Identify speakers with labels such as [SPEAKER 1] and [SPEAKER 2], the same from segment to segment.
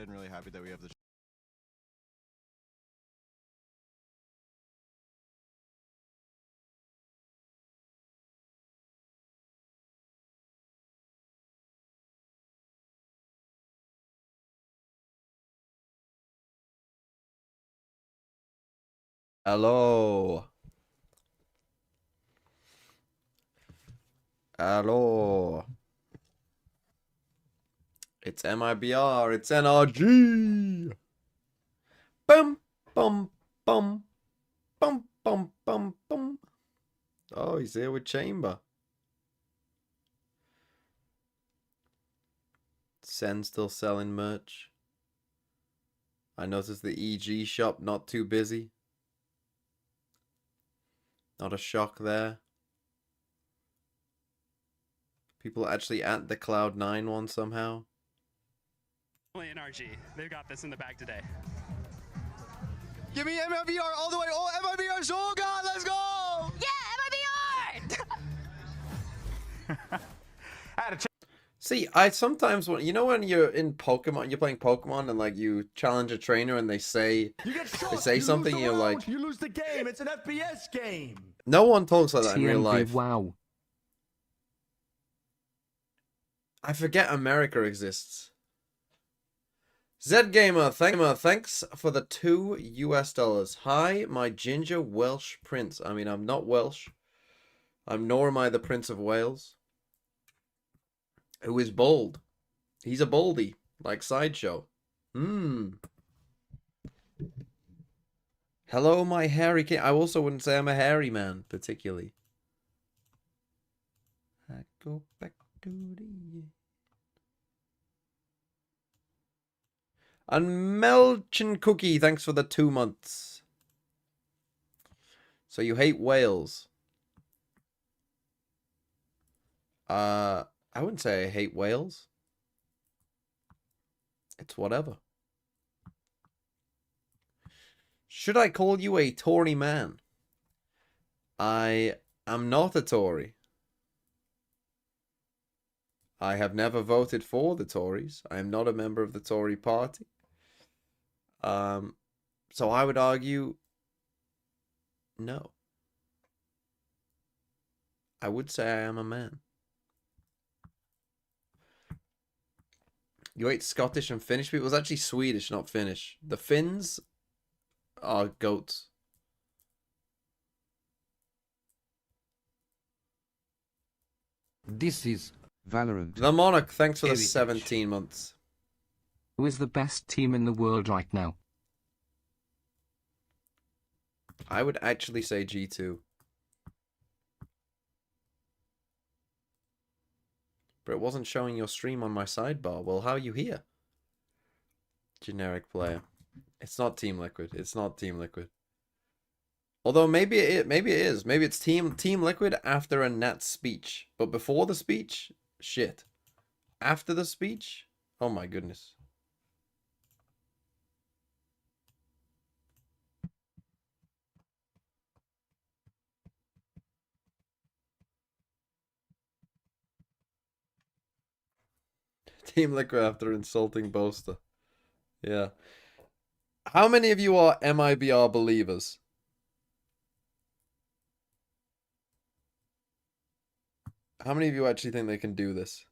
[SPEAKER 1] excited and really happy that we have the
[SPEAKER 2] Hello. Hello. It's MIBR. It's NRG. Bum, bum, bum, bum, bum, bum, bum. Oh, he's here with Chamber. Sen still selling merch. I noticed the EG shop not too busy. Not a shock there. People actually at the Cloud9 one somehow.
[SPEAKER 3] NRG. They've got this in the bag today.
[SPEAKER 1] Give me MIBR all the way. Oh, MIBR Zoga, let's go!
[SPEAKER 4] Yeah, MIBR!
[SPEAKER 2] See, I sometimes want, you know, when you're in Pokemon, you're playing Pokemon and like you challenge a trainer and they say something, you're like,
[SPEAKER 4] you lose the game. It's an FPS game.
[SPEAKER 2] no one talks like that in real life.
[SPEAKER 5] Wow.
[SPEAKER 2] I forget America exists. Zgamer, thanks for the $2 US. Hi, my ginger Welsh prince. I mean, I'm not Welsh. Nor am I the Prince of Wales. Who is bald. He's a baldy, like Sideshow. Hello, my hairy king. I also wouldn't say I'm a hairy man, particularly. I go back to the... And Melchin Cookie, thanks for the 2 months. So you hate Wales? I wouldn't say I hate Wales. It's whatever. Should I call you a Tory man? I am not a Tory. I have never voted for the Tories. I am not a member of the Tory party. So I would argue, no. I would say I am a man. You ate Scottish and Finnish people? It was actually Swedish, not Finnish. The Finns are goats.
[SPEAKER 5] This is Valorant.
[SPEAKER 2] The Monarch, thanks for the 17 months.
[SPEAKER 5] Who is the best team in the world right now?
[SPEAKER 2] I would actually say G2. But it wasn't showing your stream on my sidebar. Well, how are you here? Generic player. It's not Team Liquid. It's not Team Liquid. Although maybe it is. Maybe it's Team Liquid after a Nat speech. But before the speech, shit. After the speech, oh my goodness. Team Liquid after insulting Boaster. Yeah. How many of you are MIBR believers? How many of you actually think they can do this?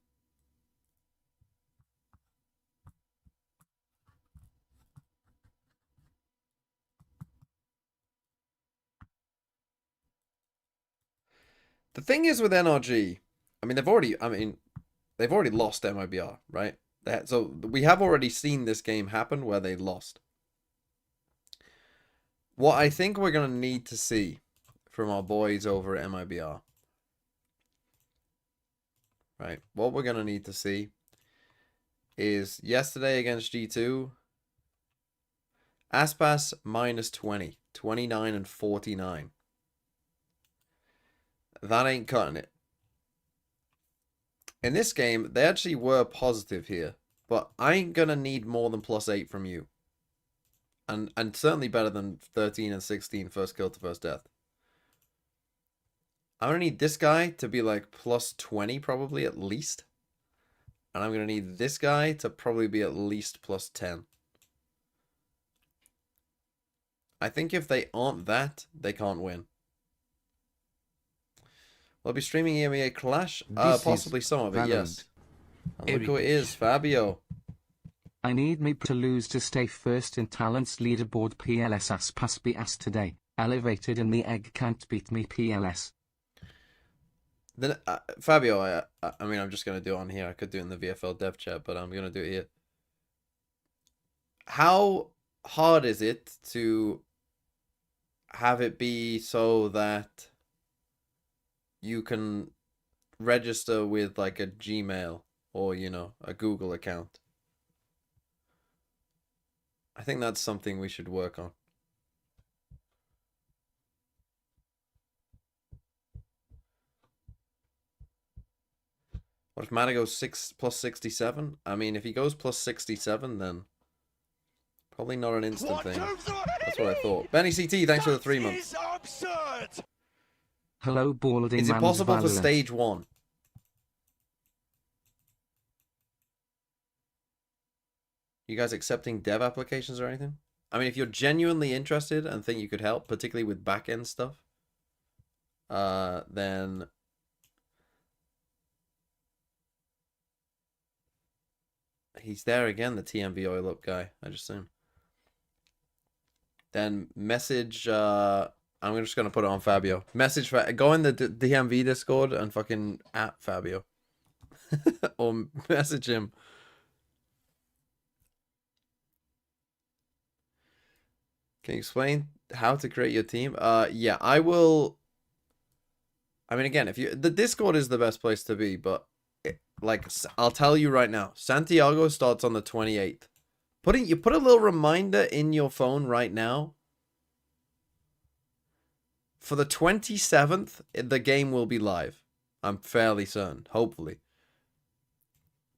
[SPEAKER 2] The thing is with NRG, they've already lost MIBR, right? So we have already seen this game happen where they lost. What I think we're going to need to see from our boys over at MIBR, right? What we're going to need to see is yesterday against G2, Aspas minus 20, 29 and 49. That ain't cutting it. In this game, they actually were positive here, but I ain't gonna need more than +8 from you. And certainly better than 13 and 16 first kill to first death. I'm gonna need this guy to be like +20 probably at least. And I'm going to need this guy to probably be at least plus 10. I think if they aren't that, they can't win. Will I be streaming EMEA Clash? Possibly some of it, yes. And look who it is, Fabio.
[SPEAKER 5] I need MIBR to lose to stay first in talents leaderboard. PLS Aspas BS today. Elevated and me egg can't beat me PLS.
[SPEAKER 2] Then Fabio, I mean, I'm just going to do it on here. I could do it in the VFL dev chat, but I'm going to do it here. How hard is it to have it be so that you can register with like a Gmail or, you know, a Google account? I think that's something we should work on. What if Mata goes plus 67? I mean, if he goes plus 67, then probably not an instant thing. That's what I thought. Benny CT, thanks for the 3 months.
[SPEAKER 5] Hello, balding.
[SPEAKER 2] It's impossible for stage 1. You guys accepting dev applications or anything? I mean, if you're genuinely interested and think you could help, particularly with back-end stuff, then he's there again, the TMV oil up guy, I just assume. Then message, I'm just going to put it on Fabio. Message, go in the DMV Discord and fucking at Fabio. Or message him. Can you explain how to create your team? Yeah, I will. I mean, again, the Discord is the best place to be, but like, I'll tell you right now, Santiago starts on the 28th. You put a little reminder in your phone right now. For the 27th, the game will be live. I'm fairly certain, hopefully.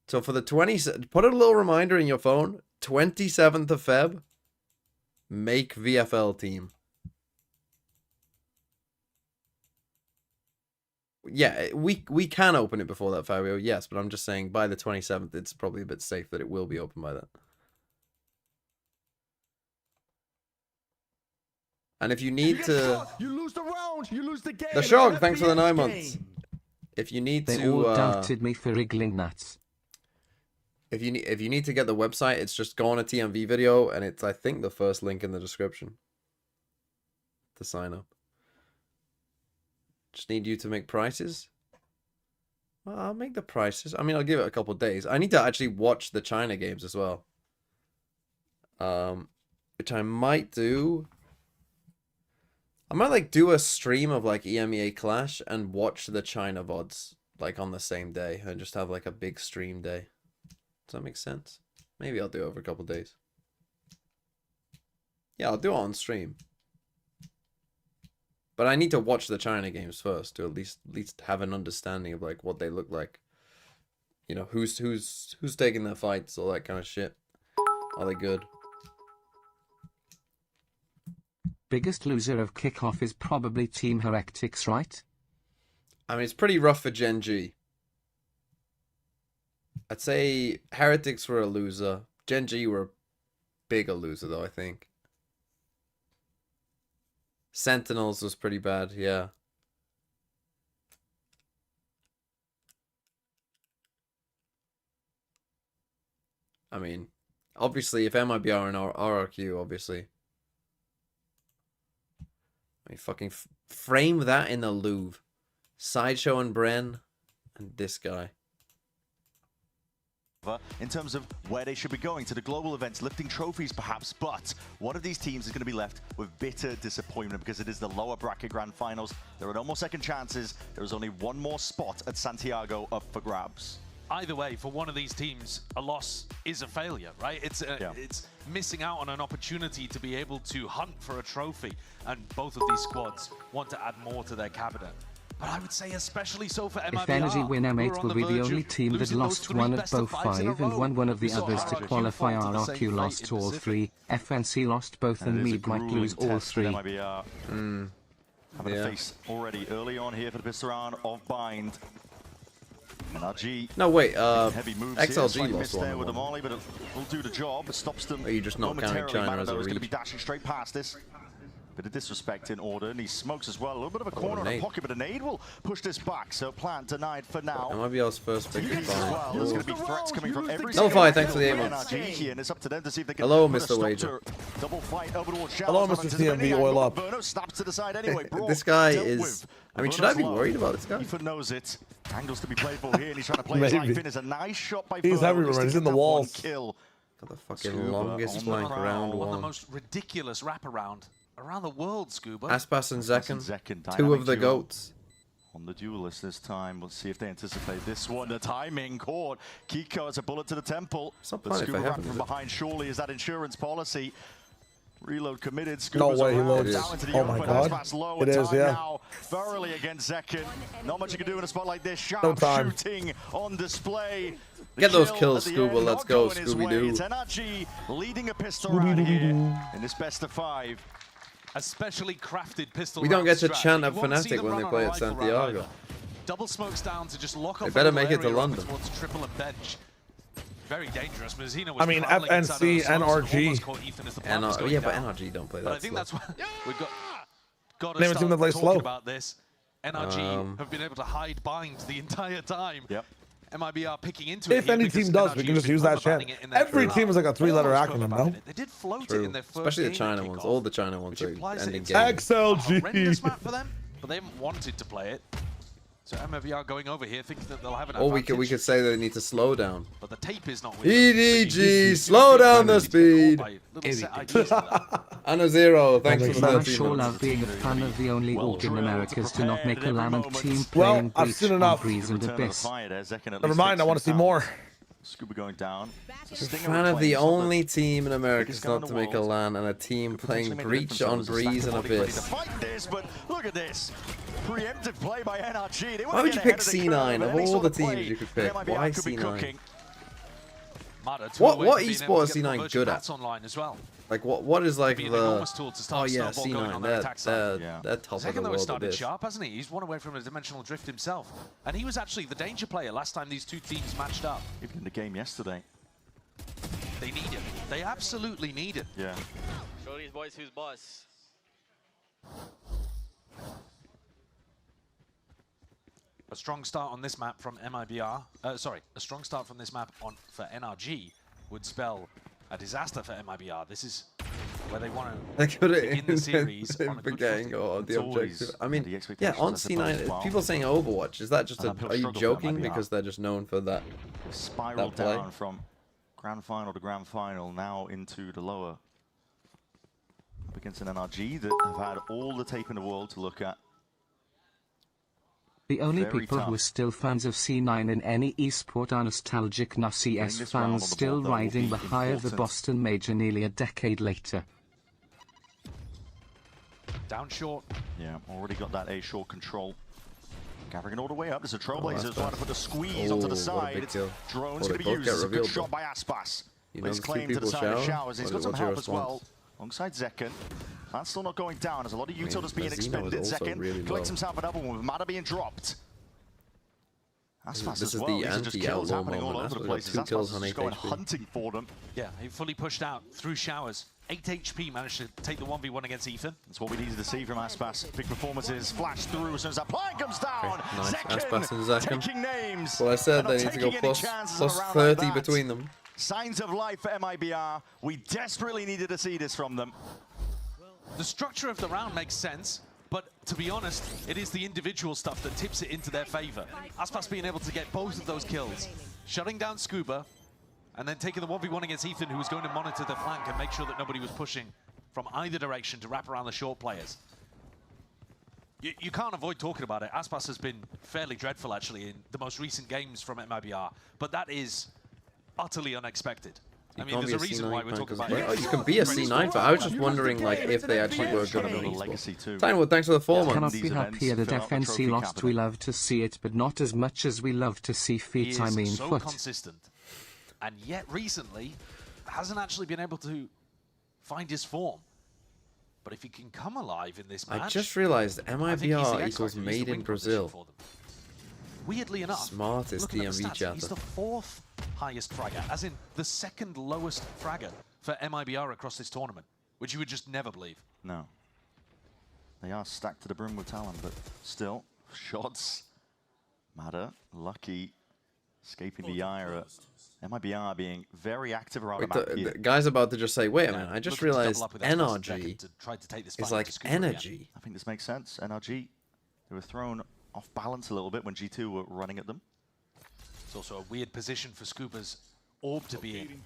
[SPEAKER 2] So for the put a little reminder in your phone, 27th of Feb. Make VFL team. Yeah, we can open it before that, Fabio, yes, but I'm just saying by the 27th, it's probably a bit safe that it will be open by then. And if you need to...
[SPEAKER 4] You lose the round, you lose the game.
[SPEAKER 2] The Shog, thanks for the 9 months. If you need to...
[SPEAKER 5] They all doubted me for wriggling nuts.
[SPEAKER 2] If you need to get the website, it's just go on a TMV video, and it's, I think, the first link in the description to sign up. Just need you to make prices. Well, I'll make the prices. I mean, I'll give it a couple of days. I need to actually watch the China games as well. Which I might do. I might like do a stream of like EMEA Clash and watch the China VODs like on the same day and just have like a big stream day. Does that make sense? Maybe I'll do it over a couple of days. Yeah, I'll do it on stream. But I need to watch the China games first to at least have an understanding of like what they look like. You know, who's taking their fights, all that kind of shit. Are they good?
[SPEAKER 5] Biggest loser of kickoff is probably Team Heretics, right?
[SPEAKER 2] I mean, it's pretty rough for Gen G. I'd say Heretics were a loser. Gen G were a bigger loser, though, I think. Sentinels was pretty bad, yeah. I mean, obviously, if MIBR and RRQ, obviously. I mean, fucking frame that in the Louvre. Sideshow and Bren, and this guy.
[SPEAKER 6] In terms of where they should be going to the global events, lifting trophies perhaps, but one of these teams is going to be left with bitter disappointment because it is the lower bracket grand finals. There are no more second chances. There is only one more spot at Santiago up for grabs.
[SPEAKER 7] Either way, for one of these teams, a loss is a failure, right? It's missing out on an opportunity to be able to hunt for a trophy, and both of these squads want to add more to their cabinet. But I would say especially so for MIBR.
[SPEAKER 5] If NRG win M8 will be the only team that lost one at both 5 and won one of the others to qualify. RRQ lost all 3, FNC lost both, and Mead might lose all 3.
[SPEAKER 6] MIBR having a face already early on here for the Pissaran of Bind. NRG.
[SPEAKER 2] No, wait.
[SPEAKER 6] Heavy moves here.
[SPEAKER 2] XLG
[SPEAKER 6] Slight
[SPEAKER 2] lost
[SPEAKER 6] miss there with the
[SPEAKER 2] 1-1.
[SPEAKER 6] Molly, but it'll do the job. It stops them.
[SPEAKER 2] Are you just not counting
[SPEAKER 6] momentarily.
[SPEAKER 2] China as a
[SPEAKER 6] Matador is going to
[SPEAKER 2] read?
[SPEAKER 6] be dashing straight past this. Bit of disrespect in order, and he smokes as well. A little bit of a
[SPEAKER 2] Oh,
[SPEAKER 6] corner
[SPEAKER 2] a
[SPEAKER 6] and a
[SPEAKER 2] nade.
[SPEAKER 6] pocket, but a nade will push this back. So plant denied for now.
[SPEAKER 2] MIBR's first pick is
[SPEAKER 6] As well. There's going
[SPEAKER 2] fine.
[SPEAKER 6] to be threats coming from every
[SPEAKER 2] No
[SPEAKER 6] single
[SPEAKER 2] fight, thanks for the aim.
[SPEAKER 6] NRG here, and it's up to them to see if they can
[SPEAKER 2] Hello,
[SPEAKER 6] put a
[SPEAKER 2] Mr.
[SPEAKER 6] stop
[SPEAKER 2] Wager.
[SPEAKER 6] to double fight over towards
[SPEAKER 4] Hello,
[SPEAKER 6] Shallows.
[SPEAKER 4] Mr. TMV, oil up.
[SPEAKER 6] Burno snaps to the side anyway. Brawl
[SPEAKER 2] This guy
[SPEAKER 6] dealt
[SPEAKER 2] is...
[SPEAKER 6] with.
[SPEAKER 2] I mean, should I be
[SPEAKER 6] Burno's low.
[SPEAKER 2] worried about this guy?
[SPEAKER 6] Ethan knows it. Angles to be played for here, and he's trying to play his
[SPEAKER 4] Maybe.
[SPEAKER 6] life in. It's a nice shot by
[SPEAKER 4] He's
[SPEAKER 6] Burno.
[SPEAKER 4] everywhere,
[SPEAKER 6] Just to
[SPEAKER 4] he's
[SPEAKER 6] get
[SPEAKER 4] in the
[SPEAKER 6] that
[SPEAKER 4] walls.
[SPEAKER 6] one kill.
[SPEAKER 2] Got the fucking
[SPEAKER 6] Scuba
[SPEAKER 2] longest
[SPEAKER 6] on the
[SPEAKER 2] flank
[SPEAKER 6] prowl.
[SPEAKER 2] round
[SPEAKER 7] One of the
[SPEAKER 2] one.
[SPEAKER 7] most ridiculous wraparound around the world, Scuba.
[SPEAKER 2] Aspas and Zekken,
[SPEAKER 6] Zekken,
[SPEAKER 2] two
[SPEAKER 6] dynamic
[SPEAKER 2] of the
[SPEAKER 6] duo.
[SPEAKER 2] goats.
[SPEAKER 6] On the duelist this time. We'll see if they anticipate this one. The timing caught. Kiko has a bullet to the temple.
[SPEAKER 2] It's not
[SPEAKER 6] But
[SPEAKER 2] planning for
[SPEAKER 6] Scuba
[SPEAKER 2] heaven,
[SPEAKER 6] wrapped
[SPEAKER 2] is
[SPEAKER 6] from
[SPEAKER 2] it?
[SPEAKER 6] behind surely is that insurance policy. Reload committed.
[SPEAKER 4] No
[SPEAKER 6] Scuba's
[SPEAKER 4] way he
[SPEAKER 6] around,
[SPEAKER 4] loads.
[SPEAKER 6] down into the
[SPEAKER 4] Oh my
[SPEAKER 6] open.
[SPEAKER 4] God.
[SPEAKER 6] Aspas low.
[SPEAKER 4] It is,
[SPEAKER 6] Time
[SPEAKER 4] yeah.
[SPEAKER 6] now thoroughly against Zekken. Not much you can do in a spot like this. Sharp
[SPEAKER 4] No time.
[SPEAKER 6] shooting on display. The
[SPEAKER 2] Get those
[SPEAKER 6] kill
[SPEAKER 2] kills,
[SPEAKER 6] at the
[SPEAKER 2] Scuba.
[SPEAKER 6] end,
[SPEAKER 2] Let's
[SPEAKER 6] not
[SPEAKER 2] go,
[SPEAKER 6] going his way.
[SPEAKER 2] Scooby-Doo.
[SPEAKER 6] It's NRG leading a pistol round here in this best of 5.
[SPEAKER 7] A specially crafted pistol.
[SPEAKER 2] We don't
[SPEAKER 7] round
[SPEAKER 2] get to
[SPEAKER 7] strat.
[SPEAKER 2] chant
[SPEAKER 7] You
[SPEAKER 2] at
[SPEAKER 7] won't see
[SPEAKER 2] Fnatic
[SPEAKER 7] them
[SPEAKER 2] when
[SPEAKER 7] run
[SPEAKER 2] they
[SPEAKER 7] on
[SPEAKER 2] play
[SPEAKER 7] a
[SPEAKER 2] at
[SPEAKER 7] rifle round
[SPEAKER 2] Santiago.
[SPEAKER 7] either. Double smokes down to just lock off.
[SPEAKER 2] better
[SPEAKER 7] a little
[SPEAKER 2] make it to
[SPEAKER 7] area over
[SPEAKER 2] London.
[SPEAKER 7] towards triple and bench. Very dangerous. Mazina was
[SPEAKER 4] I mean,
[SPEAKER 7] prowling inside
[SPEAKER 4] FNC,
[SPEAKER 7] of those smokes and
[SPEAKER 4] NRG.
[SPEAKER 7] almost caught Ethan as the plant was going
[SPEAKER 2] Yeah, but
[SPEAKER 7] down.
[SPEAKER 2] NRG don't play
[SPEAKER 7] But I
[SPEAKER 2] that
[SPEAKER 7] think
[SPEAKER 2] slow.
[SPEAKER 7] that's why we've got to
[SPEAKER 4] Name a team that
[SPEAKER 7] start
[SPEAKER 4] plays
[SPEAKER 7] talking
[SPEAKER 4] slow.
[SPEAKER 7] about this. NRG have been able to hide bind the entire time.
[SPEAKER 6] Yep.
[SPEAKER 7] MIBR picking into it
[SPEAKER 4] If
[SPEAKER 7] here
[SPEAKER 4] any
[SPEAKER 7] because
[SPEAKER 4] team does, we
[SPEAKER 7] NRG
[SPEAKER 4] can
[SPEAKER 7] has
[SPEAKER 4] just
[SPEAKER 7] been
[SPEAKER 4] use that
[SPEAKER 7] permabanning
[SPEAKER 4] chant.
[SPEAKER 7] it in their
[SPEAKER 4] Every
[SPEAKER 7] first
[SPEAKER 4] team is like a
[SPEAKER 7] half.
[SPEAKER 4] 3-letter
[SPEAKER 7] Almost
[SPEAKER 4] acronym,
[SPEAKER 7] permabanning
[SPEAKER 4] no?
[SPEAKER 7] it. They did float it
[SPEAKER 2] True.
[SPEAKER 7] in their first
[SPEAKER 2] Especially the
[SPEAKER 7] game
[SPEAKER 2] China
[SPEAKER 7] at
[SPEAKER 2] ones.
[SPEAKER 7] kickoff,
[SPEAKER 2] All the China ones
[SPEAKER 7] which
[SPEAKER 2] are
[SPEAKER 7] implies
[SPEAKER 2] ending
[SPEAKER 7] it's
[SPEAKER 2] game.
[SPEAKER 7] a horrendous
[SPEAKER 4] XLG.
[SPEAKER 7] map for them, but they haven't wanted to play it. So MIBR going over here thinking that they'll have an
[SPEAKER 2] Or
[SPEAKER 7] advantage.
[SPEAKER 2] we could say they need to slow down.
[SPEAKER 7] But the tape is not with them.
[SPEAKER 2] EDG, slow down the speed. Anna Zero, thanks for the
[SPEAKER 5] I
[SPEAKER 2] 13
[SPEAKER 5] sure
[SPEAKER 2] months.
[SPEAKER 5] love being a fan of the only org in Americas to not make a LAN and team
[SPEAKER 4] Well,
[SPEAKER 5] playing
[SPEAKER 4] I've
[SPEAKER 5] Breach
[SPEAKER 4] seen
[SPEAKER 5] on
[SPEAKER 4] enough.
[SPEAKER 5] Breeze and Abyss.
[SPEAKER 4] Never mind, I want to see more.
[SPEAKER 6] Scuba going down.
[SPEAKER 2] Fan of the only team in America not to make a LAN and a team playing Breach on Breeze and Abyss.
[SPEAKER 6] Fight this, but look at this. Preemptive play by NRG. They
[SPEAKER 2] Why would you pick C9 of all the teams you could pick? Why C9? What esport is C9 good at?
[SPEAKER 7] Online as well.
[SPEAKER 2] Like what is like
[SPEAKER 7] Be an
[SPEAKER 2] the
[SPEAKER 7] enormous tool to
[SPEAKER 2] oh
[SPEAKER 7] start
[SPEAKER 2] yeah
[SPEAKER 7] snowball going on
[SPEAKER 2] C9
[SPEAKER 7] their attack side.
[SPEAKER 2] they're top of
[SPEAKER 7] Second
[SPEAKER 2] the
[SPEAKER 7] though,
[SPEAKER 2] world
[SPEAKER 7] started
[SPEAKER 2] at this.
[SPEAKER 7] sharp, hasn't he? He's one away from a dimensional drift himself, and he was actually the danger player last time these two teams matched up.
[SPEAKER 6] Even in the game yesterday.
[SPEAKER 7] They need him. They absolutely need him.
[SPEAKER 6] Yeah.
[SPEAKER 8] Show these boys who's boss.
[SPEAKER 7] A strong start on this map from MIBR. Sorry, a strong start from this map for NRG would spell a disaster for MIBR. This is where they want
[SPEAKER 2] They
[SPEAKER 7] to
[SPEAKER 2] could
[SPEAKER 7] begin the series on a good
[SPEAKER 2] forgetting
[SPEAKER 7] footing.
[SPEAKER 2] or the
[SPEAKER 6] It's always
[SPEAKER 2] objective. I mean,
[SPEAKER 6] the
[SPEAKER 2] yeah,
[SPEAKER 6] expectations,
[SPEAKER 2] on
[SPEAKER 6] I suppose, as well.
[SPEAKER 2] C9, people saying Overwatch. Is that just
[SPEAKER 6] An
[SPEAKER 2] a?
[SPEAKER 6] uphill
[SPEAKER 2] Are you
[SPEAKER 6] struggle for
[SPEAKER 2] joking
[SPEAKER 6] MIBR.
[SPEAKER 2] because they're just known for that?
[SPEAKER 6] Spiral
[SPEAKER 2] That play.
[SPEAKER 6] down from grand final to grand final, now into the lower. Up against an NRG that have had all the tape in the world to look at.
[SPEAKER 5] The only
[SPEAKER 6] Very
[SPEAKER 5] people who
[SPEAKER 6] tough.
[SPEAKER 5] are still fans of C9 in any esport are nostalgic now CS
[SPEAKER 6] this round on
[SPEAKER 5] fans
[SPEAKER 6] the
[SPEAKER 5] still
[SPEAKER 6] board, though, will
[SPEAKER 5] riding
[SPEAKER 6] be
[SPEAKER 5] the high of the
[SPEAKER 6] important.
[SPEAKER 5] Boston Major nearly a decade later.
[SPEAKER 7] Down short.
[SPEAKER 6] Yeah, already got that A short control. Gathering it all the way up. There's a Trailblazers
[SPEAKER 2] that's
[SPEAKER 6] trying to
[SPEAKER 2] bad.
[SPEAKER 6] put the squeeze
[SPEAKER 2] Oh,
[SPEAKER 6] onto
[SPEAKER 2] what
[SPEAKER 6] the
[SPEAKER 2] a
[SPEAKER 6] side.
[SPEAKER 2] big
[SPEAKER 6] It's
[SPEAKER 2] kill.
[SPEAKER 6] drone's
[SPEAKER 2] Oh,
[SPEAKER 6] going
[SPEAKER 2] they
[SPEAKER 6] to be
[SPEAKER 2] both
[SPEAKER 6] used.
[SPEAKER 2] get
[SPEAKER 6] It's a good
[SPEAKER 2] revealed,
[SPEAKER 6] shot
[SPEAKER 2] though.
[SPEAKER 6] by Aspas.
[SPEAKER 2] You know
[SPEAKER 6] Plays
[SPEAKER 2] the two
[SPEAKER 6] claim to the
[SPEAKER 2] people
[SPEAKER 6] side of
[SPEAKER 2] shower?
[SPEAKER 6] Showers. He's got some
[SPEAKER 2] What's your
[SPEAKER 6] help as well.
[SPEAKER 2] response?
[SPEAKER 6] Alongside Zekken. That's still not going down. There's a lot of util that's being
[SPEAKER 2] Mazino is
[SPEAKER 6] expended.
[SPEAKER 2] also
[SPEAKER 6] Zekken
[SPEAKER 2] really
[SPEAKER 6] collects
[SPEAKER 2] low.
[SPEAKER 6] himself another one with Mata being dropped. Aspas
[SPEAKER 2] This
[SPEAKER 6] as
[SPEAKER 2] is
[SPEAKER 6] well.
[SPEAKER 2] the
[SPEAKER 6] These are just kills
[SPEAKER 2] anti-outlaw
[SPEAKER 6] happening all
[SPEAKER 2] moment.
[SPEAKER 6] over the
[SPEAKER 2] Aspas got
[SPEAKER 6] place.
[SPEAKER 2] 2
[SPEAKER 6] Aspas
[SPEAKER 2] kills
[SPEAKER 6] is
[SPEAKER 2] on
[SPEAKER 6] just
[SPEAKER 2] 8
[SPEAKER 6] going
[SPEAKER 2] HP.
[SPEAKER 6] hunting for them.
[SPEAKER 7] Yeah, he fully pushed out through Showers. 8 HP, managed to take the 1v1 against Ethan.
[SPEAKER 6] That's what we needed to see from Aspas. Big performances flash through as soon as that plan comes down.
[SPEAKER 2] Nice.
[SPEAKER 6] Zekken
[SPEAKER 2] Aspas and Zekken.
[SPEAKER 6] taking names.
[SPEAKER 2] Well, I said
[SPEAKER 6] They're
[SPEAKER 2] they
[SPEAKER 6] not
[SPEAKER 2] need to go
[SPEAKER 6] taking any
[SPEAKER 2] plus
[SPEAKER 6] chances in a round
[SPEAKER 2] 30
[SPEAKER 6] like that.
[SPEAKER 2] between them.
[SPEAKER 6] Signs of life for MIBR. We desperately needed to see this from them.
[SPEAKER 7] The structure of the round makes sense, but to be honest, it is the individual stuff that tips it into their favor. Aspas being able to get both of those kills, shutting down Scuba, and then taking the 1v1 against Ethan, who was going to monitor the flank and make sure that nobody was pushing from either direction to wrap around the short players. You can't avoid talking about it. Aspas has been fairly dreadful, actually, in the most recent games from MIBR, but that is utterly unexpected. I mean, there's a reason why we're talking about it.
[SPEAKER 2] Oh, you can be a C9 fan. I was just wondering, like, if they actually were good
[SPEAKER 6] Another
[SPEAKER 2] enough.
[SPEAKER 6] legacy too.
[SPEAKER 2] Timewood, thanks for the 4
[SPEAKER 5] Cannot
[SPEAKER 2] months.
[SPEAKER 6] these
[SPEAKER 5] be
[SPEAKER 6] events
[SPEAKER 5] happier that
[SPEAKER 6] fill out the
[SPEAKER 5] FNC
[SPEAKER 6] trophy
[SPEAKER 5] lost. We
[SPEAKER 6] cabinet.
[SPEAKER 5] love to see it, but not as much as we love to see
[SPEAKER 7] He
[SPEAKER 5] feet, I
[SPEAKER 7] is
[SPEAKER 5] mean
[SPEAKER 7] so
[SPEAKER 5] foot.
[SPEAKER 7] consistent, and yet recently hasn't actually been able to find his form. But if he can come alive in this match,
[SPEAKER 2] I just realized
[SPEAKER 7] I think he's the
[SPEAKER 2] MIBR
[SPEAKER 7] X
[SPEAKER 2] equals
[SPEAKER 7] factor. He's the
[SPEAKER 2] made in
[SPEAKER 7] win condition
[SPEAKER 2] Brazil.
[SPEAKER 7] for them. weirdly enough,
[SPEAKER 2] Smartest
[SPEAKER 7] looking at the
[SPEAKER 2] DMV
[SPEAKER 7] stats,
[SPEAKER 2] chatter.
[SPEAKER 7] he's the 4th highest fragger, as in the 2nd lowest fragger for MIBR across this tournament, which you would just never believe.
[SPEAKER 6] No. They are stacked to the brim with talent, but still, shots matter. Lucky escaping the Ira. MIBR being very active around the map here.
[SPEAKER 2] The guy's about to just say, wait a minute, I just realized NRG
[SPEAKER 7] is
[SPEAKER 2] is like energy.
[SPEAKER 6] I think this makes sense. NRG, they were thrown off balance a little bit when G2 were running at them.
[SPEAKER 7] It's also a weird position for Scuba's orb to be in.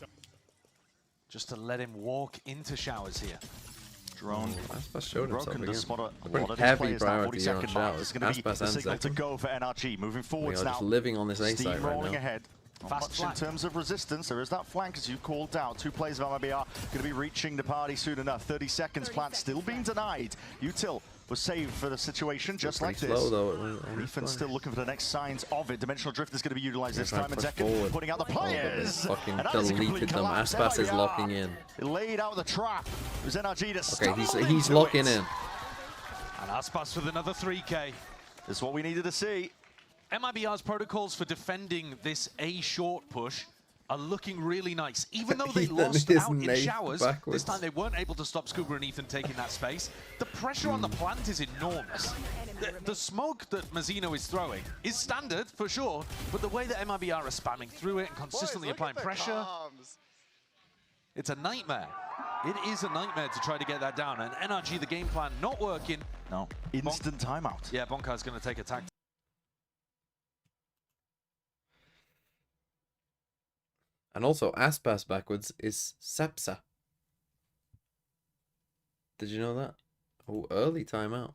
[SPEAKER 7] Just to let him walk into showers here.
[SPEAKER 6] Drone
[SPEAKER 2] Aspas showed himself
[SPEAKER 6] broken
[SPEAKER 2] again.
[SPEAKER 6] to spot a lot
[SPEAKER 2] Pretty
[SPEAKER 6] of these
[SPEAKER 2] heavy
[SPEAKER 6] players now.
[SPEAKER 2] priority
[SPEAKER 6] 40
[SPEAKER 2] here on
[SPEAKER 6] second mark.
[SPEAKER 2] showers.
[SPEAKER 6] It's going to be
[SPEAKER 2] Aspas
[SPEAKER 6] the
[SPEAKER 2] and
[SPEAKER 6] signal to
[SPEAKER 2] second.
[SPEAKER 6] go for NRG. Moving
[SPEAKER 2] We
[SPEAKER 6] forwards
[SPEAKER 2] are
[SPEAKER 6] now.
[SPEAKER 2] just living on this A
[SPEAKER 6] Steam
[SPEAKER 2] side right
[SPEAKER 6] rolling
[SPEAKER 2] now.
[SPEAKER 6] ahead. Not
[SPEAKER 7] Fast
[SPEAKER 6] much
[SPEAKER 7] flank.
[SPEAKER 6] in terms of resistance. There is that flank, as you called out. 2 players of MIBR going to be reaching the party soon enough. 30 seconds. Plant still being denied. Util was saved for the situation, just like
[SPEAKER 2] Pretty
[SPEAKER 6] this.
[SPEAKER 2] slow though.
[SPEAKER 6] Ethan's still looking for the next signs of it. Dimensional Drift is going to be utilized this
[SPEAKER 2] Trying
[SPEAKER 6] time.
[SPEAKER 2] to
[SPEAKER 6] And
[SPEAKER 2] push
[SPEAKER 6] Zekken
[SPEAKER 2] forward.
[SPEAKER 6] putting out the
[SPEAKER 2] Oh, but they
[SPEAKER 6] players.
[SPEAKER 2] fucking
[SPEAKER 6] And that is a
[SPEAKER 2] deleted
[SPEAKER 6] complete
[SPEAKER 2] them.
[SPEAKER 6] collapse.
[SPEAKER 2] Aspas is
[SPEAKER 6] MIBR
[SPEAKER 2] locking in.
[SPEAKER 6] laid out the trap. It was NRG to
[SPEAKER 2] Okay, he's
[SPEAKER 6] into
[SPEAKER 2] locking
[SPEAKER 6] it.
[SPEAKER 2] in.
[SPEAKER 7] And Aspas with another 3K.
[SPEAKER 6] This is what we needed to see.
[SPEAKER 7] MIBR's protocols for defending this A short push are looking really nice. Even though they
[SPEAKER 2] Ethan
[SPEAKER 7] lost
[SPEAKER 2] is
[SPEAKER 7] out in
[SPEAKER 2] knifed
[SPEAKER 7] showers,
[SPEAKER 2] backwards.
[SPEAKER 7] this time they weren't able to stop Scuba and Ethan taking that space. The pressure on the plant is enormous. The smoke that Mazzino is throwing is standard, for sure, but the way that MIBR are spamming through it and consistently applying pressure, it's a nightmare. It is a nightmare to try to get that down. And NRG, the game plan not working.
[SPEAKER 6] No, instant timeout.
[SPEAKER 7] Yeah, Bonkar's going to take a tag.
[SPEAKER 2] And also, Aspas backwards is Sepsa. Did you know that? Oh, early timeout.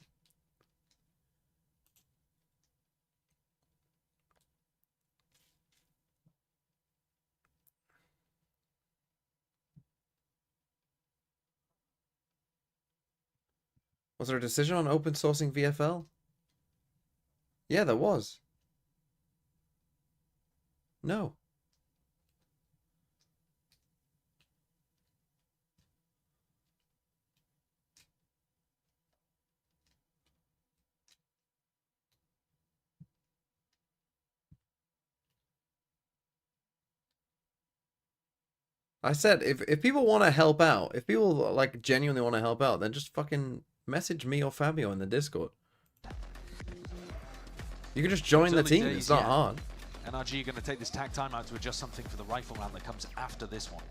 [SPEAKER 2] Was there a decision on open sourcing VFL? Yeah, there was. No. I said, if people want to help out, if people like genuinely want to help out, then just fucking message me or Fabio in the Discord. You can just join the team. It's not hard.
[SPEAKER 7] NRG are going to take this tag time out to adjust something for the rifle round that comes after this one.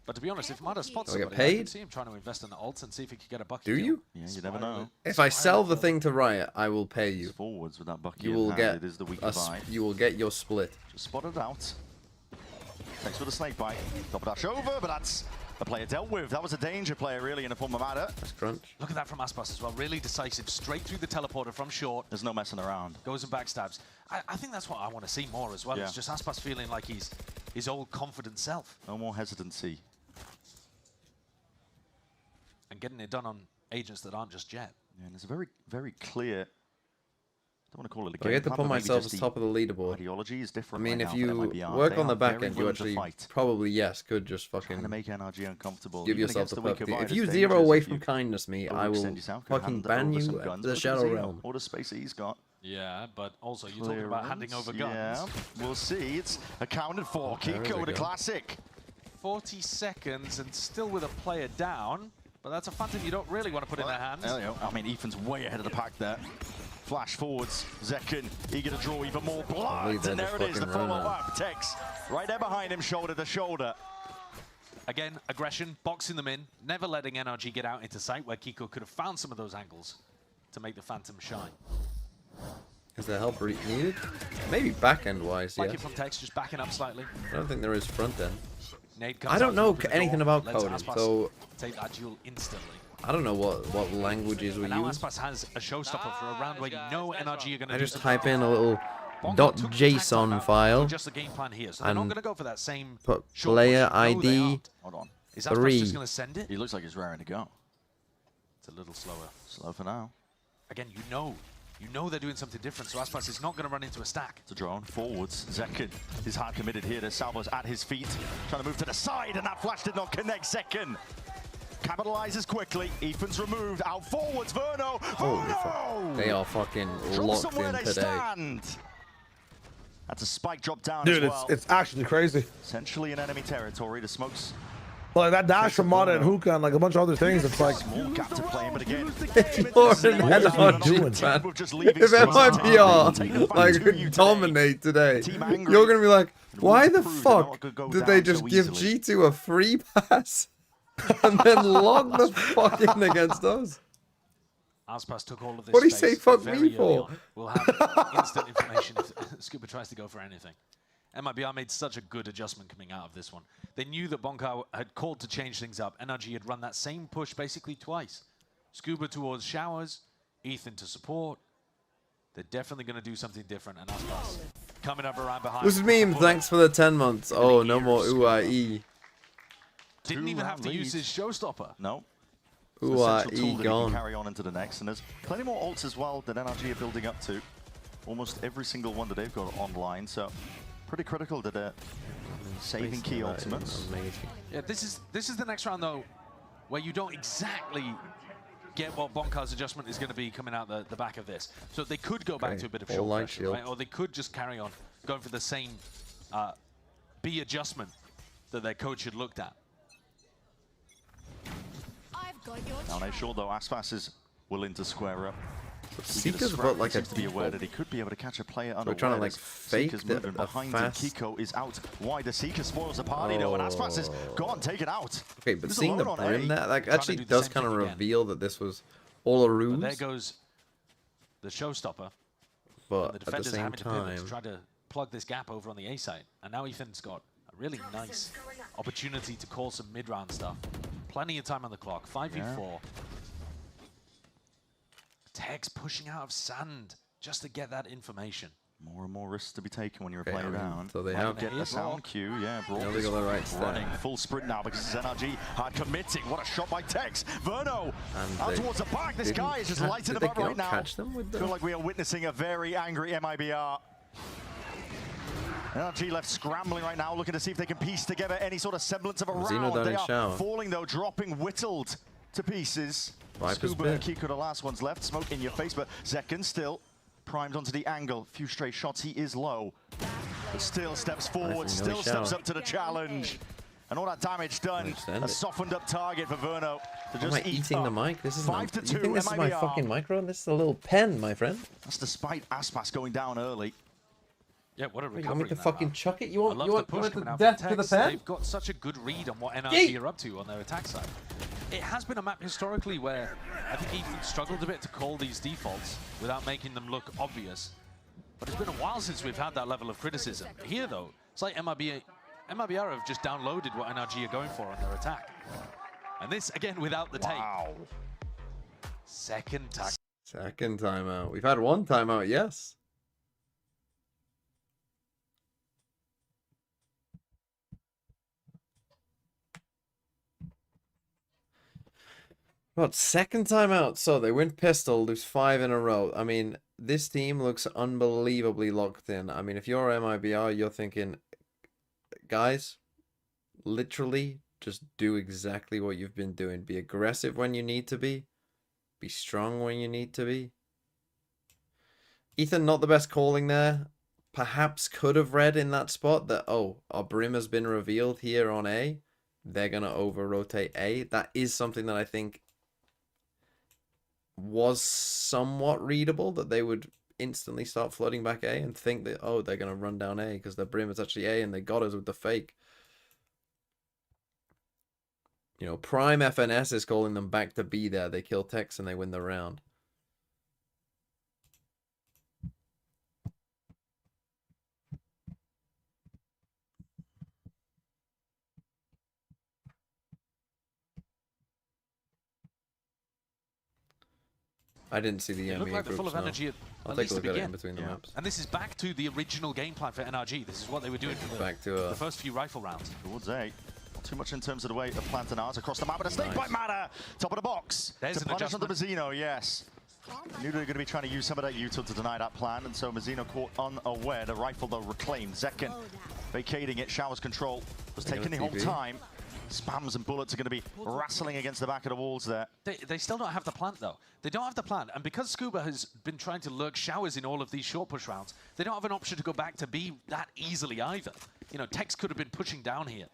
[SPEAKER 7] But to be honest, if Mada spots somebody, I can see him trying to invest in the ult and see if he can get a bucket.
[SPEAKER 2] Do you?
[SPEAKER 6] Yeah, you never know.
[SPEAKER 2] If I sell the thing to Riot, I will pay you.
[SPEAKER 6] Forwards with that bucket
[SPEAKER 2] You will get
[SPEAKER 6] it is the weak divide.
[SPEAKER 2] you will get your split.
[SPEAKER 6] Just spotted out. Thanks for the snake bite. Double dash over, but that's the player dealt with. That was a danger player, really, in the form of Mada.
[SPEAKER 2] That's crunch.
[SPEAKER 7] Look at that from Aspas as well. Really decisive. Straight through the teleporter from short.
[SPEAKER 6] There's no messing around.
[SPEAKER 7] Goes and backstabs. I think that's what I want to see more as well.
[SPEAKER 6] Yeah.
[SPEAKER 7] It's just Aspas feeling like he's his old confident self.
[SPEAKER 6] No more hesitancy.
[SPEAKER 7] And getting it done on agents that aren't just Jet.
[SPEAKER 6] Yeah, and it's a very, very clear... I don't want to call it a
[SPEAKER 2] I
[SPEAKER 6] game
[SPEAKER 2] get to
[SPEAKER 6] plan,
[SPEAKER 2] put
[SPEAKER 6] but maybe
[SPEAKER 2] myself
[SPEAKER 6] just
[SPEAKER 2] as top of the leaderboard.
[SPEAKER 6] Ideology is
[SPEAKER 2] I
[SPEAKER 6] different.
[SPEAKER 2] mean,
[SPEAKER 6] right
[SPEAKER 2] if
[SPEAKER 6] now
[SPEAKER 2] you
[SPEAKER 6] for MIBR.
[SPEAKER 2] work
[SPEAKER 6] They
[SPEAKER 2] on the
[SPEAKER 6] are
[SPEAKER 2] back
[SPEAKER 6] very
[SPEAKER 2] end, you
[SPEAKER 6] willing to
[SPEAKER 2] actually
[SPEAKER 6] fight.
[SPEAKER 2] probably, yes, could just fucking
[SPEAKER 6] Trying to make NRG uncomfortable.
[SPEAKER 2] give
[SPEAKER 6] Even
[SPEAKER 2] yourself
[SPEAKER 6] against
[SPEAKER 2] the
[SPEAKER 6] weaker
[SPEAKER 2] puppy. If
[SPEAKER 6] fighters,
[SPEAKER 2] you
[SPEAKER 6] dangerous
[SPEAKER 2] zero away
[SPEAKER 6] if
[SPEAKER 2] from
[SPEAKER 6] you
[SPEAKER 2] kindness me, I will
[SPEAKER 6] overextend yourself, could
[SPEAKER 2] fucking
[SPEAKER 6] hand
[SPEAKER 2] ban
[SPEAKER 6] over
[SPEAKER 2] you
[SPEAKER 6] some
[SPEAKER 2] to
[SPEAKER 6] guns,
[SPEAKER 2] the
[SPEAKER 6] but
[SPEAKER 2] Shadow
[SPEAKER 6] Mazzino,
[SPEAKER 2] Realm.
[SPEAKER 6] all the space that he's got.
[SPEAKER 7] Yeah, but also you're talking about handing over guns.
[SPEAKER 6] Yeah, we'll see. It's accounted for.
[SPEAKER 2] There is
[SPEAKER 6] Kiko
[SPEAKER 2] a
[SPEAKER 6] with a
[SPEAKER 2] gun.
[SPEAKER 6] classic.
[SPEAKER 7] 40 seconds and still with a player down. But that's a phantom you don't really want to put in their hands.
[SPEAKER 6] There you go. I mean, Ethan's way ahead of the pack there. Flash forwards. Zekken eager to draw even more blood.
[SPEAKER 2] they're
[SPEAKER 6] And there
[SPEAKER 2] just
[SPEAKER 6] it is. The
[SPEAKER 2] fucking running
[SPEAKER 6] follow-up. Tex right there behind him, shoulder to shoulder.
[SPEAKER 7] Again, aggression, boxing them in, never letting NRG get out into sight where Kiko could have found some of those angles to make the Phantom shine.
[SPEAKER 2] Is there help needed? Maybe back end wise, yeah.
[SPEAKER 7] Like it from Tex, just backing up slightly.
[SPEAKER 2] I don't think there is front end.
[SPEAKER 7] Nade comes
[SPEAKER 2] I don't
[SPEAKER 7] out
[SPEAKER 2] know
[SPEAKER 7] through the
[SPEAKER 2] anything
[SPEAKER 7] door,
[SPEAKER 2] about
[SPEAKER 7] lets
[SPEAKER 2] coding,
[SPEAKER 7] Aspas
[SPEAKER 2] so
[SPEAKER 7] take that duel instantly.
[SPEAKER 2] I don't know what languages we
[SPEAKER 7] And now
[SPEAKER 2] use.
[SPEAKER 7] Aspas has a showstopper for a round where you know NRG are going to
[SPEAKER 2] I
[SPEAKER 7] do
[SPEAKER 2] just
[SPEAKER 7] something
[SPEAKER 2] type in a little
[SPEAKER 7] Bongo took the
[SPEAKER 2] .json
[SPEAKER 7] tactic out,
[SPEAKER 2] file,
[SPEAKER 7] just the game plan here, so they're not
[SPEAKER 2] and
[SPEAKER 7] going to go for that same
[SPEAKER 2] put
[SPEAKER 7] short
[SPEAKER 2] player
[SPEAKER 7] push. No, they
[SPEAKER 2] ID
[SPEAKER 7] aren't.
[SPEAKER 6] Hold on.
[SPEAKER 7] Is Aspas
[SPEAKER 2] 3.
[SPEAKER 7] just going to send it?
[SPEAKER 6] He looks like he's raring to go.
[SPEAKER 7] It's a little slower.
[SPEAKER 6] Slow for now.
[SPEAKER 7] Again, you know they're doing something different, so Aspas is not going to run into a stack.
[SPEAKER 6] It's a drone. Forwards. Zekken is hard committed here. There's Salvo's at his feet. Trying to move to the side, and that flash did not connect. Zekken capitalizes quickly. Ethan's removed. Out forwards, Verno.
[SPEAKER 2] Verno! They are fucking locked in today.
[SPEAKER 6] Stand. That's a spike drop down
[SPEAKER 4] Dude,
[SPEAKER 6] as well.
[SPEAKER 4] it's actually crazy.
[SPEAKER 6] Essentially in enemy territory. The smokes.
[SPEAKER 4] Well, like that dash from Mata and Hookah and like a bunch of other things. It's like
[SPEAKER 6] Small gap to play, but again,
[SPEAKER 2] If MIBR like dominate today, you're gonna be like, why the fuck did they just give G2 a free pass and then log the fuck in against us?
[SPEAKER 7] Aspas took all of this.
[SPEAKER 2] What do you say
[SPEAKER 7] space
[SPEAKER 2] fuck
[SPEAKER 7] very
[SPEAKER 2] me
[SPEAKER 7] early
[SPEAKER 2] for?
[SPEAKER 7] on. We'll have instant information if Scuba tries to go for anything. MIBR made such a good adjustment coming out of this one. They knew that Bonka had called to change things up. NRG had run that same push basically twice. Scuba towards showers, Ethan to support. They're definitely going to do something different, and Aspas coming up around behind.
[SPEAKER 2] This is meme, thanks for the 10 months. Oh, no more UAE.
[SPEAKER 7] Didn't even have to use his showstopper.
[SPEAKER 6] No.
[SPEAKER 2] UAE gone.
[SPEAKER 6] Carry on into the next, and there's plenty more ults as well that NRG are building up to. Almost every single one that they've got online, so pretty critical that they're saving key ultimates.
[SPEAKER 7] Yeah, this is the next round though, where you don't exactly get what Bonkar's adjustment is going to be coming out the back of this. So they could go back to a bit of short pressure, right? Or they could just carry on going for the same B adjustment that their coach had looked at.
[SPEAKER 6] Down A short though, Aspas is willing to square up.
[SPEAKER 2] Seeker's got like a
[SPEAKER 6] to be aware that he could be able to catch a player unaware.
[SPEAKER 2] We're trying to like fake
[SPEAKER 6] moving behind him. Kiko is out wider. Seeker spoils the party though, and Aspas is gone, taken out.
[SPEAKER 2] Okay, but seeing the brim there, like actually does kind of reveal that this was all a ruse.
[SPEAKER 7] But there goes the showstopper.
[SPEAKER 2] But
[SPEAKER 7] the
[SPEAKER 2] at the
[SPEAKER 7] defenders
[SPEAKER 2] same
[SPEAKER 7] having to pivot
[SPEAKER 2] time,
[SPEAKER 7] to try to plug this gap over on the A side. And now Ethan's got a really nice opportunity to call some mid-round stuff. Plenty of time on the clock. 5v4. Tex pushing out of sand just to get that information.
[SPEAKER 6] More and more risks to be taken when you're a player down.
[SPEAKER 2] So they have
[SPEAKER 6] get the sound cue. Yeah, Brock
[SPEAKER 2] they got the right
[SPEAKER 6] running full sprint now because it's NRG hard committing. What a shot by Tex. Verno out towards the back. This guy is just lighting them up right now.
[SPEAKER 2] Catch them with
[SPEAKER 6] feel like we are witnessing a very angry MIBR. NRG left scrambling right now, looking to see if they can piece together any sort of semblance of a round. They are falling though, dropping, whittled to pieces. Scuba and Kiko, the last ones left. Smoke in your face, but Zekken still primed onto the angle. Few stray shots, he is low. But still steps forward, still steps up to the challenge. And all that damage done, a softened up target for Verno to just
[SPEAKER 2] am I eating the mic? This is
[SPEAKER 6] 5 to 2.
[SPEAKER 2] You think this is my fucking micro? This is a little pen, my friend.
[SPEAKER 6] That's despite Aspas going down early.
[SPEAKER 7] Yeah, what a recovery.
[SPEAKER 2] You want me to fucking chuck it? You want
[SPEAKER 7] the
[SPEAKER 2] death to the pen?
[SPEAKER 7] They've got such a good read on what NRG are up to on their attack side. It has been a map historically where I think Ethan struggled a bit to call these defaults without making them look obvious. But it's been a while since we've had that level of criticism. Here, though, it's like MIBR have just downloaded what NRG are going for on their attack. And this, again, without the tape. Second
[SPEAKER 2] timeout. We've had one timeout, yes. But second time out, so they win pistol, lose 5 in a row. I mean, this team looks unbelievably locked in. I mean, if you're MIBR, you're thinking, guys, literally just do exactly what you've been doing. Be aggressive when you need to be strong when you need to be. Ethan, not the best calling there. Perhaps could have read in that spot that, oh, our brim has been revealed here on A. They're going to over-rotate A. That is something that I think was somewhat readable, that they would instantly start flooding back A and think that, oh, they're going to run down A because their brim is actually A and they got us with the fake. You know, Prime FNS is calling them back to B there. They kill Tex and they win the round. I didn't see the enemy
[SPEAKER 7] like
[SPEAKER 2] groups,
[SPEAKER 7] full of energy
[SPEAKER 2] I'll take a look at it in between the maps.
[SPEAKER 7] And this is back to the original game plan for NRG. This is what they were doing for the first few rifle rounds.
[SPEAKER 6] Towards A. Not too much in terms of the way of planting ours across the map, but a snake bite matter. Top of the box.
[SPEAKER 7] There's
[SPEAKER 6] to punish on the Mazzino, yes. Knew they were going to be trying to use some of that util to deny that plan, and so Mazzino caught unaware. The rifle, though, reclaimed. Zekken vacating it. Showers control was taking the whole time. spams and bullets are going to be wrestling against the back of the walls there.
[SPEAKER 7] They still don't have the plant, though. They don't have the plant. And because Scuba has been trying to lurk showers in all of these short push rounds, they don't have an option to go back to B that easily either. You know, Tex could have been pushing down here.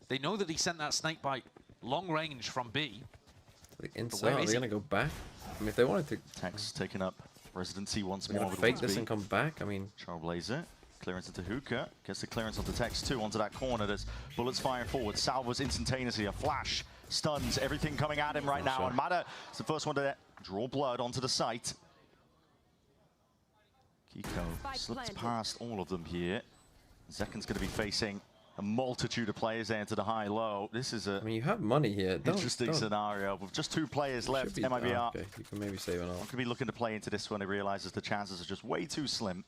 [SPEAKER 7] They know that he sent that snake bite long range from B.
[SPEAKER 2] Like inside, are they going to go back? I mean, if they wanted to...
[SPEAKER 6] Tex taking up residency once
[SPEAKER 2] They're
[SPEAKER 6] more.
[SPEAKER 2] going to fake this and come back? I mean...
[SPEAKER 6] Trailblazer. Clearance into Hookah. Gets the clearance onto Tex too, onto that corner. There's bullets firing forward. Salvos instantaneously. A flash. Stuns. Everything coming at him right now. And Mada is the first one to draw blood onto the site. Kiko slips past all of them here. Zekan's going to be facing a multitude of players there into the high-low. This is a
[SPEAKER 2] I mean, you have money here.
[SPEAKER 6] interesting scenario. With just 2 players left, MIBR
[SPEAKER 2] okay, you can maybe save it all.
[SPEAKER 6] could be looking to play into this when he realizes the chances are just way too slim.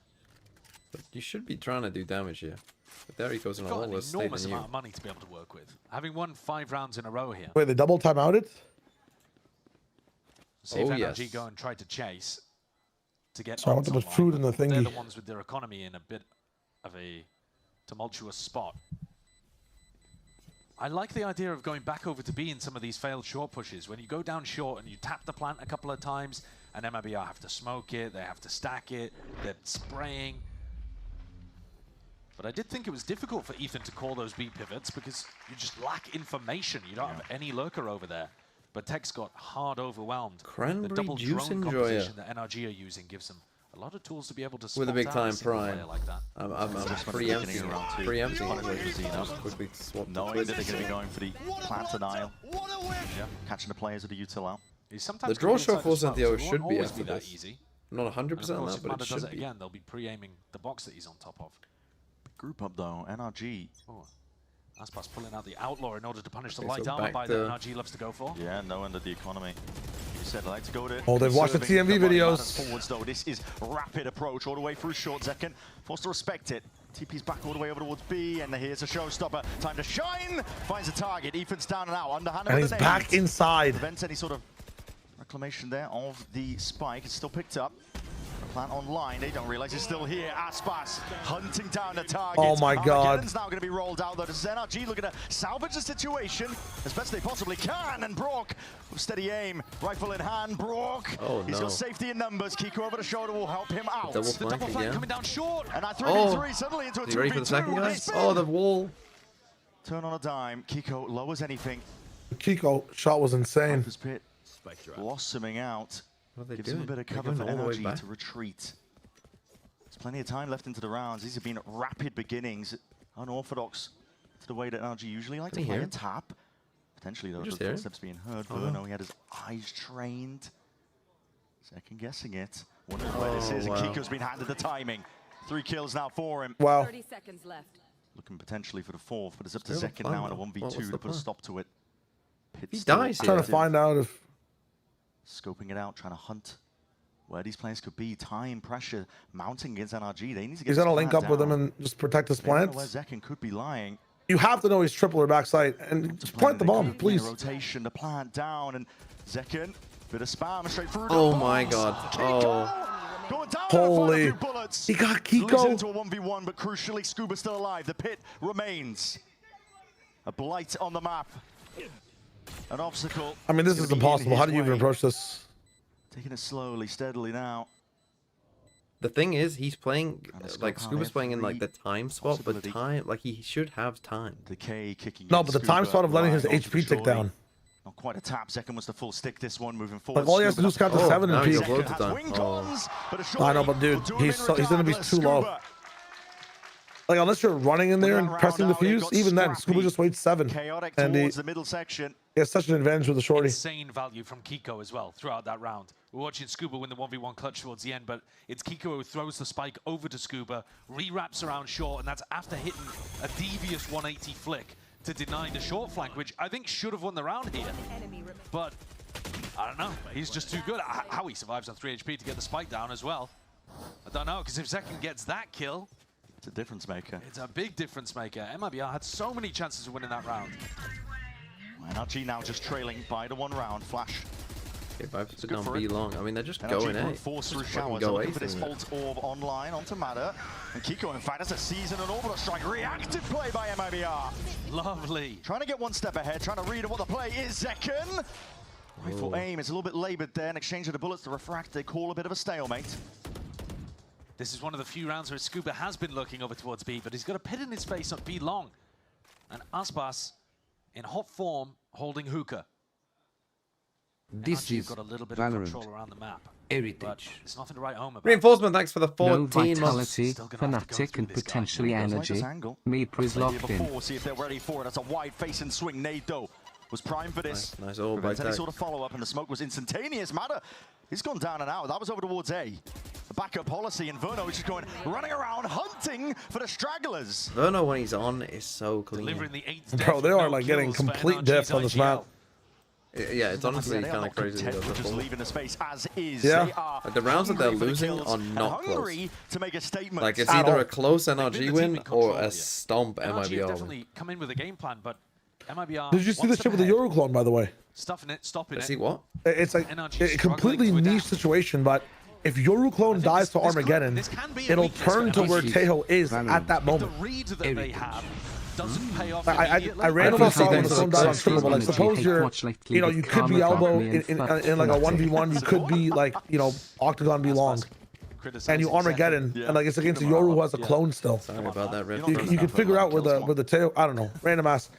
[SPEAKER 2] But you should be trying to do damage here. But there he goes in a
[SPEAKER 7] Got an
[SPEAKER 2] lower state
[SPEAKER 7] enormous
[SPEAKER 2] than
[SPEAKER 7] amount
[SPEAKER 2] you.
[SPEAKER 7] of money to be able to work with. Having won 5 rounds in a row here.
[SPEAKER 4] Wait, they double timeouted?
[SPEAKER 7] See if
[SPEAKER 2] Oh,
[SPEAKER 7] NRG
[SPEAKER 2] yes.
[SPEAKER 7] go and try to chase to get.
[SPEAKER 4] So I want to put
[SPEAKER 7] online.
[SPEAKER 4] food in the
[SPEAKER 7] They're
[SPEAKER 4] thingy.
[SPEAKER 7] the ones with their economy in a bit of a tumultuous spot. I like the idea of going back over to B in some of these failed short pushes. When you go down short and you tap the plant a couple of times, and MIBR have to smoke it, they have to stack it, they're spraying. But I did think it was difficult for Ethan to call those B pivots because you just lack information. You don't have any lurker over there. But Tex got hard overwhelmed.
[SPEAKER 2] Cranberry
[SPEAKER 7] the double
[SPEAKER 2] juice
[SPEAKER 7] drone
[SPEAKER 2] enjoyer.
[SPEAKER 7] composition that NRG are using gives them a lot of tools to be able to spot
[SPEAKER 2] With a big
[SPEAKER 7] out
[SPEAKER 2] time
[SPEAKER 7] single player
[SPEAKER 2] prime.
[SPEAKER 7] like that.
[SPEAKER 2] I'm preempting it. Quickly swap the
[SPEAKER 6] Knowing that they're going to be going for the plant denial.
[SPEAKER 7] Yeah.
[SPEAKER 6] Catching the players at the util out.
[SPEAKER 7] He's sometimes
[SPEAKER 2] The draw
[SPEAKER 7] gonna be
[SPEAKER 2] shot
[SPEAKER 7] inside
[SPEAKER 2] for
[SPEAKER 7] the smoke,
[SPEAKER 2] Santiago
[SPEAKER 7] so it
[SPEAKER 2] should
[SPEAKER 7] won't
[SPEAKER 2] be
[SPEAKER 7] always
[SPEAKER 2] after
[SPEAKER 7] that
[SPEAKER 2] this.
[SPEAKER 7] easy.
[SPEAKER 2] I'm not 100%
[SPEAKER 7] And of
[SPEAKER 2] on
[SPEAKER 7] course,
[SPEAKER 2] that,
[SPEAKER 7] if
[SPEAKER 2] but
[SPEAKER 7] Mada
[SPEAKER 2] it should
[SPEAKER 7] does it
[SPEAKER 2] be.
[SPEAKER 7] again, they'll be pre-aiming the box that he's on top of.
[SPEAKER 6] Group up though, NRG.
[SPEAKER 7] Oh. Aspas pulling out the Outlaw in order to punish the
[SPEAKER 2] Okay,
[SPEAKER 7] light
[SPEAKER 2] so
[SPEAKER 7] armor
[SPEAKER 2] back
[SPEAKER 7] by
[SPEAKER 2] to-
[SPEAKER 7] that NRG loves to go for.
[SPEAKER 6] Yeah, knowing that the economy. You said I like to go to.
[SPEAKER 4] Oh, they've watched the
[SPEAKER 6] conserving
[SPEAKER 4] TMV
[SPEAKER 6] money
[SPEAKER 4] videos.
[SPEAKER 6] matters Forwards though, this is rapid approach all the way through short. Zekan forced to respect it. TP's back all the way over towards B, and here's a showstopper. Time to shine. Finds a target. Ethan's down and out. Underhanded.
[SPEAKER 4] And
[SPEAKER 6] with
[SPEAKER 4] he's
[SPEAKER 6] the
[SPEAKER 4] back
[SPEAKER 6] nade.
[SPEAKER 4] inside.
[SPEAKER 6] Prevents any sort of reclamation there of the spike. It's still picked up. Plant online, they don't realize it's still here. Aspas hunting down the target.
[SPEAKER 4] Oh my God.
[SPEAKER 6] Armageddon's now going to be rolled out though. This is NRG looking to salvage the situation as best they possibly can. And Brock with steady aim, rifle in hand. Brock,
[SPEAKER 2] Oh,
[SPEAKER 6] he's
[SPEAKER 2] no.
[SPEAKER 6] got safety in numbers. Kiko over the shoulder will help him out.
[SPEAKER 2] Double
[SPEAKER 7] The
[SPEAKER 2] flank
[SPEAKER 7] double flank
[SPEAKER 2] again.
[SPEAKER 7] coming down short.
[SPEAKER 6] And that 3v3
[SPEAKER 2] Oh.
[SPEAKER 6] suddenly into a
[SPEAKER 2] Is he ready for the
[SPEAKER 6] 2v2.
[SPEAKER 2] second guy?
[SPEAKER 6] Spin.
[SPEAKER 2] Oh, the wall.
[SPEAKER 6] Turn on a dime. Kiko lowers anything.
[SPEAKER 4] Kiko shot was insane.
[SPEAKER 6] Viper's Pit blossoming out.
[SPEAKER 2] What are they
[SPEAKER 6] Gives
[SPEAKER 2] doing?
[SPEAKER 6] him a bit of
[SPEAKER 2] They're
[SPEAKER 6] cover for
[SPEAKER 2] going all the way
[SPEAKER 6] NRG
[SPEAKER 2] back.
[SPEAKER 6] to retreat. There's plenty of time left into the rounds. These have been rapid beginnings, unorthodox to the way that NRG usually like to
[SPEAKER 2] Can you
[SPEAKER 6] play
[SPEAKER 2] hear
[SPEAKER 6] a
[SPEAKER 2] him?
[SPEAKER 6] tap. Potentially though,
[SPEAKER 2] just
[SPEAKER 6] the
[SPEAKER 2] hear him?
[SPEAKER 6] footsteps being heard.
[SPEAKER 2] Oh.
[SPEAKER 6] Verno, he had his eyes trained. Second guessing it. Wondering where this is, and
[SPEAKER 2] wow.
[SPEAKER 6] Kiko's been handed the timing. 3 kills now for him.
[SPEAKER 4] Wow.
[SPEAKER 9] 30 seconds left.
[SPEAKER 6] Looking potentially for the 4th, but it's up to
[SPEAKER 2] Still
[SPEAKER 6] Zekan
[SPEAKER 2] fun,
[SPEAKER 6] now in a
[SPEAKER 2] though.
[SPEAKER 6] 1v2
[SPEAKER 2] What's the
[SPEAKER 6] to put a
[SPEAKER 2] plan?
[SPEAKER 6] stop to it. Pit
[SPEAKER 2] He
[SPEAKER 6] still
[SPEAKER 2] dies here.
[SPEAKER 4] Trying to
[SPEAKER 6] active.
[SPEAKER 4] find out if
[SPEAKER 6] Scoping it out, trying to hunt where these players could be. Time, pressure, mounting against NRG. They need to get
[SPEAKER 4] he's gonna
[SPEAKER 6] this
[SPEAKER 4] link
[SPEAKER 6] plant
[SPEAKER 4] up with him
[SPEAKER 6] down.
[SPEAKER 4] and just protect his
[SPEAKER 6] They don't know
[SPEAKER 4] plants.
[SPEAKER 6] where Zekan could be lying.
[SPEAKER 4] You have to know he's triple or backside and just plant the bomb, please.
[SPEAKER 6] Rotation, the plant down, and Zekan, bit of spam straight through.
[SPEAKER 2] Oh
[SPEAKER 6] the
[SPEAKER 2] my
[SPEAKER 6] box.
[SPEAKER 2] God.
[SPEAKER 6] Kiko
[SPEAKER 2] Oh.
[SPEAKER 6] going down
[SPEAKER 4] Holy.
[SPEAKER 6] and a few bullets.
[SPEAKER 4] He got
[SPEAKER 6] Leads
[SPEAKER 4] Kiko.
[SPEAKER 6] into a 1v1, but crucially, Scuba still alive. The pit remains. A blight on the map. An obstacle.
[SPEAKER 4] I mean, this
[SPEAKER 6] It's
[SPEAKER 4] is
[SPEAKER 6] gonna be in
[SPEAKER 4] impossible. How
[SPEAKER 6] his
[SPEAKER 4] do you even
[SPEAKER 6] way.
[SPEAKER 4] approach this?
[SPEAKER 6] Taking it slowly, steadily now.
[SPEAKER 2] The thing is, he's playing,
[SPEAKER 6] And the
[SPEAKER 2] like,
[SPEAKER 6] scope
[SPEAKER 2] Scuba's
[SPEAKER 6] on
[SPEAKER 2] playing in, like, the
[SPEAKER 6] every
[SPEAKER 2] time spot, but
[SPEAKER 6] possibility.
[SPEAKER 2] time, like, he should have time.
[SPEAKER 6] Decay kicking
[SPEAKER 4] No,
[SPEAKER 6] in,
[SPEAKER 4] but the time
[SPEAKER 6] Scuba
[SPEAKER 4] spot of letting his
[SPEAKER 6] relying onto the
[SPEAKER 4] HP tick
[SPEAKER 6] shorty.
[SPEAKER 4] down.
[SPEAKER 6] Not quite a tap. Second was the full stick. This one moving forward.
[SPEAKER 4] Like, all he has to do is count to
[SPEAKER 2] Oh,
[SPEAKER 4] 7 and
[SPEAKER 2] now he's
[SPEAKER 4] peek.
[SPEAKER 2] got loads of
[SPEAKER 6] Has
[SPEAKER 2] time.
[SPEAKER 6] wing
[SPEAKER 2] Oh.
[SPEAKER 6] cons, but a
[SPEAKER 4] I
[SPEAKER 6] shorty
[SPEAKER 4] know, but dude,
[SPEAKER 6] will do him in
[SPEAKER 4] he's gonna be
[SPEAKER 6] regardless.
[SPEAKER 4] too low.
[SPEAKER 6] Scuba,
[SPEAKER 4] Like, unless you're running in there
[SPEAKER 6] With
[SPEAKER 4] and
[SPEAKER 6] that round
[SPEAKER 4] pressing the
[SPEAKER 6] out, it
[SPEAKER 4] fuse,
[SPEAKER 6] got
[SPEAKER 4] even then,
[SPEAKER 6] scrappy.
[SPEAKER 4] Scuba just waits 7.
[SPEAKER 6] chaotic
[SPEAKER 4] And he
[SPEAKER 6] towards the middle section.
[SPEAKER 4] has such an advantage with the shorty.
[SPEAKER 7] Insane value from Kiko as well throughout that round. We're watching Scuba win the 1v1 clutch towards the end, but it's Kiko who throws the spike over to Scuba, re-wraps around short, and that's after hitting a devious 180 flick to deny the short flank, which I think should have won the round here. But I don't know. He's just too good. How he survives on 3 HP to get the spike down as well, I don't know, because if Zekan gets that kill,
[SPEAKER 6] It's a difference maker.
[SPEAKER 7] it's a big difference maker. MIBR had so many chances of winning that round.
[SPEAKER 6] NRG now just trailing by the 1 round. Flash
[SPEAKER 2] Okay, Vibe's
[SPEAKER 6] It's
[SPEAKER 2] sitting
[SPEAKER 6] good
[SPEAKER 2] on
[SPEAKER 6] for
[SPEAKER 2] B
[SPEAKER 6] it.
[SPEAKER 2] long. I mean, they're just
[SPEAKER 6] NRG
[SPEAKER 2] going
[SPEAKER 6] brute
[SPEAKER 2] A.
[SPEAKER 6] force through
[SPEAKER 2] Just fucking
[SPEAKER 6] showers.
[SPEAKER 2] go
[SPEAKER 6] Looking
[SPEAKER 2] A
[SPEAKER 6] for this
[SPEAKER 2] through it.
[SPEAKER 6] Bolt Orb online onto Matter. And Kiko, in fact, has a season and orbital strike. Reactive play by MIBR.
[SPEAKER 7] Lovely.
[SPEAKER 6] Trying to get one step ahead, trying to read what the play is. Zekken. Rifle aim is a little bit labored there. In exchange of the bullets, the refract, they call a bit of a stalemate.
[SPEAKER 7] This is one of the few rounds where Scuba has been looking over towards B, but he's got a pit in his face on B long. And Aspas, in hot form, holding hookah.
[SPEAKER 9] This
[SPEAKER 7] NRG
[SPEAKER 9] is
[SPEAKER 7] got a little bit
[SPEAKER 9] Valorant.
[SPEAKER 7] of control around the map.
[SPEAKER 9] Heritage.
[SPEAKER 7] But it's nothing to write home about.
[SPEAKER 2] Reinforcement, thanks for the
[SPEAKER 5] No
[SPEAKER 2] 14 months.
[SPEAKER 5] vitality,
[SPEAKER 7] Still gonna have to go
[SPEAKER 5] Fnatic,
[SPEAKER 7] through
[SPEAKER 5] and
[SPEAKER 7] this guy.
[SPEAKER 5] potentially
[SPEAKER 6] Does like
[SPEAKER 5] energy.
[SPEAKER 6] this angle.
[SPEAKER 5] MIBR is
[SPEAKER 6] Played here
[SPEAKER 5] locked in.
[SPEAKER 6] before, see if they're ready for it. That's a wide face and swing. Nado was primed for this.
[SPEAKER 2] Nice all by
[SPEAKER 6] Prevents any
[SPEAKER 2] Tech.
[SPEAKER 6] sort of follow-up, and the smoke was instantaneous. Matter, he's gone down and out. That was over towards A. The backup policy, and Verno is just going, running around, hunting for the stragglers.
[SPEAKER 2] Verno, when he's on, is so clean.
[SPEAKER 7] Delivering the 8th
[SPEAKER 4] Bro, they
[SPEAKER 7] death
[SPEAKER 4] are
[SPEAKER 7] with no
[SPEAKER 4] like getting
[SPEAKER 7] kills for
[SPEAKER 4] complete
[SPEAKER 7] NRG's
[SPEAKER 4] depth on this map.
[SPEAKER 7] IGL.
[SPEAKER 2] Yeah, it's honestly
[SPEAKER 6] Yeah, they are
[SPEAKER 2] kind of
[SPEAKER 6] not
[SPEAKER 2] crazy.
[SPEAKER 6] content
[SPEAKER 2] That
[SPEAKER 6] with just
[SPEAKER 2] does
[SPEAKER 6] leaving the space as is.
[SPEAKER 4] Yeah.
[SPEAKER 6] They are
[SPEAKER 2] Like, the rounds that they're
[SPEAKER 6] hungry for the
[SPEAKER 2] losing
[SPEAKER 6] kills
[SPEAKER 2] are
[SPEAKER 6] and
[SPEAKER 2] not close.
[SPEAKER 6] hungry to make a statement.
[SPEAKER 2] Like, it's
[SPEAKER 4] At
[SPEAKER 2] either
[SPEAKER 4] all.
[SPEAKER 2] a close
[SPEAKER 7] They've
[SPEAKER 2] NRG
[SPEAKER 7] been the team
[SPEAKER 2] win
[SPEAKER 7] in
[SPEAKER 2] or
[SPEAKER 7] control
[SPEAKER 2] a
[SPEAKER 7] here.
[SPEAKER 2] stomp
[SPEAKER 7] NRG have
[SPEAKER 2] MIBR win.
[SPEAKER 7] definitely come in with a game plan, but MIBR
[SPEAKER 4] Did you see
[SPEAKER 7] one
[SPEAKER 4] the
[SPEAKER 7] step
[SPEAKER 4] shit with the
[SPEAKER 7] ahead,
[SPEAKER 4] Euro clone, by the way?
[SPEAKER 7] stuffing it, stopping
[SPEAKER 2] I
[SPEAKER 7] it.
[SPEAKER 2] see what?
[SPEAKER 4] It's like
[SPEAKER 7] NRG
[SPEAKER 4] a completely
[SPEAKER 7] struggling to
[SPEAKER 4] niche
[SPEAKER 7] adapt.
[SPEAKER 4] situation, but if Yoru clone
[SPEAKER 7] think
[SPEAKER 4] dies
[SPEAKER 7] this
[SPEAKER 4] to
[SPEAKER 7] could-
[SPEAKER 4] Armageddon,
[SPEAKER 7] this can be a
[SPEAKER 4] it'll
[SPEAKER 7] weakness for
[SPEAKER 4] turn to where
[SPEAKER 7] NRG.
[SPEAKER 4] Tejo is
[SPEAKER 9] Valorant.
[SPEAKER 4] at that
[SPEAKER 7] The
[SPEAKER 4] moment.
[SPEAKER 7] read that they have doesn't pay off
[SPEAKER 4] I
[SPEAKER 7] immediately.
[SPEAKER 4] randomly
[SPEAKER 2] I
[SPEAKER 4] saw when
[SPEAKER 2] think
[SPEAKER 4] the
[SPEAKER 2] they
[SPEAKER 4] clone
[SPEAKER 2] look
[SPEAKER 4] died on
[SPEAKER 2] good.
[SPEAKER 4] triple, but like
[SPEAKER 5] Energy
[SPEAKER 4] suppose
[SPEAKER 5] hate
[SPEAKER 4] you're,
[SPEAKER 5] watch lately
[SPEAKER 4] you know,
[SPEAKER 5] with
[SPEAKER 4] you could be
[SPEAKER 5] Karma
[SPEAKER 4] elbow
[SPEAKER 5] Company and
[SPEAKER 4] in
[SPEAKER 5] fuck
[SPEAKER 4] like a
[SPEAKER 5] Fnatic.
[SPEAKER 4] 1v1, you could be like, you know, octagon be long, and you Armageddon, and like it's against a Yoru who has a clone still.
[SPEAKER 2] Sorry about that, Rip.
[SPEAKER 4] You can figure out where the Tejo, I don't know, random ass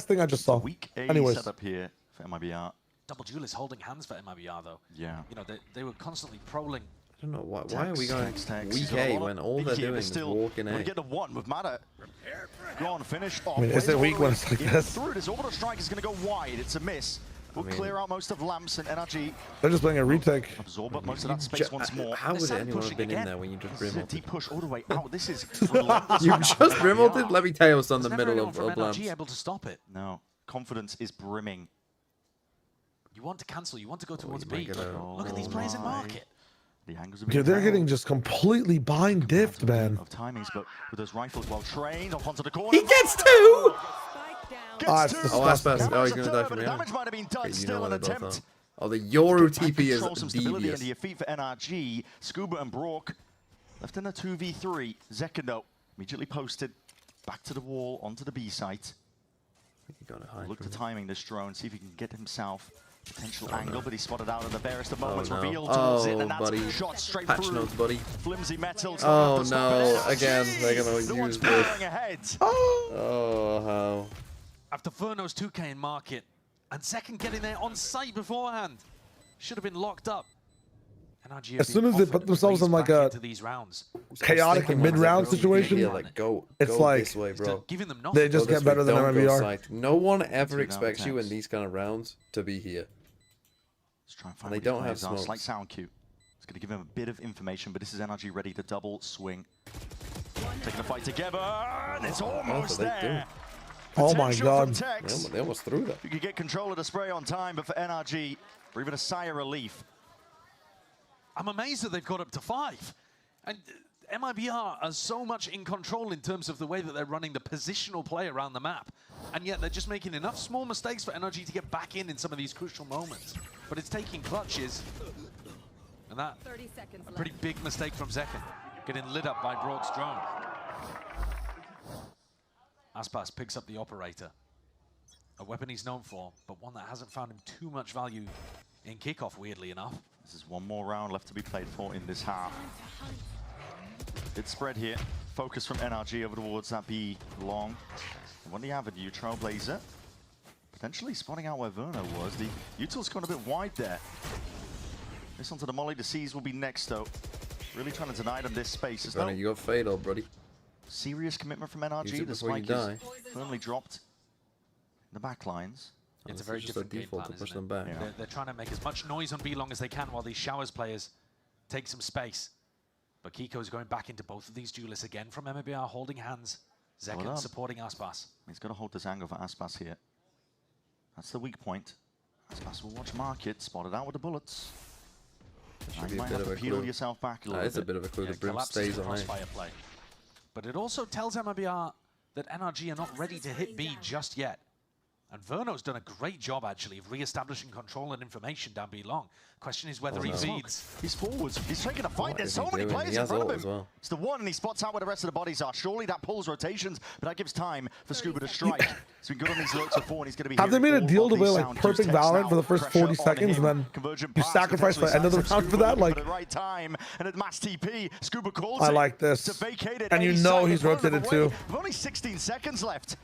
[SPEAKER 4] thing I just saw.
[SPEAKER 6] Weak A
[SPEAKER 4] Anyways,
[SPEAKER 6] setup here for MIBR.
[SPEAKER 7] Double duelist holding hands for MIBR though.
[SPEAKER 6] Yeah.
[SPEAKER 7] You know, they were constantly prowling.
[SPEAKER 2] I don't know why are we going
[SPEAKER 6] Tex.
[SPEAKER 2] weak A when all they're doing is walking A?
[SPEAKER 6] Get the one with Matter. Go on, finish off.
[SPEAKER 4] I mean, is it weak when it's like this?
[SPEAKER 6] Through this orbital strike is going to go wide. It's a miss. We'll clear out most of lamps and NRG.
[SPEAKER 4] they're just playing a retake.
[SPEAKER 6] Absorb up most of that space once more.
[SPEAKER 2] How would
[SPEAKER 6] They're
[SPEAKER 2] anyone have
[SPEAKER 6] pushing
[SPEAKER 2] been in
[SPEAKER 6] again.
[SPEAKER 2] there when you just
[SPEAKER 6] This is a
[SPEAKER 2] brimmed?
[SPEAKER 6] deep push all the way out. This is relentless
[SPEAKER 2] You
[SPEAKER 6] from
[SPEAKER 2] just
[SPEAKER 6] MIBR.
[SPEAKER 2] brimmed? Let me tell you what's on the
[SPEAKER 7] There's never
[SPEAKER 2] middle
[SPEAKER 7] anyone
[SPEAKER 2] of
[SPEAKER 7] from NRG
[SPEAKER 2] lamps.
[SPEAKER 7] able to stop it.
[SPEAKER 6] No, confidence is brimming.
[SPEAKER 7] You want to cancel. You want to go towards
[SPEAKER 2] you might
[SPEAKER 7] B.
[SPEAKER 2] get
[SPEAKER 7] But
[SPEAKER 2] a-
[SPEAKER 7] look at these players in
[SPEAKER 6] my.
[SPEAKER 7] market.
[SPEAKER 6] The angles are
[SPEAKER 4] Dude, they're getting just completely bind diffed, man.
[SPEAKER 6] of timings, but with those rifles well trained off onto the corner.
[SPEAKER 2] He gets two!
[SPEAKER 4] Ah, it's
[SPEAKER 6] Gets two.
[SPEAKER 2] Oh, Aspas.
[SPEAKER 6] That
[SPEAKER 2] Oh,
[SPEAKER 6] was
[SPEAKER 2] he's
[SPEAKER 6] a
[SPEAKER 2] gonna die
[SPEAKER 6] third,
[SPEAKER 2] from
[SPEAKER 6] but the
[SPEAKER 2] behind.
[SPEAKER 6] damage might have been done.
[SPEAKER 2] Okay, you know
[SPEAKER 6] Still
[SPEAKER 2] what
[SPEAKER 6] an
[SPEAKER 2] they both
[SPEAKER 6] attempt.
[SPEAKER 2] are. Oh, the Yoru
[SPEAKER 6] Get back,
[SPEAKER 2] TP
[SPEAKER 6] control
[SPEAKER 2] is
[SPEAKER 6] some stability
[SPEAKER 2] devious.
[SPEAKER 6] into your feet for NRG. Scuba and Brock left in a 2v3. Zekano immediately posted back to the wall onto the B site.
[SPEAKER 2] You gotta hide
[SPEAKER 6] Look
[SPEAKER 2] from
[SPEAKER 6] to
[SPEAKER 2] him.
[SPEAKER 6] timing this drone, see if he can get himself potential angle, but he's spotted out at the barest of moments.
[SPEAKER 2] no.
[SPEAKER 6] Revealed towards it,
[SPEAKER 2] Oh,
[SPEAKER 6] and that's
[SPEAKER 2] buddy.
[SPEAKER 6] shot straight
[SPEAKER 2] Patch
[SPEAKER 6] through.
[SPEAKER 2] notes, buddy.
[SPEAKER 6] Flimsy metal.
[SPEAKER 2] Oh, no. Again, they're gonna
[SPEAKER 6] The one's
[SPEAKER 2] use this.
[SPEAKER 6] powering ahead.
[SPEAKER 2] Oh, how.
[SPEAKER 7] After Verno's 2K in market, and second getting there on site beforehand, should have been locked up. NRG have
[SPEAKER 4] As soon
[SPEAKER 7] been
[SPEAKER 4] as they
[SPEAKER 7] offered
[SPEAKER 4] put themselves
[SPEAKER 7] race
[SPEAKER 4] in like
[SPEAKER 7] back
[SPEAKER 4] a
[SPEAKER 7] into these rounds.
[SPEAKER 4] chaotic
[SPEAKER 2] Thinking
[SPEAKER 4] mid-round
[SPEAKER 2] like,
[SPEAKER 4] situation,
[SPEAKER 2] yeah, like go
[SPEAKER 4] it's
[SPEAKER 2] go
[SPEAKER 4] like-
[SPEAKER 2] this way,
[SPEAKER 7] Instead
[SPEAKER 2] bro.
[SPEAKER 7] of giving them
[SPEAKER 4] they
[SPEAKER 7] nothing.
[SPEAKER 4] just
[SPEAKER 2] Go this
[SPEAKER 4] get better
[SPEAKER 2] way,
[SPEAKER 4] than
[SPEAKER 2] don't go
[SPEAKER 4] MIBR.
[SPEAKER 2] side. No one ever
[SPEAKER 6] Two
[SPEAKER 2] expects you in
[SPEAKER 6] attacks.
[SPEAKER 2] these kind of rounds to be here.
[SPEAKER 6] Let's try and
[SPEAKER 2] And
[SPEAKER 6] find
[SPEAKER 2] they
[SPEAKER 6] what these
[SPEAKER 2] don't have
[SPEAKER 6] players are.
[SPEAKER 2] smokes.
[SPEAKER 6] Slight sound cue. It's going to give him a bit of information, but this is NRG ready to double swing. Taking a fight together, and it's almost
[SPEAKER 2] they do.
[SPEAKER 6] there.
[SPEAKER 4] Oh my
[SPEAKER 6] Potential
[SPEAKER 4] God.
[SPEAKER 6] from Tex.
[SPEAKER 2] They almost threw that.
[SPEAKER 6] You could get control of the spray on time, but for NRG, breathing a sigh of relief.
[SPEAKER 7] I'm amazed that they've got up to 5. And MIBR are so much in control in terms of the way that they're running the positional play around the map. And yet they're just making enough small mistakes for NRG to get back in some of these crucial moments. But it's taking clutches. And that,
[SPEAKER 10] 30 seconds
[SPEAKER 7] a pretty big mistake from Zekken, getting lit up by Brock's drone. Aspas picks up the operator. A weapon he's known for, but one that hasn't found him too much value in kickoff, weirdly enough.
[SPEAKER 6] This is one more round left to be played for in this half. It's spread here. Focus from NRG over towards that B long. And on the avenue, Trailblazer potentially spotting out where Verno was. The Util's gone a bit wide there. This onto the Molly. The C's will be next, though. Really trying to deny them this space. There's
[SPEAKER 2] Gunner,
[SPEAKER 6] no
[SPEAKER 2] you got fatal, buddy.
[SPEAKER 6] serious commitment from
[SPEAKER 2] Use
[SPEAKER 6] NRG.
[SPEAKER 2] it
[SPEAKER 6] The
[SPEAKER 2] before you
[SPEAKER 6] spike
[SPEAKER 2] die.
[SPEAKER 6] is firmly dropped in the back lines.
[SPEAKER 7] It's a
[SPEAKER 2] This
[SPEAKER 7] very
[SPEAKER 2] is just a
[SPEAKER 7] different game
[SPEAKER 2] default
[SPEAKER 7] plan,
[SPEAKER 2] to push
[SPEAKER 7] isn't
[SPEAKER 2] them
[SPEAKER 7] it?
[SPEAKER 2] back.
[SPEAKER 6] Yeah.
[SPEAKER 7] They're trying to make as much noise on B long as they can while these Showers players take some space. But Kiko's going back into both of these duelists again from MIBR, holding hands.
[SPEAKER 6] Well
[SPEAKER 7] Zekken
[SPEAKER 6] done.
[SPEAKER 7] supporting Aspas.
[SPEAKER 6] He's got to hold this angle for Aspas here. That's the weak point. Aspas will watch market, spotted out with the bullets.
[SPEAKER 2] Should
[SPEAKER 6] You
[SPEAKER 2] be a
[SPEAKER 6] might
[SPEAKER 2] bit
[SPEAKER 6] have
[SPEAKER 2] of
[SPEAKER 6] to
[SPEAKER 2] a
[SPEAKER 6] peel
[SPEAKER 2] clue.
[SPEAKER 6] yourself back a
[SPEAKER 2] That
[SPEAKER 6] little
[SPEAKER 2] is a
[SPEAKER 6] bit.
[SPEAKER 2] bit of a clue.
[SPEAKER 7] Yeah,
[SPEAKER 2] The Brim
[SPEAKER 7] collapses
[SPEAKER 2] stays
[SPEAKER 7] the
[SPEAKER 2] on A.
[SPEAKER 7] crossfire play. But it also tells MIBR that NRG are not ready to hit B just yet. And Verno's done a great job, actually, of re-establishing control and information down B long. Question is whether he feeds.
[SPEAKER 6] He's forwards. He's taking a fight. There's so many
[SPEAKER 2] doing?
[SPEAKER 6] players
[SPEAKER 2] He
[SPEAKER 6] in
[SPEAKER 2] has
[SPEAKER 6] front
[SPEAKER 2] ult
[SPEAKER 6] of
[SPEAKER 2] as
[SPEAKER 6] him.
[SPEAKER 2] well.
[SPEAKER 6] It's the one, and he spots out where the rest of the bodies are. Surely that pulls rotations, but that gives time for Scuba to strike. He's been good on these lurks before, and he's going to be.
[SPEAKER 4] Have they made a deal to play like perfect Valorant for the first 40 seconds, and then you sacrifice the end of the round for that? Like,
[SPEAKER 6] at the right time, and at mass TP, Scuba calls
[SPEAKER 4] I like this, and you know he's rotated too.
[SPEAKER 6] With only 16 seconds left.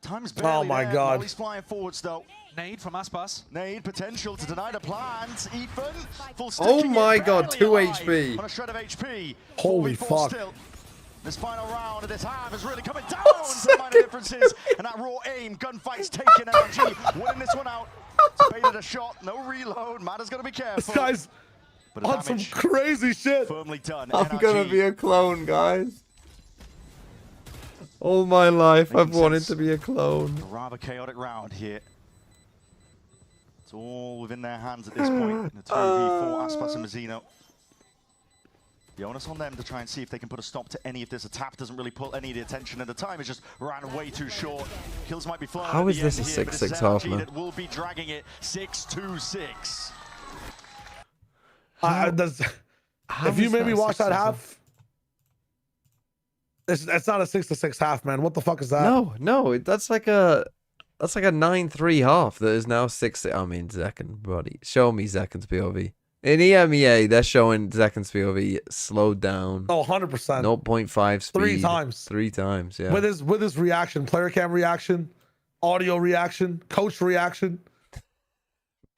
[SPEAKER 6] Time's
[SPEAKER 4] Oh
[SPEAKER 6] barely
[SPEAKER 4] my
[SPEAKER 6] there.
[SPEAKER 4] god.
[SPEAKER 6] He's flying forwards though.
[SPEAKER 7] Nade from Aspas.
[SPEAKER 6] Nade potential to deny the plans. Ethan, full
[SPEAKER 2] Oh
[SPEAKER 6] sticking
[SPEAKER 2] my
[SPEAKER 6] it,
[SPEAKER 2] god,
[SPEAKER 6] barely
[SPEAKER 2] 2
[SPEAKER 6] alive
[SPEAKER 2] HP.
[SPEAKER 6] on a shred of HP.
[SPEAKER 4] Holy
[SPEAKER 6] 4v4
[SPEAKER 4] fuck.
[SPEAKER 6] still. This final round of this half is really coming down to the minor differences. And that raw aim, gunfights taking NRG, winning this one out. Baited a shot, no reload. Matter's gonna be careful.
[SPEAKER 4] This guy's on some crazy shit.
[SPEAKER 6] Firmly done.
[SPEAKER 2] I'm
[SPEAKER 6] NRG.
[SPEAKER 2] gonna be a clone, guys. All my life, I've wanted to be a clone.
[SPEAKER 6] A rather chaotic round here. It's all within their hands at this point. In the 2v4, Aspas and Mazzino. The onus on them to try and see if they can put a stop to any of this attack. Doesn't really pull any of the attention, and the time is just ran way too short. Kills might be flowing.
[SPEAKER 2] How is this a
[SPEAKER 6] here, but it's
[SPEAKER 2] 6-6 half,
[SPEAKER 6] NRG
[SPEAKER 2] man?
[SPEAKER 6] that will be dragging it 6-2-6.
[SPEAKER 4] If you maybe watch that half, it's not a 6-6 half, man. What the fuck is that?
[SPEAKER 2] No, that's like a 9-3 half that is now 6. I mean, Zekken, buddy, show me Zekken's POV. In EMEA, they're showing Zekken's POV slowed down.
[SPEAKER 4] Oh, 100%.
[SPEAKER 2] 0.5 speed.
[SPEAKER 4] 3 times.
[SPEAKER 2] 3 times, yeah.
[SPEAKER 4] With his reaction, player cam reaction, audio reaction, coach reaction.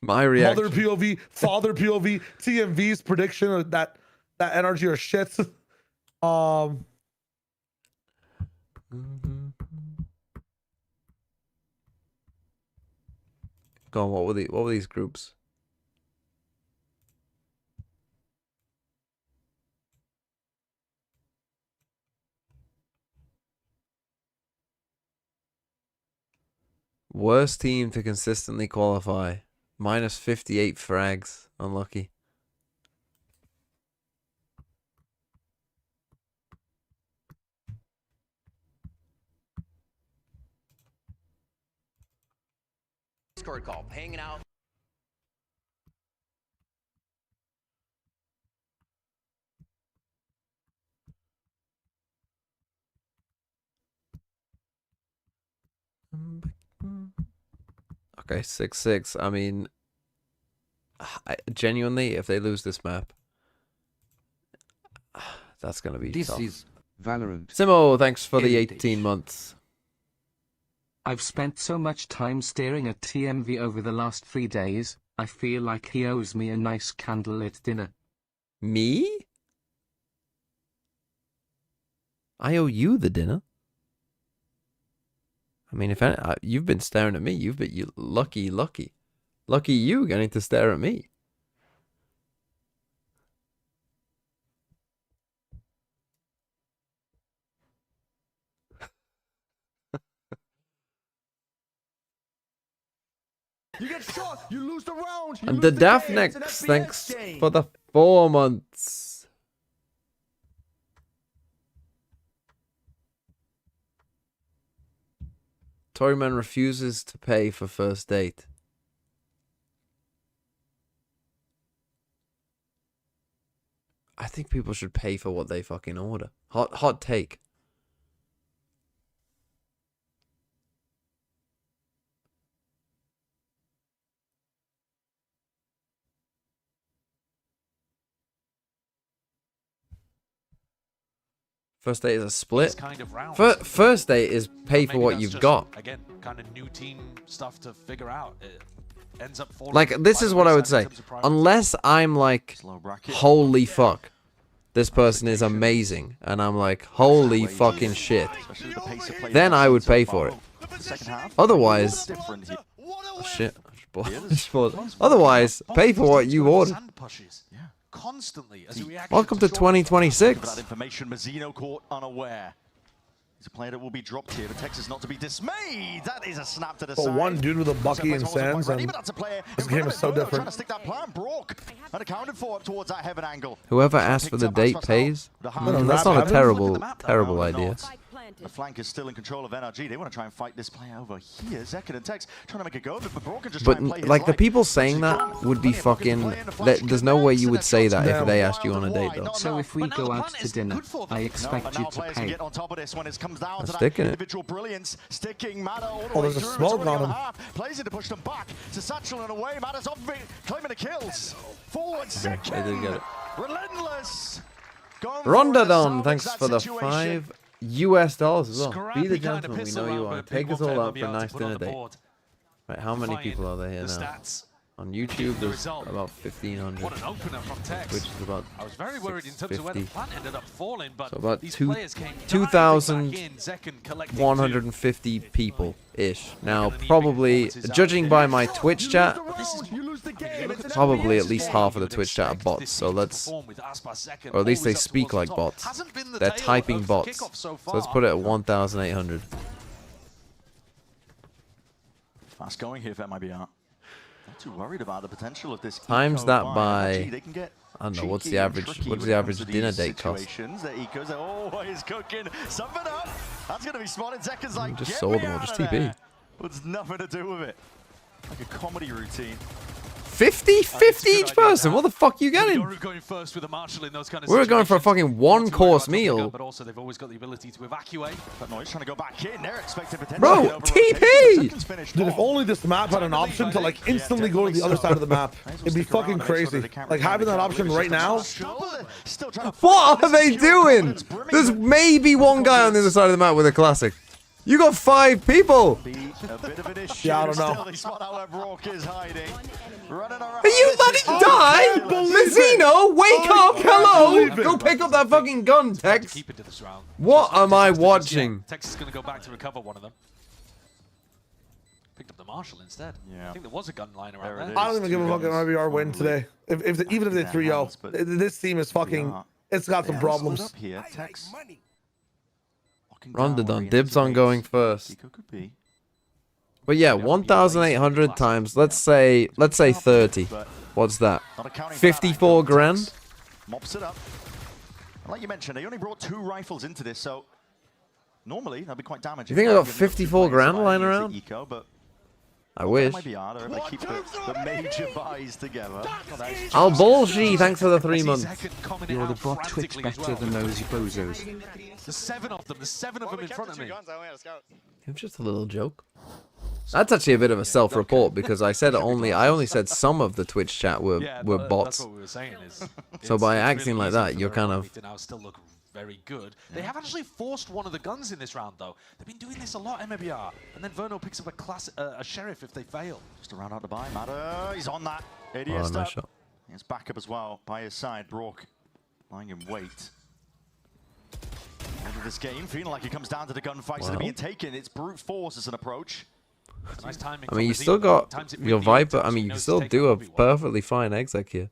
[SPEAKER 2] My reaction.
[SPEAKER 4] Mother POV, father POV, TMV's prediction of that NRG or shit.
[SPEAKER 2] Go on, what were these groups? Worst team to consistently qualify. Minus 58 frags. Unlucky.
[SPEAKER 9] Discord call, hanging out.
[SPEAKER 2] Okay, 6-6. I mean, genuinely, if they lose this map, that's gonna be tough.
[SPEAKER 9] This is Valorant.
[SPEAKER 2] Simo, thanks for the
[SPEAKER 9] Heritage.
[SPEAKER 2] 18 months.
[SPEAKER 5] I've spent so much time staring at TMV over the last 3 days, I feel like he owes me a nice candlelit dinner.
[SPEAKER 2] Me? I owe you the dinner. I mean, if you've been staring at me, you've been lucky you getting to stare at me.
[SPEAKER 1] You get shot, you lose the round.
[SPEAKER 2] And the Daphnex, thanks for the 4 months. Toryman refuses to pay for first date. I think people should pay for what they fucking order. Hot take. First date is a split.
[SPEAKER 7] Kind of round.
[SPEAKER 2] First date is pay for
[SPEAKER 7] Maybe
[SPEAKER 2] what
[SPEAKER 7] that's
[SPEAKER 2] you've
[SPEAKER 7] just,
[SPEAKER 2] got.
[SPEAKER 7] Again, kind of new team stuff to figure out. It ends up falling
[SPEAKER 2] Like, this
[SPEAKER 7] by
[SPEAKER 2] is
[SPEAKER 7] the
[SPEAKER 2] what I would
[SPEAKER 7] wayside
[SPEAKER 2] say.
[SPEAKER 7] in terms of priority.
[SPEAKER 2] Unless I'm like,
[SPEAKER 6] Slow bracket.
[SPEAKER 2] holy fuck, this person is amazing, and I'm like, holy fucking shit,
[SPEAKER 6] Especially with the pace of play
[SPEAKER 2] then
[SPEAKER 6] they've
[SPEAKER 2] I would
[SPEAKER 6] seen so
[SPEAKER 2] pay
[SPEAKER 6] far.
[SPEAKER 2] for it.
[SPEAKER 6] The second half.
[SPEAKER 2] Otherwise,
[SPEAKER 6] Different here.
[SPEAKER 2] oh, shit. Otherwise, pay for what you ordered.
[SPEAKER 7] Sand pushes constantly as a reaction
[SPEAKER 2] Welcome to
[SPEAKER 7] short-
[SPEAKER 6] For
[SPEAKER 2] 2026.
[SPEAKER 6] that information, Mazzino caught unaware. He's a player that will be dropped here, but Texas not to be dismayed. That is a snap to the
[SPEAKER 4] For
[SPEAKER 6] side.
[SPEAKER 4] one dude with a Bucky and Sands, and this game is so different.
[SPEAKER 6] Trying to stick that plan, Brock unaccounted for towards that heaven angle.
[SPEAKER 2] Whoever asked for the date pays. That's not a terrible idea.
[SPEAKER 6] The flank is still in control of NRG. They want to try and fight this play over here. Zekken and Tex trying to make a go of it, but Brawl can just try and play his
[SPEAKER 2] like the
[SPEAKER 6] life.
[SPEAKER 2] people saying that would be fucking. There's no way you would say that if they asked you on a date, though.
[SPEAKER 5] So if we go out to dinner, I expect you to pay.
[SPEAKER 2] I'm sticking it.
[SPEAKER 4] Oh, there's a smoke on him.
[SPEAKER 6] Plays it to push them back to Satchel and away. Matters off claiming the kills. Forward
[SPEAKER 2] Okay, I did get it.
[SPEAKER 6] Relentless.
[SPEAKER 2] Rondadon, thanks for the $5 US as well. Be the gentleman we know you are. Take us all out for a nice dinner date. Right, how many people are there here now? On YouTube, there's about 1,500.
[SPEAKER 7] What an opener from Tex.
[SPEAKER 2] Which is about
[SPEAKER 7] I was very worried in terms of where the plant ended up falling, but
[SPEAKER 2] so about
[SPEAKER 7] these players came
[SPEAKER 2] 2,150 people-ish. Now, probably, judging by my Twitch chat, probably at least half of the Twitch chat are bots. So let's, or at least they speak like bots. They're typing bots. So let's put it at 1,800.
[SPEAKER 6] Fast going here for MIBR. Not too worried about the potential of this.
[SPEAKER 2] Times that by,
[SPEAKER 6] they can get
[SPEAKER 2] I don't know, what's the average dinner date cost?
[SPEAKER 6] The Ecos are always cooking something up. That's going to be spotted. Zekken's like,
[SPEAKER 2] just sold them or just TP.
[SPEAKER 6] It's nothing to do with it. Like a comedy routine.
[SPEAKER 2] 50 each person. What the fuck are you getting? We're going for a fucking one-course meal.
[SPEAKER 7] But also they've always got the ability to evacuate.
[SPEAKER 6] But no, he's trying to go back in. They're expecting potential.
[SPEAKER 2] Bro, TP!
[SPEAKER 4] Dude, if only this map had an option to like instantly go to the other side of the map, it'd be fucking crazy. Like having that option right now.
[SPEAKER 2] What are they doing? There's maybe one guy on the other side of the map with a classic. You got 5 people.
[SPEAKER 4] Yeah, I don't know.
[SPEAKER 2] Are you letting die? Mazzino, wake up! Hello! Go pick up that fucking gun, Tex. What am I watching?
[SPEAKER 7] Tex is going to go back to recover one of them. Picked up the Marshal instead. Yeah. I think there was a gun lying around there.
[SPEAKER 4] I don't even give a fuck if MIBR win today. Even if they 3-0, this team is fucking. It's got some problems.
[SPEAKER 2] Rondadon, dibs on going first. But yeah, 1,800 times, let's say 30. What's that? 54 grand?
[SPEAKER 6] Mops it up. Like you mentioned, they only brought 2 rifles into this, so normally that'd be quite damaging.
[SPEAKER 2] You think I got 54 grand lying around? I wish. Al Bolshi, thanks for the 3 months.
[SPEAKER 5] You're the bot Twitch better than those bozos.
[SPEAKER 7] There's 7 of them. There's 7 of them in front of me.
[SPEAKER 2] It was just a little joke. That's actually a bit of a self-report because I only said some of the Twitch chat were bots.
[SPEAKER 7] That's what we were saying is.
[SPEAKER 2] So by acting like that, you're kind of.
[SPEAKER 7] Still look very good. They have actually forced one of the guns in this round, though. They've been doing this a lot, MIBR. And then Verno picks up a sheriff if they fail. Just a round out the buy. Matter. He's on that.
[SPEAKER 2] Oh, nice shot.
[SPEAKER 6] He has backup as well by his side. Brock lying in wait. End of this game, feeling like it comes down to the gunfights that are being taken. It's brute force as an approach.
[SPEAKER 7] Nice timing.
[SPEAKER 2] I mean, you still got your Viper. I mean, you still do a perfectly fine exec here.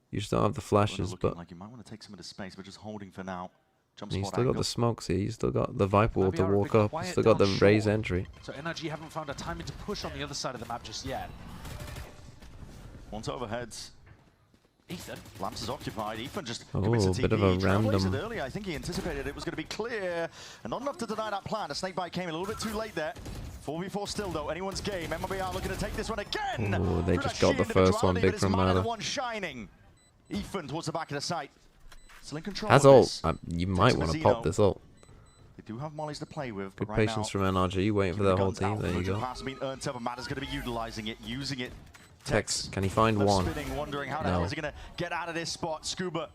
[SPEAKER 2] You just don't have the flashes, but
[SPEAKER 6] like you might want to take some of the space, but just holding for now.
[SPEAKER 2] you still got the smokes here. You still got the Viper wall to walk up. You still got the raise entry.
[SPEAKER 7] So NRG haven't found a timing to push on the other side of the map just yet.
[SPEAKER 6] Onto overheads. Ethan, Lamps is occupied. Ethan just
[SPEAKER 2] a bit of a random.
[SPEAKER 6] Early. I think he anticipated it was going to be clear, and not enough to deny that plan. A snakebite came a little bit too late there. 4v4 still though. Anyone's game. MIBR looking to take this one again.
[SPEAKER 2] Oh, they just got the first one big from Matter.
[SPEAKER 6] One shining. Ethan towards the back of the site. Still in control.
[SPEAKER 2] Has ult. You might want to pop this ult.
[SPEAKER 6] They do have mollies to play with.
[SPEAKER 2] Good patience from NRG, waiting for their whole team. There you go.
[SPEAKER 6] Matter's going to be utilizing it, using it.
[SPEAKER 2] Tex, can he find one?
[SPEAKER 6] Wondering how the hell is he going to get out of this spot. Scuba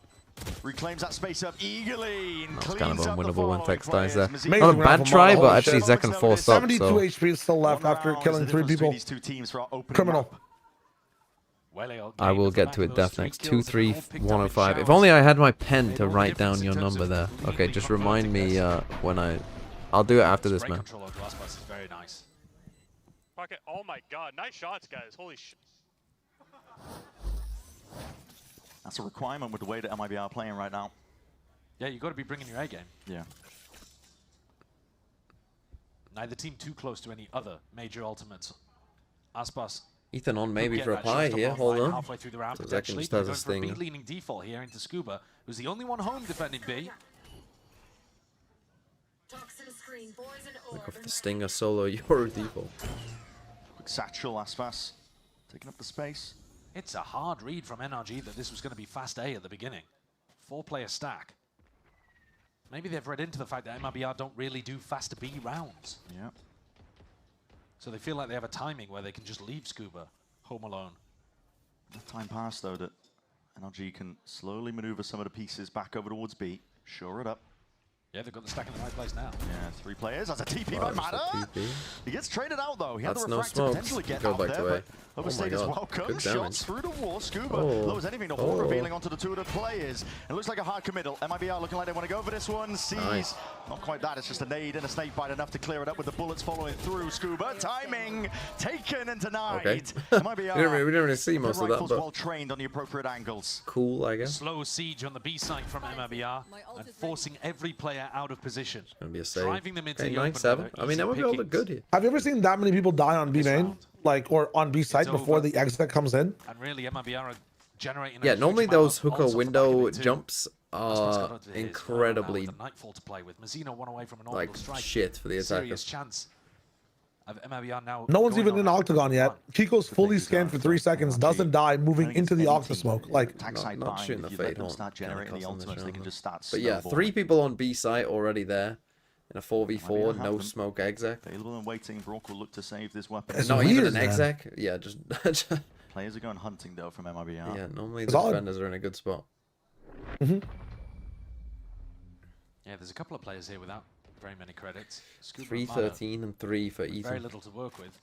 [SPEAKER 6] reclaims that space up eagerly.
[SPEAKER 2] That's kind of unwinnable when Tex dies there. Not a bad try, but actually Zekken forced up.
[SPEAKER 4] 72 HP still left after killing 3 people. Criminal.
[SPEAKER 2] I will get to it, Death next. 23105. If only I had my pen to write down your number there. Okay, just remind me when I'll do it after this, man.
[SPEAKER 3] Very nice. Oh my god, nice shots, guys. Holy shit.
[SPEAKER 6] That's a requirement with the way that MIBR are playing right now.
[SPEAKER 7] Yeah, you got to be bringing your A game.
[SPEAKER 6] Yeah.
[SPEAKER 7] Neither team too close to any other major ultimates. Aspas.
[SPEAKER 2] Ethan on maybe for a pie here. Hold on.
[SPEAKER 7] Halfway through the round,
[SPEAKER 2] so Zekken just has his thing.
[SPEAKER 7] Leaning default here into Scuba, who's the only one home defending B.
[SPEAKER 2] Look off the Stinger solo Euro default.
[SPEAKER 6] Quick satchel, Aspas. Taking up the space.
[SPEAKER 7] It's a hard read from NRG that this was going to be fast A at the beginning. 4-player stack. Maybe they've read into the fact that MIBR don't really do fast B rounds.
[SPEAKER 6] Yeah.
[SPEAKER 7] So they feel like they have a timing where they can just leave Scuba home alone.
[SPEAKER 6] Enough time passed, though, that NRG can slowly maneuver some of the pieces back over towards B. Shore it up.
[SPEAKER 7] Yeah, they've got the stack in the right place now.
[SPEAKER 6] Yeah, 3 players. That's a TP by Mata. He gets traded out, though. He had the
[SPEAKER 2] no
[SPEAKER 6] refract to
[SPEAKER 2] smokes.
[SPEAKER 6] potentially get
[SPEAKER 2] Go
[SPEAKER 6] out
[SPEAKER 2] back
[SPEAKER 6] there,
[SPEAKER 2] to
[SPEAKER 6] but
[SPEAKER 2] A.
[SPEAKER 6] overstayed his welcome.
[SPEAKER 2] Good
[SPEAKER 6] Shots
[SPEAKER 2] damage.
[SPEAKER 6] through the wall. Scuba
[SPEAKER 2] Oh.
[SPEAKER 6] lowers anything. The wall revealing onto the 2 of the players. It looks like a hard committal. MIBR looking like they want to go for this one. Sees.
[SPEAKER 2] Nice.
[SPEAKER 6] Not quite that. It's just a nade and a snake bite enough to clear it up with the bullets following through. Scuba timing taken and denied.
[SPEAKER 2] Okay.
[SPEAKER 6] MIBR.
[SPEAKER 2] we didn't really see most of that, but
[SPEAKER 6] well trained on the appropriate angles.
[SPEAKER 2] cool, I guess.
[SPEAKER 7] Slow siege on the B side from MIBR and forcing every player out of position.
[SPEAKER 2] It's gonna be a save.
[SPEAKER 7] Driving them into
[SPEAKER 2] Okay,
[SPEAKER 7] the open
[SPEAKER 2] 9-7.
[SPEAKER 7] where
[SPEAKER 2] I mean,
[SPEAKER 7] they're
[SPEAKER 2] that would be
[SPEAKER 7] easy
[SPEAKER 2] all look good here.
[SPEAKER 4] Have you ever seen that many people die on B
[SPEAKER 7] This
[SPEAKER 4] main?
[SPEAKER 7] round.
[SPEAKER 4] Like, or on B site
[SPEAKER 7] It's
[SPEAKER 4] before
[SPEAKER 7] over.
[SPEAKER 4] the exit comes in?
[SPEAKER 7] And really, MIBR are generating. a
[SPEAKER 2] Yeah,
[SPEAKER 7] huge
[SPEAKER 2] normally
[SPEAKER 7] amount
[SPEAKER 2] those
[SPEAKER 7] of
[SPEAKER 2] hooker
[SPEAKER 7] ults off the back
[SPEAKER 2] window
[SPEAKER 7] of it too.
[SPEAKER 2] jumps
[SPEAKER 7] Aspas
[SPEAKER 2] are
[SPEAKER 7] got onto his
[SPEAKER 2] incredibly
[SPEAKER 7] now with the Nightfall to play with. Mazzino one away from an
[SPEAKER 2] like
[SPEAKER 7] orbital strike.
[SPEAKER 2] shit for the
[SPEAKER 7] Serious
[SPEAKER 2] attackers.
[SPEAKER 7] chance of MIBR now.
[SPEAKER 4] No one's
[SPEAKER 7] going
[SPEAKER 4] even
[SPEAKER 7] on
[SPEAKER 4] in
[SPEAKER 7] that
[SPEAKER 4] Octagon yet. Kiko's fully scanned for 3 seconds, doesn't die, moving into the Octa smoke. Like,
[SPEAKER 2] Not shooting the fade home.
[SPEAKER 6] Start generating the ultimates, they can just start
[SPEAKER 2] But yeah, 3 people on B site already there. In a 4v4,
[SPEAKER 6] have
[SPEAKER 2] no
[SPEAKER 6] them.
[SPEAKER 2] smoke exec.
[SPEAKER 6] Available and waiting. Brock will look to save this weapon.
[SPEAKER 4] It's
[SPEAKER 2] Not even
[SPEAKER 4] weird,
[SPEAKER 2] an
[SPEAKER 4] man.
[SPEAKER 2] exec. Yeah, just
[SPEAKER 6] Players are going hunting though from MIBR.
[SPEAKER 2] yeah. Normally
[SPEAKER 4] It's
[SPEAKER 2] the
[SPEAKER 4] odd.
[SPEAKER 2] defenders are in a good spot.
[SPEAKER 7] Yeah, there's a couple of players here without very many credits. Scuba
[SPEAKER 2] 3,
[SPEAKER 7] and Mata
[SPEAKER 2] 13, and 3 for
[SPEAKER 7] with very
[SPEAKER 2] Ethan.
[SPEAKER 7] little to work with.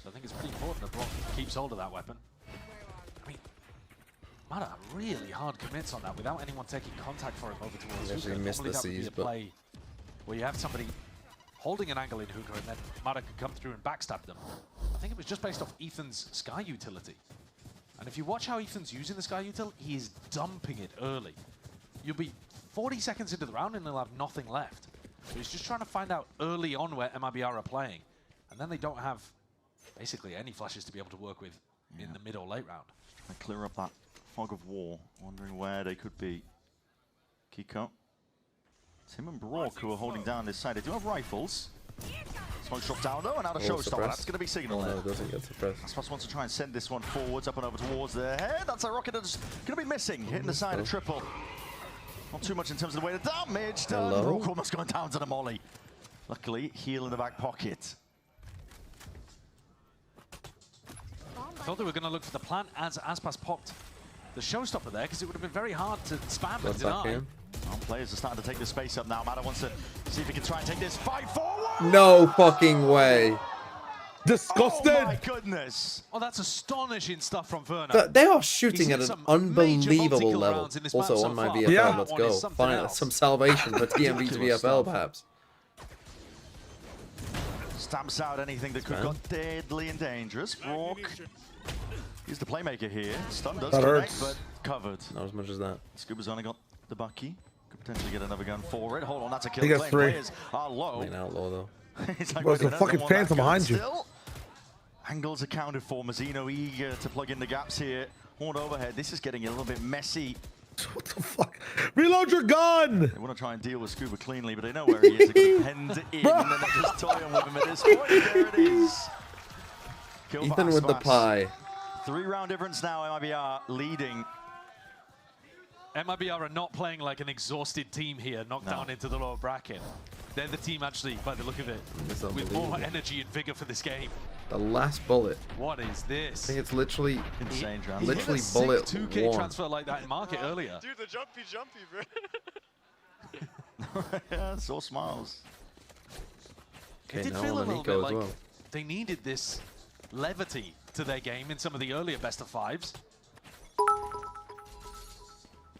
[SPEAKER 7] So I think it's pretty important that Brock keeps hold of that weapon. I mean, Mata really hard commits on that without anyone taking contact for him over towards
[SPEAKER 2] He actually
[SPEAKER 7] Hookah.
[SPEAKER 2] missed
[SPEAKER 7] Normally
[SPEAKER 2] the
[SPEAKER 7] that would be
[SPEAKER 2] C's,
[SPEAKER 7] a
[SPEAKER 2] but-
[SPEAKER 7] play where you have somebody holding an angle in Hookah and then Mata could come through and backstab them. I think it was just based off Ethan's Sky utility. And if you watch how Ethan's using the Sky utility, he is dumping it early. You'll be 40 seconds into the round and he'll have nothing left. So he's just trying to find out early on where MIBR are playing. And then they don't have basically any flashes to be able to work with in the mid or late round.
[SPEAKER 6] Trying to clear up that fog of war, wondering where they could be. Kiko. Tim and Brock who are holding down this side. They do have rifles. Smoke shot down though, and out of showstopper.
[SPEAKER 2] suppressed.
[SPEAKER 6] That's going to be signal
[SPEAKER 2] Oh
[SPEAKER 6] there.
[SPEAKER 2] no, it doesn't get suppressed.
[SPEAKER 6] Aspas wants to try and send this one forwards, up and over towards their head. That's a rocket that's going to be missing, hitting the side of triple. Not too much in terms of the way the damage done.
[SPEAKER 2] Hello?
[SPEAKER 6] Brock almost going down to the molly. Luckily, heel in the back pocket.
[SPEAKER 7] I thought they were going to look for the plant as Aspas popped the showstopper there because it would have been very hard to spam and
[SPEAKER 2] Blood's back
[SPEAKER 7] deny.
[SPEAKER 2] in.
[SPEAKER 6] Well, players are starting to take the space up now. Mata wants to see if he can try and take this fight forward.
[SPEAKER 2] No fucking way.
[SPEAKER 4] disgusted.
[SPEAKER 6] Oh my goodness.
[SPEAKER 7] Oh, that's astonishing stuff from Verna.
[SPEAKER 2] They are shooting
[SPEAKER 7] He's
[SPEAKER 2] at
[SPEAKER 7] hit
[SPEAKER 2] an
[SPEAKER 7] some
[SPEAKER 2] unbelievable
[SPEAKER 7] major
[SPEAKER 2] level.
[SPEAKER 7] rounds in this
[SPEAKER 2] Also
[SPEAKER 7] match
[SPEAKER 2] on
[SPEAKER 7] so
[SPEAKER 2] my
[SPEAKER 7] far.
[SPEAKER 2] VFL,
[SPEAKER 4] Yeah.
[SPEAKER 2] let's
[SPEAKER 7] That one is
[SPEAKER 2] go.
[SPEAKER 7] something
[SPEAKER 2] Find
[SPEAKER 7] else.
[SPEAKER 2] some salvation for TMV's
[SPEAKER 6] Ridiculous
[SPEAKER 2] VFL,
[SPEAKER 6] stuff.
[SPEAKER 2] perhaps.
[SPEAKER 6] Stamps out anything that could have got deadly and dangerous. Brock. He's the playmaker here. Stun does
[SPEAKER 4] That
[SPEAKER 6] connect,
[SPEAKER 4] hurts.
[SPEAKER 6] but covered.
[SPEAKER 2] Not as much as that.
[SPEAKER 6] Scuba's only got the Bucky. Could potentially get another gun for it. Hold on, that's a kill.
[SPEAKER 4] He gets
[SPEAKER 6] Claim
[SPEAKER 4] 3.
[SPEAKER 6] Players are low.
[SPEAKER 2] Main outlaw though.
[SPEAKER 6] It's like,
[SPEAKER 4] Bro,
[SPEAKER 6] wait a
[SPEAKER 4] there's a
[SPEAKER 6] minute,
[SPEAKER 4] fucking
[SPEAKER 6] don't want that
[SPEAKER 4] phantom
[SPEAKER 6] gun
[SPEAKER 4] behind you.
[SPEAKER 6] still. Angles accounted for. Mazzino eager to plug in the gaps here. Horn overhead. This is getting a little bit messy.
[SPEAKER 4] What the fuck? Reload your gun!
[SPEAKER 6] They want to try and deal with Scuba cleanly, but they know where he is. They're going to penned in, and they're just toying with him at this point. There it is. Kill for
[SPEAKER 2] Ethan with the
[SPEAKER 6] Aspas.
[SPEAKER 2] pie.
[SPEAKER 6] 3-round difference now. MIBR leading.
[SPEAKER 7] MIBR are not playing like an exhausted team here, knocked down into the lower bracket. They're the team, actually, by the look of it,
[SPEAKER 2] It's
[SPEAKER 7] with more
[SPEAKER 2] unbelievable.
[SPEAKER 7] energy and vigor for this game.
[SPEAKER 2] The last bullet.
[SPEAKER 7] What is
[SPEAKER 2] I
[SPEAKER 7] this?
[SPEAKER 2] think it's literally
[SPEAKER 6] Insane, John.
[SPEAKER 7] He hit a
[SPEAKER 2] literally
[SPEAKER 7] sick
[SPEAKER 2] bullet
[SPEAKER 7] 2K
[SPEAKER 2] one.
[SPEAKER 7] transfer like that in market earlier.
[SPEAKER 3] Dude, the jumpy, bro.
[SPEAKER 6] Yeah, so smiles.
[SPEAKER 7] It
[SPEAKER 2] Okay,
[SPEAKER 7] did
[SPEAKER 2] now
[SPEAKER 7] feel a
[SPEAKER 2] on the
[SPEAKER 7] little
[SPEAKER 2] Nico
[SPEAKER 7] bit
[SPEAKER 2] as
[SPEAKER 7] like
[SPEAKER 2] well.
[SPEAKER 7] they needed this levity to their game in some of the earlier best of fives.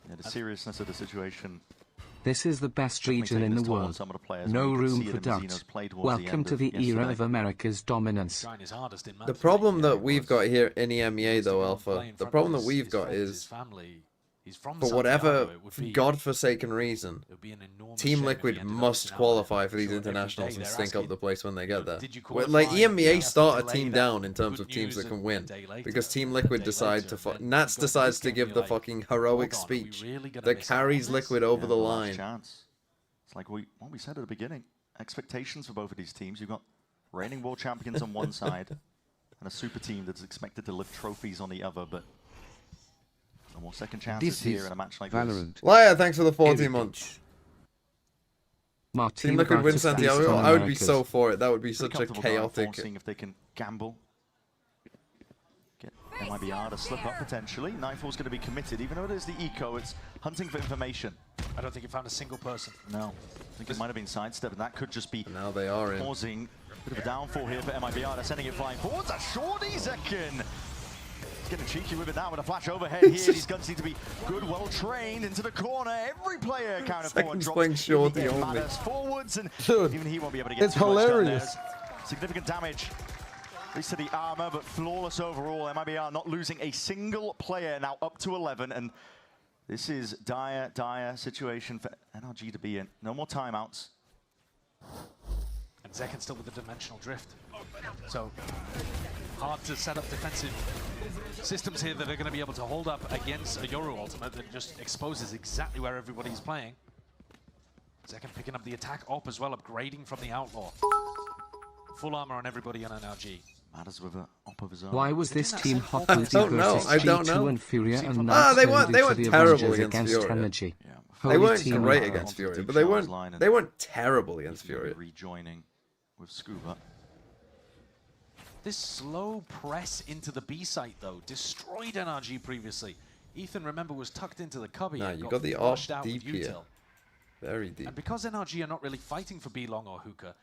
[SPEAKER 6] Yeah, the seriousness of the situation.
[SPEAKER 5] This is the best
[SPEAKER 6] Definitely
[SPEAKER 5] region
[SPEAKER 6] taking
[SPEAKER 5] in the
[SPEAKER 6] its toll on
[SPEAKER 5] world.
[SPEAKER 6] some of the players,
[SPEAKER 5] No
[SPEAKER 6] but you can
[SPEAKER 5] room
[SPEAKER 6] see it
[SPEAKER 5] for
[SPEAKER 6] in
[SPEAKER 5] doubt.
[SPEAKER 6] Mazzino's play towards the
[SPEAKER 5] Welcome
[SPEAKER 6] end
[SPEAKER 5] to
[SPEAKER 6] of
[SPEAKER 5] the era
[SPEAKER 6] yesterday.
[SPEAKER 5] of America's dominance.
[SPEAKER 7] Trying his hardest in
[SPEAKER 2] The
[SPEAKER 7] matches.
[SPEAKER 2] problem
[SPEAKER 6] Yeah,
[SPEAKER 2] that
[SPEAKER 6] it
[SPEAKER 2] we've
[SPEAKER 6] was.
[SPEAKER 2] got here in the MEA though,
[SPEAKER 7] Play
[SPEAKER 2] Alpha,
[SPEAKER 7] in
[SPEAKER 2] the
[SPEAKER 7] front
[SPEAKER 2] problem
[SPEAKER 7] of
[SPEAKER 2] that we've
[SPEAKER 7] his
[SPEAKER 2] got
[SPEAKER 7] friends, his
[SPEAKER 2] is,
[SPEAKER 7] family. He's from
[SPEAKER 2] for
[SPEAKER 7] Santiago.
[SPEAKER 2] whatever
[SPEAKER 7] It would be-
[SPEAKER 2] godforsaken reason,
[SPEAKER 7] it would be an enormous
[SPEAKER 2] Team
[SPEAKER 7] shame if he
[SPEAKER 2] Liquid
[SPEAKER 7] ended up
[SPEAKER 2] must
[SPEAKER 7] missing out
[SPEAKER 2] qualify
[SPEAKER 7] there.
[SPEAKER 2] for these
[SPEAKER 7] Sure, every
[SPEAKER 2] internationals
[SPEAKER 7] day
[SPEAKER 2] and
[SPEAKER 7] they're
[SPEAKER 2] stink up
[SPEAKER 7] asking,
[SPEAKER 2] the place when they get there.
[SPEAKER 7] did you
[SPEAKER 2] Well, like
[SPEAKER 7] qualify?
[SPEAKER 2] EMEA
[SPEAKER 7] They
[SPEAKER 2] start a
[SPEAKER 7] have to
[SPEAKER 2] team
[SPEAKER 7] delay
[SPEAKER 2] down
[SPEAKER 7] that.
[SPEAKER 2] in terms
[SPEAKER 7] Good
[SPEAKER 2] of teams
[SPEAKER 7] news
[SPEAKER 2] that can
[SPEAKER 7] and
[SPEAKER 2] win
[SPEAKER 7] a day later,
[SPEAKER 2] because Team
[SPEAKER 7] a
[SPEAKER 2] Liquid
[SPEAKER 7] day
[SPEAKER 2] decide
[SPEAKER 7] later,
[SPEAKER 2] to
[SPEAKER 7] and then
[SPEAKER 2] Nats
[SPEAKER 7] you go into
[SPEAKER 2] decides
[SPEAKER 7] this
[SPEAKER 2] to
[SPEAKER 7] game
[SPEAKER 2] give
[SPEAKER 7] and
[SPEAKER 2] the
[SPEAKER 7] you're like,
[SPEAKER 2] fucking heroic
[SPEAKER 7] hold on, are we
[SPEAKER 2] speech
[SPEAKER 7] really gonna
[SPEAKER 2] that
[SPEAKER 7] miss out on
[SPEAKER 2] carries
[SPEAKER 7] this?
[SPEAKER 2] Liquid over
[SPEAKER 6] Yeah,
[SPEAKER 2] the
[SPEAKER 6] last
[SPEAKER 2] line.
[SPEAKER 6] chance. It's like what we said at the beginning. expectations for both of these teams. You've got reigning world champions on one side and a super team that's expected to lift trophies on the other, but no more second chances here in a match like
[SPEAKER 9] Valorant.
[SPEAKER 6] this.
[SPEAKER 2] Laia, thanks for the 14 months. Team that could win Santiago, I would be so for it. That would be such a chaotic...
[SPEAKER 6] Seeing if they can gamble. Get MIBR to slip up potentially. Nightfall's going to be committed. Even though it is the eco, it's hunting for information.
[SPEAKER 7] I don't think it found a single person.
[SPEAKER 6] No. I think it might have been sidestep, and that could just be
[SPEAKER 2] now they are in.
[SPEAKER 6] Causing a bit of a downfall here for MIBR. They're sending it flying forwards. A shorty Zekin. He's getting cheeky with it now with a flash overhead here. These guns need to be good, well trained into the corner. Every player accounted for and drops
[SPEAKER 2] shorty only.
[SPEAKER 6] Forwards, and
[SPEAKER 4] Dude,
[SPEAKER 6] even he won't be able to get
[SPEAKER 4] it's
[SPEAKER 6] too much done there.
[SPEAKER 4] hilarious.
[SPEAKER 6] Significant damage. At least to the armor, but flawless overall. MIBR not losing a single player, now up to 11, and this is dire situation for NRG to be in. No more timeouts.
[SPEAKER 7] And Zekin still with the dimensional drift. So hard to set up defensive systems here that are going to be able to hold up against a Yoru ultimate that just exposes exactly where everybody's playing. Zekin picking up the attack op as well, upgrading from the Outlaw. Full armor on everybody on NRG.
[SPEAKER 6] Matters with an op of his own.
[SPEAKER 5] Why was this team hot
[SPEAKER 2] I don't know. I don't know.
[SPEAKER 5] and Furia and now
[SPEAKER 2] they weren't terrible against Furia.
[SPEAKER 5] NRG?
[SPEAKER 6] Yeah.
[SPEAKER 2] They weren't
[SPEAKER 5] team
[SPEAKER 2] great
[SPEAKER 5] up.
[SPEAKER 2] against Furia, but they weren't terrible against Furia.
[SPEAKER 6] Rejoining with Scuba.
[SPEAKER 7] This slow press into the B site though destroyed NRG previously. Ethan, remember, was tucked into the cubby.
[SPEAKER 2] Nah,
[SPEAKER 7] and
[SPEAKER 2] you got the off
[SPEAKER 7] flushed out
[SPEAKER 2] deep
[SPEAKER 7] with
[SPEAKER 2] here.
[SPEAKER 7] util.
[SPEAKER 2] Very deep.
[SPEAKER 7] And because NRG are not really fighting for B long or hookah,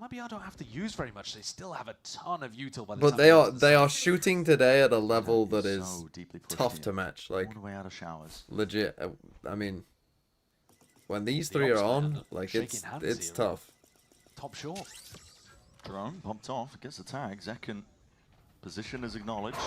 [SPEAKER 7] MIBR don't have to use very much. They still have a ton of util by the
[SPEAKER 2] But
[SPEAKER 7] time
[SPEAKER 2] they are shooting today at a level that is
[SPEAKER 6] So deeply pushed
[SPEAKER 2] tough
[SPEAKER 6] here.
[SPEAKER 2] to match. Like
[SPEAKER 6] All the way out of showers.
[SPEAKER 2] legit. I mean, when these three are on, like
[SPEAKER 7] shaking hands
[SPEAKER 2] it's
[SPEAKER 7] here.
[SPEAKER 2] tough.
[SPEAKER 7] top short.
[SPEAKER 6] Drone popped off, gets the tag. Zekin position is acknowledged.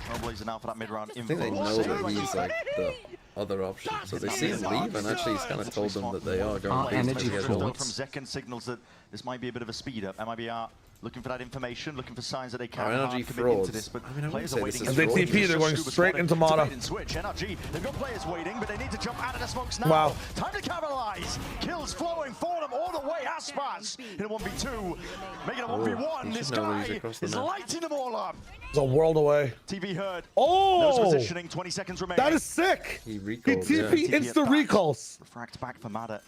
[SPEAKER 6] Trailblazer now for that mid-round
[SPEAKER 2] I think they know that he's like the other option, so they see him leave, and actually he's kind of told them that they are going to
[SPEAKER 5] energy
[SPEAKER 2] get
[SPEAKER 6] From
[SPEAKER 2] home.
[SPEAKER 6] Zekin signals that this might be a bit of a speed up. MIBR looking for that information, looking for signs that they can
[SPEAKER 2] Our NRG
[SPEAKER 6] commit into
[SPEAKER 2] frauds.
[SPEAKER 6] this, but
[SPEAKER 2] I mean, I
[SPEAKER 6] players
[SPEAKER 2] wouldn't
[SPEAKER 6] are
[SPEAKER 2] say
[SPEAKER 6] waiting.
[SPEAKER 2] this
[SPEAKER 4] If
[SPEAKER 2] is
[SPEAKER 4] they
[SPEAKER 2] fraud.
[SPEAKER 4] TP, they're going straight into Mata.
[SPEAKER 6] And switch. NRG, they've got players waiting, but they need to jump out of the smokes now.
[SPEAKER 4] Wow.
[SPEAKER 6] Time to capitalize. Kills flowing for them all the way. Aspas in a 1v2, making a 1v1.
[SPEAKER 2] he
[SPEAKER 6] This
[SPEAKER 2] should know that he's
[SPEAKER 6] guy
[SPEAKER 2] across the
[SPEAKER 6] is
[SPEAKER 2] map.
[SPEAKER 6] lighting them all up.
[SPEAKER 4] It's a world away.
[SPEAKER 6] TV heard.
[SPEAKER 4] Oh!
[SPEAKER 6] Knows positioning, 20 seconds remaining.
[SPEAKER 4] That is sick.
[SPEAKER 2] He
[SPEAKER 4] He
[SPEAKER 2] recalled,
[SPEAKER 4] TP
[SPEAKER 2] yeah.
[SPEAKER 4] insta recalls.
[SPEAKER 6] Refract back for Mada.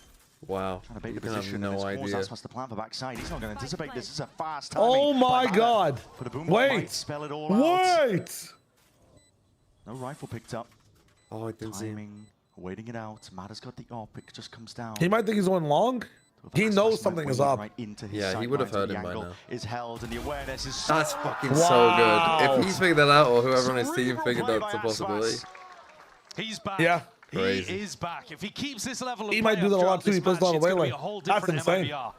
[SPEAKER 2] Wow,
[SPEAKER 6] Trying to bait
[SPEAKER 2] you
[SPEAKER 6] the
[SPEAKER 2] can have
[SPEAKER 6] position.
[SPEAKER 2] no
[SPEAKER 6] and
[SPEAKER 2] idea.
[SPEAKER 6] That's what's the plan for backside. He's not going to anticipate this. It's a fast timing.
[SPEAKER 4] Oh my
[SPEAKER 6] by Mada.
[SPEAKER 4] god.
[SPEAKER 6] But a boom might
[SPEAKER 4] Wait.
[SPEAKER 6] spell it all out.
[SPEAKER 4] Wait.
[SPEAKER 6] No rifle picked up.
[SPEAKER 2] Oh, I didn't see him.
[SPEAKER 6] Timing, waiting it out. Mada's got the op. It just comes down.
[SPEAKER 4] He might think he's going long. He knows something is up.
[SPEAKER 6] Right into his
[SPEAKER 2] Yeah, he
[SPEAKER 6] sight
[SPEAKER 2] would have
[SPEAKER 6] lines,
[SPEAKER 2] heard
[SPEAKER 6] but
[SPEAKER 2] him
[SPEAKER 6] the
[SPEAKER 2] by
[SPEAKER 6] angle
[SPEAKER 2] now.
[SPEAKER 6] Is held, and the awareness is so
[SPEAKER 2] That's fucking
[SPEAKER 4] Wow.
[SPEAKER 2] so good. If he's figured that out, or whoever on his team
[SPEAKER 6] Cerebral
[SPEAKER 2] figured
[SPEAKER 6] play
[SPEAKER 2] that's
[SPEAKER 6] by
[SPEAKER 2] a possibility.
[SPEAKER 6] Aspas.
[SPEAKER 7] He's back.
[SPEAKER 4] Yeah.
[SPEAKER 2] Crazy.
[SPEAKER 7] He is back. If he keeps this level of
[SPEAKER 4] He might
[SPEAKER 7] play
[SPEAKER 4] do that a
[SPEAKER 7] throughout
[SPEAKER 4] lot too. He
[SPEAKER 7] this
[SPEAKER 4] plays
[SPEAKER 7] match,
[SPEAKER 4] down the
[SPEAKER 7] it's gonna
[SPEAKER 4] way
[SPEAKER 7] be a
[SPEAKER 4] lane.
[SPEAKER 7] whole
[SPEAKER 4] That's
[SPEAKER 7] different
[SPEAKER 4] insane.
[SPEAKER 7] MIBR.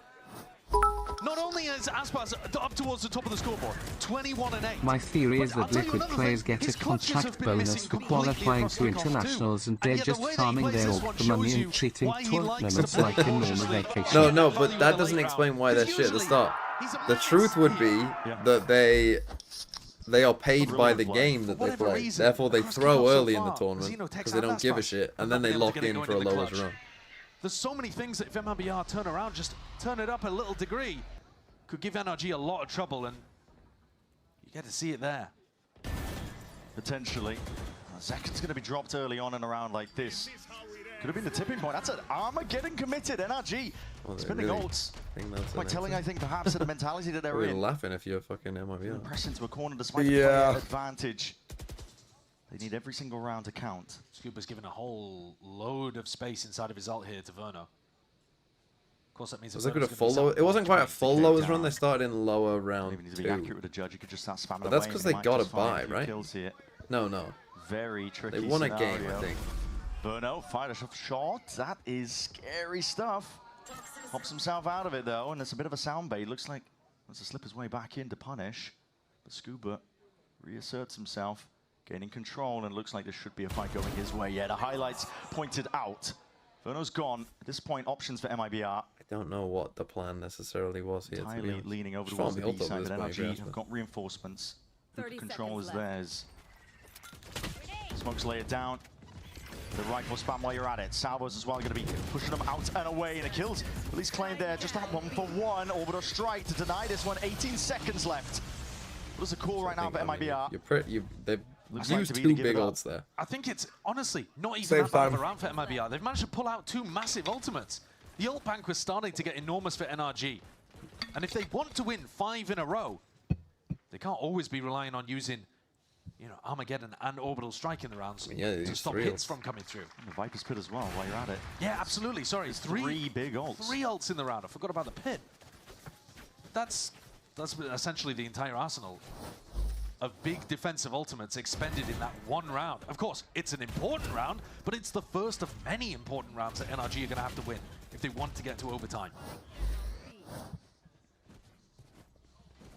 [SPEAKER 7] Not only is Aspas up towards the top of the scoreboard, 21 and 8.
[SPEAKER 5] My theory is
[SPEAKER 7] But I'll
[SPEAKER 5] that
[SPEAKER 7] tell you
[SPEAKER 5] Liquid
[SPEAKER 7] another
[SPEAKER 5] players
[SPEAKER 7] thing,
[SPEAKER 5] get a
[SPEAKER 7] his clutches have
[SPEAKER 5] contact
[SPEAKER 7] been
[SPEAKER 5] bonus
[SPEAKER 7] missing
[SPEAKER 5] for
[SPEAKER 7] completely
[SPEAKER 5] qualifying
[SPEAKER 7] across
[SPEAKER 5] to
[SPEAKER 7] the comp too.
[SPEAKER 5] internationals, and
[SPEAKER 7] And
[SPEAKER 5] they're
[SPEAKER 7] yet the
[SPEAKER 5] just
[SPEAKER 7] way that he
[SPEAKER 5] farming
[SPEAKER 7] plays
[SPEAKER 5] their
[SPEAKER 7] this
[SPEAKER 5] orb
[SPEAKER 7] one
[SPEAKER 5] for money
[SPEAKER 7] shows you
[SPEAKER 5] and treating
[SPEAKER 7] why he likes
[SPEAKER 5] tournaments
[SPEAKER 7] to
[SPEAKER 5] like a normal
[SPEAKER 7] cautiously.
[SPEAKER 5] vacation.
[SPEAKER 2] No,
[SPEAKER 7] Value
[SPEAKER 2] but that
[SPEAKER 7] the
[SPEAKER 2] doesn't
[SPEAKER 7] late
[SPEAKER 2] explain
[SPEAKER 7] round.
[SPEAKER 2] why they're
[SPEAKER 7] Because
[SPEAKER 2] shit at the
[SPEAKER 7] usually
[SPEAKER 2] start.
[SPEAKER 7] he's a
[SPEAKER 2] The
[SPEAKER 7] mad
[SPEAKER 2] truth would be
[SPEAKER 6] Yeah.
[SPEAKER 2] that they are paid by the
[SPEAKER 6] Brilliant
[SPEAKER 2] game
[SPEAKER 6] play.
[SPEAKER 2] that
[SPEAKER 7] For
[SPEAKER 2] they
[SPEAKER 7] whatever
[SPEAKER 2] play.
[SPEAKER 7] reason,
[SPEAKER 2] Therefore, they
[SPEAKER 7] across
[SPEAKER 2] throw
[SPEAKER 7] the
[SPEAKER 2] early
[SPEAKER 7] so
[SPEAKER 2] in the
[SPEAKER 7] far,
[SPEAKER 2] tournament
[SPEAKER 7] Zeno takes
[SPEAKER 2] because they
[SPEAKER 7] out
[SPEAKER 2] don't give a
[SPEAKER 7] Aspas.
[SPEAKER 2] shit, and
[SPEAKER 7] Not
[SPEAKER 2] then they
[SPEAKER 7] being able
[SPEAKER 2] lock
[SPEAKER 7] to get it
[SPEAKER 2] in
[SPEAKER 7] going
[SPEAKER 2] for a
[SPEAKER 7] in the
[SPEAKER 2] lowest
[SPEAKER 7] clutch.
[SPEAKER 2] run.
[SPEAKER 7] There's so many things that if MIBR turn around, just turn it up a little degree, could give NRG a lot of trouble, and you get to see it there.
[SPEAKER 6] Potentially. Zekin's going to be dropped early on and around like this. Could have been the tipping point. That's an Armageddon committed. NRG
[SPEAKER 2] Well,
[SPEAKER 6] spinning
[SPEAKER 2] really
[SPEAKER 6] ults.
[SPEAKER 2] think that's
[SPEAKER 6] Quite
[SPEAKER 2] an
[SPEAKER 6] telling, I
[SPEAKER 2] exit.
[SPEAKER 6] think, perhaps, of the mentality that they're
[SPEAKER 2] We're
[SPEAKER 6] in.
[SPEAKER 2] laughing if you're fucking MIBR.
[SPEAKER 6] Press into a corner despite the
[SPEAKER 4] Yeah.
[SPEAKER 6] player advantage. They need every single round to count.
[SPEAKER 7] Scuba's given a whole load of space inside of his ult here to Verno. Of course, that means
[SPEAKER 2] Was
[SPEAKER 7] that
[SPEAKER 2] it good a
[SPEAKER 7] Verno's gonna
[SPEAKER 2] full
[SPEAKER 7] be
[SPEAKER 2] low? It wasn't quite a full
[SPEAKER 6] Take
[SPEAKER 2] lowest
[SPEAKER 6] down.
[SPEAKER 2] run. They started in lower
[SPEAKER 6] Don't
[SPEAKER 2] round
[SPEAKER 6] even need to be accurate
[SPEAKER 2] 2.
[SPEAKER 6] with the judge. You could just start spamming
[SPEAKER 2] But that's
[SPEAKER 6] away
[SPEAKER 2] 'cause
[SPEAKER 6] and
[SPEAKER 2] they
[SPEAKER 6] might
[SPEAKER 2] got
[SPEAKER 6] just
[SPEAKER 2] a
[SPEAKER 6] find
[SPEAKER 2] bye,
[SPEAKER 6] few
[SPEAKER 2] right?
[SPEAKER 6] Kills here.
[SPEAKER 2] No.
[SPEAKER 6] Very tricky
[SPEAKER 2] They won a game,
[SPEAKER 6] scenario.
[SPEAKER 2] I think.
[SPEAKER 6] Verno fired a shot. That is scary stuff. Pops himself out of it though, and it's a bit of a sound bait. Looks like wants to slip his way back in to punish. But Scuba reasserts himself, gaining control, and it looks like there should be a fight going his way. Yeah, the highlights pointed out. Verno's gone. At this point, options for MIBR.
[SPEAKER 2] I don't know what the plan necessarily was here. To be
[SPEAKER 6] Entirely
[SPEAKER 2] honest.
[SPEAKER 6] leaning over
[SPEAKER 2] Just
[SPEAKER 6] towards the
[SPEAKER 2] farm
[SPEAKER 6] B
[SPEAKER 2] the ult
[SPEAKER 6] side,
[SPEAKER 2] over
[SPEAKER 6] but
[SPEAKER 2] this
[SPEAKER 6] NRG
[SPEAKER 2] point,
[SPEAKER 6] have got reinforcements.
[SPEAKER 10] 30
[SPEAKER 6] Control is
[SPEAKER 10] seconds left.
[SPEAKER 6] theirs. Smokes lay it down. The rifle spam while you're at it. Salvos as well going to be pushing them out and away, and it kills. At least claimed there, just that 1-for-1. Orbital strike to deny this one. 18 seconds left. What is the call right now for MIBR?
[SPEAKER 2] They've used two big ults there.
[SPEAKER 7] I think it's honestly not even
[SPEAKER 4] Same
[SPEAKER 7] that bad of a
[SPEAKER 4] time.
[SPEAKER 7] round for MIBR. They've managed to pull out two massive ultimates. The ult bank was starting to get enormous for NRG. And if they want to win 5 in a row, they can't always be relying on using, you know, Armageddon and Orbital Strike in the rounds to stop hits from coming through.
[SPEAKER 6] And the Viper's Pit as well while you're at it.
[SPEAKER 7] Yeah, absolutely. Sorry,
[SPEAKER 6] three big ults.
[SPEAKER 7] 3 ults in the round. I forgot about the pit. That's essentially the entire arsenal of big defensive ultimates expended in that one round. Of course, it's an important round, but it's the first of many important rounds that NRG are going to have to win if they want to get to overtime.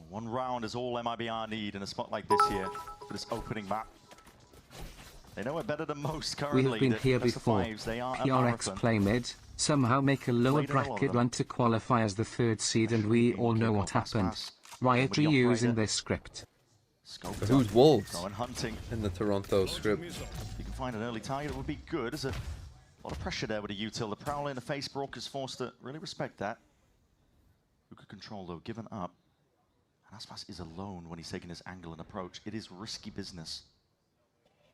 [SPEAKER 6] One round is all MIBR need in a spot like this here for this opening map. They know it better than most currently.
[SPEAKER 5] We have been here before. PRX play mid, somehow make a lower bracket run to qualify as the 3rd seed, and we all know what happened. Riot reusing this script.
[SPEAKER 2] Who's Wolves
[SPEAKER 6] going hunting
[SPEAKER 2] in the Toronto script?
[SPEAKER 6] If you can find an early target, it would be good. There's a lot of pressure there with a util. The Prowler in the face, Brock is forced to really respect that. Who could control though, given up. And Aspas is alone when he's taking this angle and approach. It is risky business.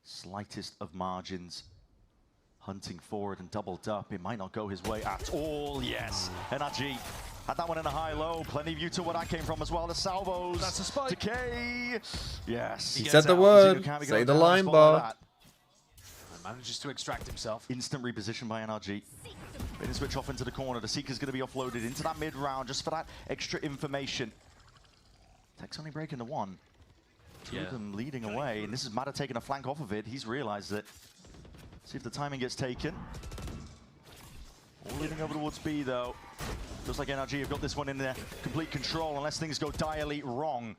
[SPEAKER 6] Slightest of margins. Hunting forward and doubled up. It might not go his way at all. Yes, NRG had that one in a high-low. Plenty of util where that came from as well. The salvos.
[SPEAKER 7] That's a spike.
[SPEAKER 6] Decay. Yes.
[SPEAKER 2] He said the word. Say the line, bar.
[SPEAKER 7] And manages to extract himself.
[SPEAKER 6] Instant reposition by NRG. They switch off into the corner. The Seeker's going to be offloaded into that mid-round just for that extra information. Tech's only breaking the 1. Two of them leading away, and this is Matter taking a flank off of it. He's realized it. See if the timing gets taken. All leading over towards B though. Looks like NRG have got this one in their complete control unless things go direly wrong.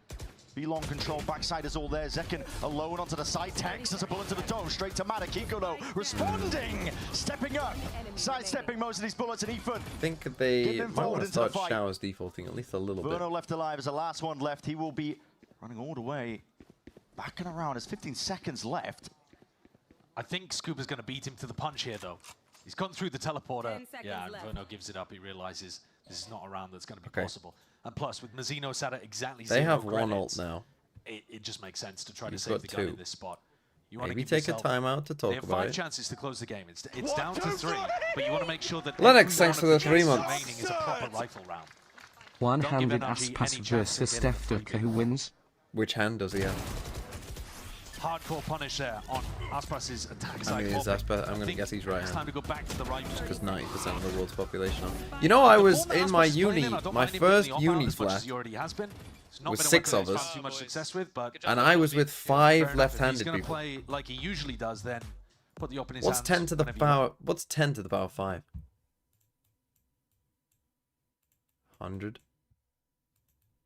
[SPEAKER 6] B-long control, backside is all there. Zekin alone onto the side. Tex, there's a bullet to the dome, straight to Matter. Kiko though, responding, stepping up, sidestepping most of these bullets, and Ethan.
[SPEAKER 2] I think they might want to start Showers defaulting at least a little bit.
[SPEAKER 6] Verno left alive as the last one left. He will be running all the way back and around. There's 15 seconds left.
[SPEAKER 7] I think Scuba's going to beat him to the punch here, though. He's gone through the teleporter. Yeah, and Verno gives it up. He realizes this is not a round that's going to be possible. And plus, with Mazzino sat at exactly 0
[SPEAKER 2] They have
[SPEAKER 7] credits,
[SPEAKER 2] one ult now.
[SPEAKER 7] It just makes sense to try to save the gun in this spot. You want
[SPEAKER 2] Maybe
[SPEAKER 7] to
[SPEAKER 2] take a timeout to talk
[SPEAKER 7] they have
[SPEAKER 2] about
[SPEAKER 7] 5
[SPEAKER 2] it.
[SPEAKER 7] chances to close the game. It's down to 3, but you want to make sure that
[SPEAKER 2] Lennox, thanks for the 3 months.
[SPEAKER 7] remaining is a proper rifle round.
[SPEAKER 5] One-handed Aspas versus Steph Ducker, who wins?
[SPEAKER 2] Which hand does he have?
[SPEAKER 7] Hardcore punish there on Aspas's attack
[SPEAKER 2] I
[SPEAKER 7] side.
[SPEAKER 2] mean, I'm going to guess he's right
[SPEAKER 7] It's time to go back to the right.
[SPEAKER 2] because 90% of the world's population are. You know, I was in my uni, my first uni flat with 6 of us,
[SPEAKER 7] too much success with, but
[SPEAKER 2] and I was with 5 left-handed
[SPEAKER 7] people. He's
[SPEAKER 2] people.
[SPEAKER 7] going to play like he usually does, then put the op in his
[SPEAKER 2] What's
[SPEAKER 7] hands
[SPEAKER 2] 10 to the
[SPEAKER 7] whenever you
[SPEAKER 2] power?
[SPEAKER 7] want.
[SPEAKER 2] What's 10 to the power 5? 100.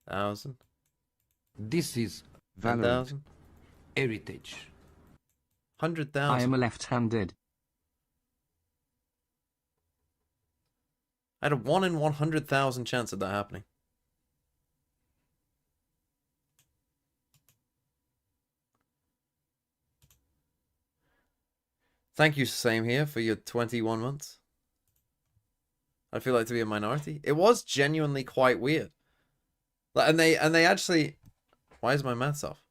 [SPEAKER 2] 1,000.
[SPEAKER 9] This is
[SPEAKER 2] 1,000.
[SPEAKER 9] heritage.
[SPEAKER 2] 100,000.
[SPEAKER 5] I am a left-handed.
[SPEAKER 2] I had a 1 in 100,000 chance of that happening. Thank you, same here, for your 21 months. I feel like to be a minority. It was genuinely quite weird. And they actually... Why is my maths off?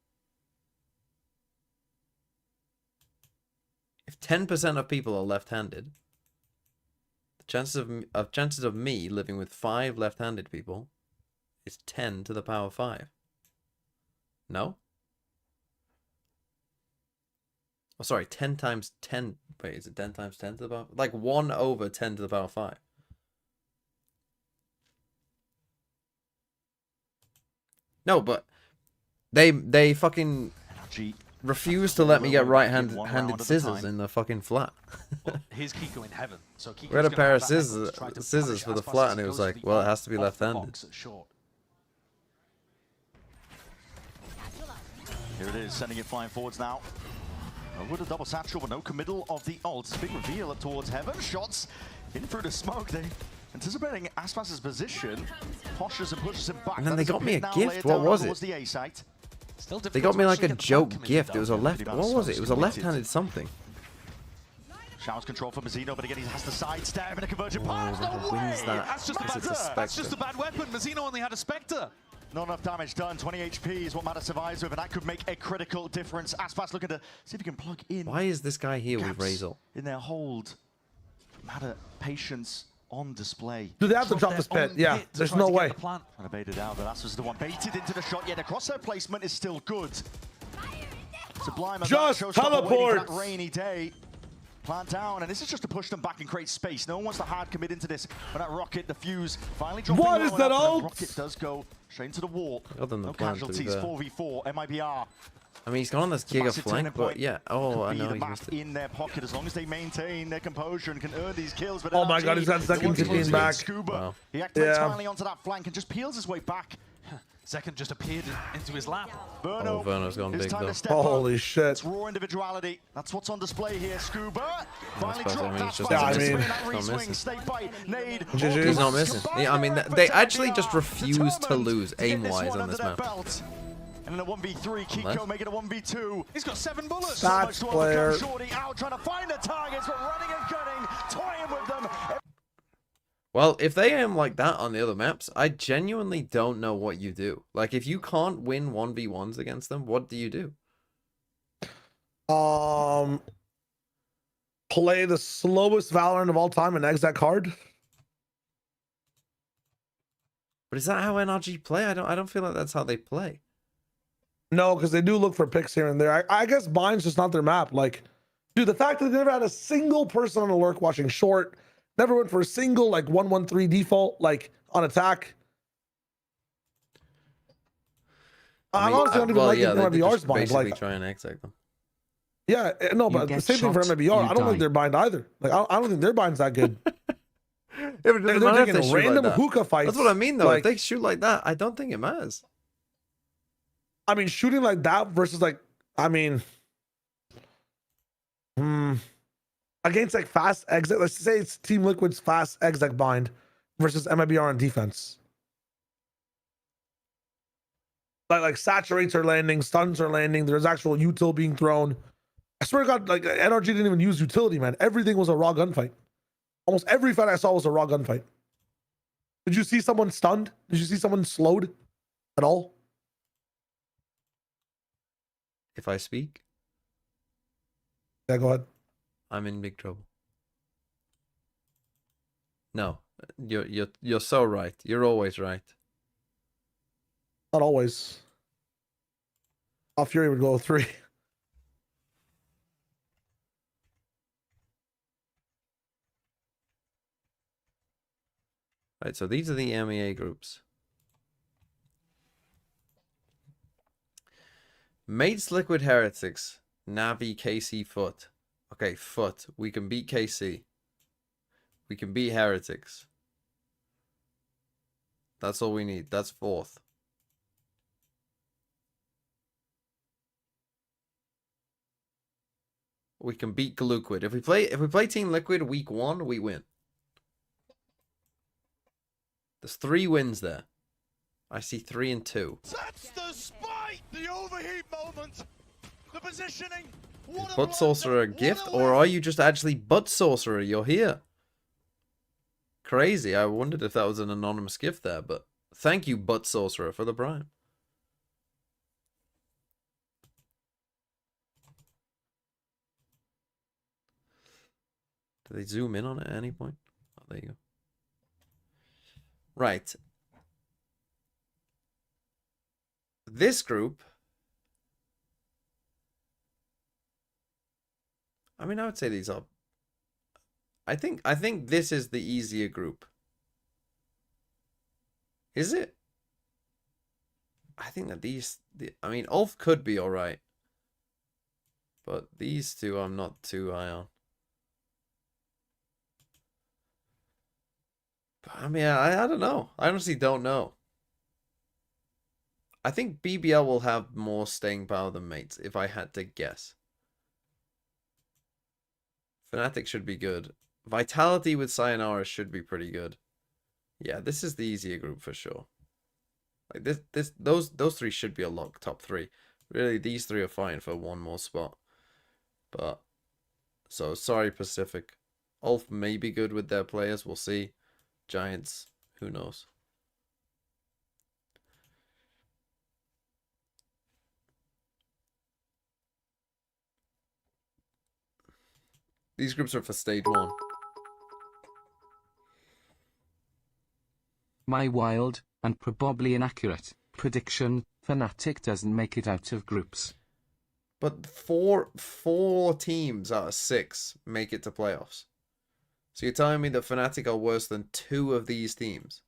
[SPEAKER 2] If 10% of people are left-handed, the chances of me living with 5 left-handed people is 10 to the power 5. No? Oh, sorry, 10 times 10. Wait, is it 10 times 10 to the power? Like 1 over 10 to the power 5. No, but they fucking refuse to let me get right-handed scissors in the fucking flat.
[SPEAKER 7] Well, here's Kiko in heaven. So
[SPEAKER 2] We had a pair of scissors for the flat, and it was like, well, it has to be left-handed.
[SPEAKER 6] Here it is, sending it flying forwards now. With a double satchel, but no committal of the ult. Big reveal up towards heaven. Shots in through the smoke. They anticipating Aspas's position. Pushes and pushes him back.
[SPEAKER 2] And then they got me a gift. What was it? They got me like a joke gift. It was a left. What was it? It was a left-handed something.
[SPEAKER 6] Showers control for Mazzino, but again he has to sidestep and a conversion pass. No way!
[SPEAKER 7] That's just a bad weapon. Mazzino only had a Spectre.
[SPEAKER 6] Not enough damage done. 20 HP is what Mata survives with, and that could make a critical difference. Aspas looking to see if he can plug in.
[SPEAKER 2] Why is this guy here with Razel?
[SPEAKER 6] In their hold. Mata, patience on display.
[SPEAKER 4] Do they have to drop this pit? Yeah, there's no way.
[SPEAKER 6] Trying to bait it out, but Aspas is the one baited into the shot, yet the crosshair placement is still good. Sublime
[SPEAKER 4] just teleport.
[SPEAKER 6] That rainy day. Plant down, and this is just to push them back and create space. No one wants to hard commit into this. But that rocket, the fuse, finally dropping.
[SPEAKER 4] What is that ult?
[SPEAKER 6] Rocket does go straight into the wall. No
[SPEAKER 2] plan,
[SPEAKER 6] casualties. 4v4. MIBR.
[SPEAKER 2] I mean, he's gone on this giga flank, but yeah. Oh, I know
[SPEAKER 6] he's
[SPEAKER 2] missed it.
[SPEAKER 6] In their pocket, as long as they maintain their composure and can earn these kills. But
[SPEAKER 4] oh my God, he's got second to gain back.
[SPEAKER 6] Scuba. Wow. He activates finally onto that flank and just peels his way back.
[SPEAKER 7] Second just appeared into his lap.
[SPEAKER 6] Verno,
[SPEAKER 2] Verno's gone big though.
[SPEAKER 4] Holy shit.
[SPEAKER 6] It's raw individuality. That's what's on display here. Scuba finally dropped that
[SPEAKER 2] he's not missing. Yeah, I mean, they actually just refuse to lose aim-wise on this map.
[SPEAKER 6] And in a 1v3, Kiko make it a 1v2. He's got 7 bullets.
[SPEAKER 4] That's player.
[SPEAKER 6] Shorty out trying to find the targets, but running and gunning, toying with them.
[SPEAKER 2] Well, if they aim like that on the other maps, I genuinely don't know what you do. Like, if you can't win 1v1s against them, what do you do?
[SPEAKER 4] Play the slowest Valorant of all time and exec card.
[SPEAKER 2] But is that how NRG play? I don't feel like that's how they play.
[SPEAKER 4] No, because they do look for picks here and there. I guess Bind's just not their map. Like, dude, the fact that they never had a single person on a lurk watching short, never went for a single like 1-1-3 default like on attack. I honestly don't even like MIBR's bind. Like,
[SPEAKER 2] try and exec them.
[SPEAKER 4] Yeah, no, but the same thing for MIBR. I don't think their bind either. Like, I don't think their bind's that good.
[SPEAKER 2] Yeah, but
[SPEAKER 4] they're taking random hookah fights.
[SPEAKER 2] That's what I mean, though. Like, if they shoot like that, I don't think it matters.
[SPEAKER 4] I mean, shooting like that versus like, I mean, against like fast exec. Let's say it's Team Liquid's fast exec bind versus MIBR on defense. Like saturates are landing, stuns are landing. There's actual util being thrown. I swear to God, like NRG didn't even use utility, man. Everything was a raw gunfight. Almost every fight I saw was a raw gunfight. Did you see someone stunned? Did you see someone slowed at all?
[SPEAKER 2] If I speak?
[SPEAKER 4] Yeah, go ahead.
[SPEAKER 2] I'm in big trouble. No, you're so right. You're always right.
[SPEAKER 4] Not always. Fury would go 3.
[SPEAKER 2] Right, so these are the MEA groups. Mates, Liquid, Heretics, Navi, KC, Foot. Okay, Foot. We can beat KC. We can beat Heretics. That's all we need. That's 4th. We can beat Liquid. If we play Team Liquid week 1, we win. There's 3 wins there. I see 3 and 2.
[SPEAKER 10] That's the spite! The overheat moment! The positioning!
[SPEAKER 2] Is Butt Sorcerer a gift, or are you just actually Butt Sorcerer? You're here. Crazy. I wondered if that was an anonymous gift there, but thank you, Butt Sorcerer, for the prime. Do they zoom in on it at any point? Oh, there you go. Right. This group, I mean, I would say these are, I think this is the easier group. Is it? I think that I mean, Ulf could be alright. But these two I'm not too high on. But, I mean, I don't know. I honestly don't know. I think BBL will have more staying power than Mates, if I had to guess. Fnatic should be good. Vitality with Sayonara should be pretty good. Yeah, this is the easier group for sure. Like those 3 should be a lock top 3. Really, these 3 are fighting for one more spot. But So sorry, Pacific. Ulf may be good with their players. We'll see. Giants, who knows? These groups are for stage 1.
[SPEAKER 5] My wild, and probably inaccurate, prediction, Fnatic doesn't make it out of groups.
[SPEAKER 2] But four teams out of 6 make it to playoffs. So you're telling me that Fnatic are worse than 2 of these teams?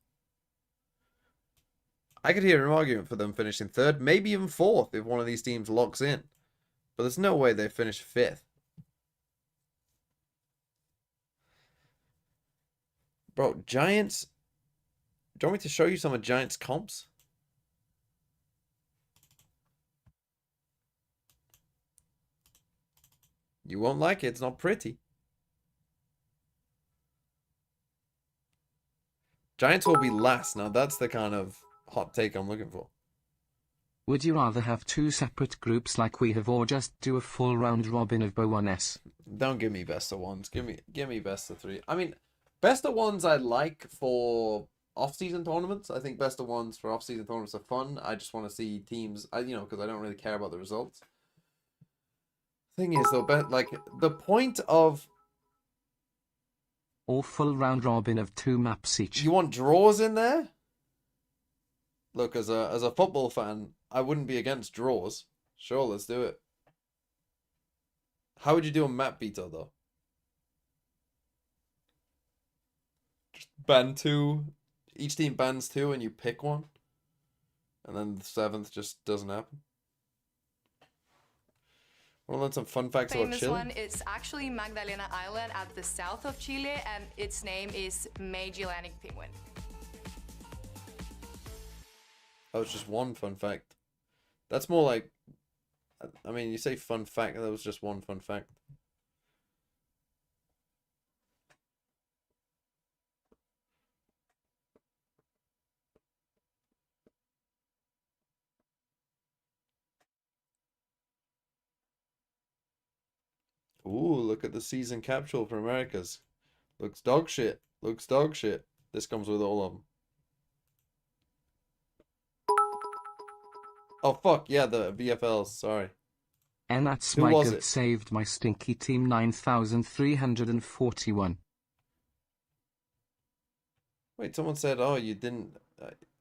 [SPEAKER 2] I could hear an argument for them finishing 3rd, maybe even 4th if one of these teams locks in. But there's no way they finish 5th. Bro, Giants... Do you want me to show you some of Giants' comps? You won't like it. It's not pretty. Giants will be last. Now, that's the kind of hot take I'm looking for.
[SPEAKER 5] Would you rather have 2 separate groups like we have, or just do a full round robin of Bo1s?
[SPEAKER 2] Don't give me best of 1s. Give me best of 3. I mean, best of 1s I like for off-season tournaments. I think best of 1s for off-season tournaments are fun. I just want to see teams, because I don't really care about the results. Thing is, though, like, the point of...
[SPEAKER 5] Or full round robin of 2 maps each.
[SPEAKER 2] You want draws in there? Look, as a football fan, I wouldn't be against draws. Sure, let's do it. How would you do a map veto, though? Just ban 2. Each team bans 2 and you pick one. And then the 7th just doesn't happen. Want to learn some fun facts about Chile?
[SPEAKER 11] Famous one, it's actually Magdalena Island at the south of Chile, and its name is Magellanic Penguin.
[SPEAKER 2] Oh, it's just one fun fact. That's more like... I mean, you say fun fact, that was just one fun fact. Ooh, look at the season capsule for Americas. Looks dog shit. Looks dog shit. This comes with all of them. Oh, fuck. Yeah, the VFLs. Sorry.
[SPEAKER 5] And that Smike saved my stinky team 9,341.
[SPEAKER 2] Wait, someone said, oh, you didn't...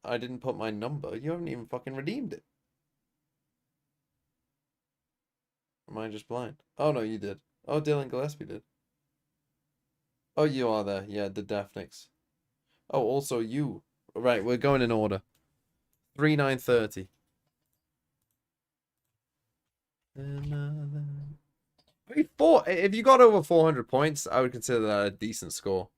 [SPEAKER 2] I didn't put my number. You haven't even fucking redeemed it. Am I just blind? Oh, no, you did. Oh, Dylan Gillespie did. Oh, you are there. Yeah, the Daphnics. Oh, also you. Right, we're going in order. 3,930. If you got over 400 points, I would consider that a decent score.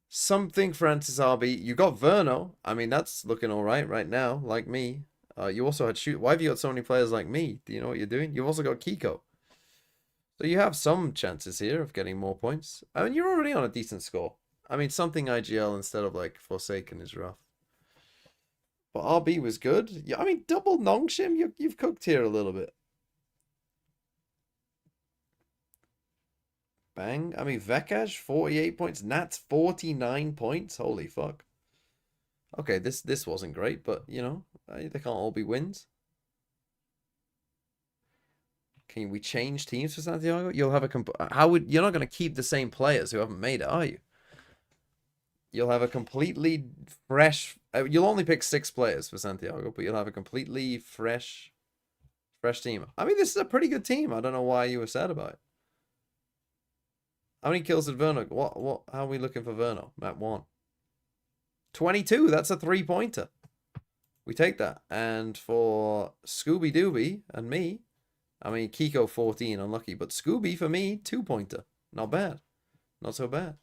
[SPEAKER 2] Something Francis RB. You got Verno. I mean, that's looking all right now, like me. You also had Shoot. Why have you got so many players like me? Do you know what you're doing? You've also got Kiko. So you have some chances here of getting more points. I mean, you're already on a decent score. I mean, something IGL instead of, like, Forsaken is rough. But RB was good. Yeah, I mean, double Nongshim, you've cooked here a little bit. Bang. I mean, Vekaj, 48 points. Nats, 49 points. Holy fuck. Okay, this wasn't great, but, you know, they can't all be wins. Can we change teams for Santiago? You'll have you're not going to keep the same players who haven't made it, are you? You'll have a completely fresh... you'll only pick 6 players for Santiago, but you'll have a completely fresh team. I mean, this is a pretty good team. I don't know why you were sad about it. How many kills did Verno? How are we looking for Verno? Map 1. 22. That's a 3-pointer. We take that. And for Scooby Dooby and me, I mean, Kiko 14, unlucky. But Scooby, for me, 2-pointer. Not bad. Not so bad.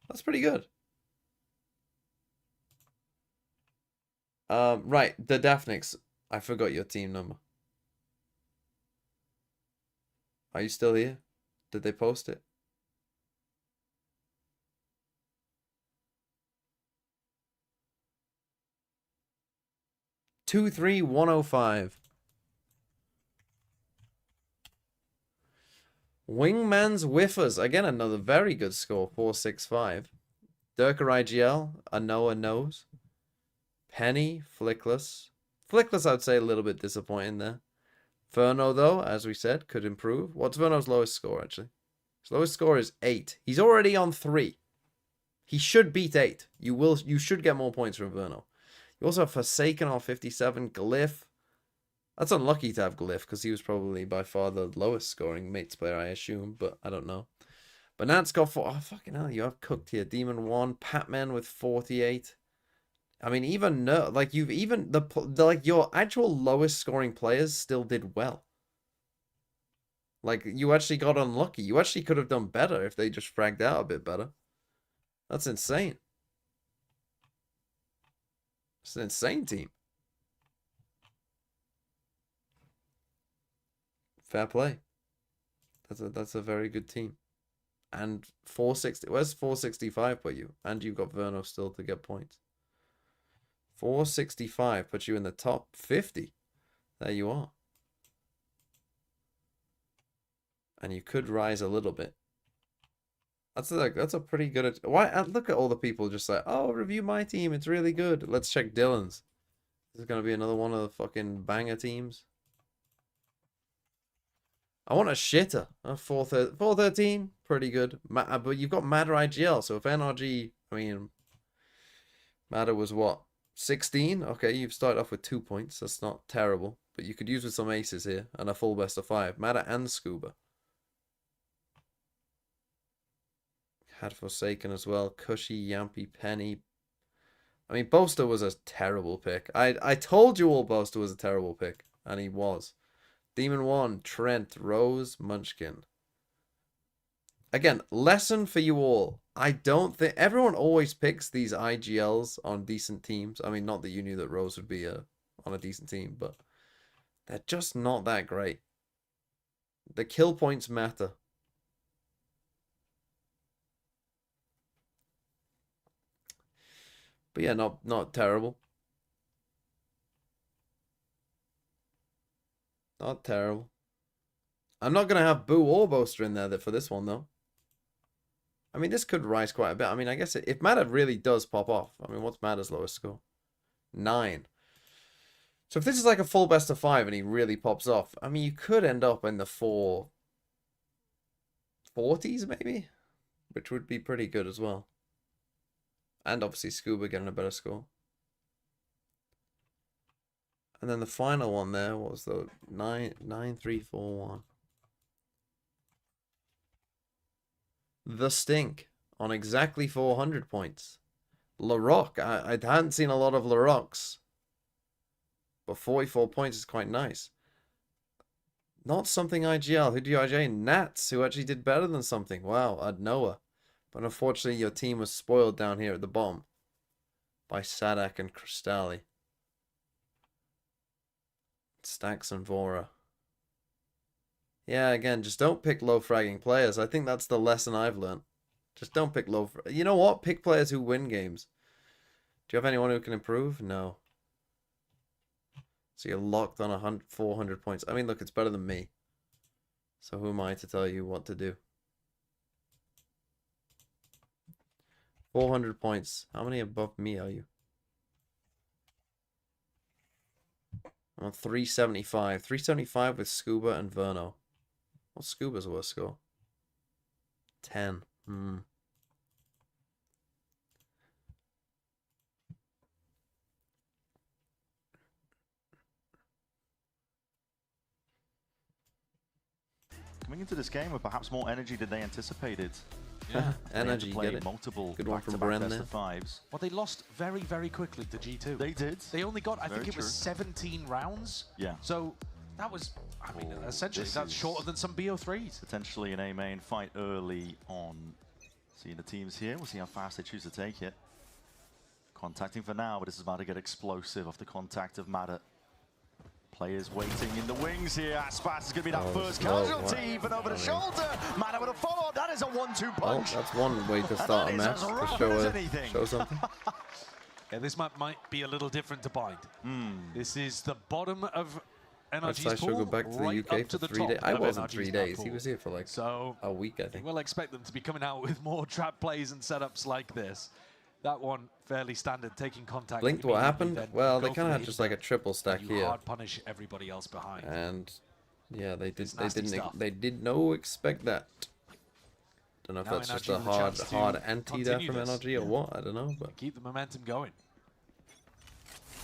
[SPEAKER 2] That's pretty good. Right, the Daphnics. I forgot your team number. Are you still here? Did they post it? Two 3-105. Wingman's Whiffers. Again, another very good score. 465. Durka IGL. Anoa knows. Penny. Flickless. Flickless, I would say, a little bit disappointing there. Verno, though, as we said, could improve. What's Verno's lowest score, actually? His lowest score is 8. He's already on 3. He should beat 8. You should get more points from Verno. You also have Forsaken on 57. Glyph. That's unlucky to have Glyph, because he was probably by far the lowest scoring mates player, I assume, but I don't know. Banat's got 4. Oh, fucking hell, you have cooked here. Demon 1. Patman with 48. I mean, even like you've even like your actual lowest scoring players still did well. Like you actually got unlucky. You actually could have done better if they just fragged out a bit better. That's insane. It's an insane team. Fair play. That's a very good team. And 460. Where's 465 put you? And you've got Verno still to get points. 465 puts you in the top 50. There you are. And you could rise a little bit. That's a pretty good. Why? Look at all the people just like, oh, review my team. It's really good. Let's check Dylan's. This is gonna be another one of the fucking banger teams. I want a shitter. 413, pretty good. But you've got Matter IGL. So if NRG, I mean, Matter was what? 16? Okay, you've started off with 2 points. That's not terrible. But you could use with some aces here. And a full best of 5. Matter and Scuba. Had Forsaken as well. Cushy, Yampy, Penny. I mean, Boaster was a terrible pick. I told you all Boaster was a terrible pick. And he was. Demon 1, Trent, Rose, Munchkin. Again, lesson for you all. I don't think... Everyone always picks these IGLs on decent teams. I mean, not that you knew that Rose would be on a decent team, but they're just not that great. The kill points matter. But yeah, not terrible. Not terrible. I'm not going to have Boo or Boaster in there for this one, though. I mean, this could rise quite a bit. I mean, I guess if Matter really does pop off, I mean, what's Matter's lowest score? 9. So if this is like a full best of 5 and he really pops off, I mean, you could end up in the 440s, maybe? Which would be pretty good as well. And obviously Scuba getting a better score. And then the final one there was the 9-3-4-1. The Stink on exactly 400 points. LaRock. I hadn't seen a lot of LaRocks. But 44 points is quite nice. Not Something IGL. Who do you IGL? Nats, who actually did better than Something. Wow, I'd Noah. But unfortunately, your team was spoiled down here at the bottom by Sadak and Cristalli. Stacks and Vora. Yeah, again, just don't pick low fragging players. I think that's the lesson I've learned. Just don't pick low. You know what? Pick players who win games. Do you have anyone who can improve? No. So you're locked on 400 points. I mean, look, it's better than me. So who am I to tell you what to do? 400 points. How many above me are you? I'm on 375. 375 with Scuba and Verno. What's Scuba's worst score? 10.
[SPEAKER 6] Coming into this game with perhaps more energy than they anticipated.
[SPEAKER 7] Yeah.
[SPEAKER 2] Energy, get it.
[SPEAKER 6] Multiple
[SPEAKER 2] good one from
[SPEAKER 6] back-to-back
[SPEAKER 2] Bren
[SPEAKER 6] best
[SPEAKER 2] there.
[SPEAKER 6] of 5s.
[SPEAKER 7] Well, they lost very, very quickly to G2.
[SPEAKER 6] They did.
[SPEAKER 7] They only got, I
[SPEAKER 6] Very
[SPEAKER 7] think it was
[SPEAKER 6] true.
[SPEAKER 7] 17 rounds.
[SPEAKER 6] Yeah.
[SPEAKER 7] So that was, I mean,
[SPEAKER 6] Oh,
[SPEAKER 7] essentially
[SPEAKER 6] this
[SPEAKER 7] that's
[SPEAKER 6] is-
[SPEAKER 7] shorter than some BO3s.
[SPEAKER 6] Potentially an A main fight early on. Seeing the teams here, we'll see how fast they choose to take it. Contacting for now, but this is about to get explosive off the contact of Matter. Players waiting in the wings here. Aspas is going to be that first casualty, even over the shoulder. Matter with a follow-up. That is a 1-2
[SPEAKER 2] Well,
[SPEAKER 6] punch.
[SPEAKER 2] that's one way to start a
[SPEAKER 6] is
[SPEAKER 2] match.
[SPEAKER 6] as
[SPEAKER 2] To
[SPEAKER 6] rapid as anything.
[SPEAKER 2] show something.
[SPEAKER 7] Yeah, this map might be a little different to Bind. This is the bottom of NRG's
[SPEAKER 2] I shall
[SPEAKER 7] pool
[SPEAKER 2] go back to the
[SPEAKER 7] right
[SPEAKER 2] UK
[SPEAKER 7] up to
[SPEAKER 2] for
[SPEAKER 7] the
[SPEAKER 2] 3
[SPEAKER 7] top
[SPEAKER 2] days. I
[SPEAKER 7] of
[SPEAKER 2] wasn't
[SPEAKER 7] NRG's
[SPEAKER 2] 3
[SPEAKER 7] map
[SPEAKER 2] days.
[SPEAKER 7] pool.
[SPEAKER 2] He was here for like
[SPEAKER 7] so
[SPEAKER 2] a week, I think.
[SPEAKER 7] We'll expect them to be coming out with more trap plays and setups like this. That one fairly standard, taking contact.
[SPEAKER 2] Blinked what happened?
[SPEAKER 7] Then
[SPEAKER 2] Well, they
[SPEAKER 7] go
[SPEAKER 2] kind of
[SPEAKER 7] for
[SPEAKER 2] had
[SPEAKER 7] the
[SPEAKER 2] just like a triple stack
[SPEAKER 7] you
[SPEAKER 2] here.
[SPEAKER 7] hard punish everybody else behind.
[SPEAKER 2] And yeah, they
[SPEAKER 7] nasty
[SPEAKER 2] didn't
[SPEAKER 7] stuff.
[SPEAKER 2] they did no expect that. Don't know if
[SPEAKER 7] Now
[SPEAKER 2] that's just
[SPEAKER 7] NRG
[SPEAKER 2] a
[SPEAKER 7] with a chance
[SPEAKER 2] hard
[SPEAKER 7] to
[SPEAKER 2] anti there from
[SPEAKER 7] continue this.
[SPEAKER 2] NRG or what? I don't know, but
[SPEAKER 7] Keep the momentum going.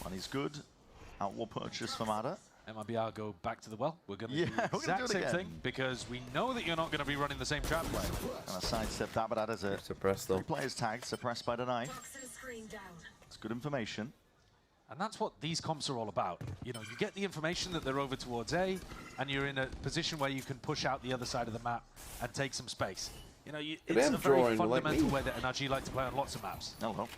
[SPEAKER 6] Money's good. Outward purchase for Mada.
[SPEAKER 7] MIBR go back to the well. We're going to do
[SPEAKER 6] Yeah,
[SPEAKER 7] the
[SPEAKER 6] we're gonna do
[SPEAKER 7] exact
[SPEAKER 6] it
[SPEAKER 7] same
[SPEAKER 6] again.
[SPEAKER 7] thing because we know that you're not going to be running the same trap play.
[SPEAKER 6] And a sidestep that, but that is it.
[SPEAKER 2] suppressed though.
[SPEAKER 6] 3 players tagged, suppressed by the knife. It's good information.
[SPEAKER 7] And that's what these comps are all about. You know, you get the information that they're over towards A, and you're in a position where you can push out the other side of the map and take some space. You know, it's a very fundamental way that NRG like to play on lots of maps.
[SPEAKER 6] Hello.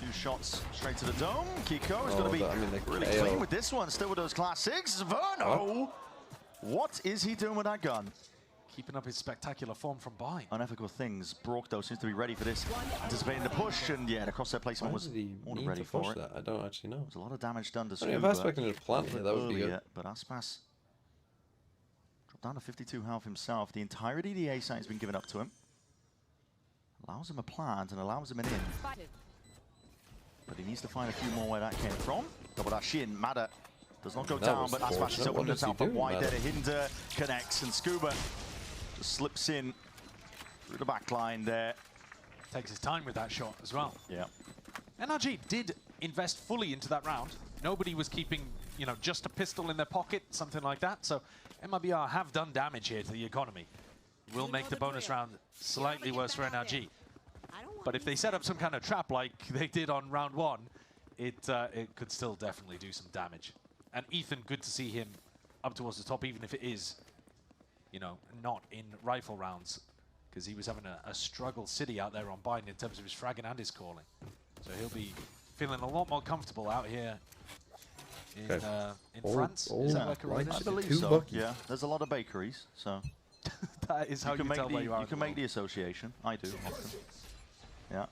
[SPEAKER 6] Few shots straight to the dome. Kiko is
[SPEAKER 2] Oh,
[SPEAKER 6] going to be
[SPEAKER 2] they
[SPEAKER 6] really
[SPEAKER 2] KO.
[SPEAKER 6] clean with this one. Still with those classics. Verno! What is he doing with that gun?
[SPEAKER 7] Keeping up his spectacular form from behind.
[SPEAKER 6] Unethical things. Brock, though, seems to be ready for this. Anticipating the push, and yeah, the crosshair placement
[SPEAKER 2] Why
[SPEAKER 6] was
[SPEAKER 2] did he
[SPEAKER 6] more than
[SPEAKER 2] need
[SPEAKER 6] ready
[SPEAKER 2] to push
[SPEAKER 6] for it.
[SPEAKER 2] that? I don't actually know.
[SPEAKER 6] There's a lot of damage done to
[SPEAKER 2] I mean,
[SPEAKER 6] Scuba.
[SPEAKER 2] if Aspas can just plant here, that would be good.
[SPEAKER 6] Earlier, but Aspas dropped down to 52 health himself. The entirety of the A site has been given up to him. Allows him a plant and allows him an in. But he needs to find a few more where that came from. Double dash in. Mada does not go
[SPEAKER 2] That
[SPEAKER 6] down,
[SPEAKER 2] was
[SPEAKER 6] but Aspas is
[SPEAKER 2] fortunate.
[SPEAKER 6] opening
[SPEAKER 2] What does he
[SPEAKER 6] himself up
[SPEAKER 2] do,
[SPEAKER 6] wide
[SPEAKER 2] Mada?
[SPEAKER 6] there. Hinder connects, and Scuba just slips in through the back line there.
[SPEAKER 7] Takes his time with that shot as well.
[SPEAKER 6] Yeah.
[SPEAKER 7] NRG did invest fully into that round. Nobody was keeping, you know, just a pistol in their pocket, something like that. So MIBR have done damage here to the economy. Will make the bonus round slightly worse for NRG. But if they set up some kind of trap like they did on round 1, it could still definitely do some damage. And Ethan, good to see him up towards the top, even if it is, you know, not in rifle rounds, because he was having a struggle city out there on Biden in terms of his fragging and his calling. So he'll be feeling a lot more comfortable out here in France. Is that where Corona
[SPEAKER 6] I
[SPEAKER 7] is?
[SPEAKER 6] believe
[SPEAKER 2] Two
[SPEAKER 6] so.
[SPEAKER 2] buckets.
[SPEAKER 6] Yeah, there's a lot of bakeries, so
[SPEAKER 7] That is how you, tell where you are.
[SPEAKER 6] You can make the association. I do often. Yeah.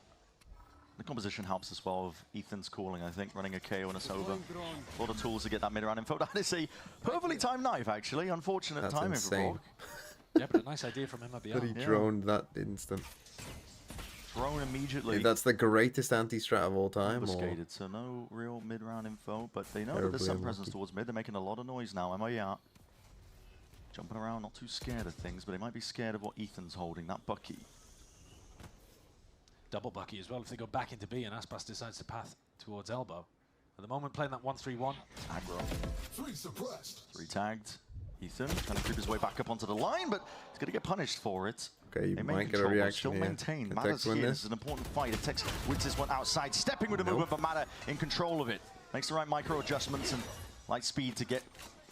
[SPEAKER 6] The composition helps as well of Ethan's calling, I think, running a KO and a Sova. A lot of tools to get that mid-round info. That is a perfectly timed knife, actually. Unfortunate
[SPEAKER 2] That's
[SPEAKER 6] timing
[SPEAKER 2] insane.
[SPEAKER 6] for Brock.
[SPEAKER 7] Yeah, but a nice idea from
[SPEAKER 2] That he
[SPEAKER 7] MIBR.
[SPEAKER 2] droned that instant.
[SPEAKER 6] Thrown immediately.
[SPEAKER 2] That's the greatest anti-strat of all time. Or?
[SPEAKER 6] Confiscated, so no real mid-round info, but they know that
[SPEAKER 2] Terribly
[SPEAKER 6] there's some
[SPEAKER 2] unlucky.
[SPEAKER 6] presence towards mid. They're making a lot of noise now. MIBR jumping around, not too scared of things, but they might be scared of what Ethan's holding, that Bucky.
[SPEAKER 7] Double Bucky as well if they go back into B and Aspas decides to path towards elbow. At the moment, playing that 1-3-1.
[SPEAKER 6] Aggro. 3 suppressed. 3 tagged. Ethan trying to creep his way back up onto the line, but he's going to get punished for it.
[SPEAKER 2] Okay, you
[SPEAKER 6] They
[SPEAKER 2] might
[SPEAKER 6] make
[SPEAKER 2] get a
[SPEAKER 6] control, but
[SPEAKER 2] reaction
[SPEAKER 6] still
[SPEAKER 2] here.
[SPEAKER 6] maintained.
[SPEAKER 2] Can
[SPEAKER 6] Mada's
[SPEAKER 2] Tex win
[SPEAKER 6] here.
[SPEAKER 2] this?
[SPEAKER 6] This is an important fight. If Tex wins this one outside, stepping with a movement, but Mada in control of it. Makes the right micro adjustments and light speed to get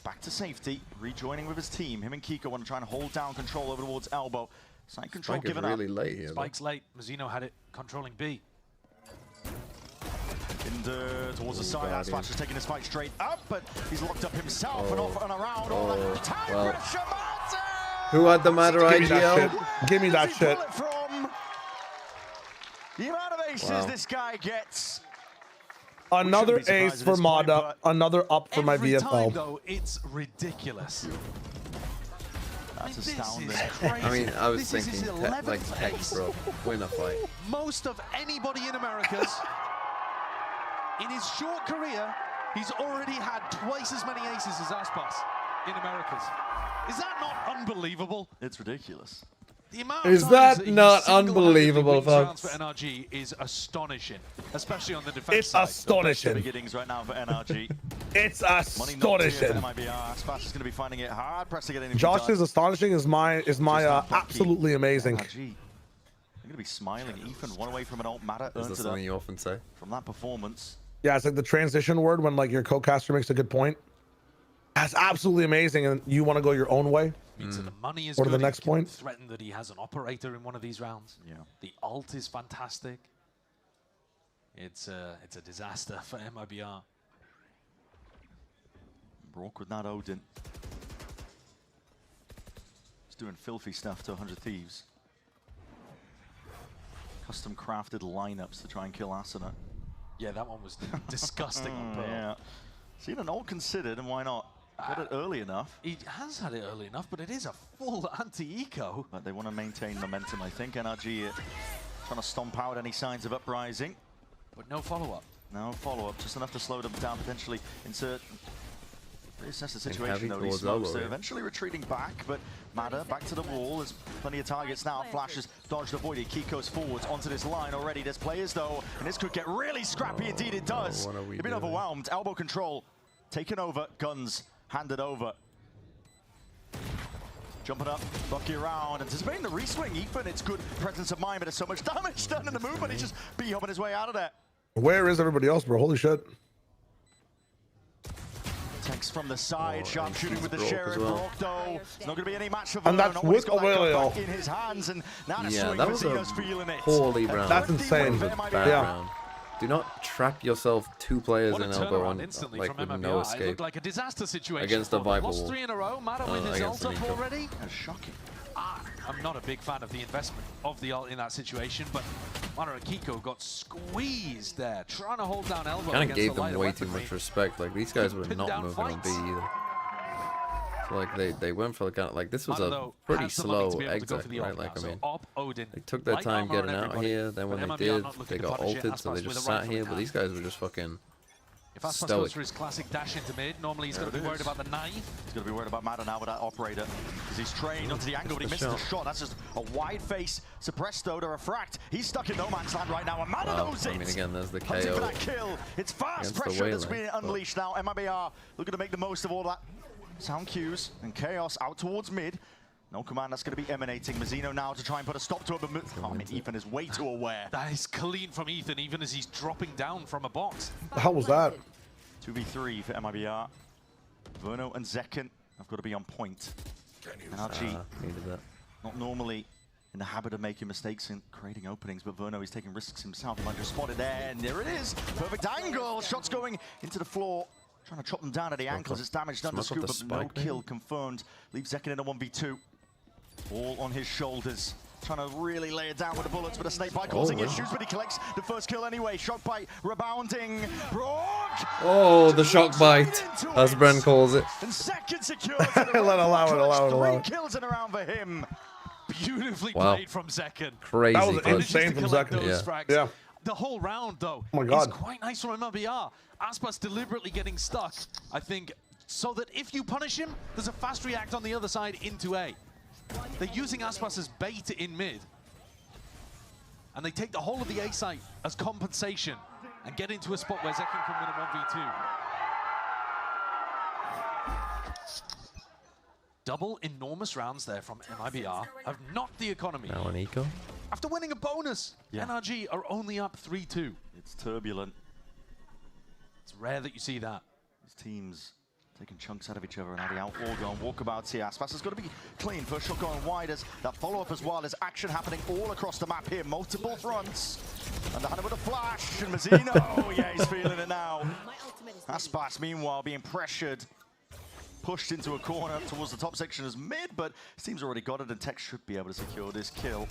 [SPEAKER 6] back to safety. Rejoining with his team. Him and Kiko want to try and hold down control over towards elbow. Side control
[SPEAKER 2] Spike is
[SPEAKER 6] given
[SPEAKER 2] really
[SPEAKER 6] up.
[SPEAKER 2] late here.
[SPEAKER 7] Spike's late. Mazzino had it controlling B.
[SPEAKER 6] Towards the side,
[SPEAKER 2] Guardian.
[SPEAKER 6] Aspas is taking his fight straight up, but he's locked up himself and
[SPEAKER 2] Oh.
[SPEAKER 6] off and around.
[SPEAKER 2] Oh,
[SPEAKER 6] That time
[SPEAKER 2] well.
[SPEAKER 6] pressure, Martin!
[SPEAKER 2] Who had the Matter
[SPEAKER 4] Give me that
[SPEAKER 2] IGL?
[SPEAKER 4] shit. Give me
[SPEAKER 6] Where
[SPEAKER 4] that
[SPEAKER 6] does he
[SPEAKER 4] shit.
[SPEAKER 6] pull it from? The amount of aces
[SPEAKER 2] Wow.
[SPEAKER 6] this guy gets.
[SPEAKER 4] Another
[SPEAKER 6] be surprised
[SPEAKER 4] ace
[SPEAKER 6] at
[SPEAKER 4] for
[SPEAKER 6] this point,
[SPEAKER 4] Mada.
[SPEAKER 6] but
[SPEAKER 4] Another up for my
[SPEAKER 7] Every time,
[SPEAKER 4] VFL.
[SPEAKER 7] though, it's ridiculous.
[SPEAKER 6] That's
[SPEAKER 7] This is
[SPEAKER 6] astounding.
[SPEAKER 7] crazy.
[SPEAKER 2] I mean, I was
[SPEAKER 7] This is his
[SPEAKER 2] thinking
[SPEAKER 7] 11th
[SPEAKER 2] like Tex,
[SPEAKER 7] ace.
[SPEAKER 2] bro. Win a fight.
[SPEAKER 7] Most of anybody in Americas, in his short career, he's already had twice as many aces as Aspas in Americas. Is that not unbelievable?
[SPEAKER 6] It's ridiculous.
[SPEAKER 7] The amount
[SPEAKER 2] Is
[SPEAKER 7] of
[SPEAKER 2] that
[SPEAKER 7] times he
[SPEAKER 2] not
[SPEAKER 7] single-handedly
[SPEAKER 2] unbelievable,
[SPEAKER 7] wins rounds
[SPEAKER 2] folks?
[SPEAKER 7] for NRG is astonishing, especially on the defense
[SPEAKER 4] It's
[SPEAKER 7] side.
[SPEAKER 4] astonishing.
[SPEAKER 6] Beginnings right now for NRG.
[SPEAKER 4] It's
[SPEAKER 6] Money not here for
[SPEAKER 4] astonishing.
[SPEAKER 6] MIBR. Aspas is going to be finding it hard pressed to get anything
[SPEAKER 4] Josh
[SPEAKER 6] done.
[SPEAKER 4] is astonishing. Is my
[SPEAKER 6] Just not Bucky.
[SPEAKER 4] absolutely amazing.
[SPEAKER 6] NRG. They're going to be smiling. Ethan, one away from an alt matter.
[SPEAKER 2] Is
[SPEAKER 6] Earns
[SPEAKER 2] that
[SPEAKER 6] it
[SPEAKER 2] something
[SPEAKER 6] up
[SPEAKER 2] you often say?
[SPEAKER 6] from that performance.
[SPEAKER 4] Yeah, it's like the transition word when like your co-caster makes a good point. That's absolutely amazing, and you want to go your own way.
[SPEAKER 7] Means that the money is
[SPEAKER 4] Or to
[SPEAKER 7] good.
[SPEAKER 4] the next
[SPEAKER 7] He can
[SPEAKER 4] point.
[SPEAKER 7] threaten that he has an operator in one of these rounds.
[SPEAKER 6] Yeah.
[SPEAKER 7] The ult is fantastic. It's a disaster for MIBR.
[SPEAKER 6] Brock with that Odin. He's doing filthy stuff to 100 Thieves. Custom crafted lineups to try and kill Asuna.
[SPEAKER 7] Yeah, that one was disgusting on Pearl.
[SPEAKER 6] Yeah. Seen an all considered, and why not? Got it early enough.
[SPEAKER 7] He has had it early enough, but it is a full anti-eco.
[SPEAKER 6] But they want to maintain momentum, I think. NRG trying to stomp out any signs of uprising.
[SPEAKER 7] But no follow-up.
[SPEAKER 6] No follow-up, just enough to slow them down, potentially insert. Reassess the situation though, these smokes. They're eventually retreating back, but Mada back to the wall. There's plenty of targets now. Flashes dodged, avoided. Kiko's forwards onto this line already. There's players though, and this could get really scrappy indeed. It does. They've been overwhelmed. Elbow control taken over. Guns handed over. Jumping up, Bucky around, anticipating the reswing. Ethan, it's good presence of mind, but there's so much damage done in the movement. He's just B-hopping his way out of there.
[SPEAKER 4] Where is everybody else, bro? Holy shit.
[SPEAKER 6] Text from the side, sharpshooting with the Sheriff. Brock, though, it's not going to be any match for
[SPEAKER 4] And
[SPEAKER 6] Verno.
[SPEAKER 4] that's with
[SPEAKER 6] Aurelio in his hands, and now
[SPEAKER 2] yeah, that was a poorly round.
[SPEAKER 4] That's insane.
[SPEAKER 2] Bad round. Do not trap yourself 2 players in elbow on, like with no escape.
[SPEAKER 7] It looked like a disaster situation
[SPEAKER 2] against a Viper
[SPEAKER 7] Lost
[SPEAKER 2] wall.
[SPEAKER 7] 3 in a row. Mada with his ult up already.
[SPEAKER 6] That's shocking.
[SPEAKER 7] I'm not a big fan of the investment of the ult in that situation, but Mada and Kiko got squeezed there, trying to hold down elbow.
[SPEAKER 2] Kind of gave them way too much respect. Like these guys were not moving on B either. So like they went for the kind of, like this was a pretty slow exit, right? Like I mean, they took their time getting out here. Then when they did, they got ulted, so they just sat here. But these guys were just fucking.
[SPEAKER 7] If Aspas goes for his classic dash into mid, normally he's going to be worried about the knife.
[SPEAKER 6] He's going to be worried about Mada now with that operator. Because he's trained onto the angle, but he misses the shot. That's just a wide face. Suppresto to refract. He's stuck in no man's land right now, and Mada knows it.
[SPEAKER 2] I mean, again, there's the
[SPEAKER 6] Hunting
[SPEAKER 2] KO.
[SPEAKER 6] for that kill. It's fast pressure that's being unleashed now. MIBR looking to make the most of all that. Sound cues and chaos out towards mid. No command that's going to be emanating. Mazzino now to try and put a stop to it, but I mean, Ethan is way too aware.
[SPEAKER 7] That is clean from Ethan, even as he's dropping down from a box.
[SPEAKER 4] The hell was that?
[SPEAKER 6] 2v3 for MIBR. Verno and Zekken have got to be on point. NRG,
[SPEAKER 2] needed that.
[SPEAKER 6] Not normally in the habit of making mistakes and creating openings, but Verno is taking risks himself. He might just spot it there, and there it is. Perfect angle. Shots going into the floor. Trying to chop them down at the ankles. It's damage done to Scoop, but no kill confirmed. Leaves Zekken in a 1v2. All on his shoulders. Trying to really lay it down with the bullets, but a snake bite causing issues, but he collects the first kill anyway. Shock bite rebounding. Brock!
[SPEAKER 2] Oh, the shock bite, as Bren calls it.
[SPEAKER 6] And second secure.
[SPEAKER 4] allow it.
[SPEAKER 6] 3 kills in a round for him.
[SPEAKER 7] Beautifully played from Zekken.
[SPEAKER 2] Crazy.
[SPEAKER 4] That was insane from Zekken. Yeah.
[SPEAKER 7] The whole round, though,
[SPEAKER 4] is
[SPEAKER 7] quite nice from MIBR. Aspas deliberately getting stuck, I think, so that if you punish him, there's a fast react on the other side into A. They're using Aspas as bait in mid. And they take the whole of the A site as compensation and get into a spot where Zekken can win a 1v2. Double enormous rounds there from MIBR have knocked the economy.
[SPEAKER 2] Now an eco.
[SPEAKER 7] After winning a bonus, NRG are only up 3-2.
[SPEAKER 6] It's turbulent.
[SPEAKER 7] It's rare that you see that.
[SPEAKER 6] These teams taking chunks out of each other, and now the outlaw going walkabouts here. Aspas has got to be clean. First shot going wide as that follow-up as well. There's action happening all across the map here. Multiple fronts. And the Hunter with a flash. And Mazzino, oh yeah, he's feeling it now. Aspas, meanwhile, being pressured. Pushed into a corner towards the top section as mid, but his team's already got it, and Tex should be able to secure this kill.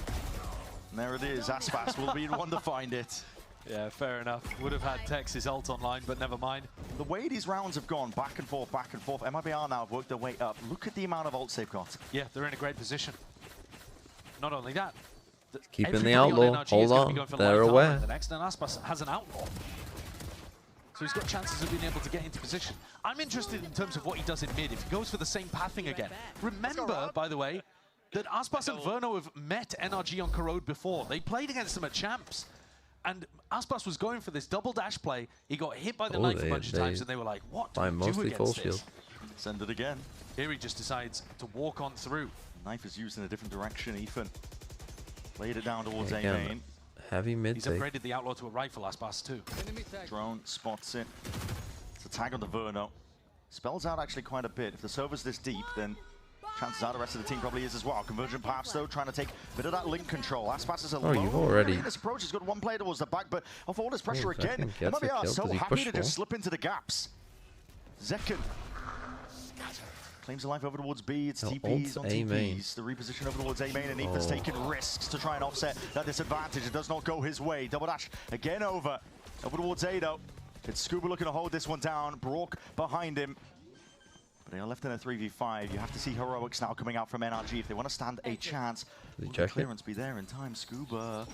[SPEAKER 6] And there it is. Aspas will be the one to find it.
[SPEAKER 7] Yeah, fair enough. Would have had Tex's ult online, but never mind.
[SPEAKER 6] The way these rounds have gone back and forth, MIBR now have worked their way up. Look at the amount of ults they've got.
[SPEAKER 7] Yeah, they're in a great position. Not only that,
[SPEAKER 2] keeping the outlaw. Hold on, they're aware.
[SPEAKER 7] The next, and Aspas has an outlaw. So he's got chances of being able to get into position. I'm interested in terms of what he does in mid. If he goes for the same pathing again. Remember, by the way, that Aspas and Verno have met NRG on Corrode before. They played against them at Champs. And Aspas was going for this double dash play. He got hit by the knife a bunch of times, and they were like, what do we do against this?
[SPEAKER 6] Send it again.
[SPEAKER 7] Here he just decides to walk on through.
[SPEAKER 6] Knife is used in a different direction, Ethan. Laid it down towards A main.
[SPEAKER 2] Heavy mid.
[SPEAKER 7] He's upgraded the outlaw to a rifle, Aspas too.
[SPEAKER 6] Drone spots it. It's a tag on the Verno. Spells out actually quite a bit. If the server's this deep, then chances are the rest of the team probably is as well. Convergent paths though, trying to take a bit of that link control. Aspas is alone.
[SPEAKER 2] You've already.
[SPEAKER 6] This approach has got one player towards the back, but off all this pressure again, MIBR so happy to just slip into the gaps. Zekken claims the life over towards B. It's TPs on TPs. The reposition over towards A main, and Ethan's taking risks to try and offset that disadvantage. It does not go his way. Double dash again over towards A though. It's Scuba looking to hold this one down. Brock behind him. They are left in a 3v5. You have to see heroics now coming out from NRG if they want to stand a chance. Will the clearance be there in time? Scuba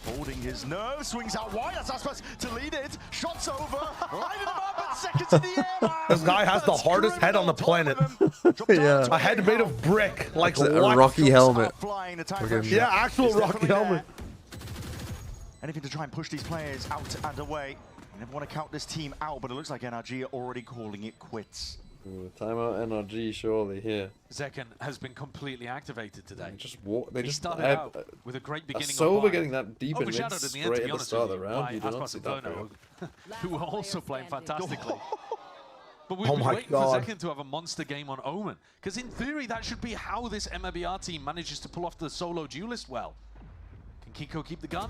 [SPEAKER 6] holding his nerve, swings out wide. That's Aspas to lead it. Shots over, lining him up, and seconds in the air.
[SPEAKER 4] This guy has the hardest head on the planet.
[SPEAKER 2] Yeah.
[SPEAKER 4] A head made of brick, like
[SPEAKER 2] a
[SPEAKER 4] what?
[SPEAKER 2] Rocky helmet.
[SPEAKER 4] Yeah, actual Rocky helmet.
[SPEAKER 6] Anything to try and push these players out and away. You never want to count this team out, but it looks like NRG are already calling it quits.
[SPEAKER 2] Ooh, timeout NRG surely here.
[SPEAKER 7] Zekken has been completely activated today.
[SPEAKER 2] They
[SPEAKER 7] He
[SPEAKER 2] just
[SPEAKER 7] started out with a great beginning.
[SPEAKER 2] Sova getting that deep in mid
[SPEAKER 7] overshadowed in the end,
[SPEAKER 2] straight
[SPEAKER 7] to
[SPEAKER 2] at
[SPEAKER 7] be
[SPEAKER 2] the
[SPEAKER 7] honest
[SPEAKER 2] start of
[SPEAKER 7] with
[SPEAKER 2] the
[SPEAKER 7] you,
[SPEAKER 2] round.
[SPEAKER 7] by
[SPEAKER 2] You do not see
[SPEAKER 7] Aspas
[SPEAKER 2] that
[SPEAKER 7] and
[SPEAKER 2] going.
[SPEAKER 7] Verno, who were also playing fantastically. But we've
[SPEAKER 4] Oh
[SPEAKER 7] been
[SPEAKER 4] my
[SPEAKER 7] waiting
[SPEAKER 4] God.
[SPEAKER 7] for Zekken to have a monster game on Omen, because in theory that should be how this MIBR team manages to pull off the solo duelist well. Can Kiko keep the gun?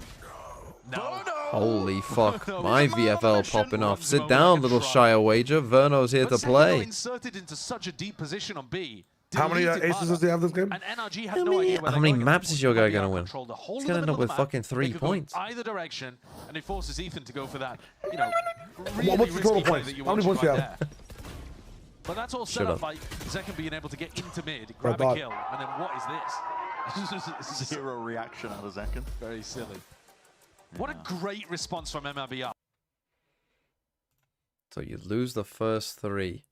[SPEAKER 7] No.
[SPEAKER 2] Holy fuck, my
[SPEAKER 6] Come on,
[SPEAKER 2] VFL
[SPEAKER 6] mission.
[SPEAKER 2] popping off.
[SPEAKER 7] Runs
[SPEAKER 2] Sit
[SPEAKER 7] over
[SPEAKER 2] down,
[SPEAKER 7] like a
[SPEAKER 2] little
[SPEAKER 7] truck.
[SPEAKER 2] Shire Wager. Verno's here to
[SPEAKER 7] But Zekken got
[SPEAKER 2] play.
[SPEAKER 7] inserted into such a deep position on B.
[SPEAKER 4] How many
[SPEAKER 7] deleted
[SPEAKER 4] aces
[SPEAKER 7] Mada,
[SPEAKER 4] does he have this game?
[SPEAKER 7] And NRG had no idea where
[SPEAKER 2] How
[SPEAKER 7] they're
[SPEAKER 2] many
[SPEAKER 7] going at
[SPEAKER 2] maps
[SPEAKER 7] that
[SPEAKER 2] is your
[SPEAKER 7] point.
[SPEAKER 2] guy
[SPEAKER 7] MIBR
[SPEAKER 2] gonna win?
[SPEAKER 7] controlled the whole
[SPEAKER 2] He's
[SPEAKER 7] of
[SPEAKER 2] gonna
[SPEAKER 7] the
[SPEAKER 2] end up
[SPEAKER 7] middle
[SPEAKER 2] with
[SPEAKER 7] of the map.
[SPEAKER 2] fucking 3
[SPEAKER 7] They could go
[SPEAKER 2] points.
[SPEAKER 7] either direction, and it forces Ethan to go for that, you know, really
[SPEAKER 4] What's the total
[SPEAKER 7] risky play
[SPEAKER 4] points?
[SPEAKER 7] that you
[SPEAKER 4] How many
[SPEAKER 7] watched
[SPEAKER 4] points do you
[SPEAKER 7] right
[SPEAKER 4] have?
[SPEAKER 7] there. But that's all
[SPEAKER 2] Shut
[SPEAKER 7] set up
[SPEAKER 2] up.
[SPEAKER 7] by Zekken being able to get into mid, grab a
[SPEAKER 4] thought.
[SPEAKER 7] kill, and then what is this?
[SPEAKER 6] Zero reaction out of Zekken.
[SPEAKER 7] Very silly. What a great response from MIBR.
[SPEAKER 2] So you lose the first 3.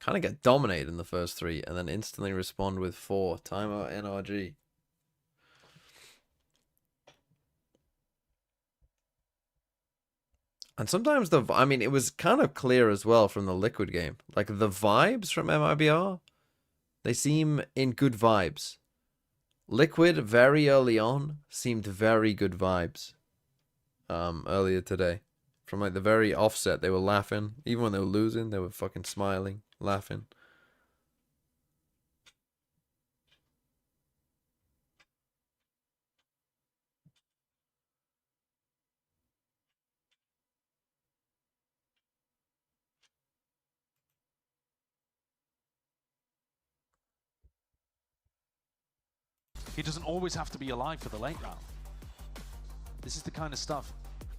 [SPEAKER 2] Kind of get dominated in the first 3 and then instantly respond with 4. Timeout NRG. And sometimes I mean, it was kind of clear as well from the Liquid game. Like the vibes from MIBR, they seem in good vibes. Liquid very early on seemed very good vibes. Earlier today. From like the very offset, they were laughing. Even when they were losing, they were fucking smiling, laughing.
[SPEAKER 7] He doesn't always have to be alive for the late round. This is the kind of stuff.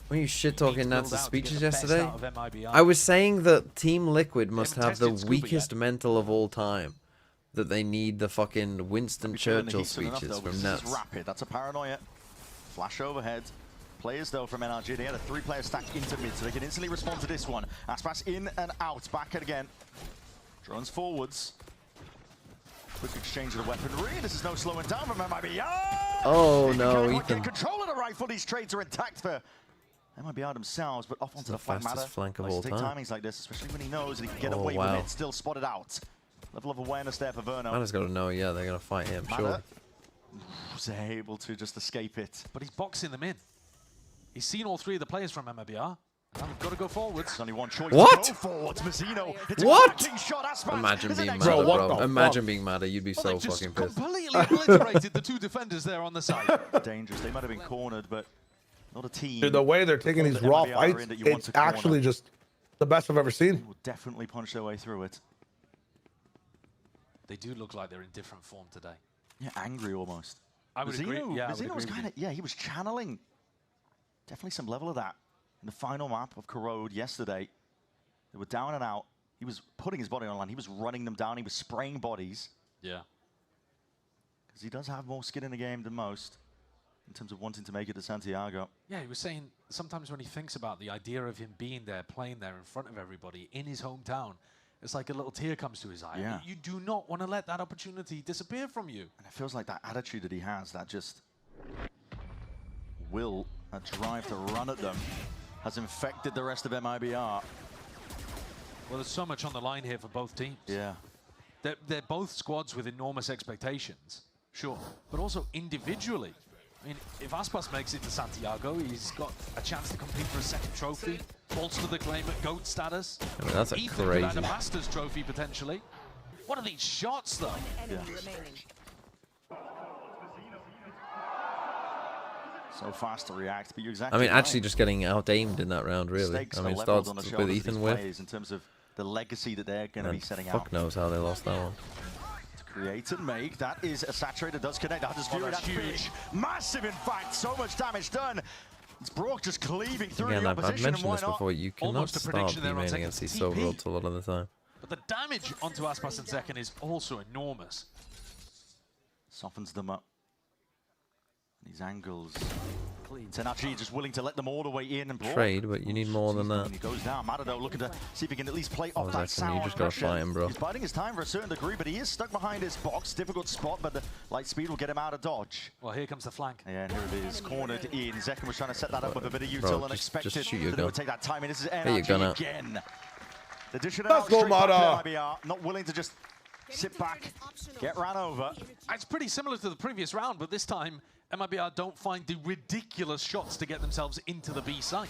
[SPEAKER 2] When you shit talking Nat's speeches yesterday,
[SPEAKER 7] MIBR.
[SPEAKER 2] I was saying that Team Liquid must
[SPEAKER 7] haven't
[SPEAKER 2] have the
[SPEAKER 7] tested Scuba
[SPEAKER 2] weakest
[SPEAKER 7] yet.
[SPEAKER 2] mental of all time. That they need the fucking Winston Churchill speeches from
[SPEAKER 6] This
[SPEAKER 2] Nats.
[SPEAKER 6] is rapid. That's a paranoia. Flash overhead. Players though from NRG, they had a 3-player stack into mid, so they can instantly respond to this one. Aspas in and out, back again. Drones forwards. Quick exchange of the weaponry. This is no slowing down from MIBR.
[SPEAKER 2] Oh
[SPEAKER 6] They
[SPEAKER 2] no,
[SPEAKER 6] can't quite
[SPEAKER 2] Ethan.
[SPEAKER 6] get control of the rifle. These trades are intact for MIBR themselves, but off onto
[SPEAKER 2] the
[SPEAKER 6] the flank
[SPEAKER 2] fastest
[SPEAKER 6] matter.
[SPEAKER 2] flank of
[SPEAKER 6] Likes
[SPEAKER 2] all
[SPEAKER 6] to take
[SPEAKER 2] time.
[SPEAKER 6] timings like this, especially when he knows that he can get
[SPEAKER 2] Oh,
[SPEAKER 6] away
[SPEAKER 2] wow.
[SPEAKER 6] with it. Still spotted out. Level of awareness there for Verno.
[SPEAKER 2] I just gotta know, yeah, they're gonna fight him, sure.
[SPEAKER 6] Mada was able to just escape it.
[SPEAKER 7] But he's boxing them in. He's seen all 3 of the players from MIBR. Now we've got to go forwards.
[SPEAKER 6] There's only one choice.
[SPEAKER 2] What?
[SPEAKER 6] To go forwards. Mazzino hits a
[SPEAKER 2] What?
[SPEAKER 6] cracking shot. Aspas
[SPEAKER 2] Imagine
[SPEAKER 6] is the
[SPEAKER 2] being
[SPEAKER 6] next
[SPEAKER 2] mad,
[SPEAKER 6] one.
[SPEAKER 4] what the
[SPEAKER 2] bro. Imagine
[SPEAKER 4] fuck?
[SPEAKER 2] being mad. You'd be
[SPEAKER 7] Well,
[SPEAKER 2] so
[SPEAKER 7] they just
[SPEAKER 2] fucking pissed.
[SPEAKER 7] completely obliterated the 2 defenders there on the side.
[SPEAKER 6] Dangerous. They might have been cornered, but not a team.
[SPEAKER 4] Dude, the way they're taking these raw
[SPEAKER 6] MIBR
[SPEAKER 4] fights,
[SPEAKER 6] in that you want
[SPEAKER 4] it's
[SPEAKER 6] to corner.
[SPEAKER 4] actually just the best I've ever seen.
[SPEAKER 6] Will definitely punch their way through it.
[SPEAKER 7] They do look like they're in different form today.
[SPEAKER 6] Yeah, angry almost.
[SPEAKER 7] I would agree. Yeah, I would
[SPEAKER 6] Mazzino
[SPEAKER 7] agree
[SPEAKER 6] was
[SPEAKER 7] with
[SPEAKER 6] kind of, yeah, he was channeling definitely some level of that. In the final map of Corrode yesterday, they were down and out. He was putting his body on line. He was running them down. He was spraying bodies.
[SPEAKER 7] Yeah.
[SPEAKER 6] Because he does have more skin in the game than most in terms of wanting to make it to Santiago.
[SPEAKER 7] Yeah, he was saying sometimes when he thinks about the idea of him being there, playing there in front of everybody in his hometown, it's like a little tear comes to his eye.
[SPEAKER 6] Yeah.
[SPEAKER 7] You do not want to let that opportunity disappear from you.
[SPEAKER 6] And it feels like that attitude that he has, that just will, that drive to run at them, has infected the rest of MIBR.
[SPEAKER 7] Well, there's so much on the line here for both teams.
[SPEAKER 6] Yeah.
[SPEAKER 7] They're both squads with enormous expectations, sure, but also individually. I mean, if Aspas makes it to Santiago, he's got a chance to compete for a second trophy, bolster the claim at GOAT status.
[SPEAKER 2] I mean, that's a
[SPEAKER 7] Ethan could add
[SPEAKER 2] crazy.
[SPEAKER 7] a Masters trophy potentially. What are these shots, though?
[SPEAKER 6] Yeah. So fast to react, but you're exactly
[SPEAKER 2] I mean,
[SPEAKER 6] right.
[SPEAKER 2] actually just getting out-aimed in that round, really.
[SPEAKER 6] Stakes
[SPEAKER 2] I
[SPEAKER 6] are
[SPEAKER 2] mean, it
[SPEAKER 6] leveled
[SPEAKER 2] starts
[SPEAKER 6] on the
[SPEAKER 2] with
[SPEAKER 6] shoulders of
[SPEAKER 2] Ethan
[SPEAKER 6] these
[SPEAKER 2] with.
[SPEAKER 6] players in terms of the legacy that they're going to be
[SPEAKER 2] And
[SPEAKER 6] setting
[SPEAKER 2] fuck
[SPEAKER 6] out.
[SPEAKER 2] knows how they lost that one.
[SPEAKER 6] To create and make, that is a saturator, does connect. That is
[SPEAKER 7] Oh,
[SPEAKER 6] Fury,
[SPEAKER 7] that's
[SPEAKER 6] that's
[SPEAKER 7] huge.
[SPEAKER 6] huge. Massive, in fact, so much damage done. It's Brock just cleaving through
[SPEAKER 2] Again,
[SPEAKER 6] the
[SPEAKER 2] I've
[SPEAKER 6] opposition,
[SPEAKER 2] mentioned
[SPEAKER 6] and why
[SPEAKER 2] this
[SPEAKER 6] not?
[SPEAKER 2] before. You cannot
[SPEAKER 7] Almost a
[SPEAKER 2] start
[SPEAKER 7] prediction there on
[SPEAKER 2] B-maining
[SPEAKER 7] second
[SPEAKER 2] against these
[SPEAKER 7] TP.
[SPEAKER 2] silver ults a lot of the time.
[SPEAKER 7] But the damage onto Aspas and Zekken is also enormous.
[SPEAKER 6] Softens them up. These angles. NRG just willing to let them all the way in and Brock.
[SPEAKER 2] Trade, but you need more than that.
[SPEAKER 6] He goes down. Matador looking to see if he can at least play off that
[SPEAKER 2] Zekken,
[SPEAKER 6] sour
[SPEAKER 2] you just gotta
[SPEAKER 6] pressure.
[SPEAKER 2] fight him, bro.
[SPEAKER 6] He's biding his time for a certain degree, but he is stuck behind his box. Difficult spot, but the light speed will get him out of dodge.
[SPEAKER 7] Well, here comes the flank.
[SPEAKER 6] Yeah, and here it is, cornered in. Zekken was trying to set that up with a bit of util unexpected.
[SPEAKER 2] just shoot your
[SPEAKER 6] But it
[SPEAKER 2] gun.
[SPEAKER 6] would take that time, and this is
[SPEAKER 2] Get your gun
[SPEAKER 6] NRG
[SPEAKER 2] out.
[SPEAKER 6] again. The dish it
[SPEAKER 4] Let's
[SPEAKER 6] out
[SPEAKER 4] go,
[SPEAKER 6] straight back
[SPEAKER 4] Mata.
[SPEAKER 6] to MIBR, not willing to just sit back, get ran over.
[SPEAKER 7] It's pretty similar to the previous round, but this time MIBR don't find the ridiculous shots to get themselves into the B site.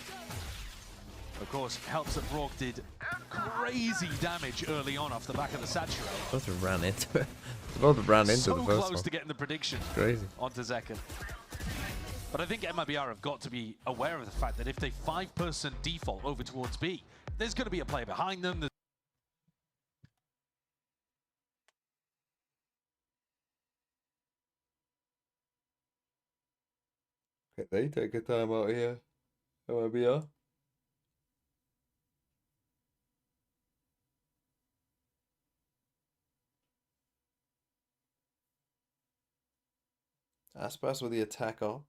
[SPEAKER 7] Of course, helps that Brock did crazy damage early on off the back of the Saturate.
[SPEAKER 2] Both ran into it. Both ran into
[SPEAKER 7] So
[SPEAKER 2] the first
[SPEAKER 7] close
[SPEAKER 2] one.
[SPEAKER 7] to getting the prediction
[SPEAKER 2] Crazy.
[SPEAKER 7] onto Zekken. But I think MIBR have got to be aware of the fact that if they 5-person default over towards B, there's going to be a player behind them.
[SPEAKER 2] They take a time out here. MIBR. Aspas with the attack up.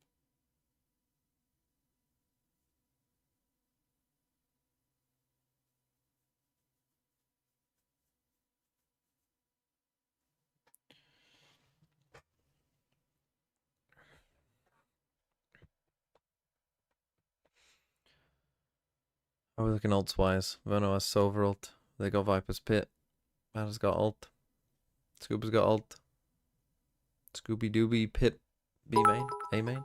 [SPEAKER 2] How are we looking ults wise? Verno has Silver ult. They got Viper's Pit. Mata's got ult. Scuba's got ult. Scooby Dooby Pit B main? A main?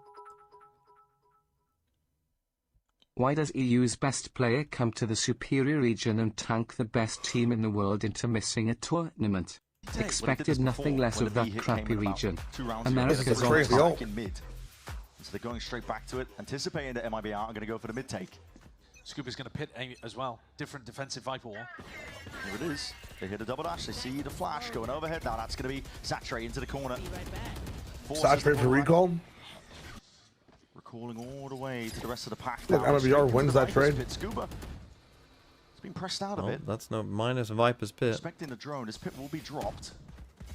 [SPEAKER 5] Why does EU's best player come to the superior region and tank the best team in the world into missing a tournament? Expected nothing less of that crappy region. America's on top.
[SPEAKER 6] In mid. So they're going straight back to it, anticipating that MIBR are going to go for the mid take.
[SPEAKER 7] Scuba's going to pit A as well. Different defensive Viper wall.
[SPEAKER 6] Here it is. They hit a double dash. They see the flash going overhead. Now that's going to be Saturate into the corner.
[SPEAKER 4] Saturate for recall.
[SPEAKER 6] Recalling all the way to the rest of the pack.
[SPEAKER 4] Look, MIBR wins that trade.
[SPEAKER 6] Pit. Scuba. It's been pressed out a bit.
[SPEAKER 2] That's no minus Viper's Pit.
[SPEAKER 6] Expecting the drone. This pit will be dropped.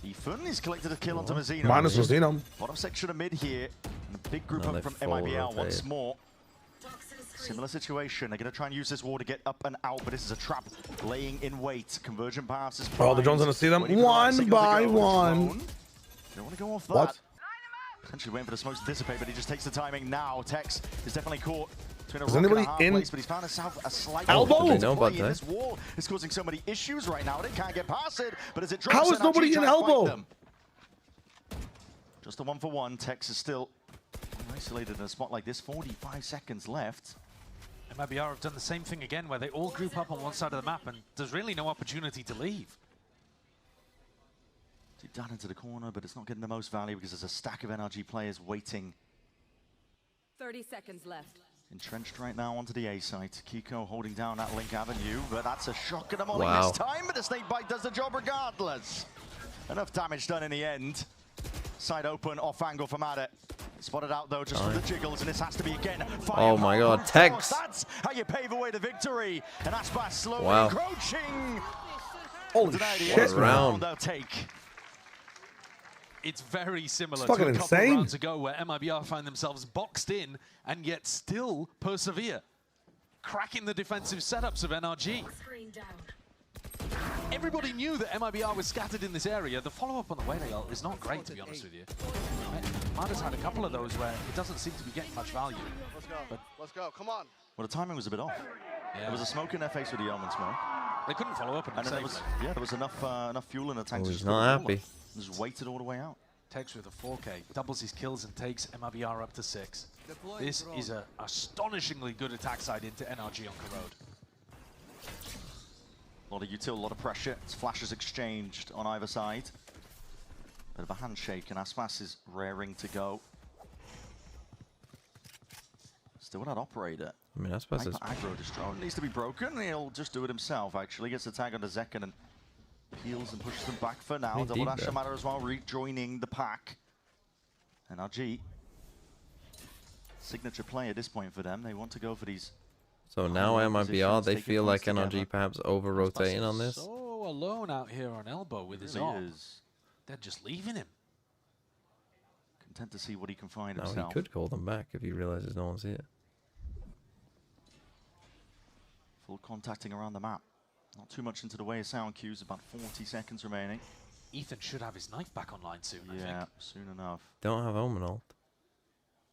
[SPEAKER 6] Ethan is collected a kill onto Mazzino.
[SPEAKER 4] Minus Mazzino.
[SPEAKER 6] Bottom section of mid here. And a big group up from MIBR once more. Similar situation. They're going to try and use this wall to get up and out, but this is a trap laying in wait. Conversion passes.
[SPEAKER 4] Oh, the drone's going to see them one by one.
[SPEAKER 6] Don't want to go off that.
[SPEAKER 4] What?
[SPEAKER 6] Potentially waiting for the smokes to dissipate, but he just takes the timing now. Tex is definitely caught between a
[SPEAKER 4] Is
[SPEAKER 6] rock
[SPEAKER 4] anybody
[SPEAKER 6] and a hard
[SPEAKER 4] in?
[SPEAKER 6] place, but he's found himself a slight
[SPEAKER 4] Elbow?
[SPEAKER 2] They know about that.
[SPEAKER 6] This wall is causing so many issues right now. They can't get past it, but as it drops,
[SPEAKER 4] How is nobody in elbow?
[SPEAKER 6] Just a 1-for-1. Tex is still isolated in a spot like this. 45 seconds left.
[SPEAKER 7] MIBR have done the same thing again, where they all group up on one side of the map, and there's really no opportunity to leave.
[SPEAKER 6] Deep down into the corner, but it's not getting the most value because there's a stack of NRG players waiting.
[SPEAKER 12] 30 seconds left.
[SPEAKER 6] Entrenched right now onto the A site. Kiko holding down that Link Avenue, but that's a shock in the morning this time, but the snake bite does the job regardless. Enough damage done in the end. Side open, off angle for Mata. Spotted out though, just for the jiggles, and this has to be again.
[SPEAKER 2] Oh my god, Tex!
[SPEAKER 6] That's how you pave away the victory. And Aspas slowly encroaching.
[SPEAKER 4] Holy shit,
[SPEAKER 6] round they'll take.
[SPEAKER 7] It's very similar
[SPEAKER 4] it's
[SPEAKER 7] to a couple
[SPEAKER 4] insane.
[SPEAKER 7] of rounds ago where MIBR find themselves boxed in and yet still persevere, cracking the defensive setups of NRG. Everybody knew that MIBR was scattered in this area. The follow-up on the Wayne ult is not great, to be honest with you. Mada's had a couple of those where it doesn't seem to be getting much value.
[SPEAKER 10] Let's go. Let's go. Come on.
[SPEAKER 6] Well, the timing was a bit off.
[SPEAKER 7] Yeah.
[SPEAKER 6] There was a smoke in their face with the Yeoman smoke.
[SPEAKER 7] They couldn't follow up
[SPEAKER 6] And then there was, there was enough fuel in the tank.
[SPEAKER 2] He's not happy.
[SPEAKER 6] Just waited all the way out.
[SPEAKER 7] Tex with a 4K, doubles his kills and takes MIBR up to 6. This is an astonishingly good attack side into NRG on Corrode.
[SPEAKER 6] A lot of util, a lot of pressure. It's flashes exchanged on either side. Bit of a handshake, and Aspas is raring to go. Still that operator.
[SPEAKER 2] I mean, Aspas is...
[SPEAKER 6] Aggro destroyed. Needs to be broken. He'll just do it himself, actually. Gets the tag onto Zekken and peels and pushes them back for now. Double dash matter as well, rejoining the pack. NRG. signature play at this point for them. They want to go for these.
[SPEAKER 2] So now MIBR, they feel like NRG
[SPEAKER 6] together.
[SPEAKER 2] perhaps over-rotating on this.
[SPEAKER 7] So alone out here on elbow with his arm. They're just leaving him.
[SPEAKER 6] Content to see what he can find
[SPEAKER 2] Now
[SPEAKER 6] himself.
[SPEAKER 2] he could call them back if he realizes no one's here.
[SPEAKER 6] Full contacting around the map. Not too much into the way of sound cues. About 40 seconds remaining.
[SPEAKER 7] Ethan should have his knife back online soon, I
[SPEAKER 6] Yeah,
[SPEAKER 7] think.
[SPEAKER 6] soon enough.
[SPEAKER 2] Don't have Omen ult.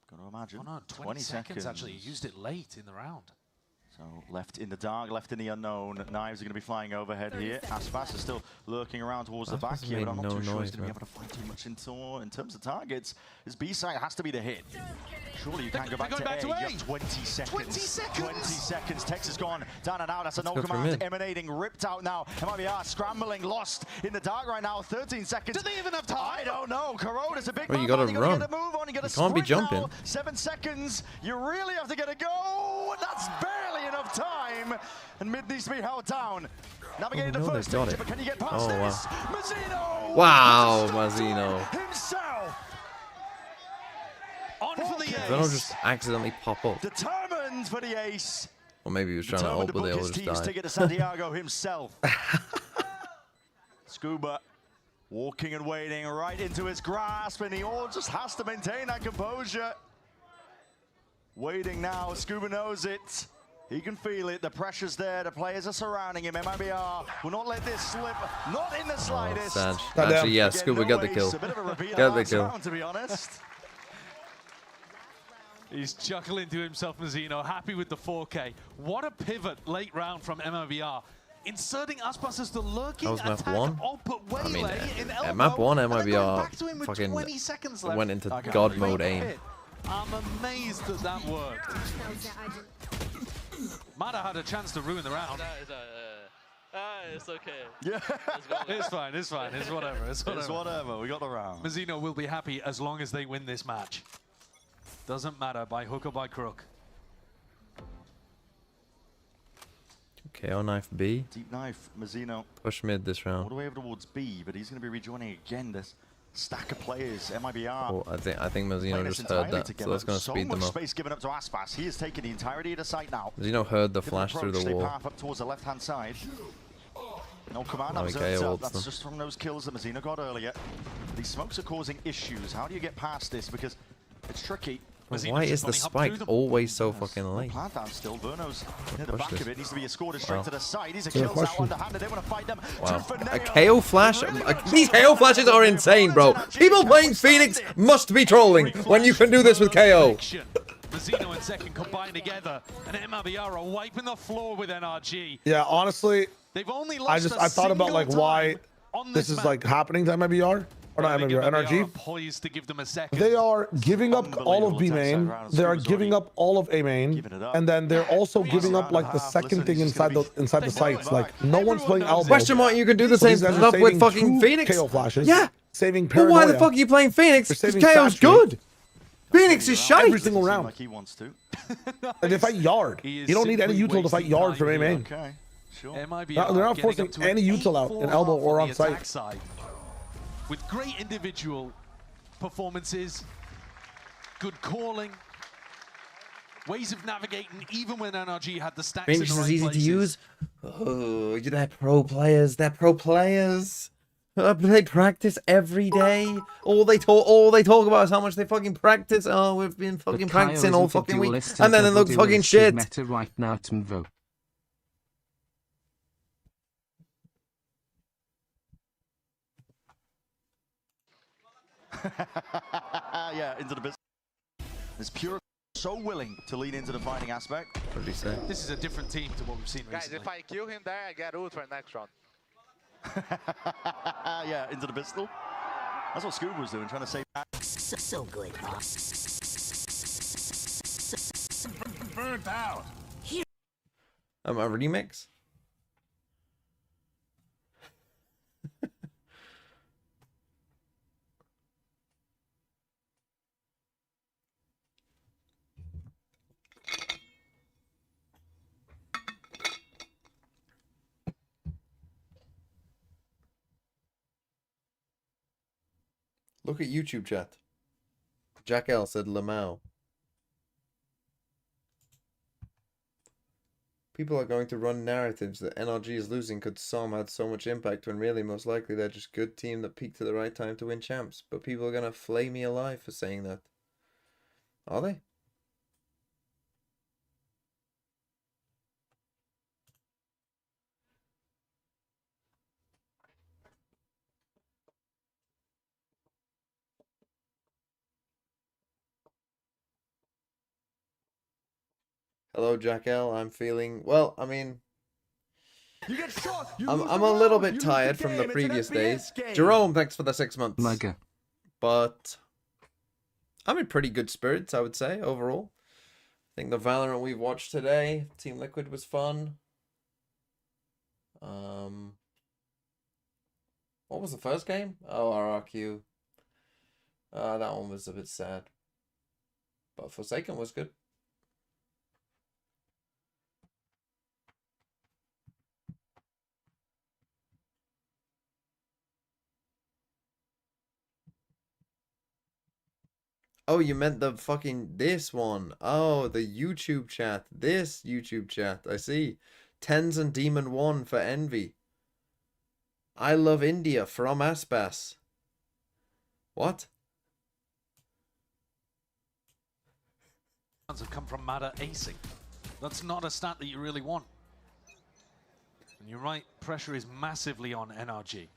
[SPEAKER 6] Gotta imagine.
[SPEAKER 7] Oh no, 20 seconds actually. He used it late in the round.
[SPEAKER 6] So left in the dark, left in the unknown. Knives are going to be flying overhead here. Aspas is still lurking around towards the back here, but I'm not too sure he's going to be able to find too much into. In terms of targets, this B side has to be the hit. Surely you can't go back to A. You have 20 seconds.
[SPEAKER 7] 20 seconds!
[SPEAKER 6] 20 seconds. Tex is gone. Down and out. That's a no command emanating. Ripped out now. MIBR scrambling. Lost in the dark right now. 13 seconds.
[SPEAKER 7] Do they even have time?
[SPEAKER 6] I don't know. Corroda's a big
[SPEAKER 2] Well,
[SPEAKER 6] move.
[SPEAKER 2] you gotta
[SPEAKER 6] You
[SPEAKER 2] run.
[SPEAKER 6] gotta move on. You gotta
[SPEAKER 2] can't be
[SPEAKER 6] sprint
[SPEAKER 2] jumping.
[SPEAKER 6] now. 7 seconds. You really have to get a go. And that's barely enough time. And mid needs to be held down. Navigating the first stage, but can you get past this? Mazzino!
[SPEAKER 2] Wow, Mazzino.
[SPEAKER 6] Himself!
[SPEAKER 7] On for the
[SPEAKER 2] Then I'll
[SPEAKER 7] ace.
[SPEAKER 2] just accidentally pop up.
[SPEAKER 6] Determined for the ace.
[SPEAKER 2] Or maybe he was trying to
[SPEAKER 6] Determined
[SPEAKER 2] ult,
[SPEAKER 6] to
[SPEAKER 2] but they
[SPEAKER 6] book
[SPEAKER 2] all
[SPEAKER 6] his
[SPEAKER 2] just
[SPEAKER 6] team's
[SPEAKER 2] died.
[SPEAKER 6] ticket to Santiago himself. Scuba walking and waiting right into his grasp, and he all just has to maintain that composure. Waiting now, Scuba knows it. He can feel it, the pressure's there, the players are surrounding him. MIBR will not let this slip, not in the slightest.
[SPEAKER 2] Sad. Actually, yeah, Scuba get the kill.
[SPEAKER 6] A bit of a repeat
[SPEAKER 2] Get
[SPEAKER 6] of
[SPEAKER 2] the
[SPEAKER 6] last
[SPEAKER 2] kill.
[SPEAKER 6] round, to be honest.
[SPEAKER 7] He's chuckling to himself, Mazzino, happy with the 4K. What a pivot late round from MIBR. Inserting Aspas as the lurking
[SPEAKER 2] That was map
[SPEAKER 7] attack.
[SPEAKER 2] one.
[SPEAKER 7] Oh, but
[SPEAKER 2] I mean,
[SPEAKER 7] in
[SPEAKER 2] at
[SPEAKER 7] elbow,
[SPEAKER 2] map one,
[SPEAKER 7] and then going
[SPEAKER 2] MIBR
[SPEAKER 7] back to him with
[SPEAKER 2] fucking
[SPEAKER 7] 20 seconds left.
[SPEAKER 2] went into
[SPEAKER 7] Okay.
[SPEAKER 2] God mode aim.
[SPEAKER 7] I'm amazed that that worked. Mada had a chance to ruin the round.
[SPEAKER 8] It's okay.
[SPEAKER 6] Yeah.
[SPEAKER 7] It's fine, it's fine, it's whatever, it's whatever.
[SPEAKER 6] It's whatever, we got the round.
[SPEAKER 7] Mazzino will be happy as long as they win this match. Doesn't matter by hook or by crook.
[SPEAKER 2] KO knife B.
[SPEAKER 6] Deep knife, Mazzino.
[SPEAKER 2] Push mid this
[SPEAKER 6] All
[SPEAKER 2] round.
[SPEAKER 6] the way over towards B, but he's going to be rejoining again this stack of players. MIBR.
[SPEAKER 2] Oh, I think Mazzino
[SPEAKER 6] playing this
[SPEAKER 2] just heard
[SPEAKER 6] entirely
[SPEAKER 2] that,
[SPEAKER 6] together.
[SPEAKER 2] so that's going to
[SPEAKER 6] so
[SPEAKER 2] speed them
[SPEAKER 6] much
[SPEAKER 2] up.
[SPEAKER 6] space given up to Aspas. He has taken the entirety of the site now.
[SPEAKER 2] Mazzino heard the
[SPEAKER 6] Different
[SPEAKER 2] flash through
[SPEAKER 6] approach,
[SPEAKER 2] the
[SPEAKER 6] they
[SPEAKER 2] wall.
[SPEAKER 6] path up towards the left-hand side. No command
[SPEAKER 2] Now he
[SPEAKER 6] observed.
[SPEAKER 2] KO ults
[SPEAKER 6] That's
[SPEAKER 2] them.
[SPEAKER 6] just from those kills that Mazzino got earlier. These smokes are causing issues. How do you get past this? Because it's tricky.
[SPEAKER 2] Why is the spike always so fucking late?
[SPEAKER 6] Plant down still. Verno's near the
[SPEAKER 2] Push
[SPEAKER 6] back
[SPEAKER 2] this.
[SPEAKER 6] of it. Needs to be escorted straight
[SPEAKER 2] Wow.
[SPEAKER 6] to the side. These are
[SPEAKER 4] Good
[SPEAKER 6] kills now
[SPEAKER 4] question.
[SPEAKER 6] underhanded. They want to fight them.
[SPEAKER 2] Wow.
[SPEAKER 6] Tooth and
[SPEAKER 2] A
[SPEAKER 6] nail.
[SPEAKER 2] KO flash? These KO flashes are insane, bro. People playing Phoenix must be trolling when you can do this with KO.
[SPEAKER 7] Mazzino and Second combined together, and MIBR are wiping the floor with NRG.
[SPEAKER 4] Yeah, honestly,
[SPEAKER 7] They've only lost
[SPEAKER 4] I thought about like why
[SPEAKER 7] time on
[SPEAKER 4] this is
[SPEAKER 7] map.
[SPEAKER 4] like happening to MIBR or not
[SPEAKER 7] I think
[SPEAKER 4] MIBR,
[SPEAKER 7] MIBR are
[SPEAKER 4] NRG.
[SPEAKER 7] poised to give them a second.
[SPEAKER 4] They are giving up all of B main. They are giving up all of A main, and then they're also giving up like the second thing inside the sites. Like no one's playing elbow.
[SPEAKER 2] Question mark, you can do the
[SPEAKER 4] So
[SPEAKER 2] same
[SPEAKER 4] these guys are
[SPEAKER 2] stuff with
[SPEAKER 4] saving
[SPEAKER 2] fucking
[SPEAKER 4] 2
[SPEAKER 2] Phoenix.
[SPEAKER 4] KO flashes.
[SPEAKER 2] Yeah.
[SPEAKER 4] Saving
[SPEAKER 2] But
[SPEAKER 4] paranoia.
[SPEAKER 2] why the fuck are you playing Phoenix?
[SPEAKER 4] They're
[SPEAKER 2] Because
[SPEAKER 4] saving
[SPEAKER 2] KO's
[SPEAKER 4] Satchel.
[SPEAKER 2] good. Phoenix is shite.
[SPEAKER 4] Every single round.
[SPEAKER 6] Like he wants to.
[SPEAKER 4] And they fight Yard.
[SPEAKER 7] He is
[SPEAKER 4] You don't need any
[SPEAKER 7] simply
[SPEAKER 4] util to fight
[SPEAKER 7] wasting
[SPEAKER 4] Yard
[SPEAKER 7] time
[SPEAKER 4] from A
[SPEAKER 7] here.
[SPEAKER 4] main.
[SPEAKER 6] Okay. Sure.
[SPEAKER 7] MIBR
[SPEAKER 4] They're not
[SPEAKER 7] getting
[SPEAKER 4] forcing
[SPEAKER 7] up to
[SPEAKER 4] any
[SPEAKER 7] an
[SPEAKER 4] util out in
[SPEAKER 7] 8-4
[SPEAKER 4] elbow or
[SPEAKER 7] on
[SPEAKER 4] on
[SPEAKER 7] the attack
[SPEAKER 4] site.
[SPEAKER 7] side. With great individual performances, good calling, ways of navigating, even when NRG had the stacks
[SPEAKER 2] Phoenix
[SPEAKER 7] in the
[SPEAKER 2] is
[SPEAKER 7] right
[SPEAKER 2] easy
[SPEAKER 7] places.
[SPEAKER 2] to use. Oh, they're pro players. They're pro players. They practice every day. All they talk about is how much they fucking practice. Oh, we've been fucking practicing all fucking week, and then it looks fucking shit.
[SPEAKER 5] Meta right now, Timvo.
[SPEAKER 6] Yeah, into the business. Is Pure so willing to lean into the fighting aspect?
[SPEAKER 2] What did he say?
[SPEAKER 7] This is a different team to what we've seen
[SPEAKER 10] Guys,
[SPEAKER 7] recently.
[SPEAKER 10] if I kill him there, I get ult for next round.
[SPEAKER 6] Yeah, into the pistol. That's what Scuba was doing, trying to save.
[SPEAKER 13] So good,
[SPEAKER 10] Burnt out.
[SPEAKER 2] A remix? Look at YouTube chat. Jack L said Lamau. People are going to run narratives that NRG is losing because Som had so much impact when really most likely they're just a good team that peaked at the right time to win champs. But people are going to flay me alive for saying that. Are they? Hello, Jack L. I'm feeling... Well, I mean... I'm a little bit tired from the previous days. Jerome, thanks for the 6 months.
[SPEAKER 5] Mugger.
[SPEAKER 2] But I'm in pretty good spirits, I would say, overall. I think the Valorant we've watched today, Team Liquid, was fun. What was the first game? Oh, RRQ. That one was a bit sad. But Forsaken was good. Oh, you meant the fucking this one. Oh, the YouTube chat. This YouTube chat. I see. Tens and Demon 1 for Envy. I love India from Aspas. What?
[SPEAKER 7] Have come from Mada acing. That's not a stat that you really want. And you're right, pressure is massively on NRG.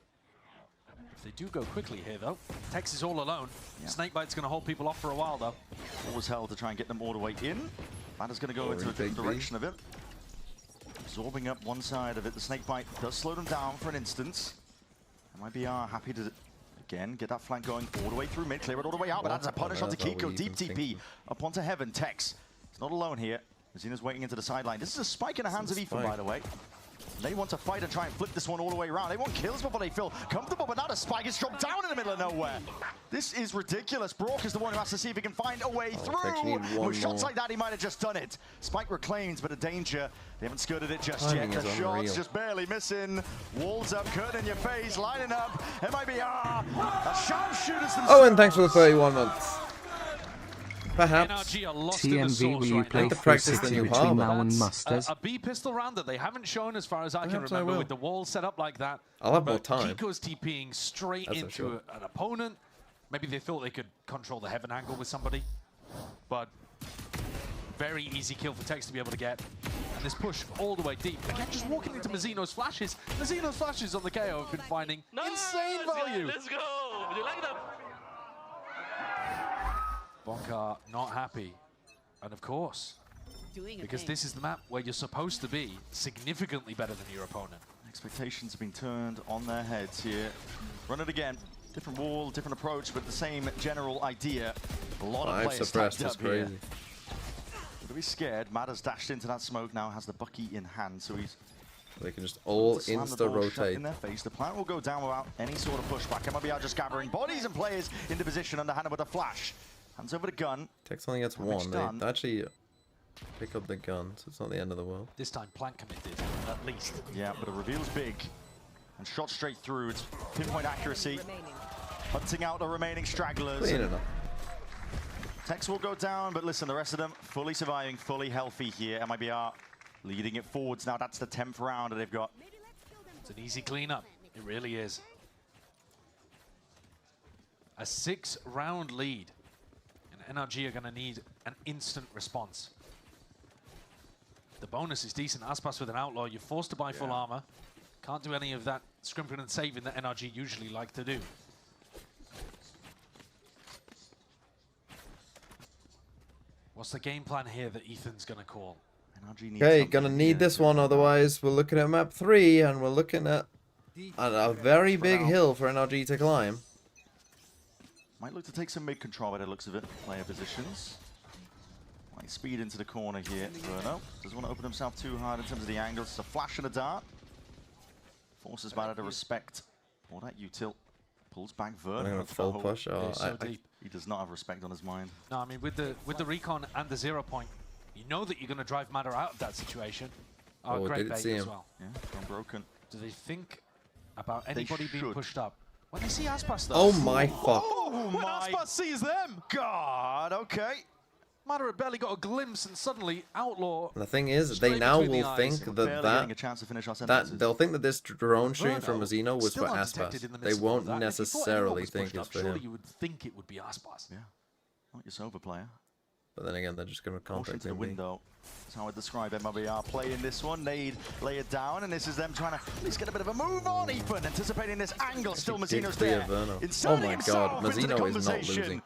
[SPEAKER 7] If they do go quickly here, though, Tex is all alone. Yeah. Snakebite's going to hold people off for a while, though.
[SPEAKER 6] Always hell to try and get them all the way in. Mada's going to go into a different direction of it. Absorbing up one side of it. The Snakebite does slow them down for an instant. MIBR happy to, again, get that flank going all the way through mid, clear it all the way out, but that's a punish onto Kiko. Deep TP up onto Heaven. Tex is not alone here. Zina's waiting into the sideline. This is a spike in the hands of Ethan, by the way. They want to fight and try and flip this one all the way around. They want kills before they feel comfortable, but now the spike is dropped down in the middle of nowhere. This is ridiculous. Brock is the one who has to see if he can find a way through. With shots like that, he might have just done it. Spike reclaims, but a danger. They haven't skirted it just yet. The shots just barely missing. Walls up, curtain in your face, lining up. MIBR, the sharpshooters themselves.
[SPEAKER 2] Oh, and thanks for the 31 months. Perhaps.
[SPEAKER 5] TMV, will you play
[SPEAKER 2] to practice the new
[SPEAKER 5] between now and Masters?
[SPEAKER 7] A B pistol round that they haven't shown as far as I can remember with the wall set up like that.
[SPEAKER 2] I'll have more time.
[SPEAKER 7] Kiko's TPing straight into an opponent. Maybe they thought they could control the Heaven angle with somebody. But very easy kill for Tex to be able to get. And this push all the way deep. Again, just walking into Mazzino's flashes. Mazzino's flashes on the KO have been finding insane value.
[SPEAKER 8] Let's go. Would you like that?
[SPEAKER 7] Bonka not happy. And of course, because this is the map where you're supposed to be significantly better than your opponent.
[SPEAKER 6] Expectations have been turned on their heads here. Run it again. Different wall, different approach, but the same general idea. A lot of players stacked up here. Don't be scared. Mada's dashed into that smoke now, has the Bucky in hand, so he's...
[SPEAKER 2] They can just all insta-rotate.
[SPEAKER 6] In their face. The plant will go down without any sort of pushback. MIBR just gathering bodies and players into position underhanded with a flash. Hands over the gun.
[SPEAKER 2] Tex only gets one. They actually pick up the gun, so it's not the end of the world.
[SPEAKER 7] This time Plant committed, at least.
[SPEAKER 6] Yeah, but the reveal's big. And shot straight through. It's pinpoint accuracy. Hunting out the remaining stragglers.
[SPEAKER 2] Clean enough.
[SPEAKER 6] Tex will go down, but listen, the rest of them fully surviving, fully healthy here. MIBR leading it forwards now. That's the 10th round that they've got.
[SPEAKER 7] It's an easy cleanup. It really is. A 6-round lead. And NRG are going to need an instant response. The bonus is decent. Aspas with an outlaw. You're forced to buy full armor. Can't do any of that scrimping and saving that NRG usually like to do. What's the game plan here that Ethan's going to call?
[SPEAKER 2] Okay, gonna need this one, otherwise we're looking at map 3 and we're looking at a very big hill for NRG to climb.
[SPEAKER 6] Might look to take some mid-control by the looks of it. Player positions. Might speed into the corner here. Verno doesn't want to open himself too hard in terms of the angles. It's a flash and a dart. Forces Bada to respect all that util. Pulls back Verno.
[SPEAKER 2] Full push. Oh,
[SPEAKER 7] so deep.
[SPEAKER 6] He does not have respect on his mind.
[SPEAKER 7] No, I mean with the recon and the 0 point, you know that you're going to drive Matter out of that situation. Oh, great bait as well.
[SPEAKER 6] Yeah, unbroken.
[SPEAKER 7] Do they think about anybody being pushed up? When they see Aspas though.
[SPEAKER 2] Oh my fuck.
[SPEAKER 6] Oh, when Aspas sees them. God, okay.
[SPEAKER 7] Matter barely got a glimpse, and suddenly Outlaw.
[SPEAKER 2] And the thing is,
[SPEAKER 7] straight
[SPEAKER 2] they now
[SPEAKER 7] between the
[SPEAKER 2] will
[SPEAKER 7] eyes.
[SPEAKER 2] think
[SPEAKER 6] Barely
[SPEAKER 2] that
[SPEAKER 6] getting a chance to finish our sentences.
[SPEAKER 2] they'll think that this drone shooting from
[SPEAKER 7] Inferno
[SPEAKER 2] Mazzino was
[SPEAKER 7] still
[SPEAKER 2] for
[SPEAKER 7] undetected
[SPEAKER 2] Aspas.
[SPEAKER 7] in the
[SPEAKER 2] They
[SPEAKER 7] midst of all
[SPEAKER 2] won't
[SPEAKER 7] that. And if you thought anyone
[SPEAKER 2] necessarily
[SPEAKER 7] was
[SPEAKER 2] think
[SPEAKER 7] pushed
[SPEAKER 2] it's
[SPEAKER 7] up,
[SPEAKER 2] for
[SPEAKER 7] surely
[SPEAKER 2] him.
[SPEAKER 7] you would think it would be Aspas.
[SPEAKER 6] Yeah. Not your Sova player.
[SPEAKER 2] But then again, they're just going to
[SPEAKER 6] Motion
[SPEAKER 2] contact
[SPEAKER 6] to the
[SPEAKER 2] him.
[SPEAKER 6] window. That's how I describe MIBR playing this one. They'd lay it down, and this is them trying to at least get a bit of a move on. Ethan anticipating this angle. Still Mazzino's there.
[SPEAKER 2] Oh my god, Mazzino is not losing.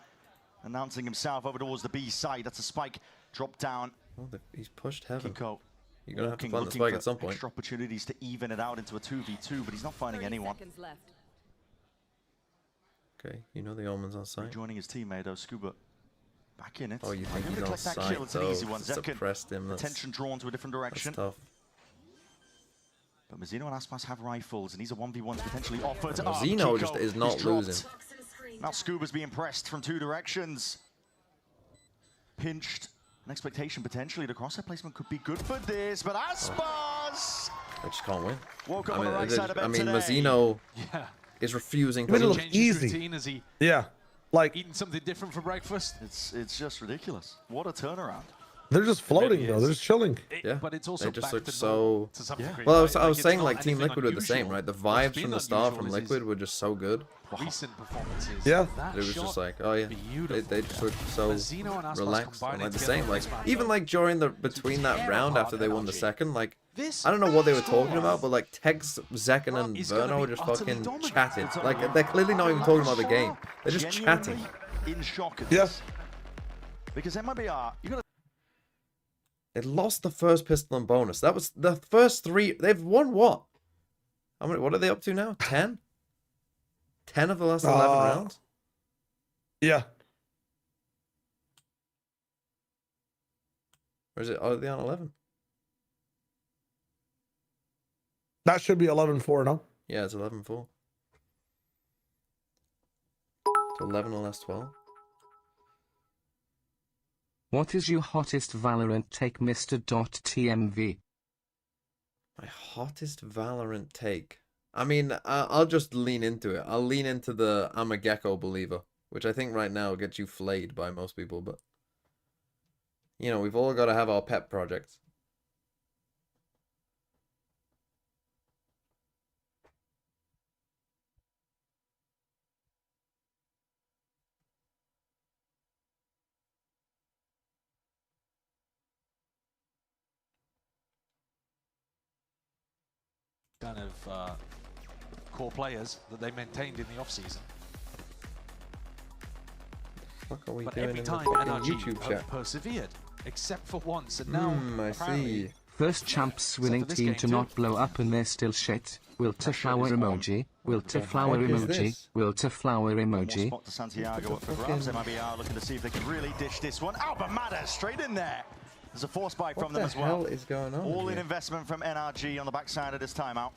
[SPEAKER 6] Announcing himself over towards the B side. That's a spike. Drop down.
[SPEAKER 2] Oh, he's pushed heaven.
[SPEAKER 6] Kiko
[SPEAKER 2] You're going to have to
[SPEAKER 6] looking
[SPEAKER 2] find the spike
[SPEAKER 6] for
[SPEAKER 2] at some point.
[SPEAKER 6] extra opportunities to even it out into a 2v2, but he's not finding
[SPEAKER 12] 30
[SPEAKER 6] anyone.
[SPEAKER 12] seconds left.
[SPEAKER 2] Okay, you know the omen's on site.
[SPEAKER 6] Joining his teammate, though, Scuba back in it.
[SPEAKER 2] Oh, you think he's
[SPEAKER 6] Able to
[SPEAKER 2] on
[SPEAKER 6] collect that
[SPEAKER 2] site,
[SPEAKER 6] kill. It's an
[SPEAKER 2] though.
[SPEAKER 6] easy one. Zekin,
[SPEAKER 2] Suppressed him.
[SPEAKER 6] attention drawn to a different direction.
[SPEAKER 2] That's tough.
[SPEAKER 6] But Mazzino and Aspas have rifles, and these are 1v1s potentially offered.
[SPEAKER 2] Mazzino just is not losing.
[SPEAKER 6] Now Scuba's being pressed from two directions. Pinched. An expectation potentially. The crosshair placement could be good for this, but Aspas!
[SPEAKER 2] They just can't win.
[SPEAKER 6] Woke up on the right side of it today.
[SPEAKER 2] Mazzino is refusing to
[SPEAKER 4] look
[SPEAKER 2] lose.
[SPEAKER 4] easy.
[SPEAKER 7] Is he
[SPEAKER 4] like
[SPEAKER 7] eating something different for breakfast?
[SPEAKER 6] It's just ridiculous. What a turnaround.
[SPEAKER 4] They're just floating
[SPEAKER 7] Really
[SPEAKER 4] though.
[SPEAKER 7] is.
[SPEAKER 4] They're just chilling.
[SPEAKER 2] Yeah,
[SPEAKER 7] but it's also
[SPEAKER 2] they just
[SPEAKER 7] back
[SPEAKER 2] look
[SPEAKER 7] to
[SPEAKER 2] so.
[SPEAKER 7] normal to some degree,
[SPEAKER 2] Well,
[SPEAKER 7] right?
[SPEAKER 2] I was
[SPEAKER 7] it's
[SPEAKER 2] saying
[SPEAKER 7] not
[SPEAKER 2] like Team
[SPEAKER 7] anything
[SPEAKER 2] Liquid were the same,
[SPEAKER 7] unusual.
[SPEAKER 2] right? The
[SPEAKER 7] What's
[SPEAKER 2] vibes
[SPEAKER 7] been
[SPEAKER 2] from the start
[SPEAKER 7] unusual
[SPEAKER 2] from
[SPEAKER 7] is
[SPEAKER 2] Liquid
[SPEAKER 7] his
[SPEAKER 2] were just so good.
[SPEAKER 7] recent performances.
[SPEAKER 4] Yeah.
[SPEAKER 7] That
[SPEAKER 2] It was
[SPEAKER 7] shot,
[SPEAKER 2] just like, oh yeah, they just looked so
[SPEAKER 7] Mazzino and Aspas
[SPEAKER 2] relaxed and
[SPEAKER 7] combining
[SPEAKER 2] like the
[SPEAKER 7] together
[SPEAKER 2] same.
[SPEAKER 7] on
[SPEAKER 2] Like
[SPEAKER 7] this match,
[SPEAKER 2] even
[SPEAKER 7] though.
[SPEAKER 2] like during the between that
[SPEAKER 7] tear
[SPEAKER 2] round
[SPEAKER 7] apart
[SPEAKER 2] after they won the
[SPEAKER 7] NRG.
[SPEAKER 2] second, like
[SPEAKER 7] This
[SPEAKER 2] I don't know what they were talking
[SPEAKER 7] score
[SPEAKER 2] about, but like Tex, Zekin, and
[SPEAKER 7] is gonna
[SPEAKER 2] Verno were
[SPEAKER 7] be
[SPEAKER 2] just
[SPEAKER 7] utterly
[SPEAKER 2] fucking
[SPEAKER 7] dominant.
[SPEAKER 2] chatting. Like they're clearly not even talking about the game. They're just chatting.
[SPEAKER 6] In shock at
[SPEAKER 4] Yes.
[SPEAKER 6] this. Because MIBR, you got to.
[SPEAKER 2] They lost the first pistol and bonus. That was the first three. They've won what? How many? What are they up to now? 10? 10 of the last 11 rounds?
[SPEAKER 4] Yeah.
[SPEAKER 2] Or is it? Are they on 11?
[SPEAKER 4] That should be 11-4 now.
[SPEAKER 2] Yeah, it's 11-4. So 11 or less 12.
[SPEAKER 5] What is your hottest Valorant take, Mr.TMV?
[SPEAKER 2] My hottest Valorant take. I mean, I'll just lean into it. I'll lean into the I'm a Gecko believer, which I think right now gets you flayed by most people, but you know, we've all got to have our pet projects.
[SPEAKER 7] kind of core players that they maintained in the off-season.
[SPEAKER 2] What are we
[SPEAKER 7] But
[SPEAKER 2] doing
[SPEAKER 7] every
[SPEAKER 2] in the
[SPEAKER 7] time
[SPEAKER 2] fucking
[SPEAKER 7] NRG
[SPEAKER 2] YouTube
[SPEAKER 7] have
[SPEAKER 2] chat?
[SPEAKER 7] persevered, except for once, and now
[SPEAKER 2] I
[SPEAKER 7] apparently
[SPEAKER 2] see.
[SPEAKER 5] First champs winning
[SPEAKER 7] for this
[SPEAKER 5] team
[SPEAKER 7] game
[SPEAKER 5] to
[SPEAKER 7] too.
[SPEAKER 5] not blow up and they're still shit. Wilt to flower emoji. Wilt to flower
[SPEAKER 2] heck is
[SPEAKER 5] emoji.
[SPEAKER 2] this?
[SPEAKER 5] Wilt to flower
[SPEAKER 6] More
[SPEAKER 5] emoji.
[SPEAKER 6] spot to Santiago up for grabs. MIBR looking to see if they can really dish this one. Oh, but Matter straight in there. There's a force spike from them as well.
[SPEAKER 2] What the hell is going on
[SPEAKER 6] All in
[SPEAKER 2] here?
[SPEAKER 6] investment from NRG on the backside of this timeout.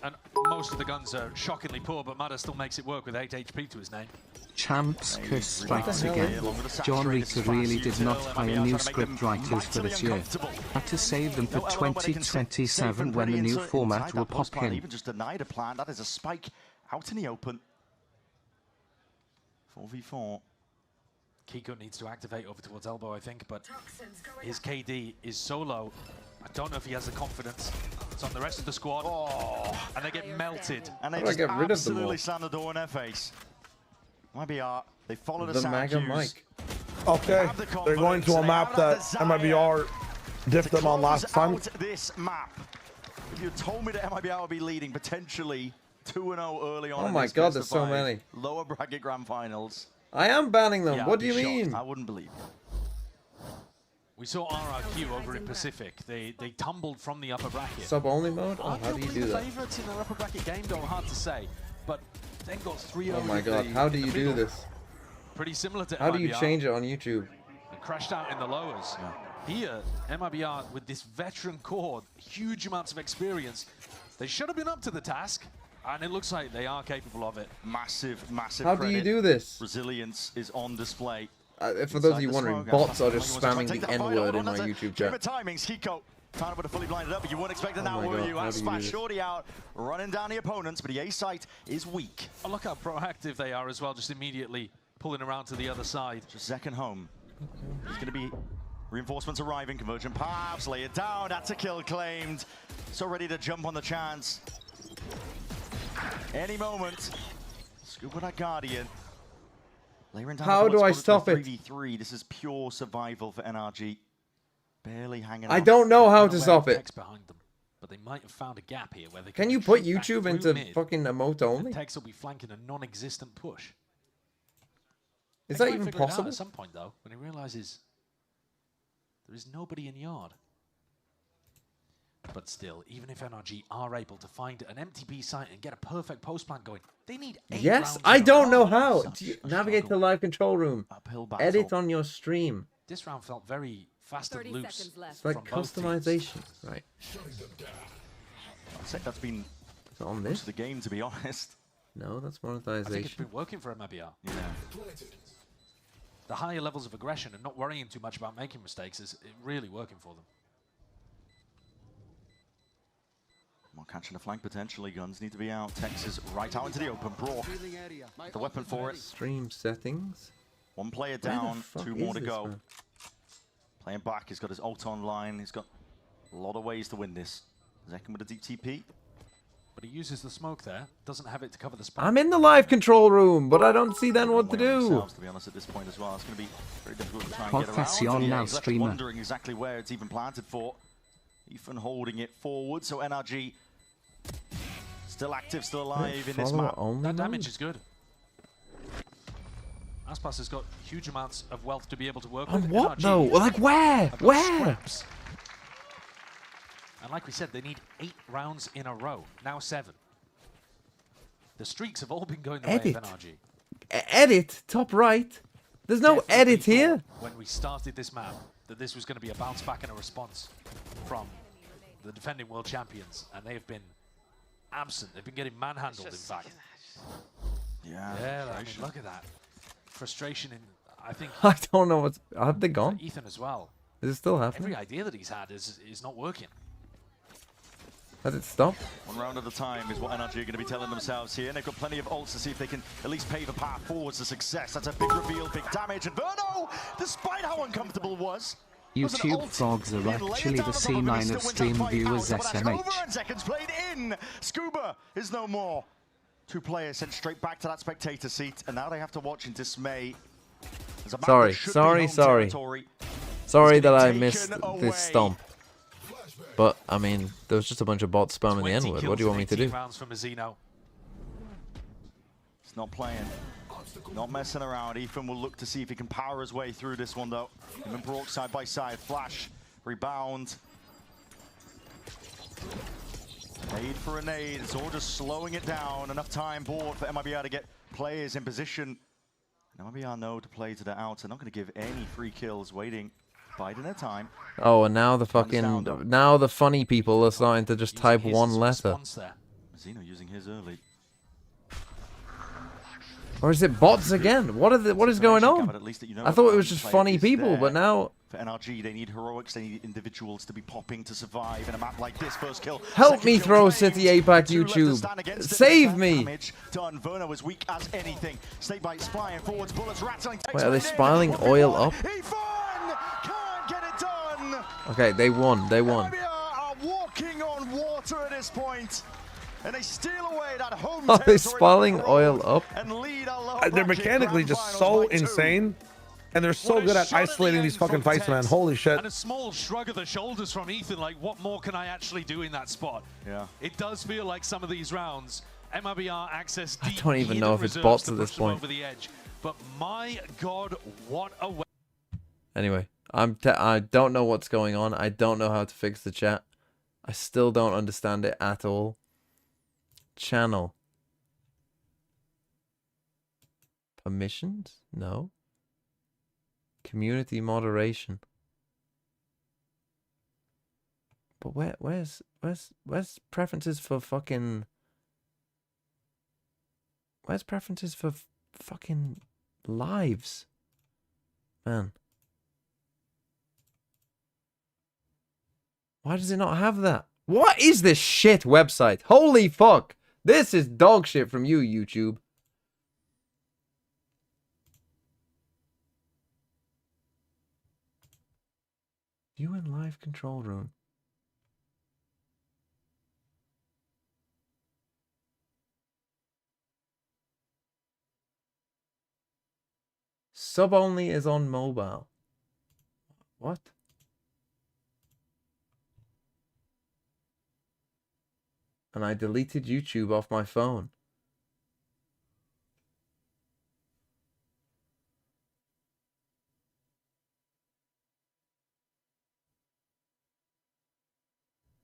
[SPEAKER 7] And most of the guns are shockingly poor, but Matter still makes it work with 8 HP to his name.
[SPEAKER 5] Champs curse strikes
[SPEAKER 2] What the hell
[SPEAKER 5] again.
[SPEAKER 6] is it?
[SPEAKER 5] John Rita really did not hire new script writers for this year. Had to save them for 2027 when the new format will pop in.
[SPEAKER 6] Even just denied a plan. That is a spike out in the open. 4v4.
[SPEAKER 7] Kiko needs to activate over towards elbow, I think, but his KD is so low. I don't know if he has the confidence. It's on the rest of the squad. Oh, and they get melted.
[SPEAKER 6] And they
[SPEAKER 2] How do I
[SPEAKER 6] just
[SPEAKER 2] get rid of them
[SPEAKER 6] absolutely
[SPEAKER 2] all?
[SPEAKER 6] slam the door in their face. MIBR, they follow the
[SPEAKER 2] The
[SPEAKER 6] sound
[SPEAKER 2] MAGA
[SPEAKER 6] cues.
[SPEAKER 2] mic.
[SPEAKER 4] Okay. They're going to a map that MIBR diffed them on last time.
[SPEAKER 6] This map. If you told me that MIBR would be leading potentially 2-0 early on.
[SPEAKER 2] Oh
[SPEAKER 6] in
[SPEAKER 2] my
[SPEAKER 6] this
[SPEAKER 2] God,
[SPEAKER 6] best
[SPEAKER 2] there's
[SPEAKER 6] of
[SPEAKER 2] so
[SPEAKER 6] five
[SPEAKER 2] many.
[SPEAKER 6] Lower bracket grand finals.
[SPEAKER 2] I am banning them.
[SPEAKER 6] Yeah,
[SPEAKER 2] What
[SPEAKER 6] I'd
[SPEAKER 2] do you
[SPEAKER 6] be shocked.
[SPEAKER 2] mean?
[SPEAKER 6] I wouldn't believe you.
[SPEAKER 7] We saw RRQ over in Pacific. They tumbled from the upper bracket.
[SPEAKER 2] Sub-only mode? Oh, how do you
[SPEAKER 7] Arguably
[SPEAKER 2] do
[SPEAKER 7] the
[SPEAKER 2] that?
[SPEAKER 7] favorites in their upper bracket game, though, hard to say. But then got 3-0.
[SPEAKER 2] Oh my God, how do you do this?
[SPEAKER 7] Pretty similar to
[SPEAKER 2] How do you
[SPEAKER 7] MIBR.
[SPEAKER 2] change it on YouTube?
[SPEAKER 7] And crashed out in the lowers. Here, MIBR with this veteran core, huge amounts of experience. They should have been up to the task, and it looks like they are capable of it.
[SPEAKER 6] Massive, massive
[SPEAKER 2] How do you
[SPEAKER 6] credit.
[SPEAKER 2] do this?
[SPEAKER 6] Resilience is on display.
[SPEAKER 2] For those of you wondering, bots are just spamming the N-word in my YouTube
[SPEAKER 6] Give
[SPEAKER 2] chat.
[SPEAKER 6] it timings, Kiko. Found it with a fully blinded up, but you weren't expecting that,
[SPEAKER 2] Oh my
[SPEAKER 6] were
[SPEAKER 2] God,
[SPEAKER 6] you?
[SPEAKER 2] how do you do
[SPEAKER 6] Aspas
[SPEAKER 2] this?
[SPEAKER 6] shorty out, running down the opponents, but the A site is weak.
[SPEAKER 7] Oh, look how proactive they are as well, just immediately pulling around to the other side.
[SPEAKER 6] Just second home. There's going to be reinforcements arriving. Convergent paths, lay it down. That's a kill claimed. So ready to jump on the chance. Any moment. Scuba that Guardian. Layering down
[SPEAKER 2] How do I stop it?
[SPEAKER 6] 3v3. This is pure survival for NRG. Barely hanging
[SPEAKER 2] I
[SPEAKER 6] on.
[SPEAKER 2] don't know how to stop it.
[SPEAKER 7] Behind them, but they might have found a gap here where they
[SPEAKER 2] Can you put
[SPEAKER 7] retreat back
[SPEAKER 2] YouTube
[SPEAKER 7] through
[SPEAKER 2] into
[SPEAKER 7] mid,
[SPEAKER 2] fucking emote only?
[SPEAKER 7] and Tex will be flanking a non-existent push.
[SPEAKER 2] Is
[SPEAKER 7] Tex
[SPEAKER 2] that
[SPEAKER 7] might
[SPEAKER 2] even
[SPEAKER 7] figure it out
[SPEAKER 2] possible?
[SPEAKER 7] at some point, though, when he realizes there is nobody in yard. But still, even if NRG are able to find an MTP site and get a perfect post plant going, they need 8
[SPEAKER 2] Yes,
[SPEAKER 7] rounds
[SPEAKER 2] I
[SPEAKER 7] in a
[SPEAKER 2] don't
[SPEAKER 7] row.
[SPEAKER 2] know how.
[SPEAKER 6] Such
[SPEAKER 2] Do you
[SPEAKER 6] a
[SPEAKER 2] navigate to the
[SPEAKER 6] struggle.
[SPEAKER 2] live control room.
[SPEAKER 6] Uphill battle.
[SPEAKER 2] Edit on your stream.
[SPEAKER 7] This round felt very fast and
[SPEAKER 12] 30
[SPEAKER 7] loose.
[SPEAKER 12] seconds left.
[SPEAKER 2] It's like
[SPEAKER 7] from both teams.
[SPEAKER 2] customization, right?
[SPEAKER 6] I'd say that's been
[SPEAKER 2] Is it on
[SPEAKER 6] most
[SPEAKER 2] this?
[SPEAKER 6] of the game, to be honest.
[SPEAKER 2] No, that's
[SPEAKER 7] I think it's
[SPEAKER 2] monetization.
[SPEAKER 7] been working for MIBR.
[SPEAKER 6] Yeah.
[SPEAKER 7] The higher levels of aggression and not worrying too much about making mistakes is really working for them.
[SPEAKER 6] Well, catching a flank potentially. Guns need to be out. Texas right out into the open. Brock, the weapon for it.
[SPEAKER 2] Stream settings.
[SPEAKER 6] One player
[SPEAKER 2] Where the
[SPEAKER 6] down,
[SPEAKER 2] fuck
[SPEAKER 6] 2
[SPEAKER 2] is
[SPEAKER 6] more to
[SPEAKER 2] this,
[SPEAKER 6] go.
[SPEAKER 2] man?
[SPEAKER 6] Playing back, he's got his ult online. He's got a lot of ways to win this. Zekin with a deep TP.
[SPEAKER 7] But he uses the smoke there, doesn't have it to cover the spot.
[SPEAKER 2] I'm in the live control room, but I don't see then what to
[SPEAKER 6] Way on
[SPEAKER 2] do.
[SPEAKER 6] themselves, to be honest, at this point as well. It's going to be very difficult to try and get around.
[SPEAKER 5] Professional
[SPEAKER 6] And yeah,
[SPEAKER 5] now,
[SPEAKER 6] he's left
[SPEAKER 5] streamer.
[SPEAKER 6] wondering exactly where it's even planted for. Ethan holding it forward, so NRG still active, still alive in this
[SPEAKER 2] Follow
[SPEAKER 6] map.
[SPEAKER 2] only
[SPEAKER 7] That
[SPEAKER 2] mode?
[SPEAKER 7] damage is good. Aspas has got huge amounts of wealth to be able to work with.
[SPEAKER 2] On what
[SPEAKER 7] NRG
[SPEAKER 2] though? Like where?
[SPEAKER 7] have got
[SPEAKER 2] Where?
[SPEAKER 7] scraps. And like we said, they need 8 rounds in a row. Now 7. The streaks have all been going the way
[SPEAKER 2] Edit.
[SPEAKER 7] of NRG.
[SPEAKER 2] Edit, top right. There's no
[SPEAKER 7] Definitely
[SPEAKER 2] edit here.
[SPEAKER 7] thought when we started this map that this was going to be a bounce back and a response from the defending world champions, and they have been absent. They've been getting manhandled, in fact.
[SPEAKER 6] Yeah.
[SPEAKER 7] Yeah, I mean, look at that. Frustration in, I think,
[SPEAKER 2] I don't know what's. Have they gone?
[SPEAKER 7] Ethan as well.
[SPEAKER 2] Is it still happening?
[SPEAKER 7] Every idea that he's had is not working.
[SPEAKER 2] Has it stopped?
[SPEAKER 6] 1 round at a time is what NRG are going to be telling themselves here. And they've got plenty of ults to see if they can at least pave a path forwards to success. That's a big reveal, big damage. And Verno, despite how uncomfortable it was
[SPEAKER 5] YouTube frogs are actually the C- stream viewers SMH.
[SPEAKER 6] And seconds played in. Scuba is no more. 2 players sent straight back to that spectator seat, and now they have to watch in dismay. As a map
[SPEAKER 2] Sorry,
[SPEAKER 6] that should be
[SPEAKER 2] sorry,
[SPEAKER 6] home
[SPEAKER 2] sorry.
[SPEAKER 6] territory
[SPEAKER 2] Sorry
[SPEAKER 6] is
[SPEAKER 2] that
[SPEAKER 6] getting
[SPEAKER 2] I missed
[SPEAKER 6] taken away.
[SPEAKER 2] this stomp. But I mean, there was just a bunch of bots spamming the
[SPEAKER 7] 20
[SPEAKER 2] N-word. What
[SPEAKER 7] kills
[SPEAKER 2] do you want
[SPEAKER 7] in
[SPEAKER 2] me to
[SPEAKER 7] 18
[SPEAKER 2] do?
[SPEAKER 7] rounds from Mazino.
[SPEAKER 6] It's not playing. Not messing around. Ethan will look to see if he can power his way through this one, though. Him and Brock side by side. Flash. Rebound. Nade for a nade. It's all just slowing it down. Enough time board for MIBR to get players in position. And MIBR know to play to the outs. They're not going to give any free kills. Waiting. Biding their time.
[SPEAKER 2] Oh, and now the fucking now the funny people are starting to just type one letter.
[SPEAKER 6] Zeno using his early.
[SPEAKER 2] Or is it bots again? What is going on? I thought it was just funny people, but now
[SPEAKER 6] For NRG, they need heroics, they need individuals to be popping to survive in a map like this. First kill.
[SPEAKER 2] help me throw City APAC YouTube. Save me.
[SPEAKER 6] Damage done. Verno as weak as anything. Snakebite spying forwards, bullets rattling.
[SPEAKER 2] Wait, are they spiraling oil up?
[SPEAKER 6] Ethan can't get it done.
[SPEAKER 2] Okay, they won. They won.
[SPEAKER 6] MIBR are walking on water at this point. And they steal away that home
[SPEAKER 2] Are they
[SPEAKER 6] territory
[SPEAKER 2] spiraling oil up?
[SPEAKER 6] and lead a lower
[SPEAKER 4] They're
[SPEAKER 6] bracket
[SPEAKER 4] mechanically
[SPEAKER 6] grand
[SPEAKER 4] just
[SPEAKER 6] finals
[SPEAKER 4] so
[SPEAKER 6] by 2.
[SPEAKER 4] insane. And they're so
[SPEAKER 7] What a
[SPEAKER 4] good at
[SPEAKER 7] shot at the
[SPEAKER 4] isolating these
[SPEAKER 7] end
[SPEAKER 4] fucking
[SPEAKER 7] from
[SPEAKER 4] fights, man.
[SPEAKER 7] Tex.
[SPEAKER 4] Holy shit.
[SPEAKER 7] And a small shrug of the shoulders from Ethan, like, what more can I actually do in that spot?
[SPEAKER 6] Yeah.
[SPEAKER 7] It does feel like some of these rounds, MIBR access deep.
[SPEAKER 2] I don't even know if it's
[SPEAKER 7] reserves
[SPEAKER 2] bots
[SPEAKER 7] to
[SPEAKER 2] at this
[SPEAKER 7] push them
[SPEAKER 2] point.
[SPEAKER 7] over the edge. But my God, what a way.
[SPEAKER 2] Anyway, I don't know what's going on. I don't know how to fix the chat. I still don't understand it at all. Channel. Permissions? No. Community moderation. But where's preferences for fucking... Where's preferences for fucking lives? Man. Why does it not have that? What is this shit website? Holy fuck. This is dog shit from you, YouTube. You in live control room. Sub only is on mobile. What? And I deleted YouTube off my phone.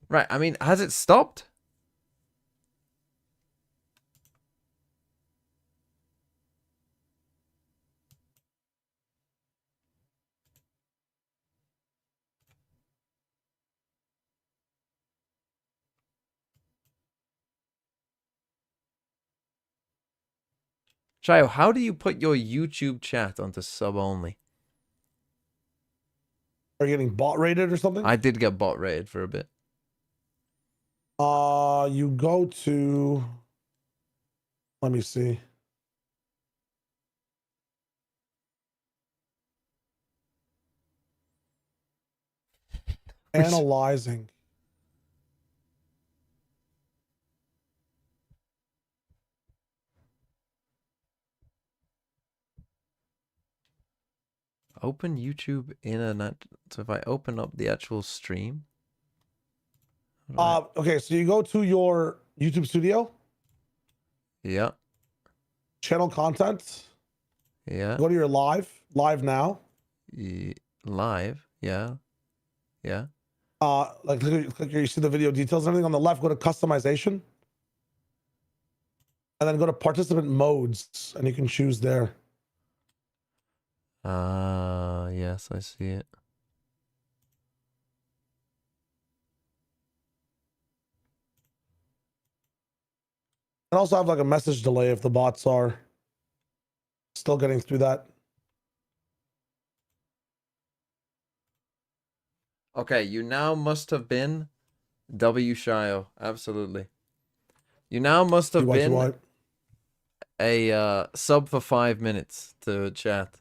[SPEAKER 2] Right, I mean, has it stopped? Chayo, how do you put your YouTube chat onto sub only?
[SPEAKER 4] Are you getting bot rated or something?
[SPEAKER 2] I did get bot rated for a bit.
[SPEAKER 4] You go to, let me see. Analyzing.
[SPEAKER 2] Open YouTube internet. So if I open up the actual stream.
[SPEAKER 4] Okay, so you go to your YouTube studio.
[SPEAKER 2] Yeah.
[SPEAKER 4] Channel content.
[SPEAKER 2] Yeah.
[SPEAKER 4] Go to your live now.
[SPEAKER 2] Live. Yeah. Yeah.
[SPEAKER 4] Like click here, you see the video details and everything. On the left, go to customization. And then go to participant modes and you can choose there.
[SPEAKER 2] Yes, I see it.
[SPEAKER 4] And also have like a message delay if the bots are still getting through that.
[SPEAKER 2] Okay, you now must have been W Shio. Absolutely. You now must have been a sub for 5 minutes to chat.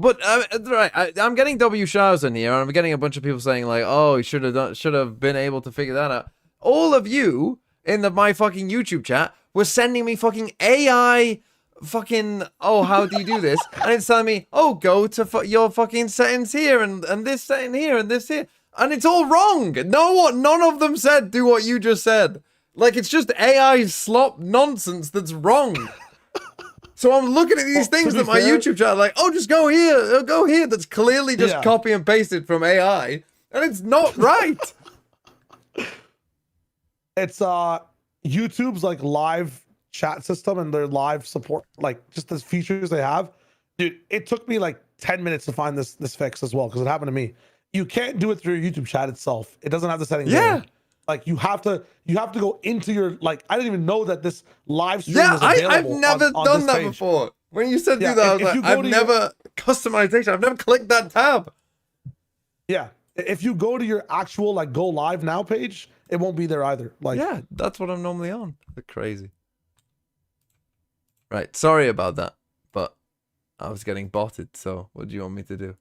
[SPEAKER 2] But right, I'm getting W Shios in here, and I'm getting a bunch of people saying like, "Oh, you should have been able to figure that out." All of you in my fucking YouTube chat were sending me fucking AI, fucking, oh, how do you do this? And it's telling me, oh, go to your fucking settings here, and this setting here, and this here, and it's all wrong. None of them said do what you just said. Like, it's just AI slop nonsense that's wrong. So I'm looking at these things that my YouTube channel like, oh, just go here. That's clearly just copy and pasted from AI, and it's not right.
[SPEAKER 4] It's YouTube's like live chat system and their live support, like just the features they have. Dude, it took me like 10 minutes to find this fix as well because it happened to me. You can't do it through your YouTube chat itself. It doesn't have the settings.
[SPEAKER 2] Yeah.
[SPEAKER 4] Like you have to go into your, like, I didn't even know that this live stream
[SPEAKER 2] Yeah,
[SPEAKER 4] was available.
[SPEAKER 2] I've never done that before. When you said do that, I was like, I've never customization. I've never clicked that tab.
[SPEAKER 4] Yeah, if you go to your actual like go live now page, it won't be there either. Like,
[SPEAKER 2] yeah, that's what I'm normally on. They're crazy. Right, sorry about that, but I was getting botted. So what do you want me to do?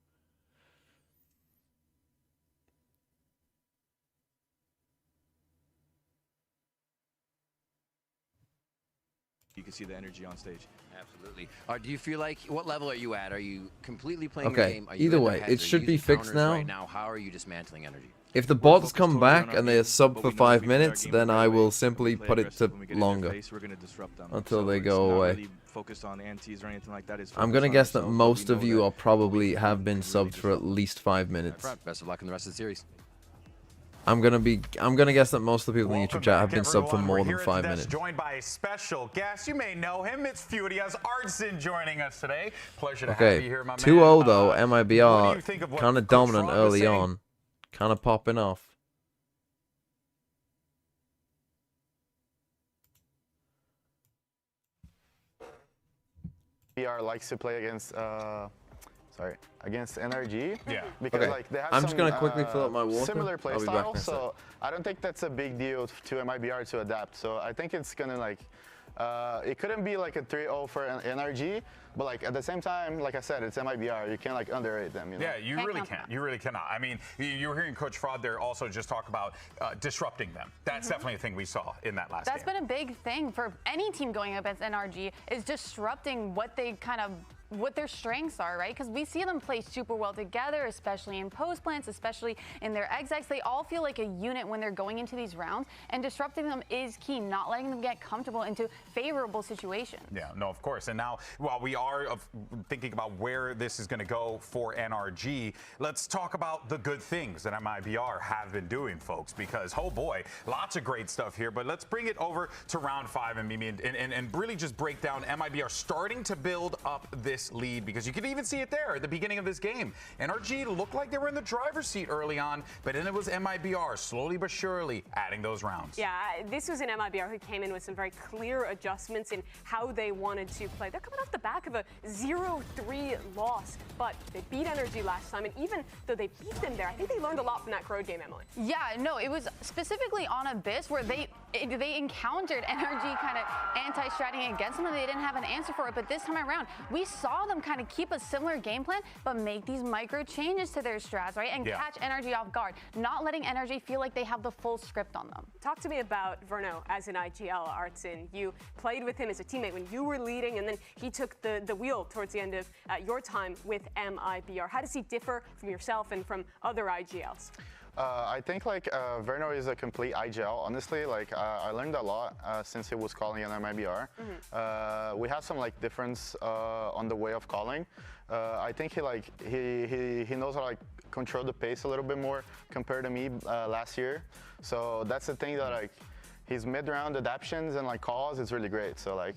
[SPEAKER 13] You can see the energy on stage.
[SPEAKER 9] Absolutely. Do you feel like, what level are you at? Are you completely playing
[SPEAKER 2] Okay,
[SPEAKER 9] your game? Are you
[SPEAKER 2] either
[SPEAKER 9] in their
[SPEAKER 2] way,
[SPEAKER 9] heads?
[SPEAKER 2] it
[SPEAKER 9] Are you
[SPEAKER 2] should be
[SPEAKER 9] using
[SPEAKER 2] fixed
[SPEAKER 9] counters
[SPEAKER 2] now.
[SPEAKER 9] Right now, how are you dismantling energy?
[SPEAKER 2] If the bots come back and they sub for 5 minutes, then I will simply put it to longer until they go away. I'm gonna guess that most of you are probably have been subbed for at least 5 minutes.
[SPEAKER 9] Best of luck in the rest of the series.
[SPEAKER 2] I'm gonna guess that most of the people in the YouTube chat have been subbed for more than 5 minutes.
[SPEAKER 14] Joined by a special guest. You may know him. It's Furia's Artson joining us today. Pleasure to have you here, my man.
[SPEAKER 2] 2-0 though. MIBR kind of dominant early on, kind of popping off.
[SPEAKER 15] MIBR likes to play against against NRG.
[SPEAKER 14] Yeah.
[SPEAKER 15] Because
[SPEAKER 2] Okay.
[SPEAKER 15] like they have
[SPEAKER 2] I'm
[SPEAKER 15] some
[SPEAKER 2] just gonna quickly fill up my water.
[SPEAKER 15] similar play
[SPEAKER 2] I'll be back
[SPEAKER 15] style,
[SPEAKER 2] in a sec.
[SPEAKER 15] so I don't think that's a big deal to MIBR to adapt. So I think it's gonna like It couldn't be like a 3-0 for NRG, but like at the same time, like I said, it's MIBR. You can't like underrate them. You know?
[SPEAKER 14] Yeah, you really can't. You really cannot. I mean, you were hearing Coach Fraud there also just talk about disrupting them. That's definitely a thing we saw in that last game.
[SPEAKER 16] That's been a big thing for any team going up against NRG, is disrupting what their strengths are, right? Because we see them play super well together, especially in post plants, especially in their execs. They all feel like a unit when they're going into these rounds, and disrupting them is key, not letting them get comfortable into favorable situations.
[SPEAKER 14] Yeah, no, of course. And now, while we are thinking about where this is going to go for NRG, let's talk about the good things that MIBR have been doing, folks, because, oh boy, lots of great stuff here. But let's bring it over to round 5 and Mimi and really just break down MIBR starting to build up this lead, because you could even see it there at the beginning of this game. NRG looked like they were in the driver's seat early on, but then it was MIBR slowly but surely adding those rounds.
[SPEAKER 17] Yeah, this was an MIBR who came in with some very clear adjustments in how they wanted to play. They're coming off the back of a 0-3 loss, but they beat NRG last time, and even though they beat them there, I think they learned a lot from that Crowd game, Emily.
[SPEAKER 16] Yeah, no, it was specifically on Abyss where they encountered NRG kind of anti-stratting against them, and they didn't have an answer for it. But this time around, we saw them kind of keep a similar game plan, but make these micro changes to their strats, right? And catch NRG off guard, not letting NRG feel like they have the full script on them.
[SPEAKER 17] Talk to me about Verno as an IGL, Artsin. You played with him as a teammate when you were leading, and then he took the wheel towards the end of your time with MIBR. How does he differ from yourself and from other IGLs?
[SPEAKER 15] I think like Verno is a complete IGL. Honestly, like I learned a lot since he was calling on MIBR. We had some like difference on the way of calling. I think he knows how to like control the pace a little bit more compared to me last year. So that's the thing that like his mid-round adaptions and like calls is really great. So like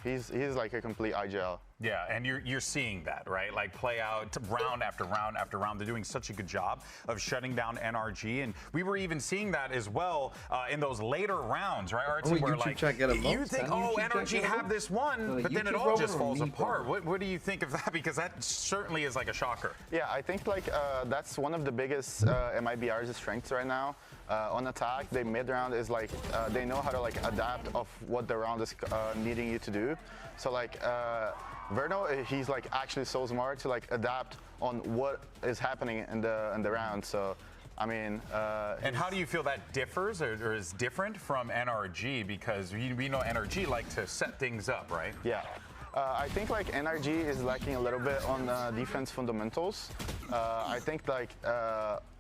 [SPEAKER 15] he's like a complete IGL.
[SPEAKER 14] Yeah, and you're seeing that, right? Like play out round after round after round. They're doing such a good job of shutting down NRG, and we were even seeing that as well in those later rounds, right? Artsy, where like you think, oh, NRG have this one, but then it all just falls apart. What do you think of that? Because that certainly is like a shocker.
[SPEAKER 15] Yeah, I think like that's one of the biggest MIBR's strengths right now. On attack, they mid-round is like they know how to like adapt of what the round is needing you to do. So like Verno, he's like actually so smart to like adapt on what is happening in the round. So I mean,
[SPEAKER 14] and how do you feel that differs or is different from NRG? Because we know NRG like to set things up, right?
[SPEAKER 15] Yeah. I think like NRG is lacking a little bit on defense fundamentals. I think like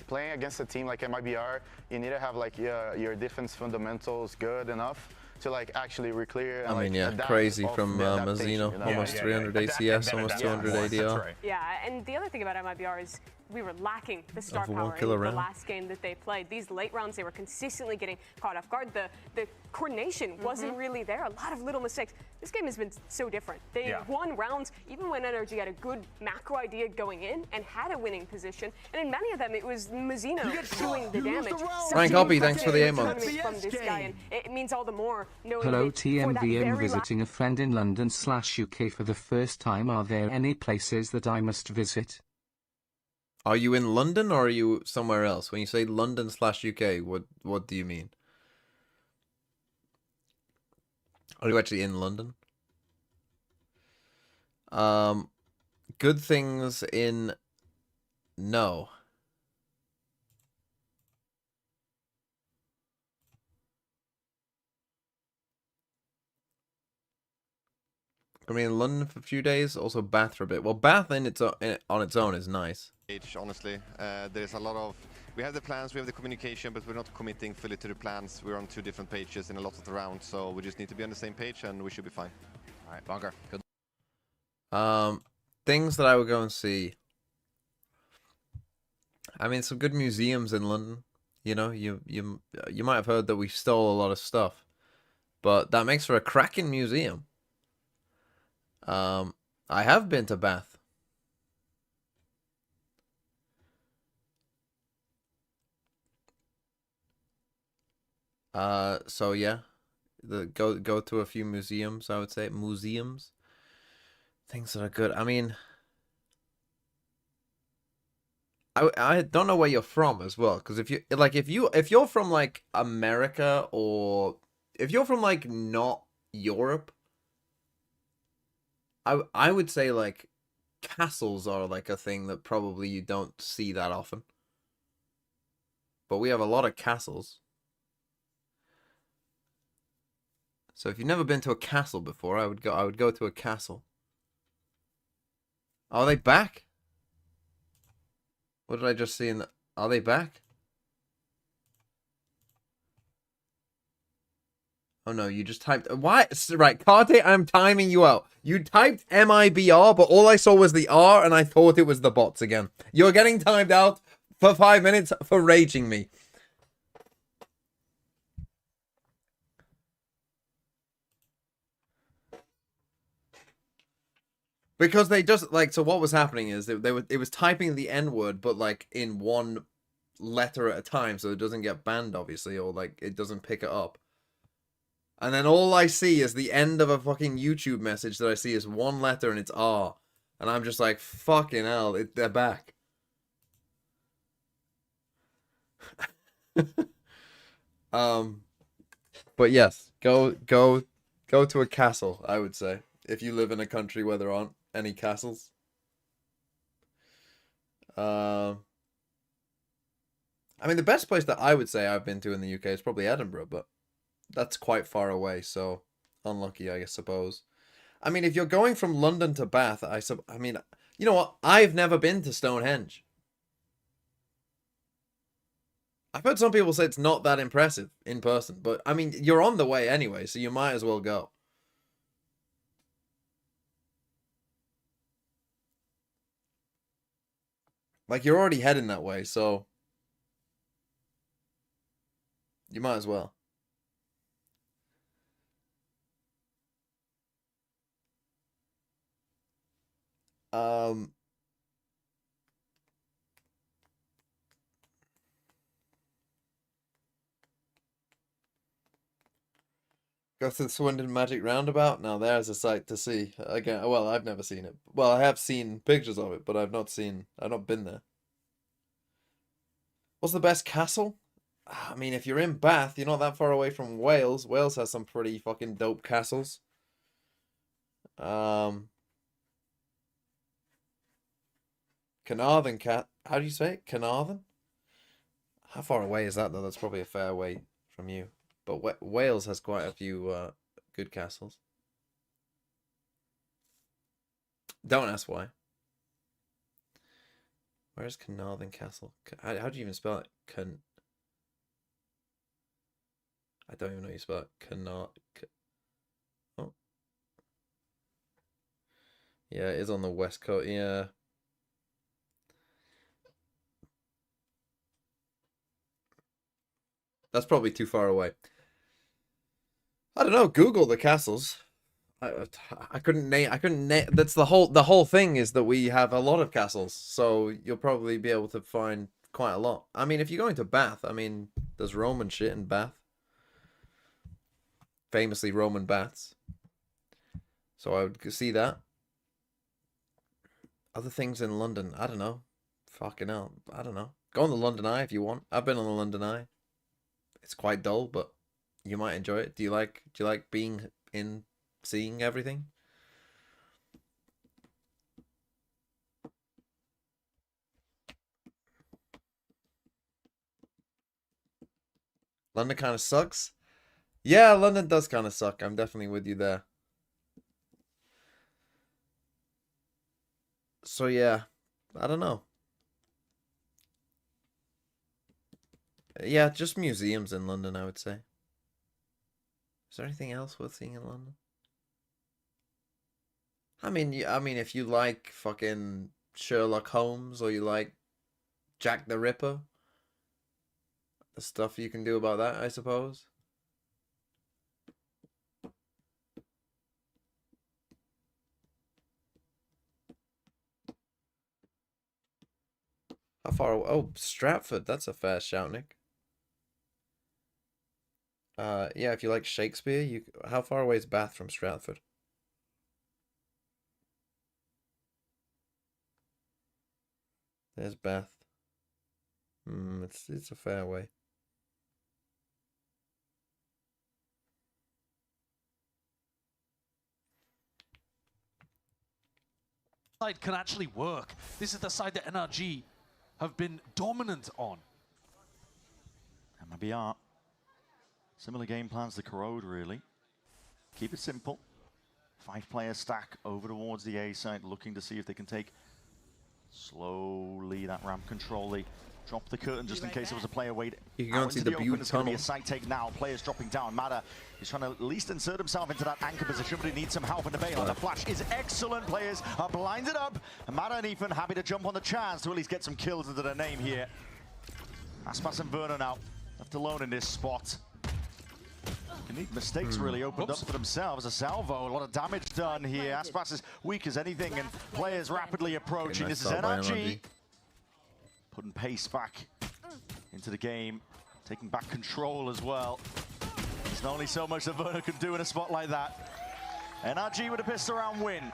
[SPEAKER 15] playing against a team like MIBR, you need to have like your defense fundamentals good enough to like actually reclear. And,
[SPEAKER 2] I mean, yeah, crazy from Mazzino, you know? Almost 300 ACS, almost 200 ADR.
[SPEAKER 17] Right. Yeah, and the other thing about MIBR is we were lacking the star power in the last game that they played. These late rounds, they were consistently getting caught off guard. The coordination wasn't really there. A lot of little mistakes. This game has been so different. They won rounds even when NRG had a good macro idea going in and had a winning position. And in many of them, it was Mazzino doing the damage.
[SPEAKER 2] Frank Hoppy, thanks for the emote.
[SPEAKER 17] From this guy, and it means all the more knowing
[SPEAKER 5] Hello TMVM, visiting a friend in London/UK for the first time. Are there any places that I must visit?
[SPEAKER 2] Are you in London or are you somewhere else? When you say London/UK, what do you mean? Are you actually in London? Good things in no. I mean, in London for a few days, also Bath for a bit. Well, Bath on its own is nice.
[SPEAKER 18] Honestly, there's a lot of. We have the plans, we have the communication, but we're not committing fully to the plans. We're on 2 different pages in a lot of the rounds, so we just need to be on the same page, and we should be fine.
[SPEAKER 9] All right, Bunker. Good.
[SPEAKER 2] Things that I would go and see. I mean, some good museums in London. You know, you might have heard that we stole a lot of stuff, but that makes for a cracking museum. I have been to Bath. So yeah, go to a few museums. I would say museums. Things that are good. I mean, I don't know where you're from as well, because if you're from like America, or if you're from like not Europe, I would say like castles are like a thing that probably you don't see that often. But we have a lot of castles. So if you've never been to a castle before, I would go to a castle. Are they back? What did I just see in the... Are they back? Oh no, you just typed... Why? Right, Karte, I'm timing you out. You typed MIBR, but all I saw was the R, and I thought it was the bots again. You're getting timed out for 5 minutes for raging me. Because they just, like, so what was happening is it was typing the N word, but like in one letter at a time, so it doesn't get banned, obviously, or like it doesn't pick it up. And then all I see is the end of a fucking YouTube message that I see is one letter and it's R. And I'm just like, fucking hell, they're back. But yes, go to a castle, I would say. If you live in a country where there aren't any castles. I mean, the best place that I would say I've been to in the UK is probably Edinburgh, but that's quite far away, so unlucky, I suppose. I mean, if you're going from London to Bath, I mean, you know what? I've never been to Stonehenge. I've heard some people say it's not that impressive in person, but I mean, you're on the way anyway, so you might as well go. Like, you're already heading that way, so you might as well. Go to the Swindon Magic Roundabout? Now there's a sight to see. Again, well, I've never seen it. Well, I have seen pictures of it, but I've not been there. What's the best castle? I mean, if you're in Bath, you're not that far away from Wales. Wales has some pretty fucking dope castles. Carnarvon how do you say it? Carnarvon? How far away is that though? That's probably a fair way from you. But Wales has quite a few good castles. Don't ask why. Where's Carnarvon Castle? How do you even spell it? I don't even know how you spell it. Oh. Yeah, it is on the west coast. Yeah. That's probably too far away. I don't know. Google the castles. I couldn't name. That's the whole thing is that we have a lot of castles, so you'll probably be able to find quite a lot. I mean, if you're going to Bath, I mean, there's Roman shit in Bath. Famously Roman baths. So I would see that. Other things in London, I don't know. Fucking hell, I don't know. Go on the London Eye if you want. I've been on the London Eye. It's quite dull, but you might enjoy it. Do you like being in, seeing everything? London kind of sucks. Yeah, London does kind of suck. I'm definitely with you there. So yeah, I don't know. Yeah, just museums in London, I would say. Is there anything else worth seeing in London? I mean, if you like fucking Sherlock Holmes or you like Jack the Ripper, the stuff you can do about that, I suppose. How far away? Oh, Stratford. That's a fair shout, Nick. Yeah, if you like Shakespeare, how far away is Bath from Stratford? There's Bath. It's a fair way.
[SPEAKER 7] side can actually work. This is the side that NRG have been dominant on.
[SPEAKER 6] MIBR. Similar game plans to Corrode, really. Keep it simple. 5-player stack over towards the A side, looking to see if they can take slowly that ramp control. They drop the curtain just in case there was a player waiting.
[SPEAKER 2] You can go and see the Butte
[SPEAKER 6] It's going to be
[SPEAKER 2] tunnel.
[SPEAKER 6] a side take now. Players dropping down. Mada is trying to at least insert himself into that anchor position, but he needs some help in the bail. The flash is excellent. Players are blinded up. And Mada and Ethan happy to jump on the chance to at least get some kills into their name here. Aspas and Verno now left alone in this spot. Mistakes really opened up for themselves. A salvo, a lot of damage done here. Aspas is weak as anything, and players rapidly approaching.
[SPEAKER 2] Nice
[SPEAKER 6] This is
[SPEAKER 2] start by
[SPEAKER 6] NRG. Putting pace back into the game, taking back control as well. There's only so much that Verno can do in a spot like that. NRG with a pistol round win.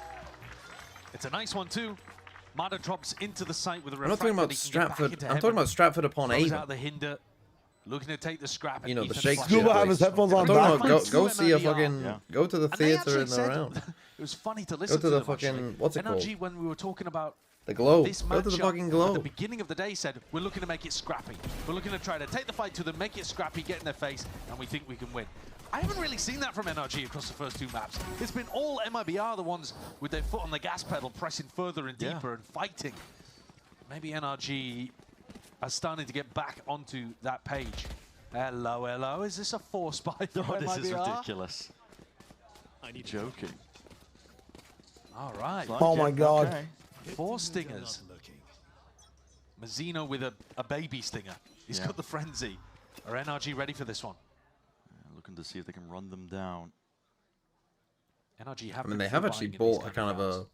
[SPEAKER 7] It's a nice one too. Mada drops into the site with a
[SPEAKER 2] I'm not talking about Stratford. I'm talking about Stratford upon
[SPEAKER 7] Throws
[SPEAKER 2] Avon.
[SPEAKER 7] out the hinder. Looking to take the scrap.
[SPEAKER 2] You know, the
[SPEAKER 7] Ethan
[SPEAKER 2] shake.
[SPEAKER 7] flashes
[SPEAKER 4] Scuba have his headphones on.
[SPEAKER 2] Go see a fucking. Go to the
[SPEAKER 7] And they
[SPEAKER 2] theater
[SPEAKER 7] actually
[SPEAKER 2] in the
[SPEAKER 7] said-
[SPEAKER 2] round.
[SPEAKER 7] It was funny to listen
[SPEAKER 2] Go to the
[SPEAKER 7] them,
[SPEAKER 2] fucking.
[SPEAKER 7] actually.
[SPEAKER 2] What's it called?
[SPEAKER 7] NRG, when we were talking about
[SPEAKER 2] The Globe.
[SPEAKER 7] this
[SPEAKER 2] Go to the
[SPEAKER 7] matchup
[SPEAKER 2] fucking
[SPEAKER 7] at
[SPEAKER 2] Globe.
[SPEAKER 7] the beginning of the day, said we're looking to make it scrappy. We're looking to try to take the fight to them, make it scrappy, get in their face, and we think we can win. I haven't really seen that from NRG across the first two maps. It's been all MIBR, the ones with their foot on the gas pedal, pressing further and deeper and fighting. Maybe NRG are starting to get back onto that page. Hello, hello. Is this a force by the
[SPEAKER 6] Oh, this is
[SPEAKER 7] MIBR?
[SPEAKER 6] ridiculous. Are you joking?
[SPEAKER 7] All right.
[SPEAKER 4] Oh my God.
[SPEAKER 6] Okay.
[SPEAKER 7] 4 stingers. Mazzino with a baby stinger. He's got the frenzy. Are NRG ready for this one?
[SPEAKER 6] Looking to see if they can run them down.
[SPEAKER 7] NRG have
[SPEAKER 2] I mean, they have actually bought a kind of a.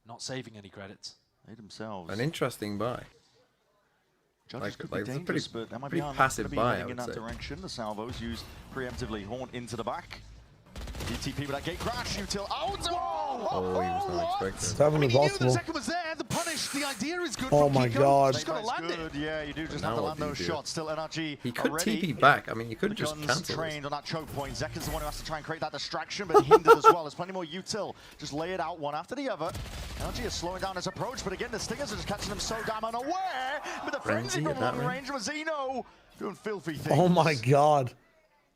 [SPEAKER 7] Not saving any credits.
[SPEAKER 6] They themselves.
[SPEAKER 2] An interesting buy.
[SPEAKER 6] Judges could
[SPEAKER 2] like
[SPEAKER 6] be
[SPEAKER 2] it's a
[SPEAKER 6] dangerous,
[SPEAKER 2] pretty,
[SPEAKER 6] but MIBR
[SPEAKER 2] pretty
[SPEAKER 6] not
[SPEAKER 2] passive
[SPEAKER 6] gonna be
[SPEAKER 2] buy, I
[SPEAKER 6] heading in
[SPEAKER 2] would
[SPEAKER 6] that
[SPEAKER 2] say.
[SPEAKER 6] direction. The salvos used preemptively. Horn into the back. DTP with that gate crash. Util out.
[SPEAKER 2] Oh, he was not expecting.
[SPEAKER 4] It's having
[SPEAKER 7] The
[SPEAKER 4] impossible.
[SPEAKER 7] second was there. The punish. The idea is good.
[SPEAKER 4] Oh
[SPEAKER 7] from
[SPEAKER 4] my
[SPEAKER 7] Kiko.
[SPEAKER 4] God.
[SPEAKER 7] Just gotta land it.
[SPEAKER 6] Yeah, you do just
[SPEAKER 2] Now
[SPEAKER 6] have to
[SPEAKER 2] what
[SPEAKER 6] land
[SPEAKER 2] do you
[SPEAKER 6] those
[SPEAKER 2] do?
[SPEAKER 6] shots. Still NRG.
[SPEAKER 2] He could
[SPEAKER 6] already.
[SPEAKER 2] TP back. I mean, you could
[SPEAKER 6] The
[SPEAKER 2] just
[SPEAKER 6] guns
[SPEAKER 2] cancel
[SPEAKER 6] trained
[SPEAKER 2] this.
[SPEAKER 6] on that choke point. Zekin's the one who has to try and create that distraction, but hindered as well. There's plenty more util. Just lay it out one after the other. NRG is slowing down his approach, but again, the stingers are just catching them so damn unaware. With the frenzy from long range, Mazzino doing filthy things.
[SPEAKER 4] Oh my God.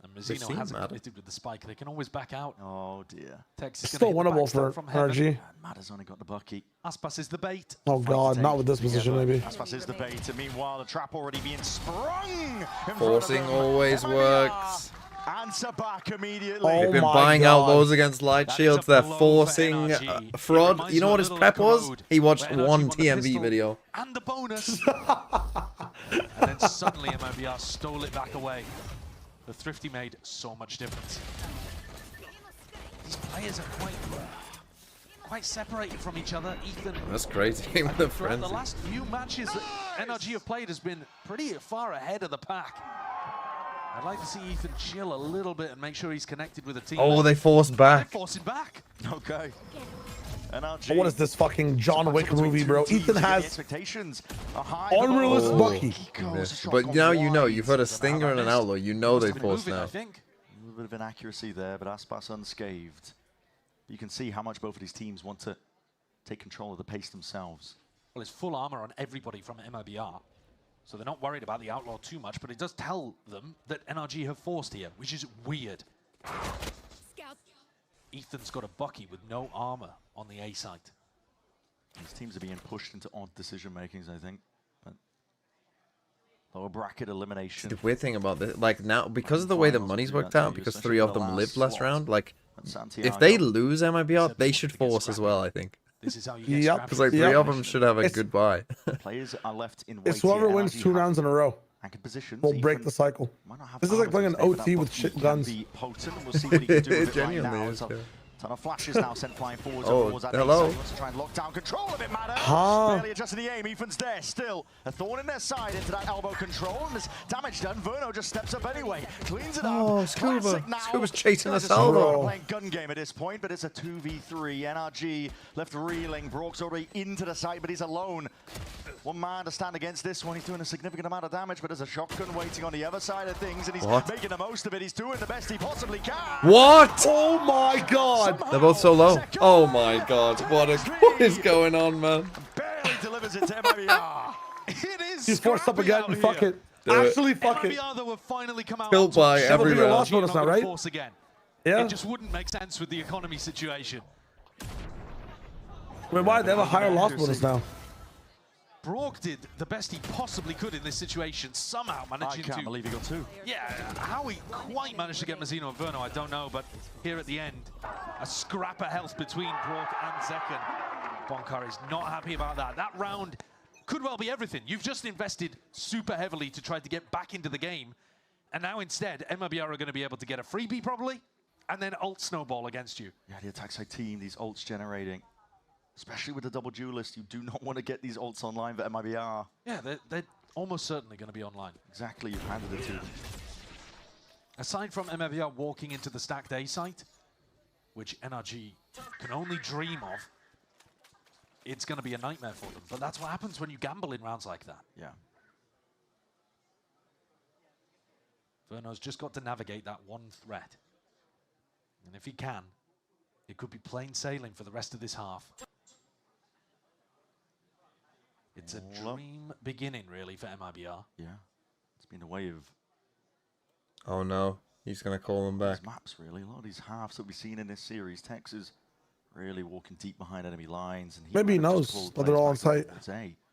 [SPEAKER 7] And Mazzino hasn't committed with the spike. They can always back out.
[SPEAKER 6] Oh dear.
[SPEAKER 7] Texas
[SPEAKER 4] Still winnable for NRG.
[SPEAKER 6] Mada's only got the bucky.
[SPEAKER 7] Aspas is the bait.
[SPEAKER 4] Oh God, not with this position maybe.
[SPEAKER 6] Aspas is the bait, and meanwhile the trap already being sprung.
[SPEAKER 2] Forcing always works.
[SPEAKER 6] Answer back immediately.
[SPEAKER 2] They've been buying out lows against light shields. They're forcing fraud. You know what his prep was? He watched one TMV video.
[SPEAKER 7] And the bonus. And then suddenly MIBR stole it back away. The Thrifty made so much difference. These players are quite separated from each other. Ethan.
[SPEAKER 2] That's crazy. With the
[SPEAKER 7] Throughout
[SPEAKER 2] frenzy.
[SPEAKER 7] the last few matches that NRG have played has been pretty far ahead of the pack. I'd like to see Ethan chill a little bit and make sure he's connected with the team.
[SPEAKER 2] Oh, they forced back.
[SPEAKER 7] They're forcing back.
[SPEAKER 6] Okay. NRG.
[SPEAKER 4] What is this fucking John Wick movie, bro? Ethan has
[SPEAKER 6] expectations are high.
[SPEAKER 4] unrealistic bucky.
[SPEAKER 2] But now you know. You've heard a stinger and an outlaw. You know they forced now.
[SPEAKER 6] A little bit of inaccuracy there, but Aspas unscathed. You can see how much both of these teams want to take control of the pace themselves.
[SPEAKER 7] Well, it's full armor on everybody from MIBR. So they're not worried about the outlaw too much, but it does tell them that NRG have forced here, which is weird. Ethan's got a bucky with no armor on the A site.
[SPEAKER 6] These teams are being pushed into odd decision makings, I think. But lower bracket elimination.
[SPEAKER 2] The weird thing about this, like now, because of the way the money's worked out, because 3 of them lived last round, like, if they lose MIBR, they should force as well, I think.
[SPEAKER 7] This is how you get
[SPEAKER 4] Yep.
[SPEAKER 2] Because like 3 of them should have a good buy.
[SPEAKER 6] Players are left in
[SPEAKER 4] It's whoever wins 2 rounds in a row will break the cycle. This is like playing an OT with shit guns.
[SPEAKER 6] Potent. We'll see what he can do with it right
[SPEAKER 2] Genuinely
[SPEAKER 6] now.
[SPEAKER 2] is, yeah.
[SPEAKER 6] Ton of flashes now sent flying forwards
[SPEAKER 2] Oh,
[SPEAKER 6] towards that
[SPEAKER 2] hello.
[SPEAKER 6] A, so he wants to try and lock down control of it, Matter.
[SPEAKER 4] Huh.
[SPEAKER 6] Barely adjusting the aim. Ethan's there still. A thorn in their side into that elbow control. And there's damage done. Verno just steps up anyway. Cleans it up.
[SPEAKER 2] Oh, Scuba.
[SPEAKER 6] Classic now.
[SPEAKER 2] Scuba's chasing a
[SPEAKER 6] Guys are
[SPEAKER 2] salvo.
[SPEAKER 6] playing gun game at this point, but it's a 2v3. NRG left reeling. Brock's already into the site, but he's alone. One man to stand against this one. He's doing a significant amount of damage, but there's a shotgun waiting on the other side of things, and he's
[SPEAKER 2] What?
[SPEAKER 6] making the most of it. He's doing the best he possibly can.
[SPEAKER 2] What?
[SPEAKER 4] Oh my God! god.
[SPEAKER 2] They're both so low. Oh my god. What is going on, man?
[SPEAKER 6] Barely delivers it to MIBR.
[SPEAKER 7] It is.
[SPEAKER 4] He's forced up again. Fuck it.
[SPEAKER 2] Do it.
[SPEAKER 4] Actually, fuck it.
[SPEAKER 7] MIBR, though, have finally come out.
[SPEAKER 2] Built by every round.
[SPEAKER 4] Lost bonus now, right?
[SPEAKER 7] Force again.
[SPEAKER 4] Yeah.
[SPEAKER 7] It just wouldn't make sense with the economy situation.
[SPEAKER 4] Wait, why? They have a higher loss bonus now.
[SPEAKER 7] Brock did the best he possibly could in this situation, somehow managing to...
[SPEAKER 6] I can't believe he got 2.
[SPEAKER 7] Yeah, how he quite managed to get Mazzino and Verno, I don't know, but here at the end, a scrap of health between Brock and Zekken. Bonkar is not happy about that. That round could well be everything. You've just invested super heavily to try to get back into the game, and now instead, MIBR are going to be able to get a freebie probably, and then ult snowball against you.
[SPEAKER 6] Yeah, the attack side team, these ults generating. Especially with the double duelist, you do not want to get these ults online for MIBR.
[SPEAKER 7] Yeah, they're almost certainly going to be online.
[SPEAKER 6] Exactly, you've handed it to them.
[SPEAKER 7] Aside from MIBR walking into the stacked A site, which NRG can only dream of, it's going to be a nightmare for them. But that's what happens when you gamble in rounds like that.
[SPEAKER 6] Yeah.
[SPEAKER 7] Verno's just got to navigate that one threat. And if he can, it could be plain sailing for the rest of this half. It's a dream beginning, really, for MIBR.
[SPEAKER 6] Yeah. It's been a way of...
[SPEAKER 2] Oh, no. He's going to call them back.
[SPEAKER 6] These maps, really. A lot of these halves that we've seen in this series. Tex is really walking deep behind enemy lines. And
[SPEAKER 4] Maybe he knows that they're all on site.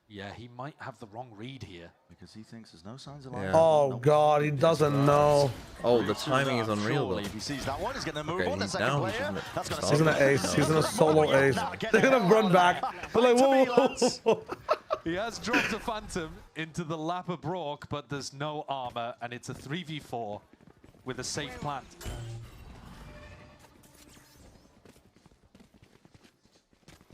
[SPEAKER 7] Yeah, he might have the wrong read here.
[SPEAKER 6] Because he thinks there's no signs of life.
[SPEAKER 2] Yeah.
[SPEAKER 4] Oh, God, he doesn't know.
[SPEAKER 2] Oh, the timing is unreal, though.
[SPEAKER 6] If he sees that one, he's going to move
[SPEAKER 2] Okay,
[SPEAKER 6] on the
[SPEAKER 2] he's
[SPEAKER 6] second
[SPEAKER 2] down.
[SPEAKER 6] player.
[SPEAKER 4] He's gonna ace. He's gonna solo ace. They're gonna run back. They're like, whoa.
[SPEAKER 7] He has dropped a Phantom into the lap of Brock, but there's no armor, and it's a 3v4 with a safe plant.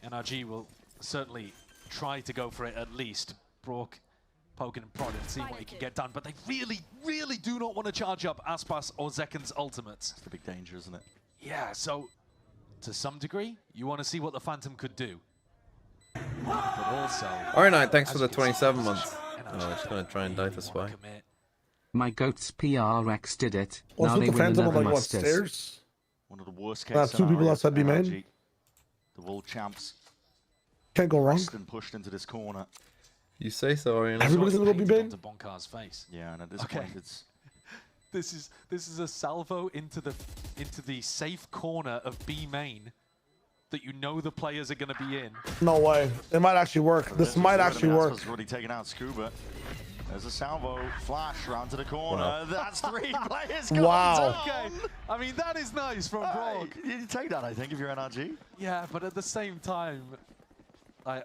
[SPEAKER 7] NRG will certainly try to go for it at least. Brock poking and prodding, seeing what he can get done, but they really, really do not want to charge up Aspas or Zekken's ultimates.
[SPEAKER 6] It's the big danger, isn't it?
[SPEAKER 7] Yeah, so to some degree, you want to see what the Phantom could do. But also...
[SPEAKER 2] Alright, thanks for the 27 months. I'm just going to try and die for Spy.
[SPEAKER 5] My goats PRX did it.
[SPEAKER 4] What's
[SPEAKER 5] now
[SPEAKER 4] with
[SPEAKER 5] they
[SPEAKER 4] the
[SPEAKER 5] win
[SPEAKER 4] Phantom on
[SPEAKER 5] another
[SPEAKER 4] like what,
[SPEAKER 5] Masters.
[SPEAKER 4] stairs?
[SPEAKER 6] One of the worst case
[SPEAKER 4] Two people outside B main.
[SPEAKER 6] The world champs.
[SPEAKER 4] Can't go wrong.
[SPEAKER 6] Pushed into this corner.
[SPEAKER 2] You say so, Arian.
[SPEAKER 4] Everybody's gonna go B main.
[SPEAKER 7] Onto Bonkar's face.
[SPEAKER 6] Yeah, and at this point it's...
[SPEAKER 7] This is a salvo into the safe corner of B main that you know the players are going to be in.
[SPEAKER 4] No way. It might actually work. This might actually work.
[SPEAKER 6] Aspas already taken out Scuba. There's a salvo flash round to the corner.
[SPEAKER 2] Wow.
[SPEAKER 6] That's 3 players gone
[SPEAKER 4] Wow.
[SPEAKER 7] Okay, I mean that is nice from Brock.
[SPEAKER 6] You take that, I think, if you're NRG.
[SPEAKER 7] Yeah, but at the same time,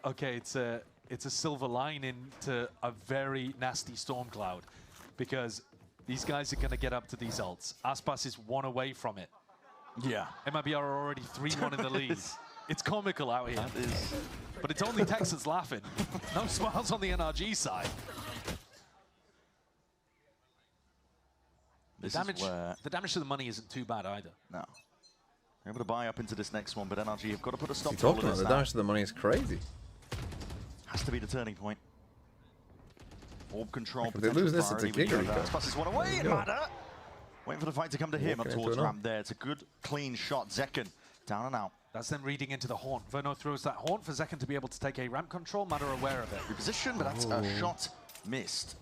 [SPEAKER 7] okay, it's a silver lining to a very nasty storm cloud, because these guys are going to get up to these ults. Aspas is 1 away from it.
[SPEAKER 6] Yeah.
[SPEAKER 7] MIBR are already 3-1 in the lead. It's comical out here. But it's only Tex that's laughing. No smiles on the NRG side. The damage to the money isn't too bad either.
[SPEAKER 6] No. They're able to buy up into this next one, but NRG have got to put a stop
[SPEAKER 2] You
[SPEAKER 6] to all
[SPEAKER 2] talking
[SPEAKER 6] of
[SPEAKER 2] about
[SPEAKER 6] this
[SPEAKER 2] the
[SPEAKER 6] now.
[SPEAKER 2] damage to the money is crazy.
[SPEAKER 6] Has to be the turning point. Orb control.
[SPEAKER 2] If they lose this, it's a giga.
[SPEAKER 6] Passes one away, and Matter waiting for the fight to come to him up towards ramp there. It's a good, clean shot. Zekken down and out.
[SPEAKER 7] That's them reading into the haunt. Verno throws that haunt for Zekken to be able to take a ramp control. Matter aware of it.
[SPEAKER 6] Reposition, but that's a shot missed.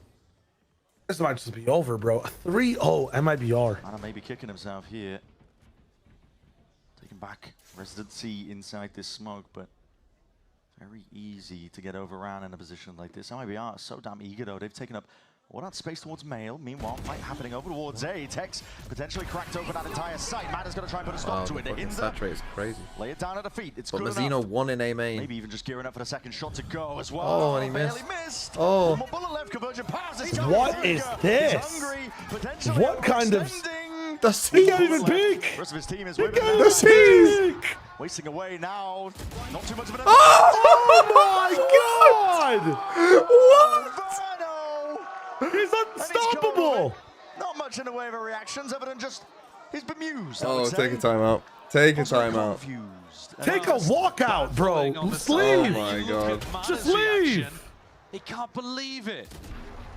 [SPEAKER 4] This might just be over, bro. 3-0 MIBR.
[SPEAKER 6] Matter maybe kicking himself here. Taking back residency inside this smoke, but very easy to get overran in a position like this. MIBR are so damn eager though. They've taken up all that space towards Mail. Meanwhile, fight happening over towards A. Tex potentially cracked open that entire site. Matter's going to try and put a stop to it.
[SPEAKER 2] The saturate is crazy.
[SPEAKER 6] Lay it down at the feet. It's
[SPEAKER 2] but
[SPEAKER 6] good
[SPEAKER 2] Mazzino
[SPEAKER 6] enough.
[SPEAKER 2] 1 in A main.
[SPEAKER 6] Maybe even just gearing up for the second shot to go as well.
[SPEAKER 2] Oh, and he missed.
[SPEAKER 6] Oh. One more bullet left. Conversion passes.
[SPEAKER 4] What is this?
[SPEAKER 6] Hungry,
[SPEAKER 4] what kind of...
[SPEAKER 2] The
[SPEAKER 4] he can't even peek!
[SPEAKER 6] The rest of his team is
[SPEAKER 2] the
[SPEAKER 6] wasting away now. Not too much of an...
[SPEAKER 4] Oh my God! What? He's unstoppable!
[SPEAKER 6] Not much in the way of reactions, other than just he's bemused.
[SPEAKER 2] Oh, take a timeout. Take a timeout.
[SPEAKER 4] Take a walkout, bro. Just leave.
[SPEAKER 2] Oh my God.
[SPEAKER 4] Just leave.
[SPEAKER 7] He can't believe it.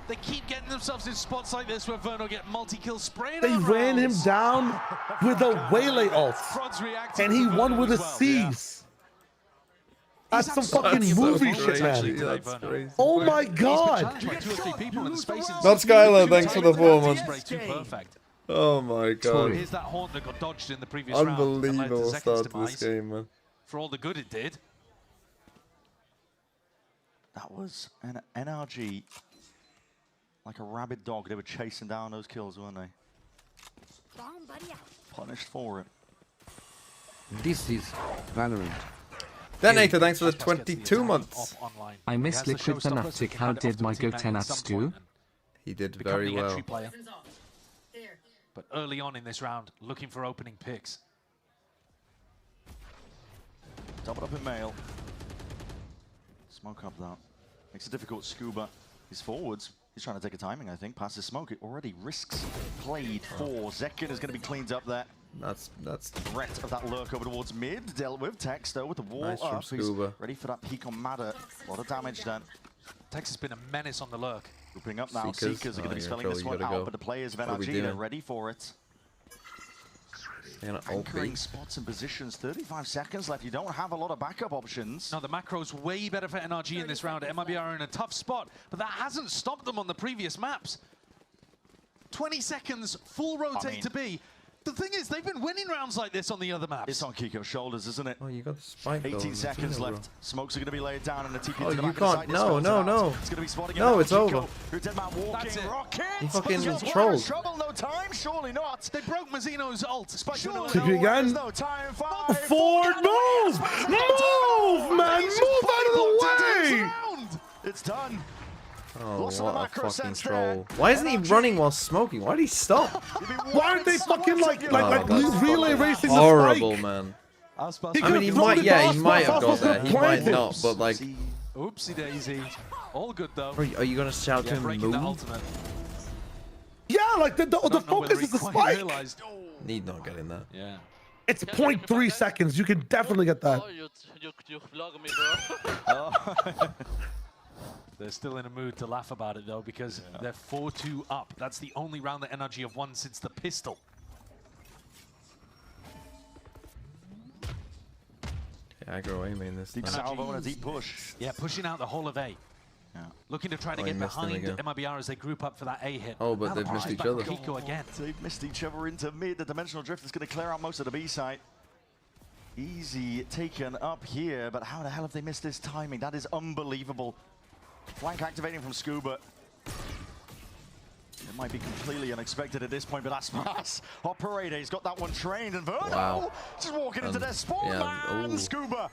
[SPEAKER 7] They keep getting themselves in spots like this where Verno get multi-kill spraying.
[SPEAKER 4] They ran him down with a Waylay ult, and he won with a seize. That's some fucking movie shit, man. Oh my god.
[SPEAKER 2] Not Skylar, thanks for the 4 months. Oh my god.
[SPEAKER 7] Here's that haunt that got dodged in the previous
[SPEAKER 2] Unbelievable
[SPEAKER 7] round.
[SPEAKER 2] start to this game, man.
[SPEAKER 7] For all the good it did.
[SPEAKER 6] That was an NRG. Like a rabid dog, they were chasing down those kills, weren't they? Punished for it.
[SPEAKER 5] This is Valorant.
[SPEAKER 2] Detonator, thanks for the 22 months.
[SPEAKER 5] I miss Liquid Fanatic. How did my go 10 at Stu?
[SPEAKER 2] He did very well.
[SPEAKER 7] But early on in this round, looking for opening picks.
[SPEAKER 6] Double up in mail. Smoke up that. Makes it difficult. Scuba is forwards. He's trying to take a timing, I think. Passes smoke. It already risks played for. Zekin is going to be cleaned up there.
[SPEAKER 2] That's
[SPEAKER 6] threat of that lurk over towards mid. Dealt with Tex though with the wall
[SPEAKER 2] nice
[SPEAKER 6] up.
[SPEAKER 2] From
[SPEAKER 6] He's
[SPEAKER 2] Scuba.
[SPEAKER 6] ready for that peak on Madder. A lot of damage done.
[SPEAKER 7] Tex has been a menace on the lurk.
[SPEAKER 6] Grouping up now. Seekers are going to be spelling this one out, but the players of NRG are ready for it. Anchoring spots and positions. 35 seconds left. You don't have a lot of backup options.
[SPEAKER 7] No, the macro's way better for NRG in this round. MIBR are in a tough spot, but that hasn't stopped them on the previous maps. 20 seconds, full rotate to B. The thing is, they've been winning rounds like this on the other maps.
[SPEAKER 6] It's on Kiko's shoulders, isn't it?
[SPEAKER 2] Oh, you got the spike.
[SPEAKER 6] 18 seconds left. Smokes are going to be laid down and the TP
[SPEAKER 2] oh,
[SPEAKER 6] to the
[SPEAKER 2] you
[SPEAKER 6] back
[SPEAKER 2] can't.
[SPEAKER 6] of the side.
[SPEAKER 2] No.
[SPEAKER 6] It's going to be spotting
[SPEAKER 2] no, it's over.
[SPEAKER 6] That's it.
[SPEAKER 2] He fucking trolled.
[SPEAKER 6] Trouble, no time, surely not.
[SPEAKER 7] They broke Mazzino's ult.
[SPEAKER 4] TP again.
[SPEAKER 6] No time.
[SPEAKER 4] Forward move! Move, man! Move out of the way!
[SPEAKER 6] It's done.
[SPEAKER 2] Oh, what a fucking troll. Why isn't he running while smoking? Why did he stop?
[SPEAKER 4] Why aren't they fucking like relay racing the
[SPEAKER 2] horrible,
[SPEAKER 4] spike?
[SPEAKER 2] man.
[SPEAKER 4] I
[SPEAKER 2] mean, he might have got there. He might not, but like...
[SPEAKER 7] Oopsie daisy. All good, though.
[SPEAKER 2] Are you going to shout to him, move?
[SPEAKER 4] Yeah, like the focus is the spike.
[SPEAKER 2] Need not get in that.
[SPEAKER 7] Yeah.
[SPEAKER 4] It's 0.3 seconds. You can definitely get that.
[SPEAKER 8] Oh, you vlog me, bro.
[SPEAKER 7] They're still in a mood to laugh about it, though, because they're 4-2 up. That's the only round that NRG have won since the pistol.
[SPEAKER 2] Yeah, aggro aiming this
[SPEAKER 6] deep salvo and a deep push.
[SPEAKER 7] Yeah, pushing out the whole of A. Yeah. Looking to try to get behind MIBR as they group up for that A hit.
[SPEAKER 2] Oh, but they've missed each other.
[SPEAKER 7] Kiko again.
[SPEAKER 6] They've missed each other into mid. The dimensional drift is going to clear out most of the B site. Easy taken up here, but how the hell have they missed this timing? That is unbelievable. Flank activating from Scuba. It might be completely unexpected at this point, but that's Smash. Operator, he's got that one trained, and Verno just walking into their spawn, man. Scuba.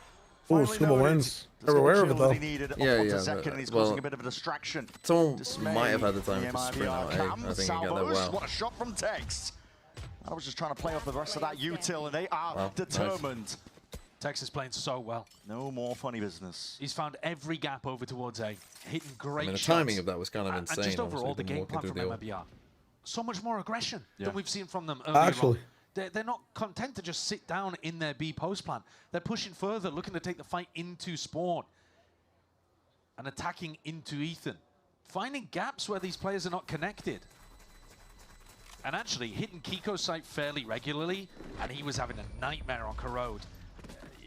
[SPEAKER 4] Oh, Scuba wins. They're aware of it, though.
[SPEAKER 6] And he's causing a bit of a distraction.
[SPEAKER 2] Someone might have had the time to sprint out A. I think he got that well.
[SPEAKER 6] What a shot from Tex. I was just trying to play off the rest of that util, and they are determined.
[SPEAKER 2] Nice.
[SPEAKER 7] Tex is playing so well.
[SPEAKER 6] No more funny business.
[SPEAKER 7] He's found every gap over towards A, hitting great shots.
[SPEAKER 2] The timing of that was kind of insane.
[SPEAKER 7] And just overall, the game plan from MIBR. So much more aggression than we've seen from them earlier
[SPEAKER 4] Actually.
[SPEAKER 7] on. They're not content to just sit down in their B post plan. They're pushing further, looking to take the fight into spawn. And attacking into Ethan. Finding gaps where these players are not connected. And actually hitting Kiko's site fairly regularly, and he was having a nightmare on Corrode.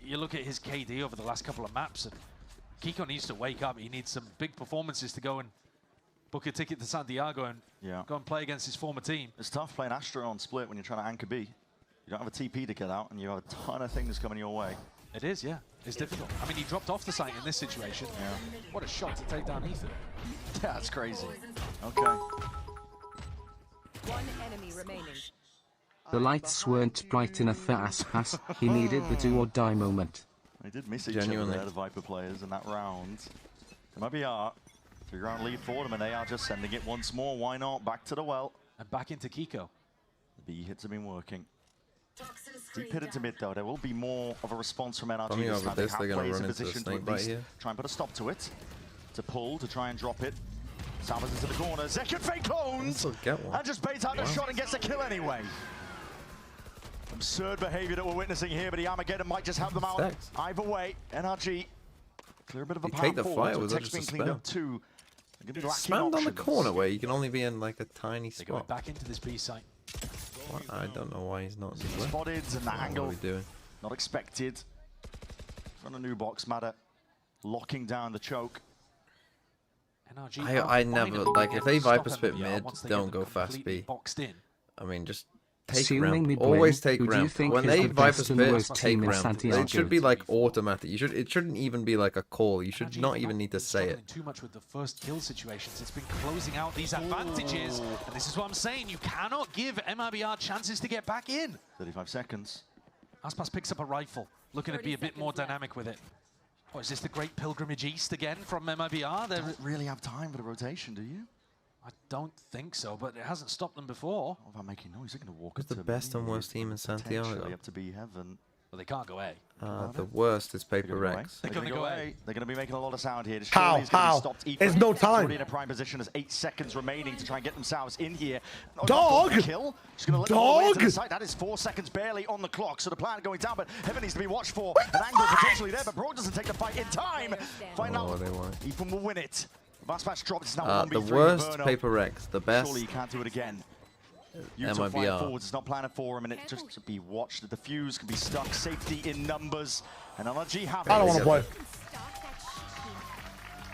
[SPEAKER 7] You look at his KD over the last couple of maps, and Kiko needs to wake up. He needs some big performances to go and book a ticket to Santiago and go and play against his former team.
[SPEAKER 6] It's tough playing Astro on split when you're trying to anchor B. You don't have a TP to get out, and you have a ton of things coming your way.
[SPEAKER 7] It is, yeah. It's difficult. I mean, he dropped off the site in this situation. Yeah. What a shot to take down Ethan.
[SPEAKER 6] Yeah, that's crazy. Okay.
[SPEAKER 12] One enemy remaining.
[SPEAKER 5] The lights weren't bright enough for Aspas. He needed the do-or-die moment.
[SPEAKER 6] They did miss each other there, the Viper players, in that round. MIBR, 3-round lead for them, and they are just sending it once more. Why not? Back to the well.
[SPEAKER 7] And back into Kiko.
[SPEAKER 6] The B hits have been working. Deep hit into mid, though. There will be more of a response from NRG this time. They have players in position to at least try and put a stop to it. To pull, to try and drop it. Salvas into the corner. Zekin fake clones! And just baits out the shot and gets a kill anyway. Absurd behavior that we're witnessing here, but the Armageddon might just help them out. Either way, NRG clear a bit of a path forward. Tex being cleaned up too.
[SPEAKER 2] Spammed on the corner where you can only be in like a tiny
[SPEAKER 7] They're going
[SPEAKER 2] spot.
[SPEAKER 7] back into this B site.
[SPEAKER 2] I don't know why he's not
[SPEAKER 6] Spotted and that angle.
[SPEAKER 2] What are we doing?
[SPEAKER 6] Not expected. From a new box matter. Locking down the choke.
[SPEAKER 7] NRG
[SPEAKER 2] I never like if they Viper
[SPEAKER 7] stop
[SPEAKER 2] spit
[SPEAKER 7] MIBR
[SPEAKER 2] mid,
[SPEAKER 7] once they
[SPEAKER 2] don't
[SPEAKER 7] get them
[SPEAKER 2] go fast
[SPEAKER 7] completely
[SPEAKER 2] B.
[SPEAKER 7] boxed in.
[SPEAKER 2] I mean, just take
[SPEAKER 5] Assuming
[SPEAKER 2] ramp.
[SPEAKER 5] we
[SPEAKER 2] Always
[SPEAKER 5] win,
[SPEAKER 2] take
[SPEAKER 5] who do you
[SPEAKER 2] ramp.
[SPEAKER 5] think
[SPEAKER 2] When
[SPEAKER 5] is
[SPEAKER 2] they
[SPEAKER 5] the
[SPEAKER 2] Viper
[SPEAKER 5] best and
[SPEAKER 2] spit,
[SPEAKER 5] worst
[SPEAKER 2] take
[SPEAKER 5] team in
[SPEAKER 2] ramp.
[SPEAKER 5] Santiago?
[SPEAKER 2] It should be like automatic. It shouldn't even be like a call. You should not even need to say it.
[SPEAKER 7] Too much with the first kill situations. It's been closing out these advantages, and this is what I'm saying. You cannot give MIBR chances to get back in.
[SPEAKER 6] 35 seconds.
[SPEAKER 7] Aspas picks up a rifle, looking to be a bit more dynamic with it. Oh, is this the Great Pilgrimage East again from MIBR? They
[SPEAKER 6] don't really have time for the rotation, do you?
[SPEAKER 7] I don't think so, but it hasn't stopped them before.
[SPEAKER 6] What about making noise? They're going to walk
[SPEAKER 2] Who's the best and worst team in Santiago?
[SPEAKER 6] Up to be heaven.
[SPEAKER 7] Well, they can't go A.
[SPEAKER 2] The worst is Paper Rex.
[SPEAKER 6] They're going to go A. They're going to be making a lot of sound here.
[SPEAKER 4] How? There's no time.
[SPEAKER 6] Already in a prime position. There's 8 seconds remaining to try and get themselves in here.
[SPEAKER 4] Dog!
[SPEAKER 6] Kill. Just going to let them into the site. That is 4 seconds barely on the clock. So the plan going down, but Heaven needs to be watched for. An angle potentially there, but Broad doesn't take the fight in time. Find out. Ethan will win it. Vastpatch drops. It's now 1v3.
[SPEAKER 2] The worst Paper Rex. The best.
[SPEAKER 6] Surely you can't do it again. Utah flying forwards. It's not planning for him, and it just to be watched. The defuse can be stuck. Safety in numbers. And NRG have it.
[SPEAKER 4] I don't want to play.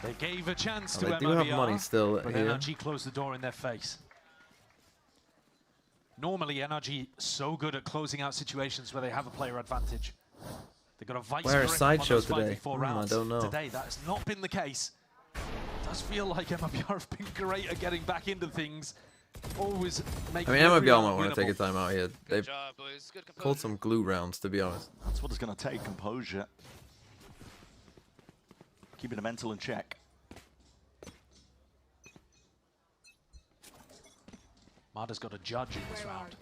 [SPEAKER 7] They gave a chance to
[SPEAKER 2] They
[SPEAKER 7] MIBR,
[SPEAKER 2] do have money still
[SPEAKER 7] but
[SPEAKER 2] here.
[SPEAKER 7] NRG closed the door in their face. Normally, NRG so good at closing out situations where they have a player advantage. They got a vice
[SPEAKER 2] Where
[SPEAKER 7] grip
[SPEAKER 2] is
[SPEAKER 7] on
[SPEAKER 2] Sideshow
[SPEAKER 7] those
[SPEAKER 2] today?
[SPEAKER 7] 5v4 rounds.
[SPEAKER 2] I don't know.
[SPEAKER 7] Today, that has not been the case. It does feel like MIBR have been great at getting back into things. Always make.
[SPEAKER 2] I mean,
[SPEAKER 7] every
[SPEAKER 2] MIBR
[SPEAKER 7] round
[SPEAKER 2] might want to take a
[SPEAKER 7] winnable.
[SPEAKER 2] time out here. They've called some glue rounds, to be honest.
[SPEAKER 6] That's what it's going to take, composure. Keeping the mental in check.
[SPEAKER 7] Marder's got a judge in this round.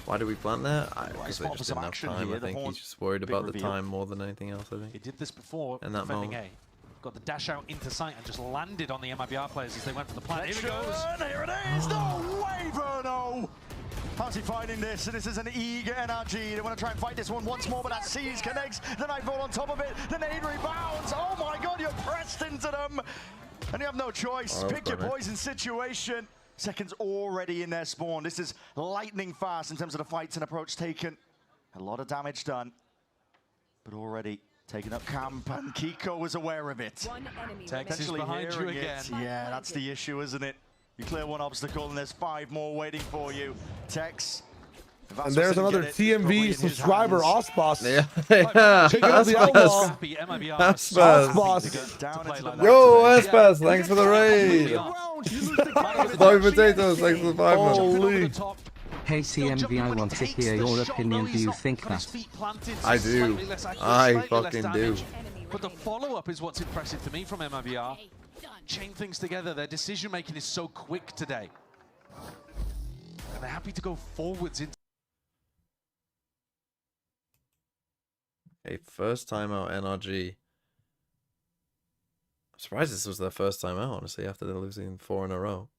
[SPEAKER 2] Why did we plant that? Because they
[SPEAKER 6] spot for
[SPEAKER 2] just
[SPEAKER 6] some
[SPEAKER 2] didn't have
[SPEAKER 6] action
[SPEAKER 2] time.
[SPEAKER 6] here.
[SPEAKER 2] I
[SPEAKER 6] The
[SPEAKER 2] think
[SPEAKER 6] Horn-
[SPEAKER 2] he's just worried
[SPEAKER 6] big
[SPEAKER 2] about the
[SPEAKER 6] reveal.
[SPEAKER 2] time more than anything else, I think.
[SPEAKER 7] He did this before
[SPEAKER 2] In that
[SPEAKER 7] defending
[SPEAKER 2] moment.
[SPEAKER 7] A. Got the dash out into sight and just landed on the MIBR players as they went for the plant. Here it
[SPEAKER 6] Action!
[SPEAKER 7] goes.
[SPEAKER 6] Here it is! No way, Verno! How's he finding this? This is an eager NRG. They want to try and fight this one once more, but that Seize connects. The Nightfall on top of it. The nade rebounds. Oh my god, you're pressed into them. And you have no choice. Pick your poison situation. Seconds already in their spawn. This is lightning fast in terms of the fights and approach taken. A lot of damage done. But already taking up camp, and Kiko was aware of it.
[SPEAKER 7] Tex is behind you
[SPEAKER 6] Hearing
[SPEAKER 7] again.
[SPEAKER 6] it. Yeah, that's the issue, isn't it? You clear one obstacle and there's 5 more waiting for you. Tex.
[SPEAKER 4] And there's another TMV subscriber, Osbos.
[SPEAKER 2] Yeah.
[SPEAKER 4] Check out the outlaw.
[SPEAKER 2] Aspas. Yo, Aspas, thanks for the raid. Bobby Potatoes, thanks for the 5 months.
[SPEAKER 5] Hey TMV, I want to hear your opinion. Do you think that?
[SPEAKER 2] I do. I fucking do.
[SPEAKER 7] But the follow-up is what's impressive to me from MIBR. Chain things together. Their decision-making is so quick today. And they're happy to go forwards into...
[SPEAKER 2] Okay, first time out NRG. I'm surprised this was their first time out, honestly, after they're losing 4 in a row.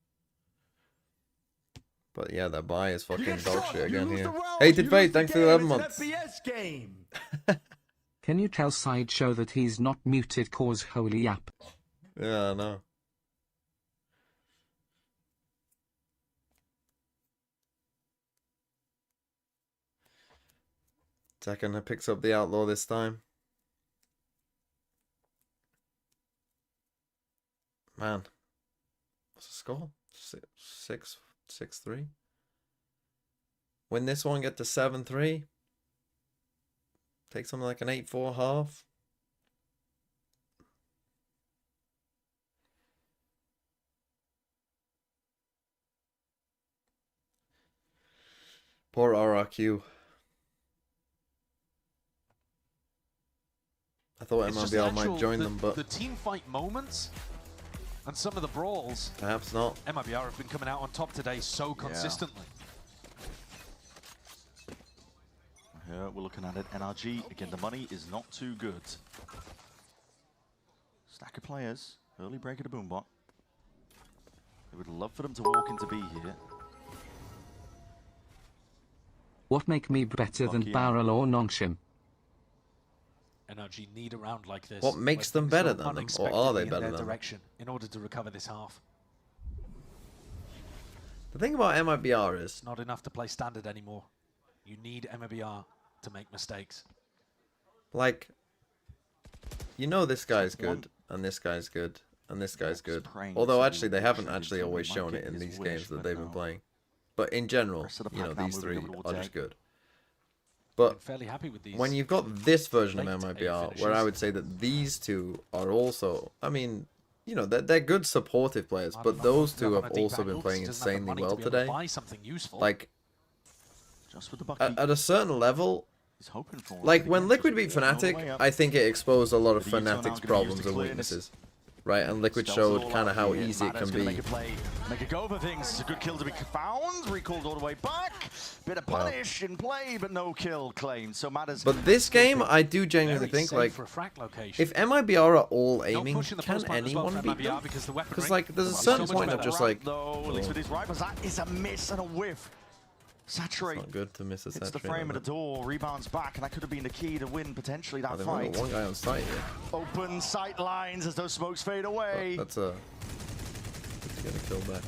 [SPEAKER 2] But yeah, their buy is fucking dog shit again here. Hated Fate, thanks for the 11 months.
[SPEAKER 5] Can you tell Sideshow that he's not muted cause holy app?
[SPEAKER 2] Yeah, I know. Tekken picks up the outlaw this time. Man. What's the score? 6-3. Win this one, get to 7-3. Take something like an 8-4 half. Poor RRQ. I thought MIBR might join them, but
[SPEAKER 7] the team fight moments and some of the brawls.
[SPEAKER 2] Perhaps not.
[SPEAKER 7] MIBR have been coming out on top today so consistently.
[SPEAKER 6] Here we're looking at it. NRG, again, the money is not too good. Stack of players. Early break of the boombot. They would love for them to walk into B here.
[SPEAKER 5] What make me better than Barrel or Nongshim?
[SPEAKER 7] NRG need a round like this.
[SPEAKER 2] What makes them better than them, or are they better than them?
[SPEAKER 7] Direction in order to recover this half.
[SPEAKER 2] The thing about MIBR is
[SPEAKER 7] It's not enough to play standard anymore. You need MIBR to make mistakes.
[SPEAKER 2] like, you know, this guy's good, and this guy's good, and this guy's good. Although actually they haven't actually always shown it in these games that they've been playing. But in general, you know, these three are just good. But
[SPEAKER 7] fairly happy with these.
[SPEAKER 2] when you've got this version of MIBR, where I would say that these two are also, I mean, you know, they're good supportive players, but those two have also been playing insanely well today. Like, at a certain level, like when Liquid beat Fnatic, I think it exposed a lot of Fnatic's problems and weaknesses. Right, and Liquid showed kind of how easy it can be.
[SPEAKER 6] Make a go for things. It's a good kill to be found. Recalled all the way back. Bit of punish in play, but no kill claimed. So matters.
[SPEAKER 2] But this game, I do genuinely think, like, if MIBR are all aiming, can anyone beat them? Because, like, there's a certain point of just like,
[SPEAKER 6] at least with his rifles, that is a miss and a whiff. Saturate.
[SPEAKER 2] It's not good to miss a
[SPEAKER 6] Hits the frame of the door, rebounds back, and that could have been the key to win potentially that fight.
[SPEAKER 2] One guy on site here.
[SPEAKER 6] Open sight lines as those smokes fade away.
[SPEAKER 2] That's a. Let's get a kill back.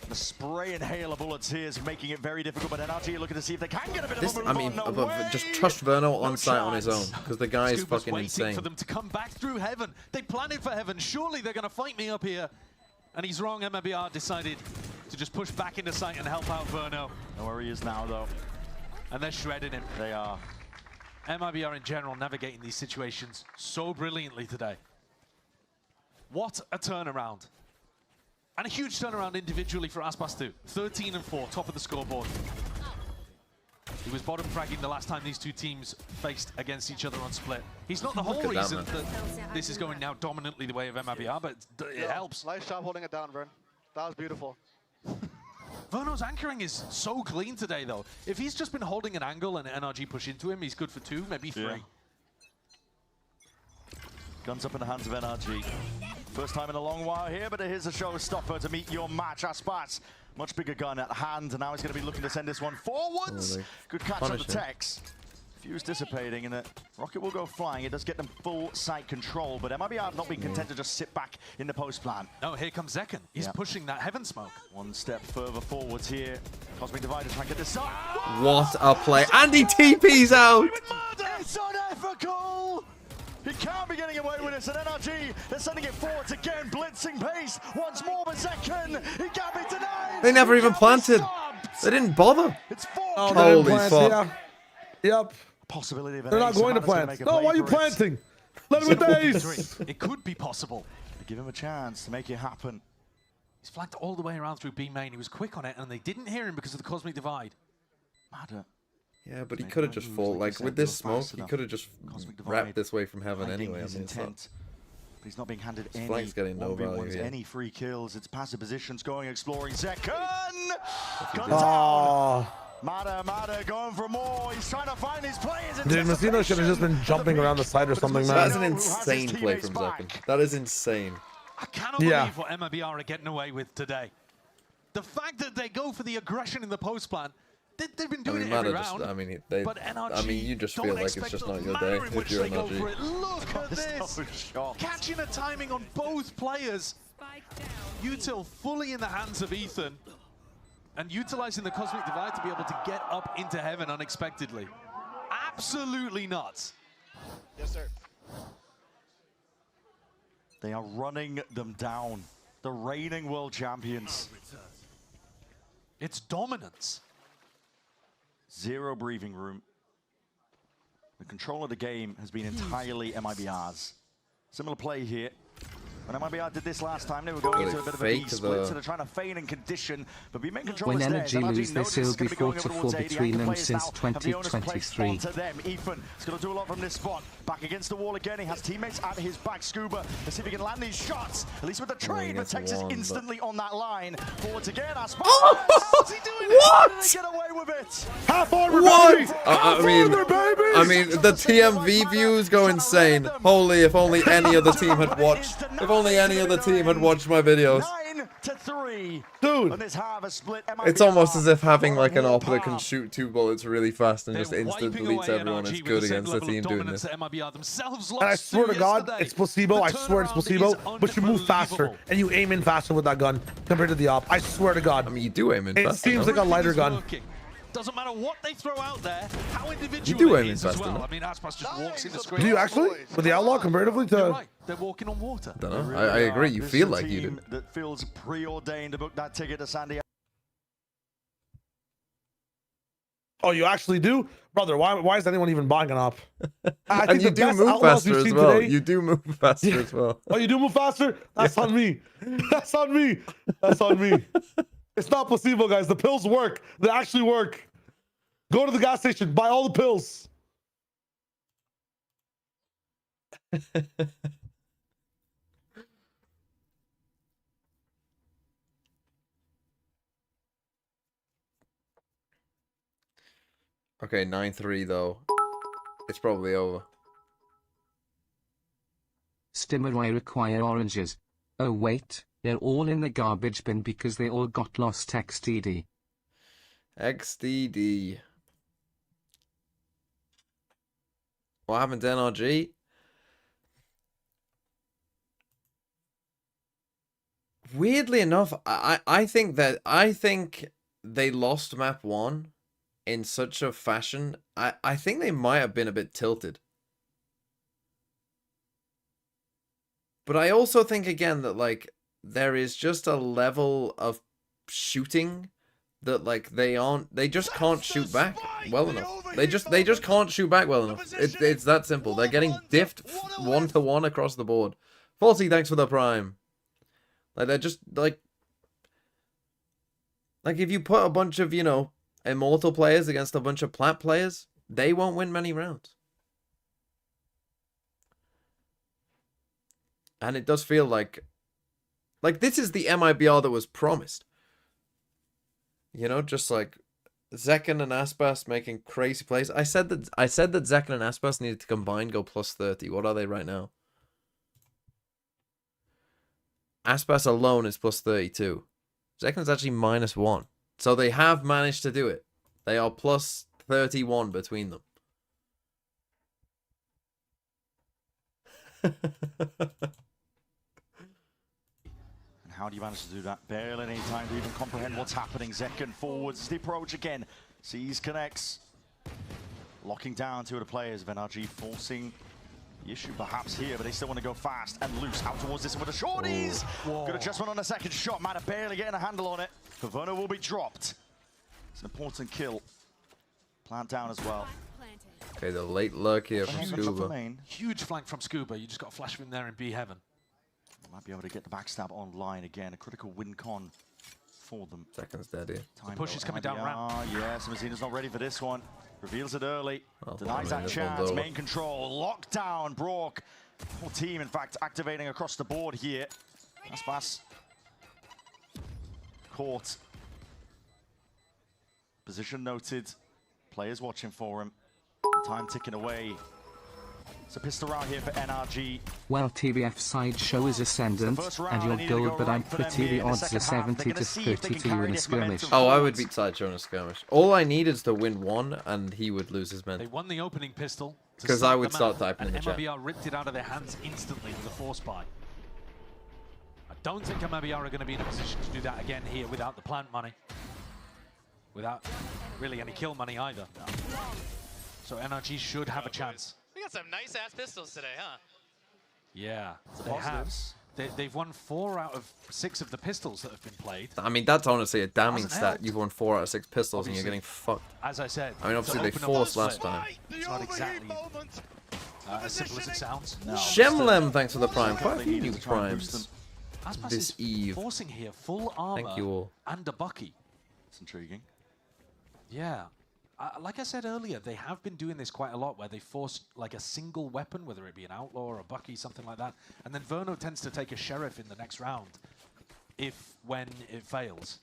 [SPEAKER 6] The spray and hail of bullets here is making it very difficult, but NRG are looking to see if they can get a bit
[SPEAKER 2] This,
[SPEAKER 6] of a
[SPEAKER 2] I
[SPEAKER 6] move
[SPEAKER 2] mean,
[SPEAKER 6] on. No
[SPEAKER 2] just trust Verno on site on his own, because the guy is
[SPEAKER 7] Scuba's
[SPEAKER 2] fucking
[SPEAKER 7] waiting
[SPEAKER 2] insane.
[SPEAKER 7] for them to come back through heaven. They planned it for heaven. Surely they're going to fight me up here. And he's wrong. MIBR decided to just push back into sight and help out Verno.
[SPEAKER 6] Know where he is now, though.
[SPEAKER 7] And they're shredding him.
[SPEAKER 6] They are.
[SPEAKER 7] MIBR in general navigating these situations so brilliantly today. What a turnaround. And a huge turnaround individually for Aspas 13 and 4, top of the scoreboard. He was bottom fragging the last time these two teams faced against each other on split. He's not the whole reason that this is going now dominantly the way of MIBR, but it helps.
[SPEAKER 19] Nice job holding it down, Vern. That was beautiful.
[SPEAKER 7] Verno's anchoring is so clean today, though. If he's just been holding an angle and NRG push into him, he's good for 2, maybe 3.
[SPEAKER 6] Yeah. Guns up in the hands of NRG. First time in a long while here, but here's a showstopper to meet your match. Aspas, much bigger gun at hand, and now he's going to be looking to send this one forwards. Good catch on the techs. Fuse dissipating, and the rocket will go flying. It does get them full site control, but MIBR have not been content to just sit back in the post plan.
[SPEAKER 7] No, here comes Zekken. He's pushing that heaven smoke.
[SPEAKER 6] One step further forwards here. Cosmic Divider trying to get this side.
[SPEAKER 2] What a play. And he TP's out!
[SPEAKER 6] It's unethical! He can't be getting away with this, and NRG, they're sending it forwards again, blitzing pace once more, but Zekken, he can't be denied!
[SPEAKER 2] They never even planted. They didn't bother.
[SPEAKER 6] It's 4.
[SPEAKER 4] Oh,
[SPEAKER 2] holy fuck.
[SPEAKER 4] Yeah. Yep.
[SPEAKER 6] Possibility of an
[SPEAKER 4] They're not going to plant. No, why are you planting? Let him with days.
[SPEAKER 7] It could be possible.
[SPEAKER 6] Give him a chance to make it happen.
[SPEAKER 7] He's flanked all the way around through B main. He was quick on it, and they didn't hear him because of the Cosmic Divide.
[SPEAKER 6] Madder.
[SPEAKER 2] Yeah, but he could have just fought, like, with this smoke, he could have just wrapped this way from heaven anyway. I mean,
[SPEAKER 6] intent. But he's not being handed any
[SPEAKER 2] flank's getting no value here.
[SPEAKER 6] any free kills. It's passive positions going, exploring. Zekken!
[SPEAKER 4] Oh.
[SPEAKER 6] Madder going for more. He's trying to find his players.
[SPEAKER 4] Dude, Messino should have just been jumping around the side or something, man.
[SPEAKER 2] That's an insane play from Zekken. That is insane.
[SPEAKER 7] I cannot believe what MIBR are getting away with today. The fact that they go for the aggression in the post plan, they've been doing it every round.
[SPEAKER 2] I mean, you just feel like it's just not your day if you're NRG.
[SPEAKER 7] Look at this! Catching the timing on both players. Util fully in the hands of Ethan. And utilizing the Cosmic Divide to be able to get up into heaven unexpectedly. Absolutely nuts.
[SPEAKER 19] Yes, sir.
[SPEAKER 6] They are running them down. The reigning world champions.
[SPEAKER 7] It's dominance.
[SPEAKER 6] Zero breathing room. The control of the game has been entirely MIBR's. Similar play here. When MIBR did this last time, they were going into a bit of a B split, so they're trying to feign and condition, but be main control
[SPEAKER 5] when
[SPEAKER 6] is
[SPEAKER 5] NRG lose this, it'll be 4-4 between them since 2023.
[SPEAKER 6] Ethan is going to do a lot from this spot. Back against the wall again, he has teammates at his back. Scuba, let's see if he can land these shots, at least with the trade, but Texas instantly on that line. Forwards again, Aspas. What's he doing?
[SPEAKER 2] What?
[SPEAKER 6] How did he get away with it?
[SPEAKER 4] Half order,
[SPEAKER 2] what?
[SPEAKER 4] baby!
[SPEAKER 2] I mean, the TMV views go insane. Holy, if only any other team had watched. If only any other team had watched my videos.
[SPEAKER 6] 9-3. 3.
[SPEAKER 4] Dude.
[SPEAKER 6] And this harvest split.
[SPEAKER 2] It's almost as if having like an AWP that can shoot 2 bullets really fast and just instant deletes everyone is good against the team doing this.
[SPEAKER 4] And I swear to God, it's placebo. I swear it's placebo. But you move faster and you aim in faster with that gun compared to the AWP. I swear to God.
[SPEAKER 2] I mean, you do aim in faster.
[SPEAKER 4] It seems like a lighter gun.
[SPEAKER 7] Doesn't matter what they throw out there, how individual
[SPEAKER 2] you do
[SPEAKER 7] it
[SPEAKER 2] aim in
[SPEAKER 7] is as
[SPEAKER 2] faster.
[SPEAKER 7] well. I mean, Aspas just walks in the screen.
[SPEAKER 4] Do you actually? With the Outlaw comparatively to...
[SPEAKER 7] You're right. They're walking on water.
[SPEAKER 2] I don't know. I agree. You feel like you do.
[SPEAKER 6] That feels preordained to book that ticket to Santiago.
[SPEAKER 4] Oh, you actually do? Brother, why is anyone even buying an AWP?
[SPEAKER 2] And you do move faster as well. You do move faster as well.
[SPEAKER 4] Oh, you do move faster? That's on me. That's on me. That's on me. It's not placebo, guys. The pills work. They actually work. Go to the gas station. Buy all the pills.
[SPEAKER 2] Okay, 9-3 though. It's probably over.
[SPEAKER 5] Stimuli require oranges. Oh wait, they're all in the garbage bin because they all got lost XDD.
[SPEAKER 2] XDD. What happened to NRG? Weirdly enough, I think they lost map 1 in such a fashion. I think they might have been a bit tilted. But I also think again that like there is just a level of shooting that like they just can't shoot back well enough. They just can't shoot back well enough. It's that simple. They're getting diffed 1-to-1 across the board. 40, thanks for the prime. Like they're just like if you put a bunch of, you know, Immortal players against a bunch of Plat players, they won't win many rounds. And it does feel like this is the MIBR that was promised. You know, just like Zekken and Aspas making crazy plays. I said that Zekken and Aspas needed to combine go plus 30. What are they right now? Aspas alone is plus 32. Zekken's actually -1. So they have managed to do it. They are plus 31 between them.
[SPEAKER 6] How do you manage to do that? Barely any time to even comprehend what's happening. Zekken forwards the approach again. Sees, connects. Locking down 2 of the players of NRG, forcing the issue perhaps here, but they still want to go fast and loose out towards this with the shorties. Good adjustment on the second shot. Matter barely getting a handle on it. Verno will be dropped. It's an important kill. Plant down as well.
[SPEAKER 2] Okay, the late lurk here from Scuba.
[SPEAKER 7] Huge flank from Scuba. You just got a flash of him there in B heaven.
[SPEAKER 6] Might be able to get the backstab online again. A critical win con for them.
[SPEAKER 2] Seconds dead here.
[SPEAKER 7] The push is coming down ramp.
[SPEAKER 6] Yes, Mazina's not ready for this one. Reveals it early. Denies that chance. Main control. Lockdown. Brock. Whole team, in fact, activating across the board here. Aspas. Caught. Position noted. Players watching for him. Time ticking away. It's a pistol round here for NRG.
[SPEAKER 5] Well, TBF sideshow is ascendant, and you're gold, but I'm pretty the odds are 70 to 30 to you in a skirmish.
[SPEAKER 2] Oh, I would beat sideshow in a skirmish. All I need is to win 1, and he would lose his men.
[SPEAKER 7] They won the opening pistol.
[SPEAKER 2] Because I would start typing in the chat.
[SPEAKER 7] MIBR ripped it out of their hands instantly with a force buy. I don't think MIBR are going to be in a position to do that again here without the plant money. Without really any kill money either. So NRG should have a chance.
[SPEAKER 3] We got some nice ass pistols today, huh?
[SPEAKER 7] Yeah, they have. They've won 4 out of 6 of the pistols that have been played.
[SPEAKER 2] I mean, that's honestly a damning stat. You've won 4 out of 6 pistols and you're getting fucked.
[SPEAKER 7] As I said,
[SPEAKER 2] I mean, obviously they forced last time.
[SPEAKER 7] It's not exactly as simple as it sounds.
[SPEAKER 6] No.
[SPEAKER 2] Shemlem, thanks for the prime. Quite a few new primes this eve.
[SPEAKER 7] Forcing here full armor.
[SPEAKER 2] Thank you all.
[SPEAKER 7] And a Bucky.
[SPEAKER 6] It's intriguing.
[SPEAKER 7] Yeah. Like I said earlier, they have been doing this quite a lot where they force like a single weapon, whether it be an Outlaw or a Bucky, something like that. And then Verno tends to take a Sheriff in the next round when it fails.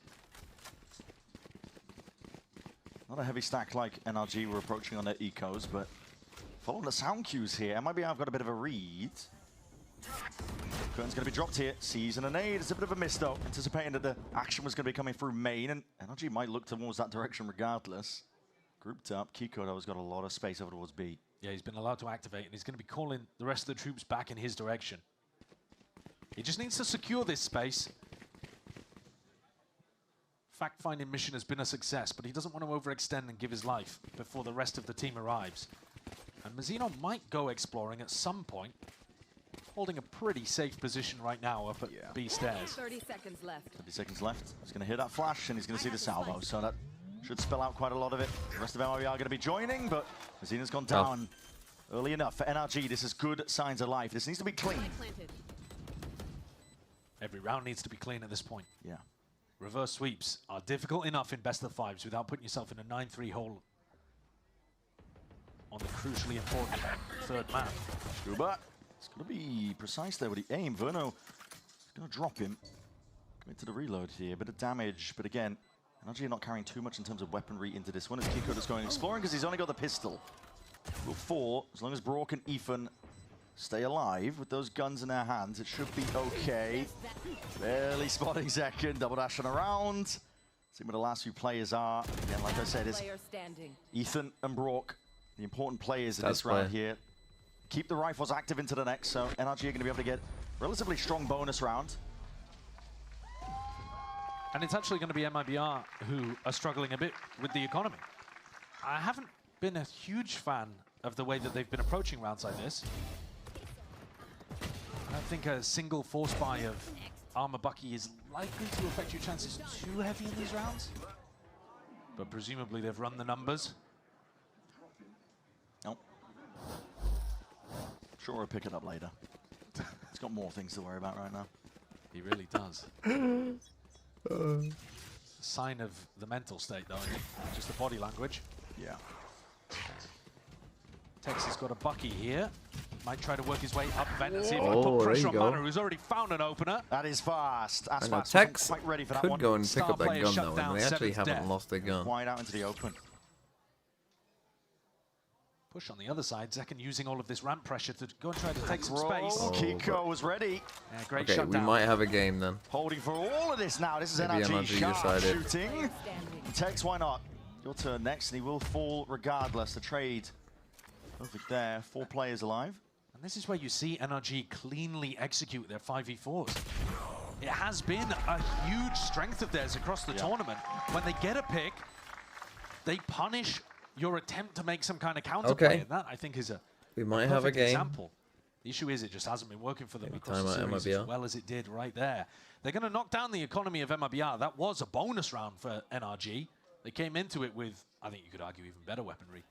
[SPEAKER 6] Not a heavy stack like NRG were approaching on their ecos, but following the sound cues here, MIBR have got a bit of a read. Curtain's going to be dropped here. Season and aid. It's a bit of a miss, though. Anticipating that the action was going to be coming through main, and NRG might look towards that direction regardless. Grouped up. Kiko, though, has got a lot of space over towards B.
[SPEAKER 7] Yeah, he's been allowed to activate, and he's going to be calling the rest of the troops back in his direction. He just needs to secure this space. Fact-finding mission has been a success, but he doesn't want to overextend and give his life before the rest of the team arrives. And Mazzino might go exploring at some point, holding a pretty safe position right now up at B stairs.
[SPEAKER 12] 30 seconds left.
[SPEAKER 6] 30 seconds left. He's going to hit that flash, and he's going to see the salvo, so that should spell out quite a lot of it. The rest of MIBR are going to be joining, but Mazzino's gone down early enough. For NRG, this is good signs of life. This needs to be clean.
[SPEAKER 7] Every round needs to be clean at this point.
[SPEAKER 6] Yeah.
[SPEAKER 7] Reverse sweeps are difficult enough in best of fives without putting yourself in a 9-3 hole on the crucially important third map.
[SPEAKER 6] Scuba, it's going to be precise there with the aim. Verno is going to drop him. Commit to the reload here, bit of damage, but again, NRG not carrying too much in terms of weaponry into this one. As Kiko just going exploring because he's only got the pistol. Will 4, as long as Brock and Ethan stay alive with those guns in their hands, it should be okay. Barely spotting second, double dashing around. See where the last few players are. Again, like I said, it's Ethan and Brock, the important players in this round here. Keep the rifles active into the next, so NRG are going to be able to get relatively strong bonus round.
[SPEAKER 7] And it's actually going to be MIBR who are struggling a bit with the economy. I haven't been a huge fan of the way that they've been approaching rounds like this. I don't think a single force buy of Armor Bucky is likely to affect your chances too heavy in these rounds. But presumably they've run the numbers.
[SPEAKER 6] Nope. Sure, we'll pick it up later. He's got more things to worry about right now.
[SPEAKER 7] He really does. Sign of the mental state, though, isn't it? Just the body language.
[SPEAKER 6] Yeah.
[SPEAKER 7] Tex has got a Bucky here. Might try to work his way up vent and see if he can put pressure on Mana, who's already found an opener.
[SPEAKER 6] That is fast. That's fast.
[SPEAKER 2] Tex
[SPEAKER 6] Quite ready for that
[SPEAKER 2] could
[SPEAKER 6] one.
[SPEAKER 2] go and pick up that
[SPEAKER 7] player
[SPEAKER 2] gun,
[SPEAKER 7] shut
[SPEAKER 2] though, and they
[SPEAKER 7] down,
[SPEAKER 2] actually
[SPEAKER 7] seventh
[SPEAKER 2] haven't
[SPEAKER 7] death.
[SPEAKER 2] lost their gun.
[SPEAKER 6] Wide out into the open.
[SPEAKER 7] Push on the other side. Zekken using all of this ramp pressure to go and try to take some space.
[SPEAKER 6] Kiko was ready.
[SPEAKER 7] Yeah, great
[SPEAKER 2] Okay,
[SPEAKER 7] shutdown.
[SPEAKER 2] we might have a game then.
[SPEAKER 6] Holding for all of this now. This is
[SPEAKER 2] Maybe
[SPEAKER 6] NRG
[SPEAKER 2] NRG
[SPEAKER 6] sharp
[SPEAKER 2] decided.
[SPEAKER 6] shooting. Tex, why not? Your turn next, and he will fall regardless. The trade. Perfect there. 4 players alive.
[SPEAKER 7] And this is where you see NRG cleanly execute their 5v4s. It has been a huge strength of theirs across the tournament. When they get a pick, they punish your attempt to make some kind of counterplay. And that, I think, is a
[SPEAKER 2] We might have a
[SPEAKER 7] perfect
[SPEAKER 2] game.
[SPEAKER 7] example. The issue is it just hasn't been working for them across the
[SPEAKER 2] time out
[SPEAKER 7] series as
[SPEAKER 2] MIBR.
[SPEAKER 7] well as it did right there. They're going to knock down the economy of MIBR. That was a bonus round for NRG. They came into it with, I think you could argue, even better weaponry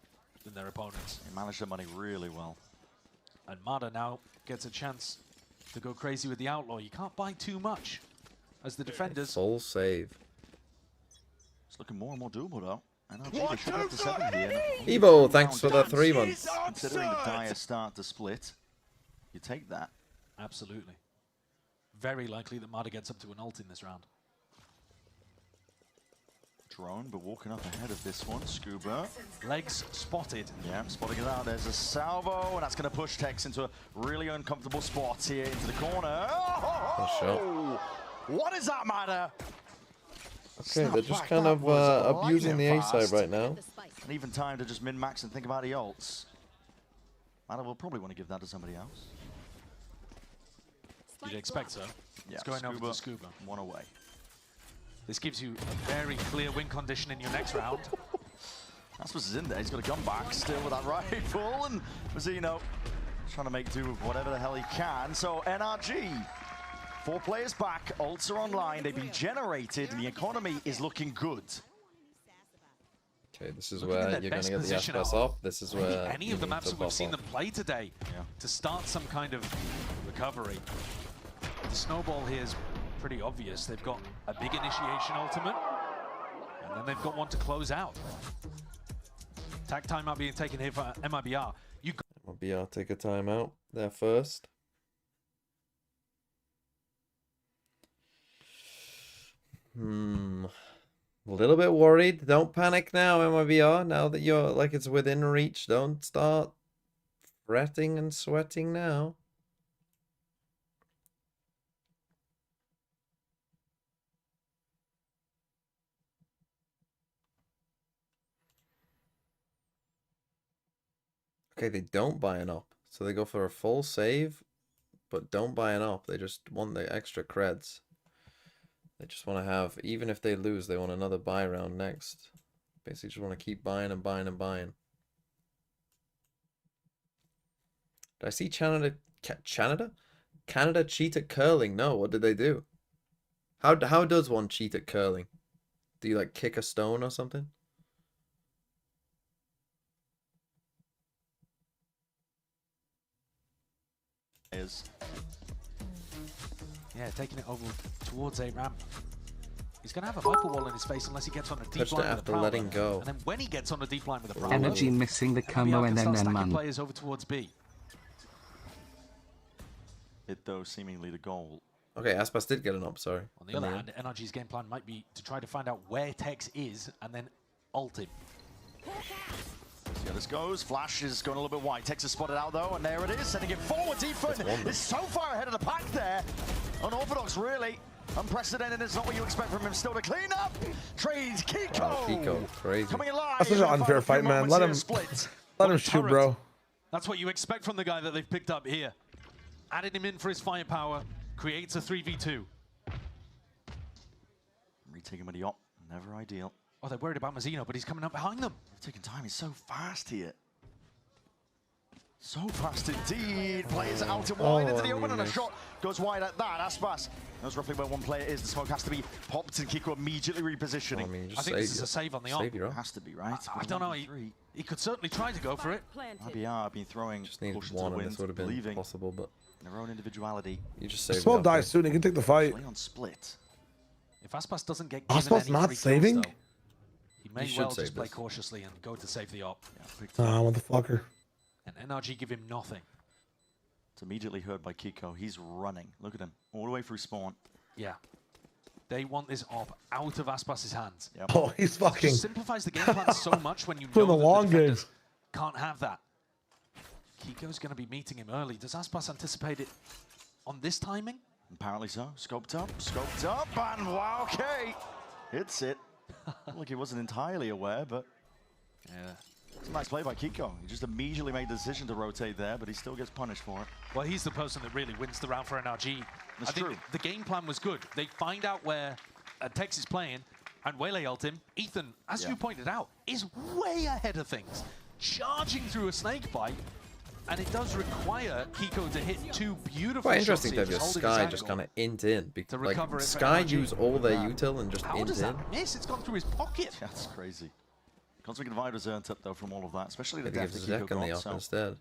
[SPEAKER 7] than their opponents.
[SPEAKER 6] They managed their money really well.
[SPEAKER 7] And Mada now gets a chance to go crazy with the Outlaw. You can't buy too much as the defenders.
[SPEAKER 2] Full save.
[SPEAKER 6] It's looking more and more doable, though. NRG, they should have to 7 here.
[SPEAKER 2] Evo, thanks for the 3 months.
[SPEAKER 6] Considering the dire start to split, you take that.
[SPEAKER 7] Absolutely. Very likely that Mada gets up to an ult in this round.
[SPEAKER 6] Drone, but walking up ahead of this one. Scuba.
[SPEAKER 7] Legs spotted.
[SPEAKER 6] Yeah, spotting it out. There's a salvo, and that's going to push Tex into a really uncomfortable spot here into the corner. Oh, what is that, Mada?
[SPEAKER 2] Okay, they're just kind of abusing the A side right now.
[SPEAKER 6] And even time to just min-max and think about the ults. Mada will probably want to give that to somebody else.
[SPEAKER 7] You'd expect so.
[SPEAKER 6] Yeah,
[SPEAKER 7] It's going over to Scuba.
[SPEAKER 6] 1 away.
[SPEAKER 7] This gives you a very clear win condition in your next round.
[SPEAKER 6] That's what's in there. He's got a gun back still with that rifle, and Mazzino trying to make do with whatever the hell he can. So NRG, 4 players back, ults are online, they've been generated, and the economy is looking good.
[SPEAKER 2] Okay, this is where you're going to get the FPS up. This is where
[SPEAKER 7] any of the maps that we've seen them play today to start some kind of recovery. The snowball here is pretty obvious. They've got a big initiation ultimate, and then they've got one to close out. Tag time not being taken here for MIBR.
[SPEAKER 2] MIBR take a timeout there first. A little bit worried. Don't panic now, MIBR. Now that you're like it's within reach, don't start fretting and sweating now. Okay, they don't buy an op. So they go for a full save, but don't buy an op. They just want the extra creds. They just want to have, even if they lose, they want another buy round next. Basically just want to keep buying and buying and buying. Did I see Canada cheat at curling? No, what did they do? How does one cheat at curling? Do you like kick a stone or something?
[SPEAKER 7] Yeah, taking it over towards a ramp. He's going to have a Viper wall in his face unless he gets on a deep line with a Prowler.
[SPEAKER 2] Letting go.
[SPEAKER 7] And then when he gets on a deep line with a Prowler,
[SPEAKER 5] NRG missing the combo and then man.
[SPEAKER 7] Players over towards B.
[SPEAKER 6] It though seemingly the goal.
[SPEAKER 2] Okay, Aspas did get an op, sorry.
[SPEAKER 7] On the other hand, NRG's game plan might be to try to find out where Tex is and then ult him.
[SPEAKER 6] See how this goes. Flash is going a little bit wide. Tex is spotted out though, and there it is. Sending it forward. Ethan is so far ahead of the pack there. Unorthodox, really. Unprecedented. It's not what you expect from him. Still to clean up. Trades Kiko.
[SPEAKER 2] Wow, Kiko, crazy.
[SPEAKER 6] Coming alive.
[SPEAKER 4] That's such an unfair fight, man. Let him shoot, bro.
[SPEAKER 7] That's what you expect from the guy that they've picked up here. Added him in for his firepower. Creates a 3v2.
[SPEAKER 6] Retaking with the op. Never ideal.
[SPEAKER 7] Oh, they're worried about Mazzino, but he's coming up behind them.
[SPEAKER 6] Taking time. He's so fast here. So fast indeed. Players out and wide into the open, and a shot goes wide at that. Aspas knows roughly where one player is. The smoke has to be popped, and Kiko immediately repositioning.
[SPEAKER 7] I think this is a save on the op.
[SPEAKER 6] Has to be, right?
[SPEAKER 7] I don't know. He could certainly try to go for it.
[SPEAKER 6] MIBR have been throwing
[SPEAKER 2] just needed one, and this would have been possible, but
[SPEAKER 6] their own individuality.
[SPEAKER 2] You just save.
[SPEAKER 4] Smoke dies soon. He can take the fight.
[SPEAKER 6] On split.
[SPEAKER 7] If Aspas doesn't get
[SPEAKER 4] Aspas not saving,
[SPEAKER 7] though, he may well just play cautiously and go to save the op.
[SPEAKER 4] Ah, motherfucker.
[SPEAKER 7] And NRG give him nothing.
[SPEAKER 6] It's immediately heard by Kiko. He's running. Look at him. All the way through spawn.
[SPEAKER 7] Yeah. They want this op out of Aspas's hands.
[SPEAKER 6] Yep.
[SPEAKER 4] Oh, he's fucking.
[SPEAKER 7] It simplifies the game plan so much when you
[SPEAKER 4] for
[SPEAKER 7] know
[SPEAKER 4] the
[SPEAKER 7] that
[SPEAKER 4] long
[SPEAKER 7] the
[SPEAKER 4] game.
[SPEAKER 7] defenders can't have that. Kiko's going to be meeting him early. Does Aspas anticipate it on this timing?
[SPEAKER 6] Apparently so. Scoped up, and wow, okay. Hits it. Look, he wasn't entirely aware, but
[SPEAKER 7] yeah.
[SPEAKER 6] It's a nice play by Kiko. He just immediately made the decision to rotate there, but he still gets punished for it.
[SPEAKER 7] Well, he's the person that really wins the round for NRG.
[SPEAKER 6] That's
[SPEAKER 7] I think
[SPEAKER 6] true.
[SPEAKER 7] The game plan was good. They find out where Tex is playing, and Wele ult him. Ethan, as you pointed out, is way ahead of things, charging through a snake bite, and it does require Kiko to hit two beautiful
[SPEAKER 2] quite
[SPEAKER 7] shots.
[SPEAKER 2] interesting to have your Sky just kind of int in. Like, Sky use all their util and just
[SPEAKER 7] How
[SPEAKER 2] int
[SPEAKER 7] does
[SPEAKER 2] in.
[SPEAKER 7] that miss? It's gone through his pocket.
[SPEAKER 6] That's crazy. Cosmic Divide was earned up though from all of that, especially the
[SPEAKER 2] Maybe
[SPEAKER 6] death
[SPEAKER 2] give
[SPEAKER 6] that Kiko
[SPEAKER 2] Zek on the
[SPEAKER 6] got.
[SPEAKER 2] op
[SPEAKER 6] So
[SPEAKER 2] instead.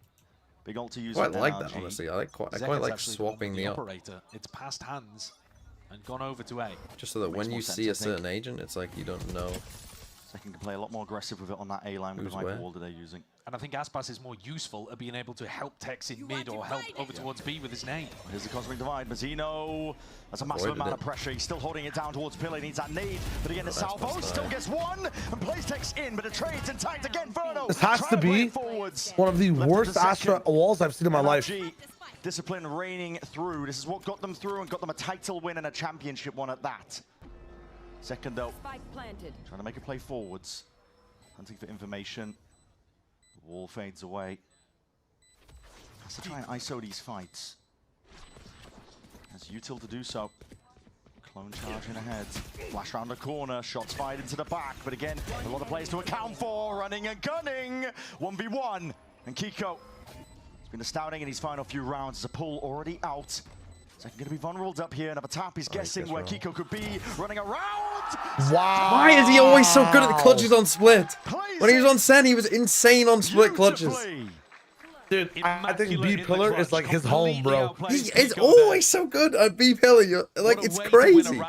[SPEAKER 6] big ult to use.
[SPEAKER 2] Quite like that, honestly. I quite like swapping the op.
[SPEAKER 7] Operator. It's passed hands and gone over to A.
[SPEAKER 2] Just so that when you see a certain agent, it's like you don't know.
[SPEAKER 6] Second can play a lot more aggressive with it on that A line with the Viper wall that they're using.
[SPEAKER 7] And I think Aspas is more useful at being able to help Tex in mid or help over towards B with his nade.
[SPEAKER 6] Here's the Cosmic Divide. Mazzino has a massive amount of pressure. He's still holding it down towards Pillar. He needs that nade. But again, the Salvo still gets one and plays Tex in, but the trade's intact again. Verno.
[SPEAKER 4] This has to be one of the worst Astra walls I've seen in my life.
[SPEAKER 6] Discipline reigning through. This is what got them through and got them a title win and a championship one at that. Second though, trying to make a play forwards. Hunting for information. The wall fades away. Has to try and ISO these fights. Has util to do so. Clone charging ahead. Flash round the corner. Shots fired into the back. But again, a lot of players to account for. Running and gunning. 1v1. And Kiko has been astounding in his final few rounds. There's a pull already out. Second going to be vulnerable up here. Another tap. He's guessing where Kiko could be. Running around.
[SPEAKER 4] Wow.
[SPEAKER 2] Why is he always so good at the clutches on split? When he was on Sen, he was insane on split clutches.
[SPEAKER 4] Dude, I think B Pillar is like his home, bro.
[SPEAKER 2] He is always so good at B Pillar. Like, it's crazy.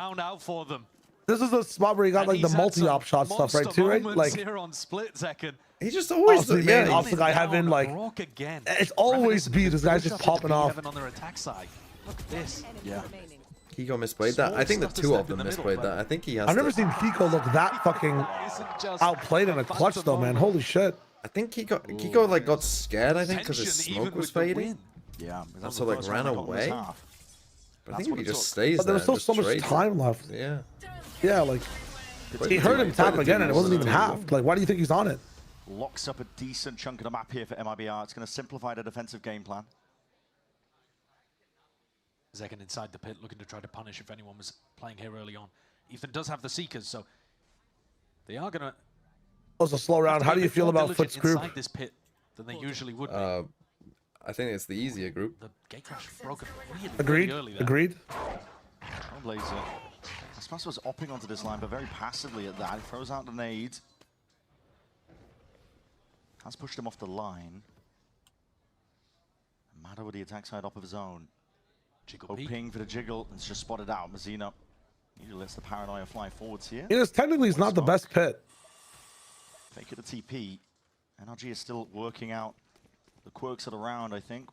[SPEAKER 4] This is the spot where he got like the multi-op shot stuff, right? Too, right? Like,
[SPEAKER 2] he just always
[SPEAKER 4] off the guy having like, it's always B. This guy's just popping off.
[SPEAKER 7] On their attack side. Look at this.
[SPEAKER 2] Yeah. Kiko misplayed that. I think the two of them misplayed that. I think he has.
[SPEAKER 4] I've never seen Kiko look that fucking outplayed in a clutch though, man. Holy shit.
[SPEAKER 2] I think Kiko like got scared. I think because his smoke was fading.
[SPEAKER 6] Yeah.
[SPEAKER 2] So like ran away. But I think if he just stays
[SPEAKER 4] there was still so much time left.
[SPEAKER 2] Yeah.
[SPEAKER 4] Yeah, like he heard him tap again and it wasn't even half. Like, why do you think he's on it?
[SPEAKER 6] locks up a decent chunk of the map here for MIBR. It's going to simplify the defensive game plan.
[SPEAKER 7] Zekken inside the pit, looking to try to punish if anyone was playing here early on. Ethan does have the Seekers, so they are going to...
[SPEAKER 4] That was a slow round. How do you feel about Foot's group?
[SPEAKER 7] Inside this pit than they usually would be.
[SPEAKER 2] I think it's the easier group.
[SPEAKER 7] The gate crash broken really
[SPEAKER 4] Agreed.
[SPEAKER 7] early there.
[SPEAKER 4] Agreed.
[SPEAKER 6] Blazer. Aspas was opping onto this line, but very passively at that. He throws out the nade. Has pushed him off the line. Matter with the attack side off of his own. Hoping for the jiggle, and it's just spotted out. Mazino, he lets the paranoia fly forwards here.
[SPEAKER 4] It is technically it's not the best pit.
[SPEAKER 6] Fake it a TP. NRG is still working out the quirks of the round, I think.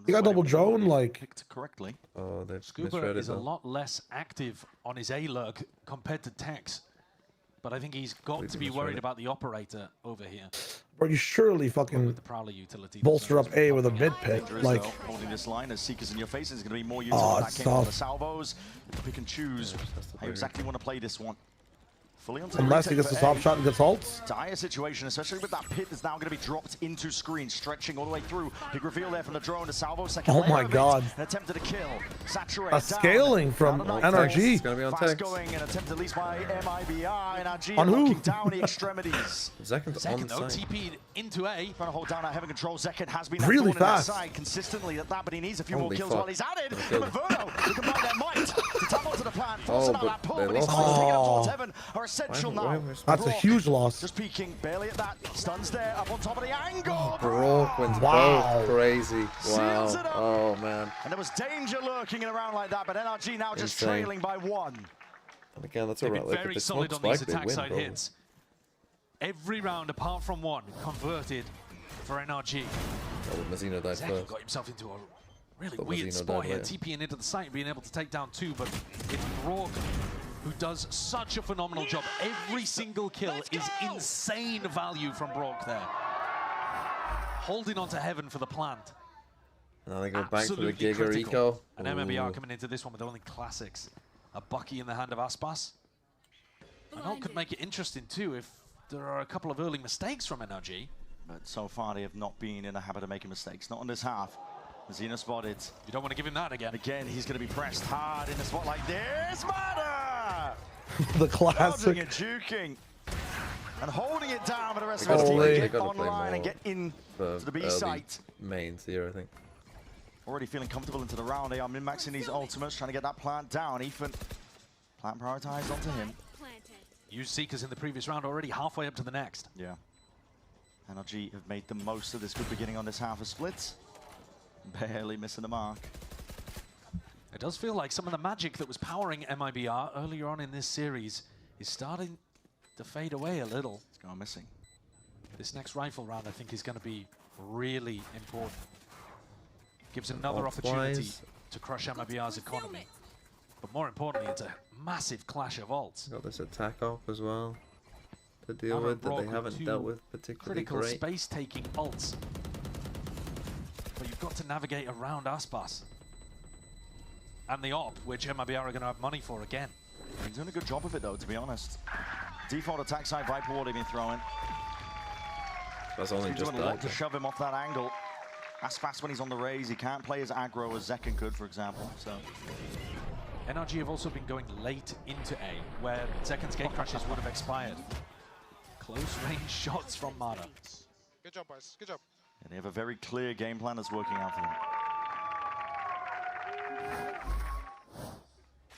[SPEAKER 4] You got double drone, like...
[SPEAKER 6] Picked correctly.
[SPEAKER 2] Oh, they've
[SPEAKER 7] Scuba is a lot less active on his A-lurk compared to Tex. But I think he's got to be worried about the operator over here.
[SPEAKER 4] Bro, you surely fucking
[SPEAKER 7] the Prowler utility
[SPEAKER 4] bolster up A with a mid pit. Like,
[SPEAKER 6] holding this line as Seekers in your face is going to be more useful. That came on the salvos. Pick and choose how you exactly want to play this one. Fully onto
[SPEAKER 4] unless he gets the top shot and gets ults.
[SPEAKER 6] Dire situation, especially with that pit that's now going to be dropped into screen, stretching all the way through. Big reveal there from the drone. The salvo second.
[SPEAKER 4] Oh my god!
[SPEAKER 6] An attempt at a kill. Saturate.
[SPEAKER 4] A scaling from NRG.
[SPEAKER 2] It's gonna be on
[SPEAKER 6] Fast
[SPEAKER 2] Tex.
[SPEAKER 6] going, an attempt at least by MIBR. NRG
[SPEAKER 4] on who?
[SPEAKER 6] locking down the extremities.
[SPEAKER 2] Zekken's on
[SPEAKER 7] though,
[SPEAKER 2] site.
[SPEAKER 7] TP'd into A.
[SPEAKER 6] Trying to hold down that heaven control. Zekken has been
[SPEAKER 4] really fast.
[SPEAKER 6] Side consistently at that, but he needs a few
[SPEAKER 2] Holy
[SPEAKER 6] more kills
[SPEAKER 2] fuck.
[SPEAKER 6] while he's at it. But Verno, who combine their might to tap onto the plan, forcing out
[SPEAKER 2] but
[SPEAKER 6] that pull,
[SPEAKER 2] they
[SPEAKER 6] but his
[SPEAKER 2] lost.
[SPEAKER 6] fights taking up
[SPEAKER 4] Oh.
[SPEAKER 6] towards heaven are essential now.
[SPEAKER 4] That's a huge loss.
[SPEAKER 6] Just peeking barely at that. Stuns there, up on top of the angle.
[SPEAKER 2] Broke wins
[SPEAKER 4] Wow.
[SPEAKER 2] both. Crazy. Wow.
[SPEAKER 6] Seals it up.
[SPEAKER 2] Oh, man.
[SPEAKER 6] And there was danger lurking in around like that, but NRG now just
[SPEAKER 2] Insane.
[SPEAKER 6] trailing by one.
[SPEAKER 2] And again, that's
[SPEAKER 7] They've
[SPEAKER 2] alright.
[SPEAKER 7] been
[SPEAKER 2] Like, if
[SPEAKER 7] very
[SPEAKER 2] they
[SPEAKER 7] solid
[SPEAKER 2] smoke
[SPEAKER 7] on these
[SPEAKER 2] spike, they
[SPEAKER 7] attack
[SPEAKER 2] win,
[SPEAKER 7] side
[SPEAKER 2] bro.
[SPEAKER 7] hits. Every round apart from one converted for NRG.
[SPEAKER 2] Oh, Mazino died
[SPEAKER 7] Zekken
[SPEAKER 2] first.
[SPEAKER 7] got himself into a really
[SPEAKER 2] But
[SPEAKER 7] weird
[SPEAKER 2] Mazino
[SPEAKER 7] spot
[SPEAKER 2] died
[SPEAKER 7] here,
[SPEAKER 2] later.
[SPEAKER 7] TPing into the site and being able to take down two, but it's Brock who does such a phenomenal job. Every single kill is insane value from Brock there. Holding on to heaven for the plant.
[SPEAKER 2] Now they go back to the
[SPEAKER 7] Absolutely
[SPEAKER 2] Giga
[SPEAKER 7] critical.
[SPEAKER 2] Eco.
[SPEAKER 7] And MIBR coming into this one with only classics. A Bucky in the hand of Aspas. And that could make it interesting too if there are a couple of early mistakes from NRG.
[SPEAKER 6] But so far they have not been in the habit of making mistakes. Not on this half. Mazino spotted.
[SPEAKER 7] You don't want to give him that again.
[SPEAKER 6] Again, he's going to be pressed hard in a spot like this. Mada!
[SPEAKER 4] The classic.
[SPEAKER 6] Dodging and juking. And holding it down for the rest of
[SPEAKER 2] They
[SPEAKER 6] his team
[SPEAKER 2] gotta
[SPEAKER 6] to
[SPEAKER 2] play
[SPEAKER 6] get online and get in
[SPEAKER 2] for
[SPEAKER 6] to the B
[SPEAKER 2] early
[SPEAKER 6] site.
[SPEAKER 2] mains here, I think.
[SPEAKER 6] Already feeling comfortable into the round. They are min-maxing these ultimates, trying to get that plant down. Ethan, plant prioritized onto him.
[SPEAKER 7] Used Seekers in the previous round, already halfway up to the next.
[SPEAKER 6] Yeah. NRG have made the most of this good beginning on this half of splits. Barely missing the mark.
[SPEAKER 7] It does feel like some of the magic that was powering MIBR earlier on in this series is starting to fade away a little.
[SPEAKER 6] It's going missing.
[SPEAKER 7] This next rifle round, I think, is going to be really important. Gives another opportunity to crush MIBR's economy. But more importantly, it's a massive clash of ults.
[SPEAKER 2] Got this attack op as well to deal
[SPEAKER 7] Hammer
[SPEAKER 2] with that
[SPEAKER 7] Brock
[SPEAKER 2] they haven't
[SPEAKER 7] two
[SPEAKER 2] dealt with particularly
[SPEAKER 7] critical
[SPEAKER 2] great.
[SPEAKER 7] space-taking ults. But you've got to navigate around Aspas. And the op, which MIBR are going to have money for again.
[SPEAKER 6] He's doing a good job of it, though, to be honest. Default attack side Viper Ward they've been throwing.
[SPEAKER 2] That's only
[SPEAKER 6] He's
[SPEAKER 2] just
[SPEAKER 6] doing a lot
[SPEAKER 2] died.
[SPEAKER 6] to shove him off that angle. Aspas when he's on the raise, he can't play as aggro as Zekken could, for example. So
[SPEAKER 7] NRG have also been going late into A, where Zekken's gate crashes would have expired. Close range shots from Mada.
[SPEAKER 19] Good job, boys. Good job.
[SPEAKER 6] and they have a very clear game plan that's working out for them.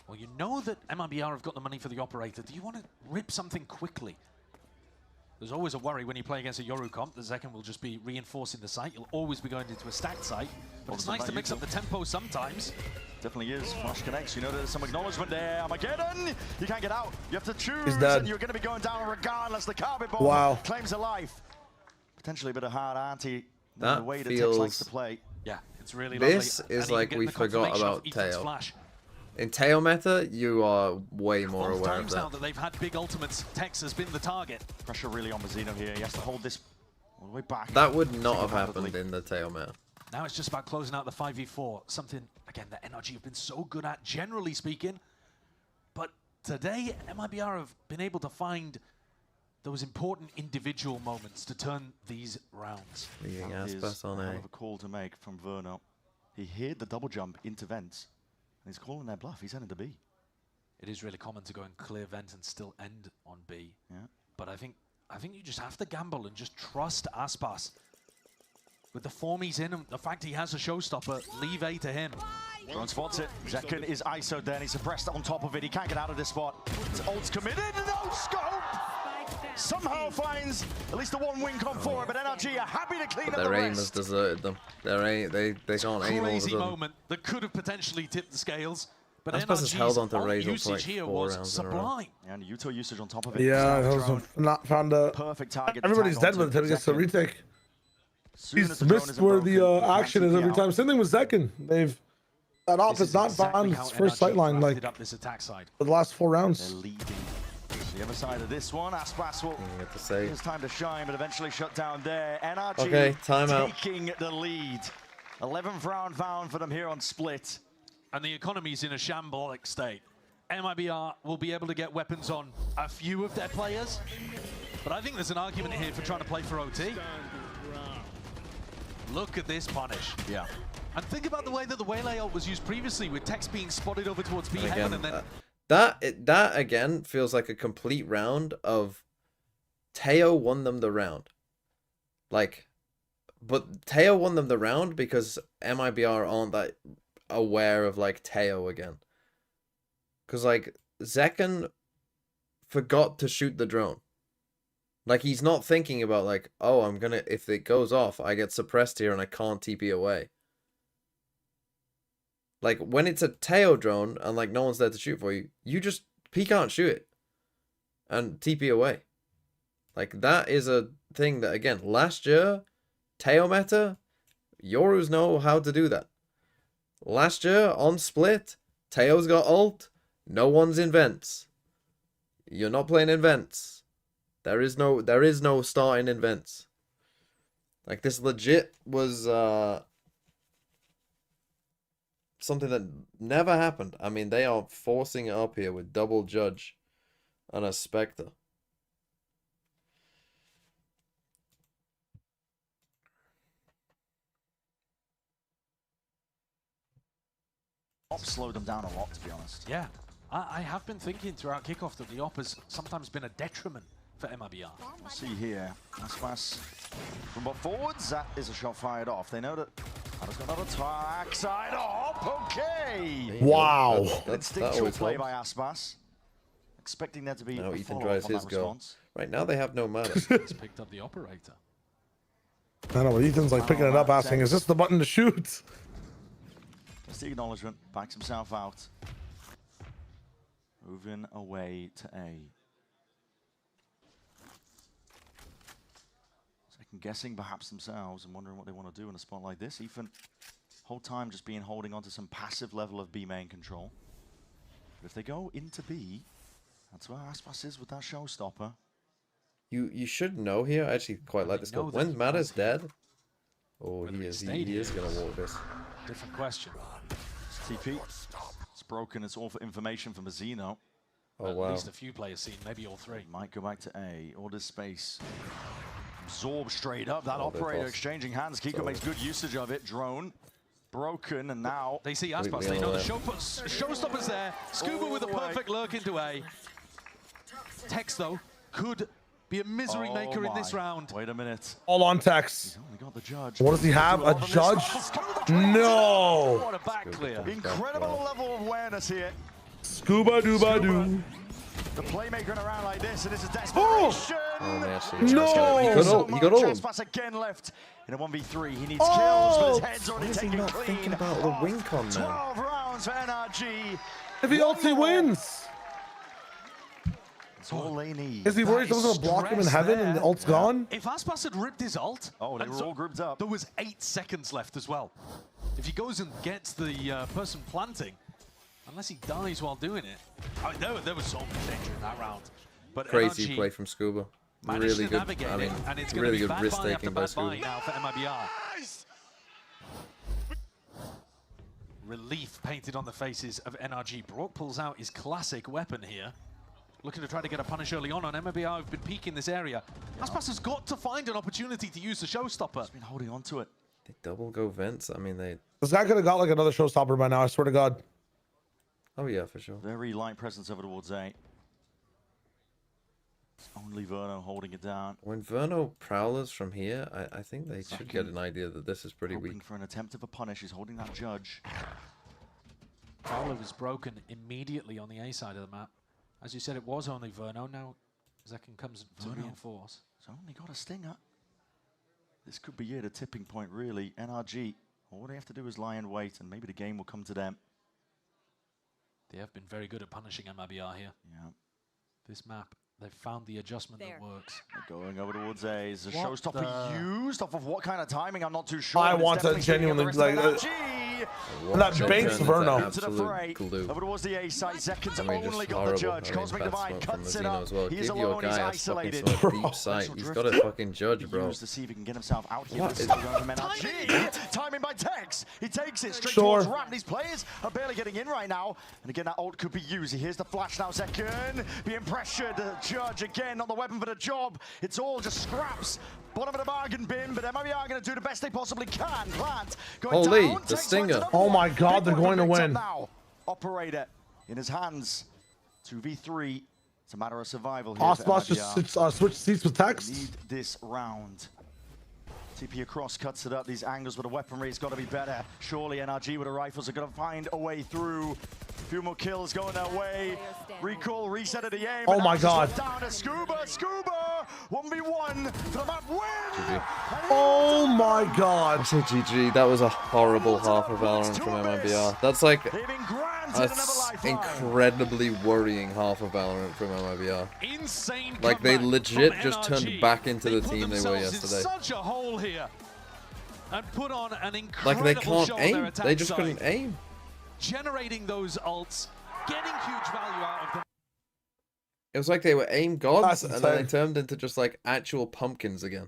[SPEAKER 7] Well, you know that MIBR have got the money for the operator. Do you want to rip something quickly? There's always a worry when you play against a Yoru comp that Zekken will just be reinforcing the site. You'll always be going into a stacked site. But it's nice to mix up the tempo sometimes.
[SPEAKER 6] Definitely is. Flash connects. You know there's some acknowledgement there. Armageddon! You can't get out. You have to choose.
[SPEAKER 4] He's dead.
[SPEAKER 6] And you're going to be going down regardless. The carpet bomb
[SPEAKER 4] Wow.
[SPEAKER 6] claims a life. Potentially a bit of hard auntie.
[SPEAKER 2] That
[SPEAKER 6] the way the
[SPEAKER 2] feels-
[SPEAKER 6] Tex likes to play.
[SPEAKER 7] Yeah, it's really
[SPEAKER 2] This
[SPEAKER 7] lovely.
[SPEAKER 2] is
[SPEAKER 7] And even
[SPEAKER 2] like
[SPEAKER 7] getting
[SPEAKER 2] we
[SPEAKER 7] the
[SPEAKER 2] forgot
[SPEAKER 7] confirmation of
[SPEAKER 2] about
[SPEAKER 7] Ethan's
[SPEAKER 2] Tail.
[SPEAKER 7] flash.
[SPEAKER 2] In Tail meta, you are way more
[SPEAKER 7] Both
[SPEAKER 2] aware of
[SPEAKER 7] times now
[SPEAKER 2] that.
[SPEAKER 7] that they've had big ultimates, Tex has been the target.
[SPEAKER 6] Pressure really on Mazzino here. He has to hold this all the way back.
[SPEAKER 2] That would not have
[SPEAKER 6] Single-handedly.
[SPEAKER 2] happened in the Tail meta.
[SPEAKER 7] Now it's just about closing out the 5v4. Something, again, that NRG have been so good at, generally speaking. But today, MIBR have been able to find those important individual moments to turn these rounds.
[SPEAKER 2] Leaving
[SPEAKER 6] That is
[SPEAKER 2] Aspas on
[SPEAKER 6] a hell
[SPEAKER 2] A.
[SPEAKER 6] of a call to make from Verno. He hit the double jump into vents, and he's calling their bluff. He's heading to B.
[SPEAKER 7] It is really common to go and clear vent and still end on B.
[SPEAKER 6] Yeah.
[SPEAKER 7] But I think you just have to gamble and just trust Aspas. With the form he's in and the fact he has a showstopper, leave A to him.
[SPEAKER 6] Drone spots it. Zekken is ISO'd there, and he's suppressed on top of it. He can't get out of this spot. His ult's committed, no scope! Somehow finds at least the one win con for it, but NRG are happy to clean up the
[SPEAKER 2] Their aim has
[SPEAKER 6] rest.
[SPEAKER 2] deserted them. Their aim, they can't aim all of a
[SPEAKER 7] Crazy
[SPEAKER 2] sudden.
[SPEAKER 7] moment that could have potentially tipped the scales. But
[SPEAKER 2] Aspas has held on to
[SPEAKER 7] NRG's
[SPEAKER 2] Razor for
[SPEAKER 7] usage
[SPEAKER 2] like
[SPEAKER 7] here
[SPEAKER 2] 4
[SPEAKER 7] was
[SPEAKER 2] rounds in a row.
[SPEAKER 7] sublime.
[SPEAKER 6] And Yuto usage on top of it.
[SPEAKER 4] Yeah,
[SPEAKER 6] Snap
[SPEAKER 4] that was
[SPEAKER 6] drone.
[SPEAKER 4] not found a.
[SPEAKER 6] Perfect target.
[SPEAKER 4] Everybody's dead with it. He gets the retake. He's missed where the action is every time. Same thing with Zekken. They've that op has not found his first sight line like
[SPEAKER 7] Up this attack side.
[SPEAKER 4] for the last 4 rounds.
[SPEAKER 6] They're leading. The other side of this one, Aspas will. It's time to shine, but eventually shut down there. NRG
[SPEAKER 2] Okay, timeout.
[SPEAKER 6] taking the lead. 11th round found for them here on Split.
[SPEAKER 7] And the economy's in a shambolic state. MIBR will be able to get weapons on a few of their players. But I think there's an argument here for trying to play for OT. Look at this punish.
[SPEAKER 6] Yeah.
[SPEAKER 7] And think about the way that the Waylay ult was used previously, with Tex being spotted over towards B heaven and then...
[SPEAKER 2] That again feels like a complete round of Teo won them the round. Like, but Teo won them the round because MIBR aren't that aware of like Teo again. Because like Zekken forgot to shoot the drone. Like he's not thinking about like, oh, I'm gonna, if it goes off, I get suppressed here and I can't TP away. Like, when it's a Teo drone and, like, no one's there to shoot for you, he can't shoot it. And TP away. Like, that is a thing that, again, last year, Teo meta, Yorus know how to do that. Last year, on Split, Teo's got ult, no one's in vents. You're not playing in vents. There is no starting in vents. Like, this legit was, something that never happened. I mean, they are forcing it up here with double Judge and a Spectre.
[SPEAKER 6] Op slowed them down a lot, to be honest.
[SPEAKER 7] Yeah, I have been thinking throughout kickoff that the op has sometimes been a detriment for MIBR.
[SPEAKER 6] We'll see here. Aspas from both forwards. That is a shot fired off. They know that. Has got another attack side op. Okay.
[SPEAKER 4] Wow.
[SPEAKER 6] Instinctual play by Aspas. Expecting there to be
[SPEAKER 2] now
[SPEAKER 6] a
[SPEAKER 2] Ethan
[SPEAKER 6] follow-up
[SPEAKER 2] drives
[SPEAKER 6] on
[SPEAKER 2] his
[SPEAKER 6] that
[SPEAKER 2] goal.
[SPEAKER 6] response.
[SPEAKER 2] Right now they have no mana.
[SPEAKER 7] He's picked up the operator.
[SPEAKER 4] I know, but Ethan's like picking it up, asking, "Is this the button to shoot?"
[SPEAKER 6] Just the acknowledgement. Backs himself out. Moving away to A. Second guessing perhaps themselves and wondering what they want to do in a spot like this. Ethan, whole time just holding on to some passive level of B main control. But if they go into B, that's where Aspas is with that showstopper.
[SPEAKER 2] You should know here. I actually quite like this goal. When Mata's dead, oh, he is gonna walk this.
[SPEAKER 7] Different question.
[SPEAKER 6] TP. It's broken. It's all for information from Azino.
[SPEAKER 2] Oh,
[SPEAKER 7] At
[SPEAKER 2] wow.
[SPEAKER 7] least a few players seen, maybe all 3.
[SPEAKER 6] Might go back to A. Orders space. Absorb straight up. That
[SPEAKER 2] Oh, they're
[SPEAKER 6] operator
[SPEAKER 2] false.
[SPEAKER 6] exchanging hands. Kiko makes good usage of it. Drone. Broken, and now
[SPEAKER 7] they see Aspas. They know the showstopper's there. Scuba with a perfect lurk into A. Tex, though, could be a misery maker in this round.
[SPEAKER 6] Wait a minute.
[SPEAKER 4] All on Tex.
[SPEAKER 6] We got the judge.
[SPEAKER 4] What does he have? A judge? No.
[SPEAKER 6] What a back clear. Incredible level of awareness here.
[SPEAKER 4] Scuba dooba doo.
[SPEAKER 6] The playmaker in a round like this, and it's a desperation.
[SPEAKER 2] Oh, man,
[SPEAKER 4] No.
[SPEAKER 2] He got all.
[SPEAKER 6] Aspas again left in a 1v3. He needs kills, but his head's already
[SPEAKER 2] Why is he
[SPEAKER 6] taken
[SPEAKER 2] not
[SPEAKER 6] clean.
[SPEAKER 2] thinking about the win con now?
[SPEAKER 6] 12 rounds for NRG.
[SPEAKER 4] If he ults, he wins.
[SPEAKER 6] That's all they need.
[SPEAKER 4] Is he worried someone's gonna block him in heaven and the ult's gone?
[SPEAKER 7] If Aspas had ripped his ult,
[SPEAKER 6] oh, they were all grouped up.
[SPEAKER 7] There was 8 seconds left as well. If he goes and gets the person planting, unless he dies while doing it, I mean, there was so much danger in that round. But
[SPEAKER 2] Crazy
[SPEAKER 7] NRG
[SPEAKER 2] play from Scuba.
[SPEAKER 7] managed
[SPEAKER 2] Really
[SPEAKER 7] to
[SPEAKER 2] good.
[SPEAKER 7] navigate
[SPEAKER 2] I mean,
[SPEAKER 7] it, and it's
[SPEAKER 2] really
[SPEAKER 7] going to
[SPEAKER 2] good
[SPEAKER 7] be
[SPEAKER 2] risk
[SPEAKER 7] bad buy after
[SPEAKER 2] taking by
[SPEAKER 7] bad buy
[SPEAKER 2] Scuba.
[SPEAKER 7] now for MIBR. Relief painted on the faces of NRG. Brock pulls out his classic weapon here. looking to try to get a punish early on. MIBR have been peeking this area. Aspas has got to find an opportunity to use the showstopper.
[SPEAKER 6] He's been holding on to it.
[SPEAKER 2] They double go vents. I mean, they...
[SPEAKER 4] This guy could have got like another showstopper by now, I swear to God.
[SPEAKER 2] Oh, yeah, for sure.
[SPEAKER 6] Very light presence over towards A. It's only Verno holding it down.
[SPEAKER 2] When Verno prowlers from here, I think they should get an idea that this is pretty weak.
[SPEAKER 6] For an attempt of a punish, he's holding that judge.
[SPEAKER 7] Prowler was broken immediately on the A side of the map. As you said, it was only Verno. Now Zekin comes to reinforce.
[SPEAKER 6] He's only got a stinger. This could be it, a tipping point, really. NRG, all they have to do is lie in wait, and maybe the game will come to them.
[SPEAKER 7] They have been very good at punishing MIBR here.
[SPEAKER 6] Yeah.
[SPEAKER 7] This map, they've found the adjustment that works.
[SPEAKER 6] They're going over towards A. Is the showstopper used off of what kind of timing? I'm not too sure.
[SPEAKER 4] I want to genuinely like that baits Verno.
[SPEAKER 6] Over towards the A side, Zekin's only got the judge. Cosmic Divide cuts it up.
[SPEAKER 2] Well.
[SPEAKER 6] He's
[SPEAKER 2] Give
[SPEAKER 6] alone,
[SPEAKER 2] your
[SPEAKER 6] he's
[SPEAKER 2] guy
[SPEAKER 6] isolated.
[SPEAKER 2] a fucking deep sight. He's got a fucking judge, bro.
[SPEAKER 6] To see if he can get himself out here. Timing by Tex. He takes it straight
[SPEAKER 4] Sure.
[SPEAKER 6] towards Ram. These players are barely getting in right now. And again, that ult could be used. Here's the flash now, Zekin. Being pressured. Judge again, not the weapon for the job. It's all just scraps. Bottom of the bargain bin, but MIBR are going to do the best they possibly can. Plant going
[SPEAKER 2] Holy,
[SPEAKER 6] down,
[SPEAKER 2] the stinger.
[SPEAKER 4] Oh my God, they're going to win.
[SPEAKER 6] Now. Operator in his hands. 2v3. It's a matter of survival here.
[SPEAKER 4] Aspas just switch seats with Tex.
[SPEAKER 6] Need this round. TP across, cuts it up. These angles with the weaponry has got to be better. Surely NRG with the rifles are going to find a way through. A few more kills going their way. Recall, reset of the aim.
[SPEAKER 4] Oh my God.
[SPEAKER 6] Down to Scuba. 1v1 for the map win.
[SPEAKER 2] GG.
[SPEAKER 4] Oh my God.
[SPEAKER 2] I say GG. That was a horrible half of Valorant from MIBR. That's like an incredibly worrying half of Valorant from MIBR.
[SPEAKER 7] Insane.
[SPEAKER 2] Like they legit just turned back into the team they were yesterday.
[SPEAKER 7] Such a hole here. And put on an incredible
[SPEAKER 2] Like they can't
[SPEAKER 7] show on
[SPEAKER 2] aim.
[SPEAKER 7] their attack
[SPEAKER 2] They just
[SPEAKER 7] side.
[SPEAKER 2] couldn't aim.
[SPEAKER 7] Generating those ults, getting huge value out of them.
[SPEAKER 2] It was like they were aim gods,
[SPEAKER 4] That's
[SPEAKER 2] and then they
[SPEAKER 4] insane.
[SPEAKER 2] turned into just like actual pumpkins again.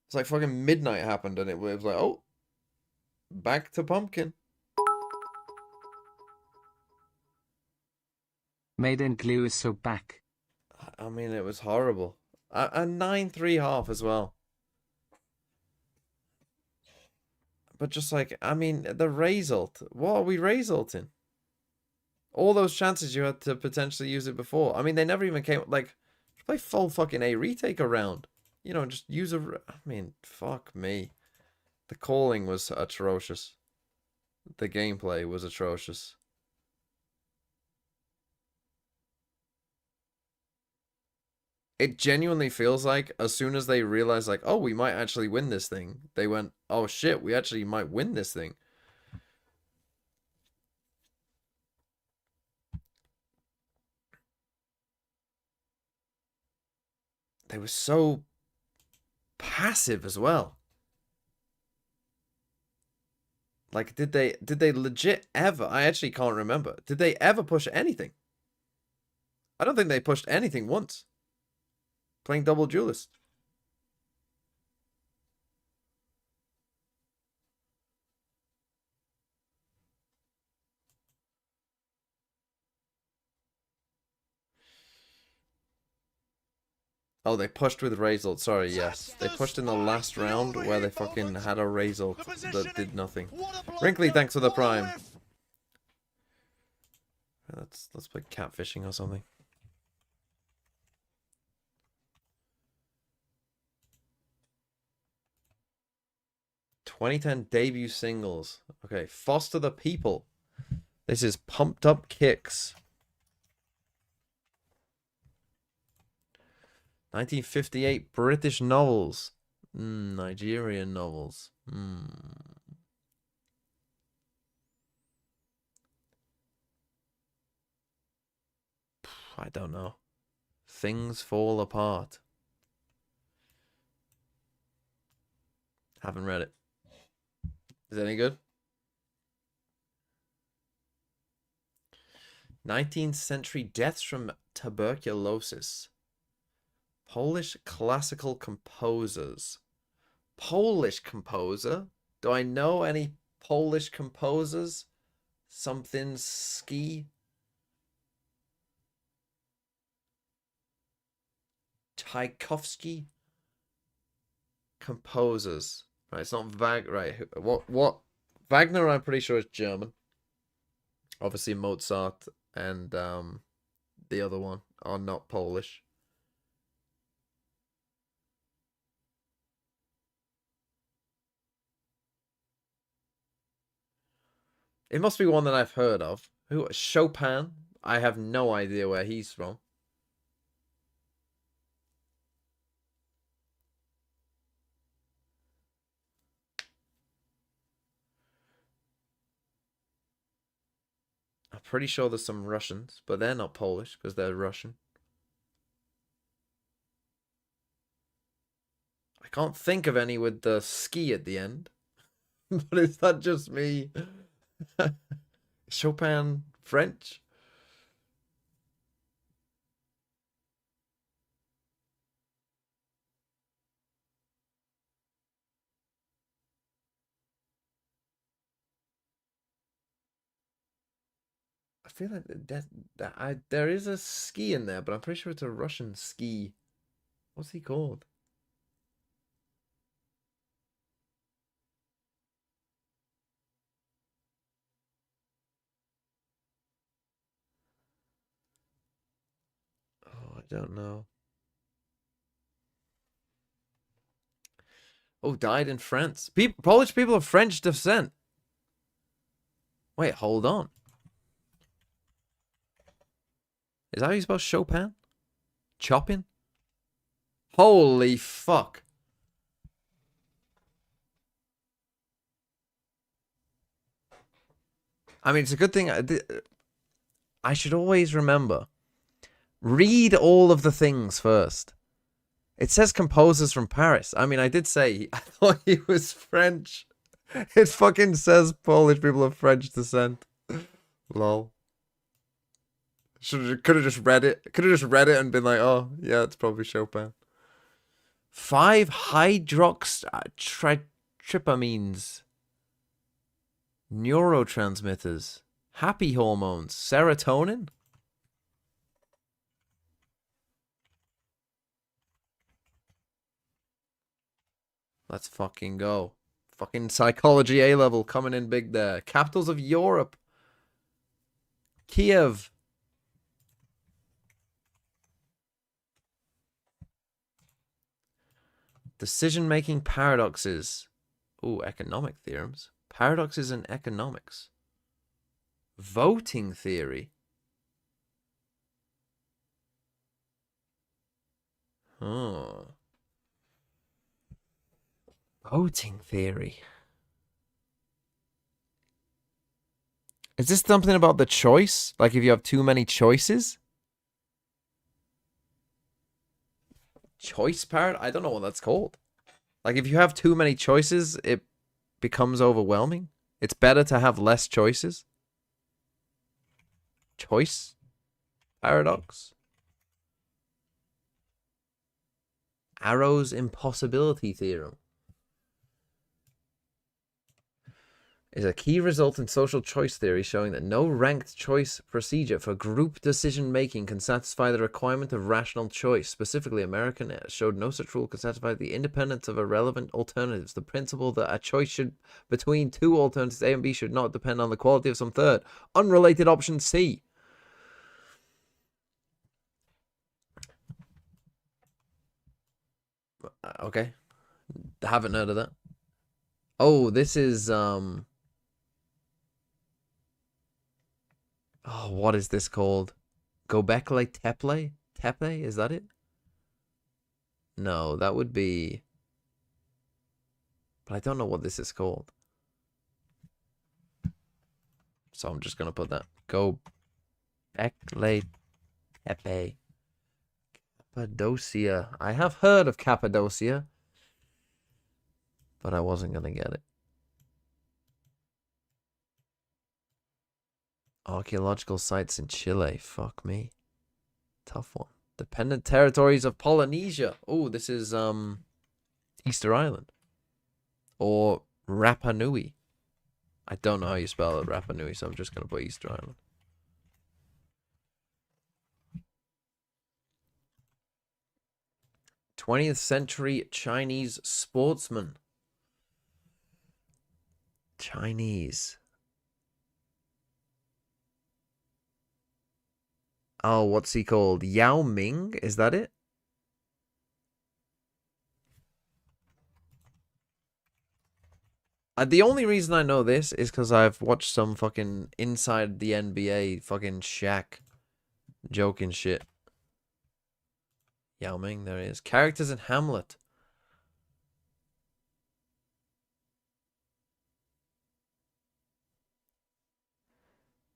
[SPEAKER 2] It's like fucking midnight happened, and it was like, oh, back to pumpkin.
[SPEAKER 5] Made in glue is so back.
[SPEAKER 2] I mean, it was horrible. A 9-3 half as well. But just like, I mean, the result. What are we resulting? All those chances you had to potentially use it before. I mean, they never even came, like, play full fucking A retake around. You know, just use a, I mean, fuck me. The calling was atrocious. The gameplay was atrocious. It genuinely feels like as soon as they realized, like, oh, we might actually win this thing, they went, oh shit, we actually might win this thing. They were so passive as well. Like, did they legit ever? I actually can't remember. Did they ever push anything? I don't think they pushed anything once. Playing double duelist. Oh, they pushed with Razor. Sorry, yes. They pushed in the last round where they fucking had a Razor that did nothing. Wrinkly, thanks for the prime. Let's play catfishing or something. '10 debut singles. Okay, Foster the People. This is Pumped Up Kicks. 1958 British novels. Nigerian novels. I don't know. Things Fall Apart. Haven't read it. Is it any good? 19th century deaths from tuberculosis. Polish classical composers. Polish composer? Do I know any Polish composers? Something ski? Tchaikovsky composers. Right, it's not right. What? Wagner, I'm pretty sure is German. Obviously, Mozart and the other one are not Polish. It must be one that I've heard of. Who? Chopin? I have no idea where he's from. I'm pretty sure there's some Russians, but they're not Polish because they're Russian. I can't think of any with the ski at the end. But is that just me? Chopin French? I feel like there is a ski in there, but I'm pretty sure it's a Russian ski. What's he called? Oh, I don't know. Oh, died in France. Polish people of French descent. Wait, hold on. Is that how you spell Chopin? Chopin? Holy fuck. I mean, it's a good thing. I should always remember. Read all of the things first. It says composers from Paris. I mean, I did say I thought he was French. It fucking says Polish people of French descent. Lol. Could have just read it. Could have just read it and been like, oh, yeah, it's probably Chopin. 5-hydroxytryptamines. Neurotransmitters. Happy hormones. Serotonin? Let's fucking go. Fucking psychology A-level coming in big there. Capitals of Europe. Kiev. Decision-making paradoxes. Ooh, economic theorems. Paradoxes in economics. Voting theory. Oh. Voting theory. Is this something about the choice? Like if you have too many choices? Choice paradox? I don't know what that's called. Like if you have too many choices, it becomes overwhelming. It's better to have less choices. Choice paradox. Arrow's impossibility theorem is a key result in social choice theory showing that no ranked choice procedure for group decision-making can satisfy the requirement of rational choice. Specifically, American showed no such rule can satisfy the independence of irrelevant alternatives. The principle that a choice between two alternatives, A and B, should not depend on the quality of some third. Unrelated option C. Okay. Haven't heard of that. Oh, this is, oh, what is this called? Gobekli Tepe? Tepe? Is that it? No, that would be... But I don't know what this is called. So I'm just going to put that. Gobekli Tepe. Cappadocia. I have heard of Cappadocia. But I wasn't going to get it. Archaeological sites in Chile. Fuck me. Tough one. Dependent territories of Polynesia. Oh, this is Easter Island. Or Rapa Nui. I don't know how you spell it, Rapa Nui, so I'm just going to put Easter Island. 20th century Chinese sportsman. Chinese. Oh, what's he called? Yao Ming? Is that it? The only reason I know this is because I've watched some fucking Inside the NBA fucking Shaq joking shit. Yao Ming, there he is. Characters in Hamlet.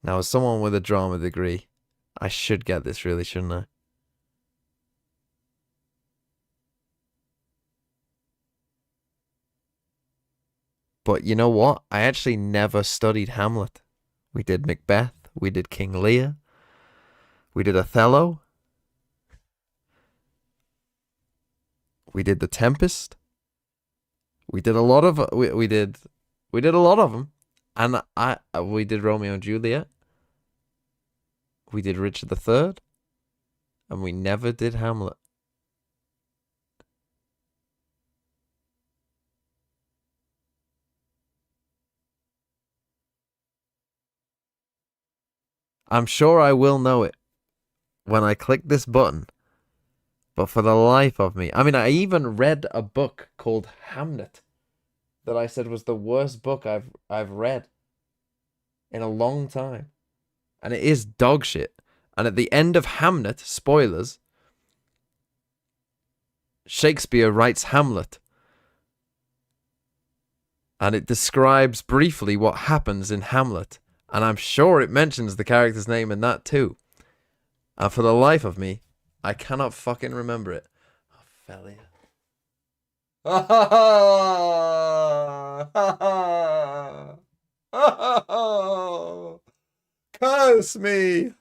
[SPEAKER 2] Now, as someone with a drama degree, I should get this really, shouldn't I? But you know what? I actually never studied Hamlet. We did Macbeth. We did King Lear. We did Othello. We did The Tempest. We did a lot of we did a lot of them, and we did Romeo and Juliet. We did Richard III, and we never did Hamlet. I'm sure I will know it when I click this button. But for the life of me, I mean, I even read a book called Hamnet that I said was the worst book I've read in a long time. And it is dog shit. And at the end of Hamnet, spoilers, Shakespeare writes Hamlet. And it describes briefly what happens in Hamlet. And I'm sure it mentions the character's name in that too. And for the life of me, I cannot fucking remember it. Ophelia. Curse me.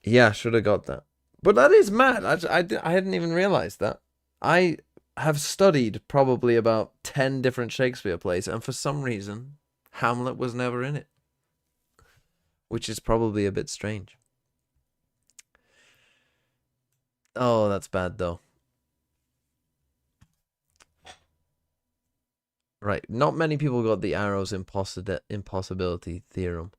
[SPEAKER 2] Yeah, should have got that. But that is mad. I hadn't even realized that. I have studied probably about 10 different Shakespeare plays, and for some reason, Hamlet was never in it. Which is probably a bit strange. Oh, that's bad, though. Right, not many people got the arrow's impossibility theorem.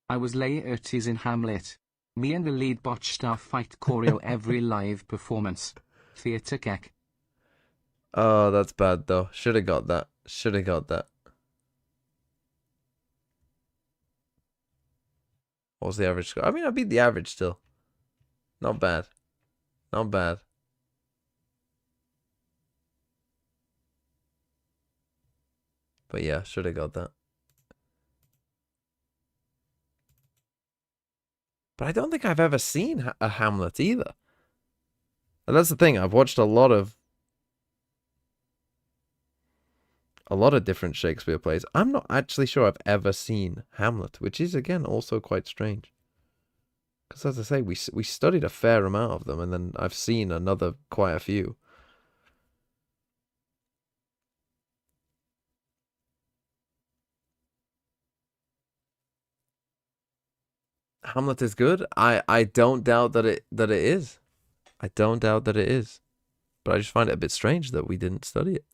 [SPEAKER 5] I was Laertes in Hamlet. Me and the lead botched our fight choreo every live performance. Theatre keck.
[SPEAKER 2] Oh, that's bad, though. Should have got that. Should have got that. What was the average score? I mean, I beat the average still. Not bad. Not bad. But yeah, should have got that. But I don't think I've ever seen a Hamlet either. And that's the thing. I've watched a lot of different Shakespeare plays. I'm not actually sure I've ever seen Hamlet, which is, again, also quite strange. Because, as I say, we studied a fair amount of them, and then I've seen quite a few. Hamlet is good. I don't doubt that it is. I don't doubt that it is. But I just find it a bit strange that we didn't study it.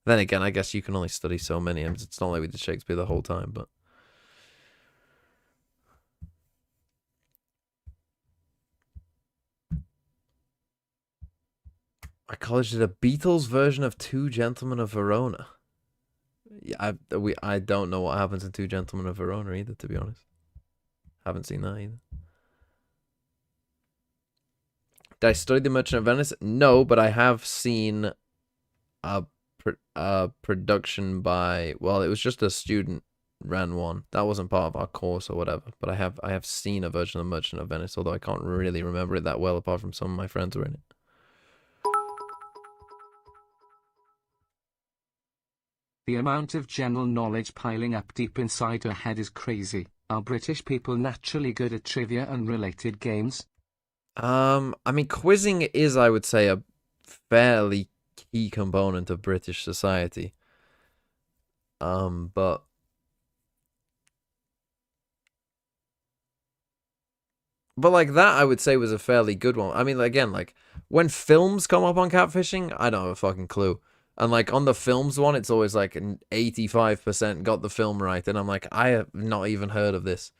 [SPEAKER 2] Then again, I guess you can only study so many. It's not like we did Shakespeare the whole time, but my college did a Beatles version of Two Gentlemen of Verona. Yeah, I don't know what happens in Two Gentlemen of Verona either, to be honest. Haven't seen that either. Did I study The Merchant of Venice? No, but I have seen a production by, well, it was just a student ran one. That wasn't part of our course or whatever. But I have seen a version of Merchant of Venice, although I can't really remember it that well, apart from some of my friends were in it.
[SPEAKER 5] The amount of general knowledge piling up deep inside her head is crazy. Are British people naturally good at trivia and related games?
[SPEAKER 2] I mean, quizzing is, I would say, a fairly key component of British society. But like that, I would say was a fairly good one. I mean, again, like when films come up on catfishing, I don't have a fucking clue. And like on the films one, it's always like an 85% got the film right, and I'm like, I have not even heard of this.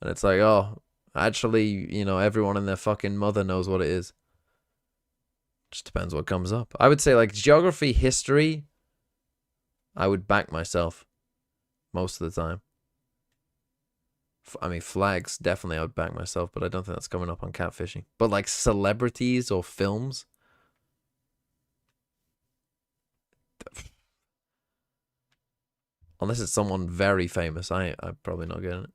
[SPEAKER 2] And it's like, oh, actually, you know, everyone and their fucking mother knows what it is. Just depends what comes up. I would say like geography, history, I would back myself most of the time. I mean, flags, definitely I would back myself, but I don't think that's coming up on catfishing. But like celebrities or films, unless it's someone very famous, I'm probably not getting it.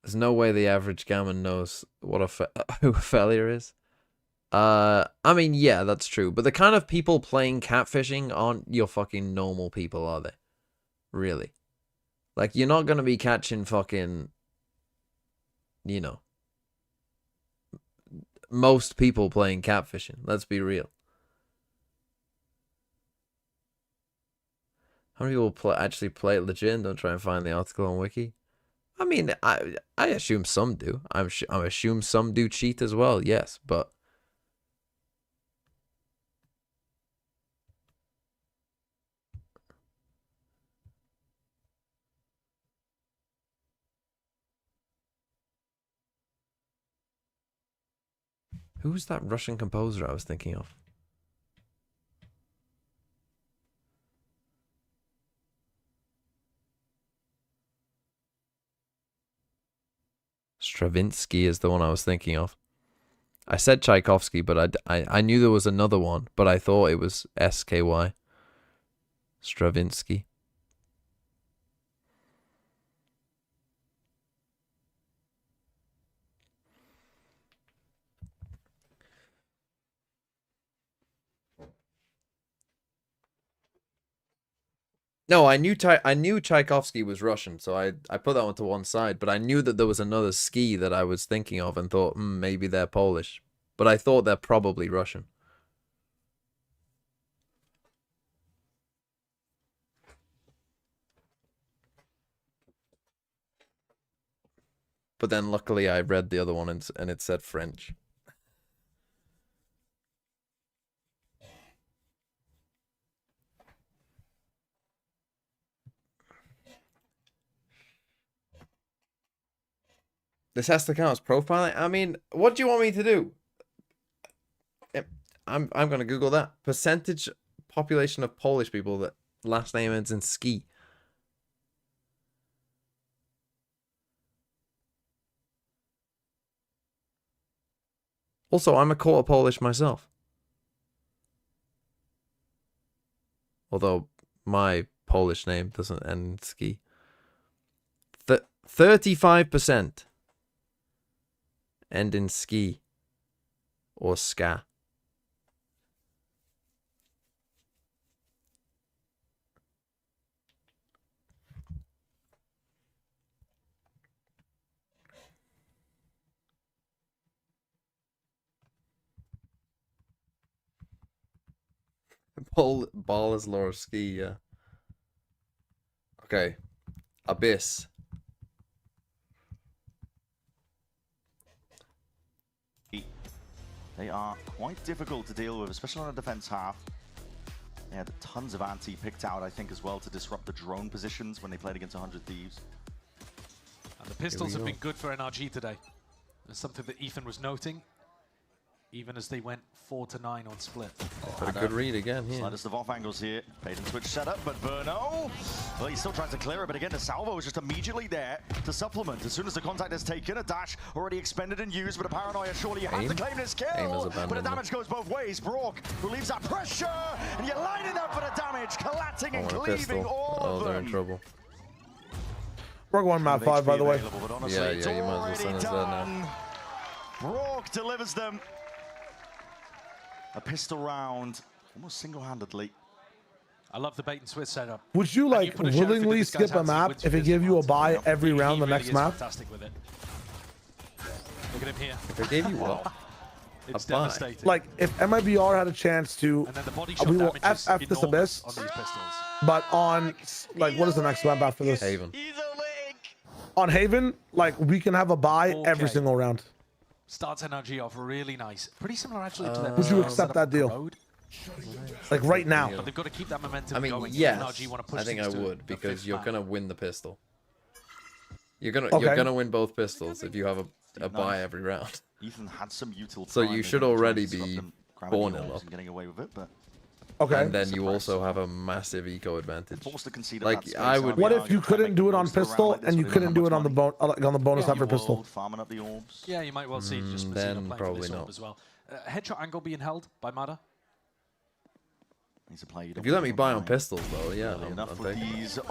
[SPEAKER 2] There's no way the average gammon knows what who a failure is. I mean, yeah, that's true. But the kind of people playing catfishing aren't your fucking normal people, are they? Really? Like, you're not gonna be catching fucking, you know, most people playing catfishing. Let's be real. How many people actually play it legit and don't try and find the article on Wiki? I mean, I assume some do. I assume some do cheat as well, yes, but who's that Russian composer I was thinking of? Stravinsky is the one I was thinking of. I said Tchaikovsky, but I knew there was another one, but I thought it was SKY. Stravinsky. No, I knew Tchaikovsky was Russian, so I put that one to one side, but I knew that there was another ski that I was thinking of and thought, maybe they're Polish. But I thought they're probably Russian. But then luckily I read the other one and it said French. This has to count as profiling? I mean, what do you want me to do? I'm gonna Google that. Percentage population of Polish people that last name ends in ski. Also, I'm a quarter Polish myself. Although my Polish name doesn't end in ski. 35% end in ski or ska. Ball is lower ski, yeah. Okay. Abyss.
[SPEAKER 6] They are quite difficult to deal with, especially on the defense half. They had tons of anti picked out, I think, as well to disrupt the drone positions when they played against 100 Thieves.
[SPEAKER 7] And the pistols have been good for NRG today. That's something that Ethan was noting, even as they went 4-9 on split.
[SPEAKER 2] Got a good read again here.
[SPEAKER 6] Slightest of off angles here. Bait and switch setup, but Verno, well, he's still trying to clear it, but again, the salvo is just immediately there to supplement. As soon as the contact is taken, a dash already expended and used, but a paranoia, surely you have to claim this kill. But the damage goes both ways. Brock, who leaves that pressure, and you're lining up for the damage, collecting and cleaving all of them.
[SPEAKER 2] They're in trouble.
[SPEAKER 4] We're going map 5, by the way.
[SPEAKER 2] Yeah, you might as well send us that now.
[SPEAKER 6] Brock delivers them. A pistol round, almost single-handedly.
[SPEAKER 7] I love the bait and switch setup.
[SPEAKER 4] Would you like willingly skip a map if it gave you a buy every round the next map?
[SPEAKER 7] Fantastic with it. Look at him here.
[SPEAKER 2] If it gave you what?
[SPEAKER 7] It's
[SPEAKER 2] a buy.
[SPEAKER 7] devastating.
[SPEAKER 4] Like if MIBR had a chance to,
[SPEAKER 7] And then the body shot
[SPEAKER 4] we will
[SPEAKER 7] damage is
[SPEAKER 4] FF this
[SPEAKER 7] enormous
[SPEAKER 4] abyss,
[SPEAKER 7] on these pistols.
[SPEAKER 4] but on like what is the next map after this?
[SPEAKER 2] Haven.
[SPEAKER 4] On Haven, like we can have a buy every
[SPEAKER 7] Okay.
[SPEAKER 4] single round.
[SPEAKER 7] Starts NRG off really nice. Pretty similar actually to their
[SPEAKER 4] Would you
[SPEAKER 7] setup
[SPEAKER 4] accept that
[SPEAKER 7] on the
[SPEAKER 4] deal?
[SPEAKER 7] road.
[SPEAKER 4] Like right now?
[SPEAKER 7] But they've got to keep that momentum
[SPEAKER 2] I mean,
[SPEAKER 7] going.
[SPEAKER 2] yes,
[SPEAKER 7] NRG want to push
[SPEAKER 2] I think I
[SPEAKER 7] things to
[SPEAKER 2] would
[SPEAKER 7] the
[SPEAKER 2] because
[SPEAKER 7] fifth
[SPEAKER 2] you're
[SPEAKER 7] map.
[SPEAKER 2] gonna win the pistol. You're
[SPEAKER 4] Okay.
[SPEAKER 2] gonna win both pistols if you have a buy every round.
[SPEAKER 6] Ethan had some util
[SPEAKER 2] So
[SPEAKER 6] prime
[SPEAKER 2] you
[SPEAKER 6] in
[SPEAKER 2] should
[SPEAKER 6] him,
[SPEAKER 2] already
[SPEAKER 6] trying to
[SPEAKER 2] be
[SPEAKER 6] disrupt them, grabbing
[SPEAKER 2] born
[SPEAKER 6] the
[SPEAKER 2] in
[SPEAKER 6] orbs
[SPEAKER 2] love.
[SPEAKER 6] and getting away with it, but
[SPEAKER 4] Okay.
[SPEAKER 2] And then you also have a massive eco advantage.
[SPEAKER 6] forced to concede at
[SPEAKER 2] Like
[SPEAKER 6] that space.
[SPEAKER 2] I would.
[SPEAKER 4] What if you couldn't do it on pistol and you couldn't do it on the on the bonus after pistol?
[SPEAKER 6] Farming up the orbs.
[SPEAKER 7] Yeah, you might well see just
[SPEAKER 2] then
[SPEAKER 7] playing
[SPEAKER 2] probably
[SPEAKER 7] for this orb
[SPEAKER 2] not.
[SPEAKER 7] as well. Headshot angle being held by Mada.
[SPEAKER 6] He's a player.
[SPEAKER 2] If you let me buy on pistols though, yeah,
[SPEAKER 6] Early
[SPEAKER 2] I'm
[SPEAKER 6] enough with
[SPEAKER 2] taking
[SPEAKER 6] these
[SPEAKER 2] it.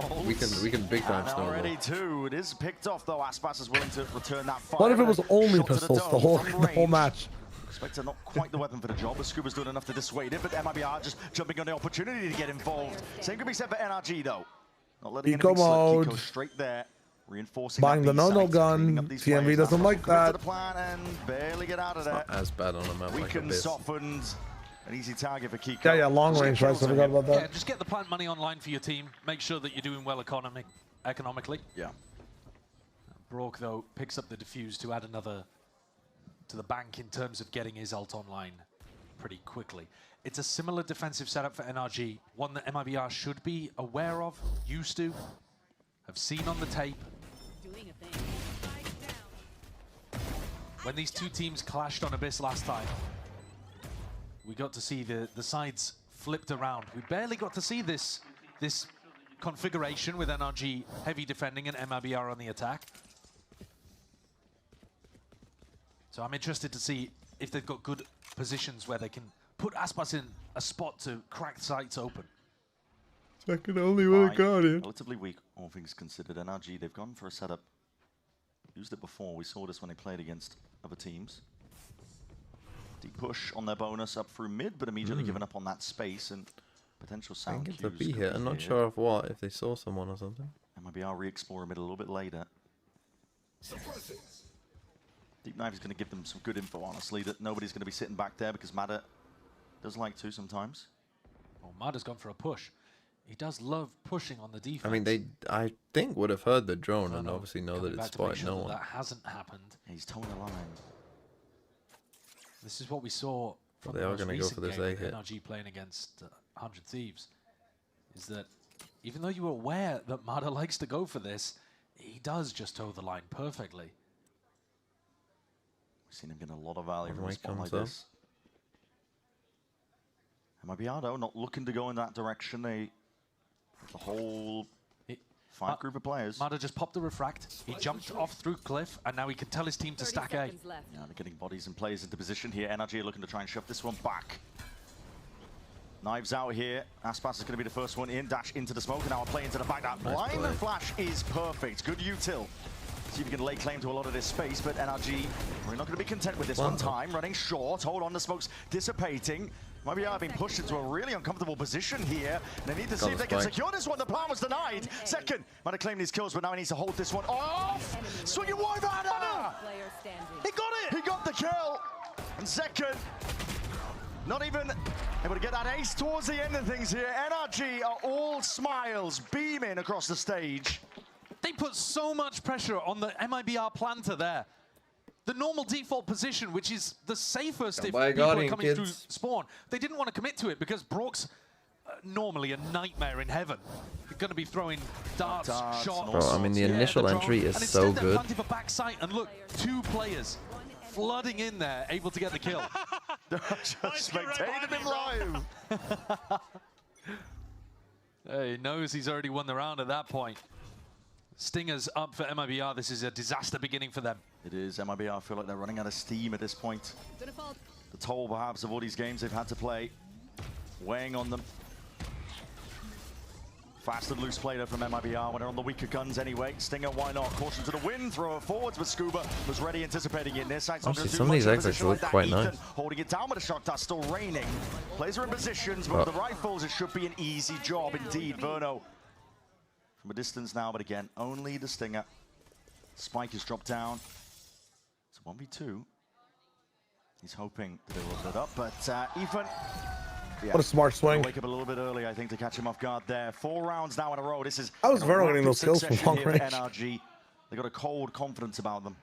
[SPEAKER 2] We can big time
[SPEAKER 6] and
[SPEAKER 2] snowball.
[SPEAKER 6] already two. It is picked off though. Aspas is willing to return that fire.
[SPEAKER 4] What if it was only
[SPEAKER 6] Shot to
[SPEAKER 4] pistols
[SPEAKER 6] dome
[SPEAKER 4] the whole
[SPEAKER 6] from
[SPEAKER 4] the whole
[SPEAKER 6] range.
[SPEAKER 4] match?
[SPEAKER 6] Spectre not quite the weapon for the job, but Scuba's doing enough to dissuade it, but MIBR just jumping on the opportunity to get involved. Same could be said for NRG though. Not letting
[SPEAKER 4] Eco
[SPEAKER 6] anything slip.
[SPEAKER 4] mode.
[SPEAKER 6] Kiko straight there. Reinforcing
[SPEAKER 4] Buying
[SPEAKER 6] that
[SPEAKER 4] the no-no
[SPEAKER 6] B-site,
[SPEAKER 4] gun.
[SPEAKER 6] cleaning up these
[SPEAKER 4] TMV
[SPEAKER 6] players.
[SPEAKER 4] doesn't
[SPEAKER 6] Now
[SPEAKER 4] like
[SPEAKER 6] commit to
[SPEAKER 4] that.
[SPEAKER 6] the plan and barely get out of
[SPEAKER 2] It's
[SPEAKER 6] there.
[SPEAKER 2] not as bad on a map like
[SPEAKER 6] Weakened,
[SPEAKER 2] Abyss.
[SPEAKER 6] softened. An easy target for Kiko.
[SPEAKER 4] Yeah, long
[SPEAKER 6] Just
[SPEAKER 4] range,
[SPEAKER 6] get
[SPEAKER 4] right?
[SPEAKER 6] kills
[SPEAKER 4] So I
[SPEAKER 6] on
[SPEAKER 4] forgot
[SPEAKER 6] him.
[SPEAKER 4] about that.
[SPEAKER 7] Yeah, just get the plant money online for your team. Make sure that you're doing well economically.
[SPEAKER 6] Yeah.
[SPEAKER 7] Brock, though, picks up the defuse to add another to the bank in terms of getting his ult online pretty quickly. It's a similar defensive setup for NRG, one that MIBR should be aware of, used to, have seen on the tape. When these two teams clashed on Abyss last time, we got to see the sides flipped around. We barely got to see this configuration with NRG heavy defending and MIBR on the attack. So I'm interested to see if they've got good positions where they can put Aspas in a spot to crack sites open.
[SPEAKER 2] Second only with a Guardian.
[SPEAKER 6] Relatively weak, all things considered. NRG, they've gone for a setup. Used it before. We saw this when they played against other teams. Deep push on their bonus up through mid, but immediately giving up on that space and potential
[SPEAKER 2] I
[SPEAKER 6] sound
[SPEAKER 2] think
[SPEAKER 6] cues.
[SPEAKER 2] it's a B
[SPEAKER 6] could
[SPEAKER 2] hit.
[SPEAKER 6] be
[SPEAKER 2] I'm not
[SPEAKER 6] here.
[SPEAKER 2] sure of what. If they saw someone or something.
[SPEAKER 6] MIBR re-explore mid a little bit later. Deep Knife is going to give them some good info, honestly, that nobody's going to be sitting back there because Mada does like to sometimes.
[SPEAKER 7] Well, Mada's gone for a push. He does love pushing on the defense.
[SPEAKER 2] I mean, I think would have heard the drone and
[SPEAKER 7] No,
[SPEAKER 2] obviously know
[SPEAKER 7] coming
[SPEAKER 2] that it's
[SPEAKER 7] back to make
[SPEAKER 2] spotted
[SPEAKER 7] sure
[SPEAKER 2] no
[SPEAKER 7] that
[SPEAKER 2] one.
[SPEAKER 7] that hasn't happened.
[SPEAKER 6] He's towing the line.
[SPEAKER 7] This is what we saw from
[SPEAKER 2] They
[SPEAKER 7] the
[SPEAKER 2] are
[SPEAKER 7] most
[SPEAKER 2] gonna go
[SPEAKER 7] recent
[SPEAKER 2] for this
[SPEAKER 7] game
[SPEAKER 2] A
[SPEAKER 7] with
[SPEAKER 2] hit.
[SPEAKER 7] NRG playing against 100 Thieves. Is that even though you were aware that Mada likes to go for this, he does just toe the line perfectly.
[SPEAKER 6] We've seen him get a lot of value from a
[SPEAKER 2] Away
[SPEAKER 6] spot like
[SPEAKER 2] comes up.
[SPEAKER 6] this. MIBR, though, not looking to go in that direction. The whole five group of players.
[SPEAKER 7] Mada just popped the refract. He jumped off through cliff, and now he can tell his team to stack A.
[SPEAKER 6] Yeah, they're getting bodies and players into position here. NRG are looking to try and shove this one back. Knives out here. Aspas is going to be the first one in. Dash into the smoke, and now a play into the back. That blind
[SPEAKER 2] play.
[SPEAKER 6] flash is perfect. Good util. See if you can lay claim to a lot of this space, but NRG, we're not going to be content with this one time. Running short, hold on, the smoke's dissipating. MIBR being pushed into a really uncomfortable position here. They need to see if they can secure this one. The plan was denied. Second, might have claimed these kills, but now he needs to hold this one off. Swing it wide, Vanna! He got it! He got the kill. And second, not even able to get that ace towards the end of things here. NRG are all smiles beaming across the stage.
[SPEAKER 7] They put so much pressure on the MIBR planter there. The normal default position, which is the safest if
[SPEAKER 2] buy a
[SPEAKER 7] people are
[SPEAKER 2] Guardian,
[SPEAKER 7] coming through
[SPEAKER 2] kids.
[SPEAKER 7] spawn. They didn't want to commit to it because Brock's normally a nightmare in heaven. You're going to be throwing darts, shots.
[SPEAKER 2] Bro, I mean, the initial
[SPEAKER 7] drone.
[SPEAKER 2] entry is
[SPEAKER 7] And
[SPEAKER 2] so
[SPEAKER 7] instead they're
[SPEAKER 2] good.
[SPEAKER 7] planting for backside, and look, 2 players flooding in there, able to get the kill.
[SPEAKER 6] Just spectated him live.
[SPEAKER 7] He knows he's already won the round at that point. Stingers up for MIBR. This is a disaster beginning for them.
[SPEAKER 6] It is. MIBR feel like they're running out of steam at this point. The toll, perhaps, of all these games they've had to play, weighing on them. Fast and loose play there from MIBR when they're on the weaker guns anyway. Stinger, why not? Caution to the wind, throw it forwards, but Scuba was ready, anticipating it. Near sight,
[SPEAKER 2] actually, some of these exits look quite nice.
[SPEAKER 6] Holding it down, but a shock dart still raining. Players are in positions, but with the rifles, it should be an easy job indeed. Verno from a distance now, but again, only the Stinger. Spike is dropped down. It's a 1v2. He's hoping that they will put it up, but Ethan. Yeah.
[SPEAKER 4] What a smart swing.
[SPEAKER 6] Wake up a little bit early, I think, to catch him off guard there. 4 rounds now in a row. This is
[SPEAKER 4] I was Verno getting those kills from long range.
[SPEAKER 6] NRG. They got a cold confidence about them.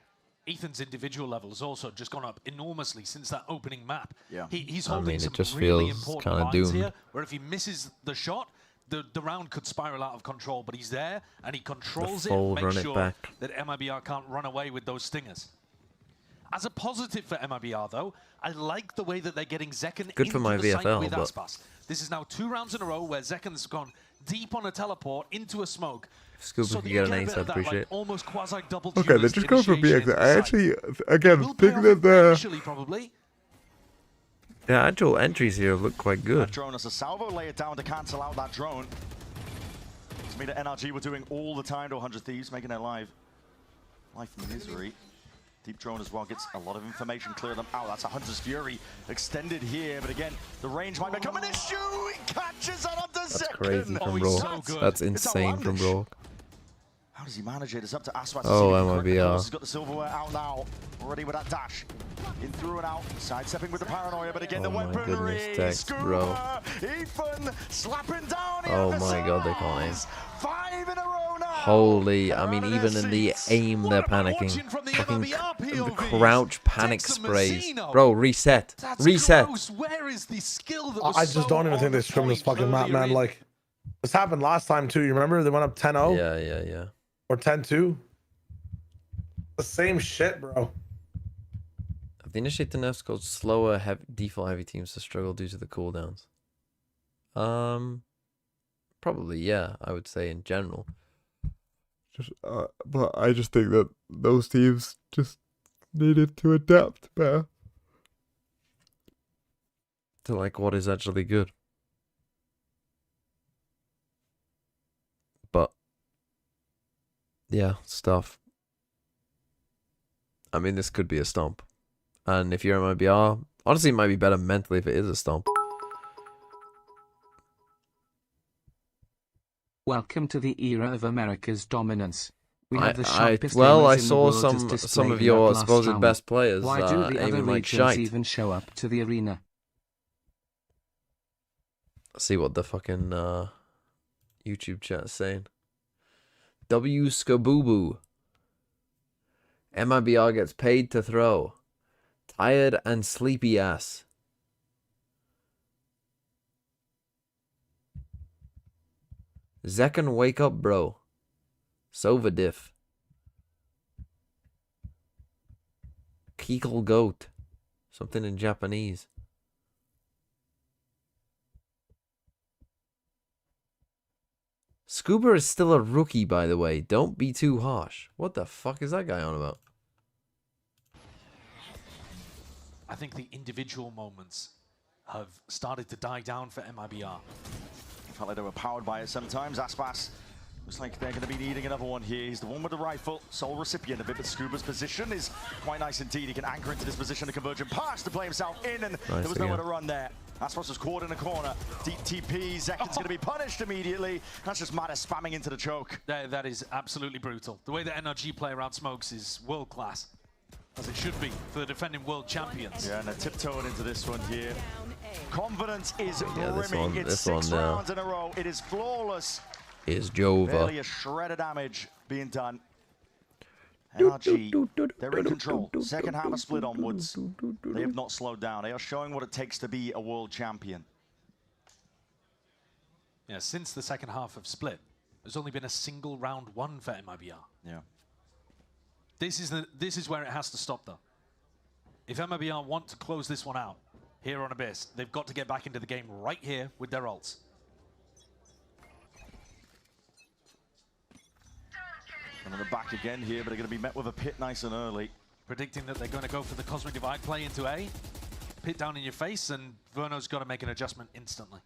[SPEAKER 7] Ethan's individual level has also just gone up enormously since that opening map.
[SPEAKER 6] Yeah.
[SPEAKER 7] He's
[SPEAKER 2] I
[SPEAKER 7] holding
[SPEAKER 2] mean,
[SPEAKER 7] some
[SPEAKER 2] it just
[SPEAKER 7] really
[SPEAKER 2] feels
[SPEAKER 7] important
[SPEAKER 2] kind of
[SPEAKER 7] lines
[SPEAKER 2] doomed.
[SPEAKER 7] here, where if he misses the shot, the round could spiral out of control, but he's there and he controls it, makes sure that MIBR can't run away with those stingers. As a positive for MIBR, though, I like the way that they're getting Zekken
[SPEAKER 2] Good for my
[SPEAKER 7] into the site
[SPEAKER 2] VFL,
[SPEAKER 7] with
[SPEAKER 2] but
[SPEAKER 7] Aspas. This is now 2 rounds in a row where Zekken's gone deep on a teleport into a smoke.
[SPEAKER 2] Scuba
[SPEAKER 7] So
[SPEAKER 2] could
[SPEAKER 7] that
[SPEAKER 2] get
[SPEAKER 7] you
[SPEAKER 2] an
[SPEAKER 7] a
[SPEAKER 2] ace,
[SPEAKER 7] bit
[SPEAKER 2] I'd
[SPEAKER 7] of that,
[SPEAKER 2] appreciate
[SPEAKER 7] like, almost quasi double
[SPEAKER 20] Okay, they're just going for BX. I actually, again, think that the
[SPEAKER 7] initially probably.
[SPEAKER 2] actual entries here look quite good.
[SPEAKER 6] That drone as a salvo, lay it down to cancel out that drone. To me, the NRG were doing all the time to 100 Thieves, making their life misery. Deep drone as well gets a lot of information, clear them out. That's a Hunter's Fury extended here, but again, the range might become an issue. He catches that onto Zekken.
[SPEAKER 2] That's crazy from
[SPEAKER 6] he's
[SPEAKER 2] Raw.
[SPEAKER 6] so
[SPEAKER 2] That's insane from Raw.
[SPEAKER 6] How does he manage it? It's up to Aswad.
[SPEAKER 2] Oh, MIBR.
[SPEAKER 6] He's got the silverware out now. Already with that dash. In through and out. Sidestepping with the paranoia, but again, the weaponry.
[SPEAKER 2] Text, bro.
[SPEAKER 6] Ethan slapping down.
[SPEAKER 2] Oh my god, they can't aim.
[SPEAKER 6] 5 in a row now.
[SPEAKER 2] Holy, I mean, even in the aim, they're panicking. Fucking crouch panic sprays. Bro, reset. Reset.
[SPEAKER 7] Where is the skill that
[SPEAKER 4] I just don't even think they scrimmed this fucking map, man. Like, this happened last time too. You remember? They went up 10-0?
[SPEAKER 2] Yeah.
[SPEAKER 4] Or 10-2? The same shit, bro.
[SPEAKER 2] The initiate the nerfs caused slower default heavy teams to struggle due to the cooldowns. Probably, yeah, I would say in general.
[SPEAKER 20] just, but I just think that those teams just needed to adapt better
[SPEAKER 2] to like what is actually good. But yeah, stuff. I mean, this could be a stomp. And if you're a MIBR, honestly, it might be better mentally if it is a stomp.
[SPEAKER 5] Welcome to the era of America's dominance. We have the
[SPEAKER 2] I
[SPEAKER 5] sharpest
[SPEAKER 2] saw
[SPEAKER 5] aimers
[SPEAKER 2] some of your
[SPEAKER 5] last
[SPEAKER 2] supposed
[SPEAKER 5] round.
[SPEAKER 2] best players
[SPEAKER 5] Why do the other
[SPEAKER 2] aiming like
[SPEAKER 5] regions
[SPEAKER 2] shite.
[SPEAKER 5] even show up to the arena?
[SPEAKER 2] See what the fucking YouTube chat is saying. W Skaboo. MIBR gets paid to throw. Tired and sleepy ass. Zekken, wake up, bro. Sovadiff. Kekal goat. Something in Japanese. Scuba is still a rookie, by the way. Don't be too harsh. What the fuck is that guy on about?
[SPEAKER 7] I think the individual moments have started to die down for MIBR.
[SPEAKER 6] Felt like they were powered by it sometimes. Aspas looks like they're going to be needing another one here. He's the one with the rifle, sole recipient of it, but Scuba's position is quite nice indeed. He can anchor into this position, a convergent pass to play himself in, and
[SPEAKER 2] nice
[SPEAKER 6] there was nowhere to run there. Aspas was caught in a corner. Deep TP, Zekken's going to be punished immediately. That's just Mada spamming into the choke.
[SPEAKER 7] That is absolutely brutal. The way that NRG play around smokes is world class, as it should be for the defending world champions.
[SPEAKER 6] Yeah, and they're tiptoeing into this one here. Confidence is
[SPEAKER 2] this
[SPEAKER 6] brimming.
[SPEAKER 2] one,
[SPEAKER 6] It's 6 rounds in a row. It is flawless.
[SPEAKER 2] Is Jova.
[SPEAKER 6] Barely a shred of damage being done. NRG, they're in control. Second half of split onwards. They have not slowed down. They are showing what it takes to be a world champion.
[SPEAKER 7] Yeah, since the second half of split, there's only been a single round won for MIBR.
[SPEAKER 6] Yeah.
[SPEAKER 7] This is where it has to stop, though. If MIBR want to close this one out here on Abyss, they've got to get back into the game right here with their ults.
[SPEAKER 6] And they're back again here, but they're going to be met with a pit nice and early.
[SPEAKER 7] Predicting that they're going to go for the Cosmic Divide play into A. Pit down in your face, and Verno's got to make an adjustment instantly.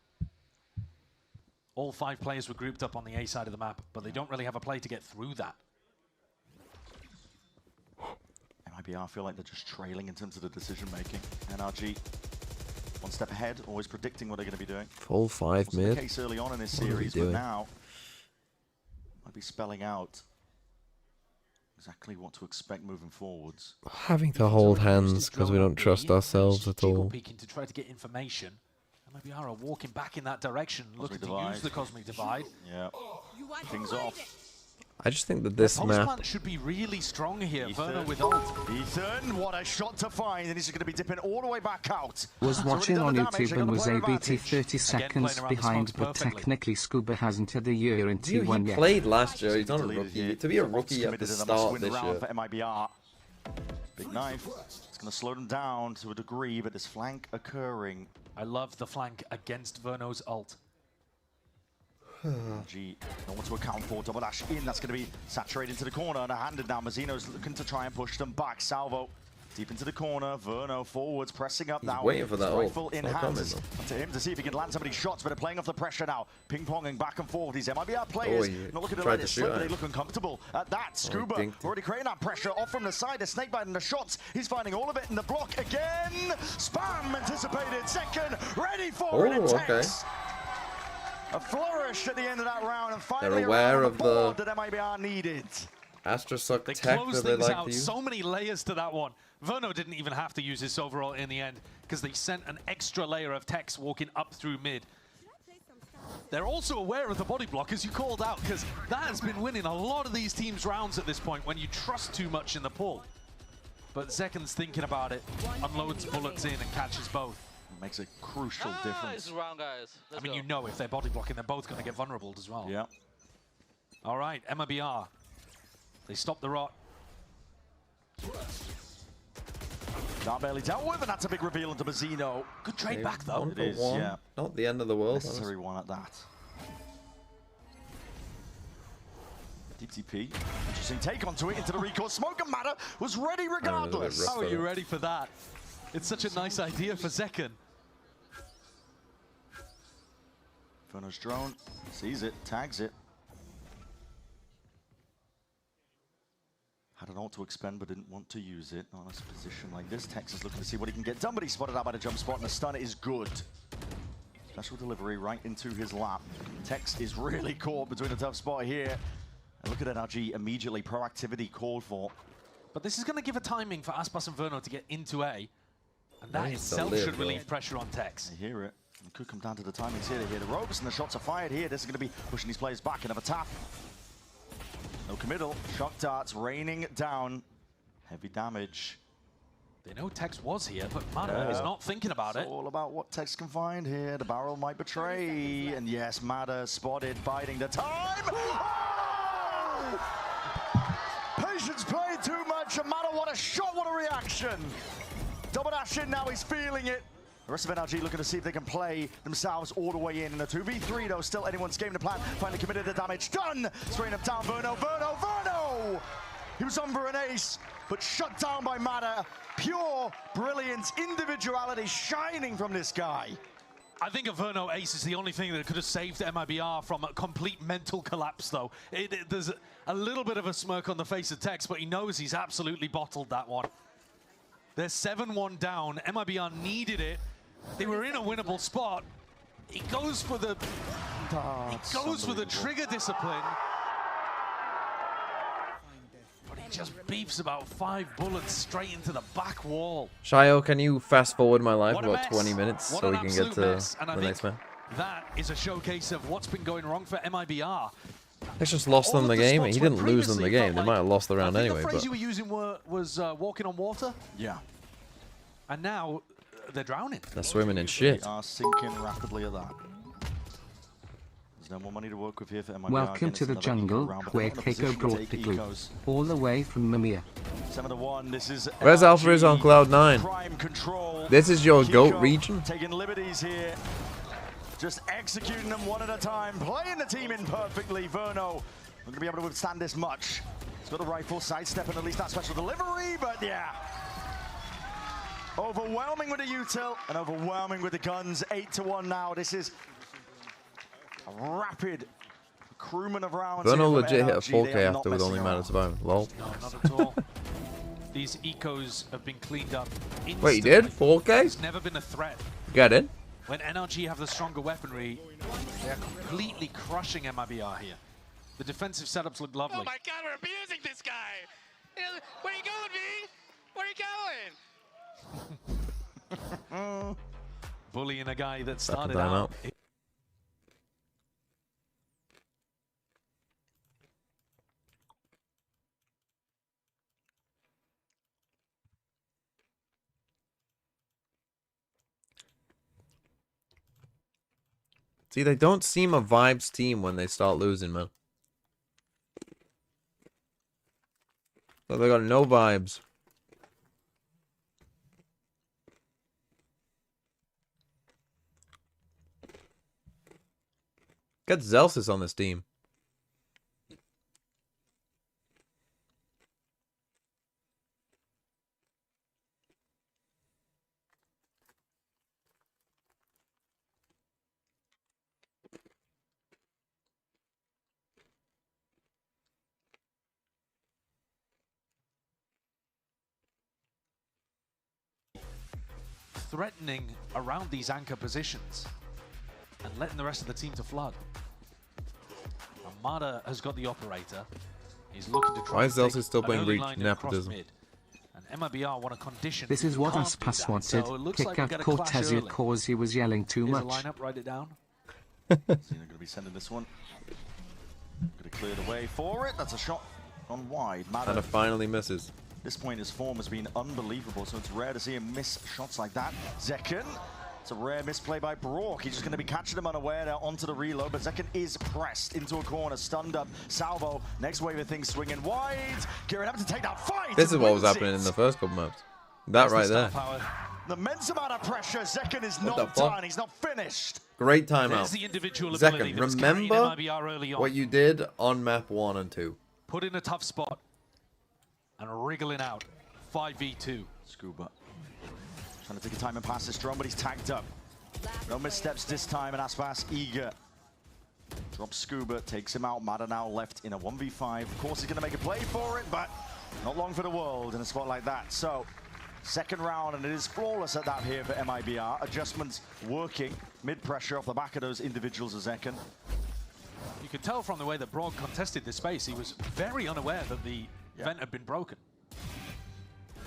[SPEAKER 7] All 5 players were grouped up on the A side of the map, but they don't really have a play to get through that.
[SPEAKER 6] MIBR feel like they're just trailing in terms of the decision making. NRG one step ahead, always predicting what they're going to be doing.
[SPEAKER 2] Full 5 mid.
[SPEAKER 6] The case early on in this series, but now might be spelling out exactly what to expect moving forwards.
[SPEAKER 2] Having to hold hands because we don't trust ourselves at all.
[SPEAKER 7] Peeking to try to get information. MIBR are walking back in that direction, looking to use the Cosmic Divide.
[SPEAKER 6] Yeah, things off.
[SPEAKER 2] I just think that this map
[SPEAKER 7] should be really strong here.
[SPEAKER 6] Ethan,
[SPEAKER 7] with ult.
[SPEAKER 6] Ethan, what a shot to find, and he's going to be dipping all the way back out.
[SPEAKER 5] Was watching on YouTube and was ABT 30 seconds behind, but technically Scuba hasn't had a year in T1
[SPEAKER 2] he
[SPEAKER 5] yet.
[SPEAKER 2] played last year. He's not a rookie. To be a rookie at the start this year.
[SPEAKER 6] For MIBR. Big knife. It's going to slow them down to a degree, but this flank occurring.
[SPEAKER 7] I love the flank against Verno's ult.
[SPEAKER 6] NRG, no one to account for. Double dash in. That's going to be saturated into the corner. And handed now. Mazzino's looking to try and push them back. Salvo deep into the corner. Verno forwards, pressing up now.
[SPEAKER 2] Waiting for that
[SPEAKER 6] rifle in hands. Up to him to see if he can land some of these shots, but they're playing off the pressure now. Ping-ponging back and forth. These MIBR players not looking to let it slip, but they look uncomfortable at that. Scuba already creating that pressure off from the side. The snake biting the shots. He's finding all of it in the block again. Spam anticipated. Second, ready for it.
[SPEAKER 2] Okay.
[SPEAKER 6] A flourish at the end of that round, and finally
[SPEAKER 2] they're aware of the
[SPEAKER 6] that MIBR needed.
[SPEAKER 2] Astrasuck
[SPEAKER 7] They
[SPEAKER 2] tech
[SPEAKER 7] closed
[SPEAKER 2] that they
[SPEAKER 7] things
[SPEAKER 2] like
[SPEAKER 7] out.
[SPEAKER 2] to use.
[SPEAKER 7] So many layers to that one. Verno didn't even have to use his overall in the end because they sent an extra layer of techs walking up through mid. They're also aware of the body block, as you called out, because that has been winning a lot of these teams' rounds at this point when you trust too much in the pull. But Zekan's thinking about it, unloads bullets in and catches both.
[SPEAKER 6] Makes a crucial difference.
[SPEAKER 8] Round, guys.
[SPEAKER 7] I mean, you know if they're body blocking, they're both going to get vulnerable as well.
[SPEAKER 6] Yeah.
[SPEAKER 7] All right, MIBR. They stop the rot.
[SPEAKER 6] Not barely dealt with, and that's a big reveal into Mazzino.
[SPEAKER 7] Good trade back, though.
[SPEAKER 6] It is, yeah.
[SPEAKER 2] Not the end of the world.
[SPEAKER 6] Necessary one at that. Deep TP. Interesting take onto it, into the recourse. Smoke and Matter was ready regardless.
[SPEAKER 7] How are you ready for that? It's such a nice idea for Zekan.
[SPEAKER 6] Verno's drone sees it, tags it. Had an ult to expend, but didn't want to use it. Not in a position like this. Tex is looking to see what he can get done, but he's spotted out by the jump spot, and the stun is good. Special delivery right into his lap. Tex is really caught between a tough spot here. And look at NRG immediately. Proactivity called for.
[SPEAKER 7] But this is going to give a timing for Aspas and Verno to get into A. And that itself should relieve pressure on Tex.
[SPEAKER 6] They hear it. It could come down to the timings here. They hear the ropes and the shots are fired here. This is going to be pushing these players back. Another tap. No committal. Shock darts raining down. Heavy damage.
[SPEAKER 7] They know Tex was here, but Mada is not thinking about it.
[SPEAKER 6] It's all about what Tex can find here. The barrel might betray. And yes, Mada spotted, biding the time. Oh! Patience played too much. And Mada, what a shot, what a reaction. Double dash in, now he's feeling it. The rest of NRG looking to see if they can play themselves all the way in. And a 2v3 though, still anyone's game to plan. Finally committed the damage, done! Spraying up down, Verno! He was on for an ace, but shut down by Mada. Pure brilliance, individuality shining from this guy.
[SPEAKER 7] I think a Verno ace is the only thing that could have saved MIBR from a complete mental collapse, though. There's a little bit of a smirk on the face of Tex, but he knows he's absolutely bottled that one. They're 7-1 down. MIBR needed it. They were in a winnable spot. He goes for the trigger discipline. But he just beefs about 5 bullets straight into the back wall.
[SPEAKER 2] Shio, can you fast forward my life about 20 minutes so we can get to the next man?
[SPEAKER 7] That is a showcase of what's been going wrong for MIBR.
[SPEAKER 2] They just lost them the game. He didn't lose them the game. They might have lost the round anyway.
[SPEAKER 7] The phrase you were using was walking on water?
[SPEAKER 6] Yeah.
[SPEAKER 7] And now they're drowning.
[SPEAKER 2] They're swimming in shit.
[SPEAKER 6] They are sinking rapidly at that. There's no more money to work with here for MIBR.
[SPEAKER 5] Welcome to the jungle, where Keiko brought the group, all the way from Mimir.
[SPEAKER 6] 7-1. This is
[SPEAKER 2] Where's Alpha on Cloud 9?
[SPEAKER 6] Prime control.
[SPEAKER 2] This is your
[SPEAKER 6] Keiko
[SPEAKER 2] GOAT region?
[SPEAKER 6] Taking liberties here. Just executing them one at a time. Playing the team in perfectly. Verno not going to be able to withstand this much. He's got the rifle, sidestepping at least that special delivery, but yeah. Overwhelming with the util and overwhelming with the guns. 8-1 now. This is rapid crewman of rounds.
[SPEAKER 2] Verno
[SPEAKER 6] here from
[SPEAKER 2] legit hit a
[SPEAKER 6] NRG.
[SPEAKER 2] 4K
[SPEAKER 6] They are not
[SPEAKER 2] after with
[SPEAKER 6] messing
[SPEAKER 2] only man
[SPEAKER 6] around.
[SPEAKER 2] surviving. Lol.
[SPEAKER 7] No, not at all. These ecos have been cleaned up instantly.
[SPEAKER 2] Wait, you did? 4K?
[SPEAKER 7] It's never been a threat.
[SPEAKER 2] Get in.
[SPEAKER 7] When NRG have the stronger weaponry, they are completely crushing MIBR here. The defensive setups look lovely.
[SPEAKER 3] Oh my god, we're abusing this guy! Where are you going, V? Where are you going?
[SPEAKER 7] Bullying a guy that started
[SPEAKER 2] time
[SPEAKER 7] out.
[SPEAKER 2] out. See, they don't seem a vibes team when they start losing, man. So they got no vibes. Get Zelsis on this team.
[SPEAKER 7] Threatening around these anchor positions and letting the rest of the team to flood. Armada has got the operator. He's looking to try.
[SPEAKER 2] Why is
[SPEAKER 7] and take
[SPEAKER 2] Zelsis still
[SPEAKER 7] an
[SPEAKER 2] playing
[SPEAKER 7] early
[SPEAKER 2] Reach
[SPEAKER 7] line across
[SPEAKER 2] nepotism?
[SPEAKER 7] mid. And MIBR want a condition.
[SPEAKER 5] This is what
[SPEAKER 7] Can't
[SPEAKER 5] Aspas
[SPEAKER 7] do that.
[SPEAKER 5] wanted.
[SPEAKER 7] So it looks
[SPEAKER 5] Kick
[SPEAKER 7] like we'll
[SPEAKER 5] out
[SPEAKER 7] get a clash
[SPEAKER 5] Cortezia
[SPEAKER 7] early.
[SPEAKER 5] cause he was yelling too
[SPEAKER 7] Here's
[SPEAKER 5] much.
[SPEAKER 7] a lineup, write it down.
[SPEAKER 6] So they're going to be sending this one. Going to clear the way for it. That's a shot on wide.
[SPEAKER 2] And it finally misses.
[SPEAKER 6] At this point, his form has been unbelievable, so it's rare to see him miss shots like that. Zekken, it's a rare misplay by Brock. He's just going to be catching him unaware now onto the reload, but Zekken is pressed into a corner, stunned up. Salvo, next wave of things swinging wide. Gearing up to take that fight.
[SPEAKER 2] This is what was
[SPEAKER 6] Wins
[SPEAKER 2] happening
[SPEAKER 6] it.
[SPEAKER 2] in the first couple maps. That right there.
[SPEAKER 6] The immense amount of pressure. Zekken is
[SPEAKER 2] What the
[SPEAKER 6] not
[SPEAKER 2] fuck?
[SPEAKER 6] done. He's not finished.
[SPEAKER 2] Great timeout.
[SPEAKER 7] There's the individual ability
[SPEAKER 2] Zekken,
[SPEAKER 7] that was carrying
[SPEAKER 2] remember
[SPEAKER 7] MIBR early on.
[SPEAKER 2] what you did on map 1 and 2.
[SPEAKER 7] Put in a tough spot and wriggling out. 5v2.
[SPEAKER 6] Scuba trying to take a time and pass this drone, but he's tagged up. No missteps this time, and Aspas eager. Drops Scuba, takes him out. Mada now left in a 1v5. Of course, he's going to make a play for it, but not long for the world in a spot like that. So, second round, and it is flawless at that here for MIBR. Adjustments working. Mid-pressure off the back of those individuals of Zekken.
[SPEAKER 7] You could tell from the way that Broad contested this space, he was very unaware that the vent had been broken.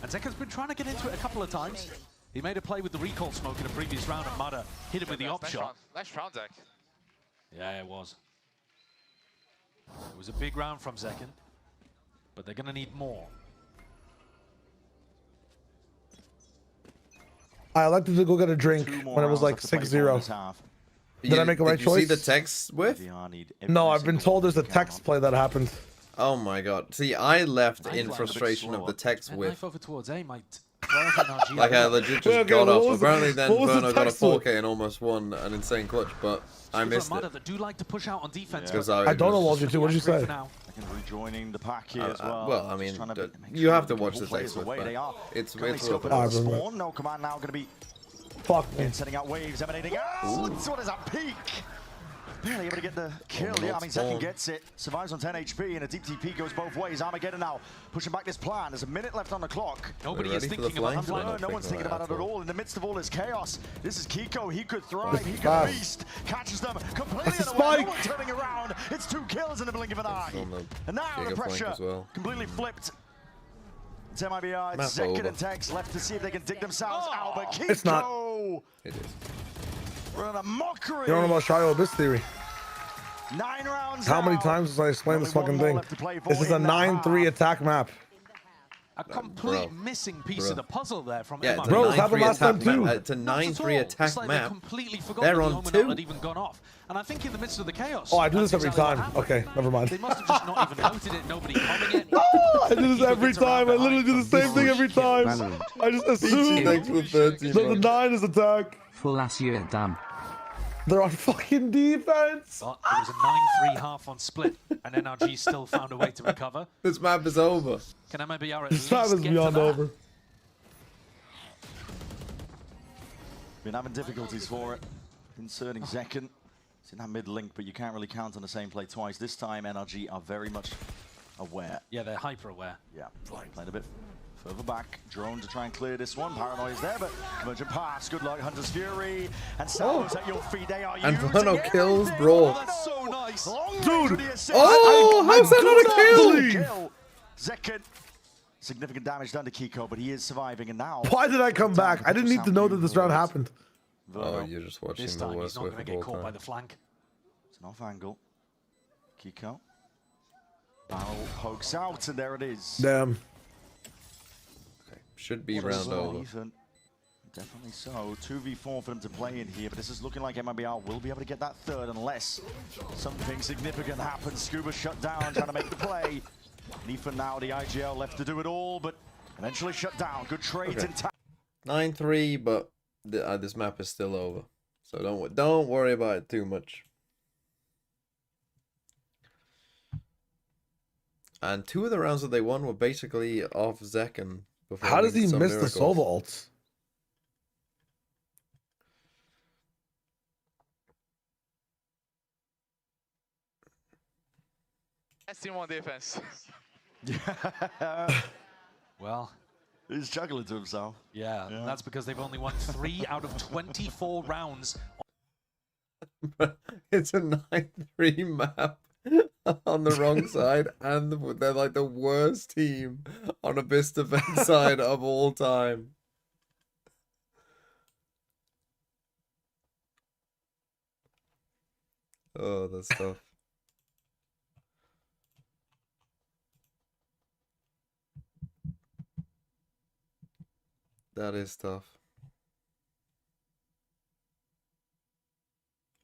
[SPEAKER 7] And Zekken's been trying to get into it a couple of times. He made a play with the recall smoke in a previous round, and Mada hit him with the op shot.
[SPEAKER 3] Nice round, Zek.
[SPEAKER 7] Yeah, it was. It was a big round from Zekken, but they're going to need more.
[SPEAKER 4] I elected to go get a drink when it was like 6-0. Did I make a right choice?
[SPEAKER 2] Did you see the text with?
[SPEAKER 4] No, I've been told there's a text play that happened.
[SPEAKER 2] Oh my god. See, I left in frustration of the text with.
[SPEAKER 7] Knife over towards A might.
[SPEAKER 2] Like I legit just got off. Apparently then Verno got a 4K and almost won an insane clutch, but I missed it.
[SPEAKER 7] That do like to push out on defense.
[SPEAKER 2] Because
[SPEAKER 4] I don't know what you do. What did you say?
[SPEAKER 6] Rejoining the pack here as well.
[SPEAKER 2] Well, I mean, you have to watch the text with,
[SPEAKER 6] They are.
[SPEAKER 2] it's
[SPEAKER 6] Currently
[SPEAKER 2] worth
[SPEAKER 6] still
[SPEAKER 2] it.
[SPEAKER 6] put out the spawn. No command now going to be
[SPEAKER 4] Fuck me.
[SPEAKER 6] sending out waves emanating out. What is that peak? Barely able to get the kill. Yeah, I mean, Zekken gets it. Survives on 10 HP, and a deep TP goes both ways. Armageddon now pushing back this plan. There's a minute left on the clock.
[SPEAKER 7] Nobody is thinking about the plan.
[SPEAKER 6] No one's thinking about it at all. In the midst of all this chaos, this is Kiko. He could thrive. He could feast. Catches them completely unaware. No one turning around. It's 2 kills in the blink of an eye. And now the pressure completely flipped. It's MIBR. It's Zekken and Tex left to see if they can dig themselves out. But Kiko.
[SPEAKER 4] It's not.
[SPEAKER 2] It is.
[SPEAKER 6] We're in a mockery.
[SPEAKER 4] You don't know about Shio Abyss theory.
[SPEAKER 6] 9 rounds.
[SPEAKER 4] How many times did I explain this fucking thing? This is a 9-3 attack map.
[SPEAKER 7] A complete missing piece of the puzzle there from
[SPEAKER 2] yeah,
[SPEAKER 7] MIBR.
[SPEAKER 4] Bro, it's happened last time too.
[SPEAKER 2] It's a 9-3 attack
[SPEAKER 7] it's like
[SPEAKER 2] map.
[SPEAKER 7] They completely forgot
[SPEAKER 2] They're
[SPEAKER 7] that the
[SPEAKER 2] on
[SPEAKER 7] Omen
[SPEAKER 2] 2.
[SPEAKER 7] had even gone off. And I think in the midst of the chaos.
[SPEAKER 4] Oh, I do this
[SPEAKER 7] that's
[SPEAKER 4] every
[SPEAKER 7] exactly
[SPEAKER 4] time.
[SPEAKER 7] what happened.
[SPEAKER 4] Okay, never mind.
[SPEAKER 7] They must have just not even noted it. Nobody coming in.
[SPEAKER 4] Oh, I do this every time. I literally do the same thing every time. I just assume the 9 is attack.
[SPEAKER 5] Full ass year, damn.
[SPEAKER 4] They're on fucking defense.
[SPEAKER 7] But it was a 9-3 half on split, and NRG still found a way to recover.
[SPEAKER 2] This map is over.
[SPEAKER 7] Can MIBR at
[SPEAKER 4] This
[SPEAKER 7] least
[SPEAKER 4] map is
[SPEAKER 7] get
[SPEAKER 4] beyond
[SPEAKER 7] to that?
[SPEAKER 4] over.
[SPEAKER 6] Been having difficulties for it. Inserting Zekken. It's in that mid link, but you can't really count on the same play twice. This time, NRG are very much aware.
[SPEAKER 7] Yeah, they're hyper aware.
[SPEAKER 6] Yeah, playing a bit further back. Drone to try and clear this one. Paranoia is there, but Convergent pass. Good luck, Hunter's Fury. And Salvo's at your feet. They are
[SPEAKER 2] And
[SPEAKER 6] using
[SPEAKER 2] Bruno kills, bro.
[SPEAKER 6] Oh, that's so nice.
[SPEAKER 4] Dude.
[SPEAKER 2] Oh, how's that not a kill?
[SPEAKER 6] Zekken. Significant damage done to Kiko, but he is surviving. And now,
[SPEAKER 4] Why did I come back? I didn't need to know that this round happened.
[SPEAKER 2] Oh, you're just watching
[SPEAKER 7] This
[SPEAKER 2] the
[SPEAKER 7] time he's
[SPEAKER 2] worst
[SPEAKER 7] not
[SPEAKER 2] whiff
[SPEAKER 7] going
[SPEAKER 2] of
[SPEAKER 7] to get
[SPEAKER 2] all
[SPEAKER 7] caught by
[SPEAKER 2] time.
[SPEAKER 7] the flank.
[SPEAKER 6] it's an off angle. Kiko. Barrel pokes out, and there it is.
[SPEAKER 4] Damn.
[SPEAKER 2] Should be round over.
[SPEAKER 6] Ethan. Definitely so. 2v4 for them to play in here, but this is looking like MIBR will be able to get that third unless something significant happens. Scuba shut down, trying to make the play. Ethan now, the IGL left to do it all, but eventually shut down. Good trades in time.
[SPEAKER 2] 9-3, but this map is still over, so don't worry about it too much. And 2 of the rounds that they won were basically off Zekken.
[SPEAKER 4] How does he
[SPEAKER 2] some
[SPEAKER 4] miss
[SPEAKER 2] miracles.
[SPEAKER 4] the solo ults?
[SPEAKER 19] Best team on defense.
[SPEAKER 7] Well,
[SPEAKER 6] he's juggling to himself.
[SPEAKER 7] Yeah, and that's because they've only won 3 out of 24 rounds.
[SPEAKER 2] It's a 9-3 map on the wrong side, and they're like the worst team on Abyss defense side of all time. Oh, that's tough. That is tough.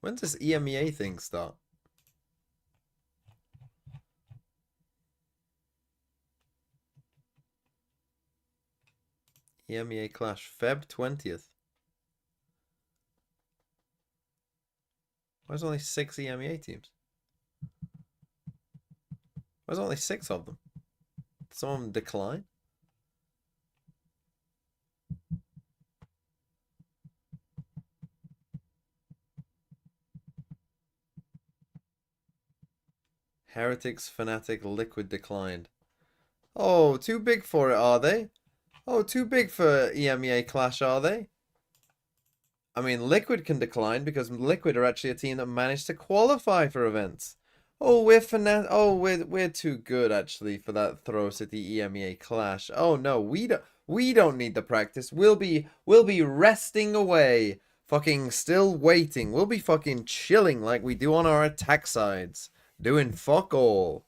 [SPEAKER 2] When's this EMEA thing start? EMEA Clash, Feb 20th. Why there's only 6 EMEA teams? Why there's only 6 of them? Did someone decline? Heretics, Fnatic, Liquid declined. Oh, too big for it, are they? Oh, too big for EMEA Clash, are they? I mean, Liquid can decline because Liquid are actually a team that managed to qualify for events. Oh, we're Fnatic. Oh, we're too good actually for that Throw City EMEA Clash. Oh no, we don't need the practice. We'll be resting away, fucking still waiting. We'll be fucking chilling like we do on our attack sides. Doing fuck all.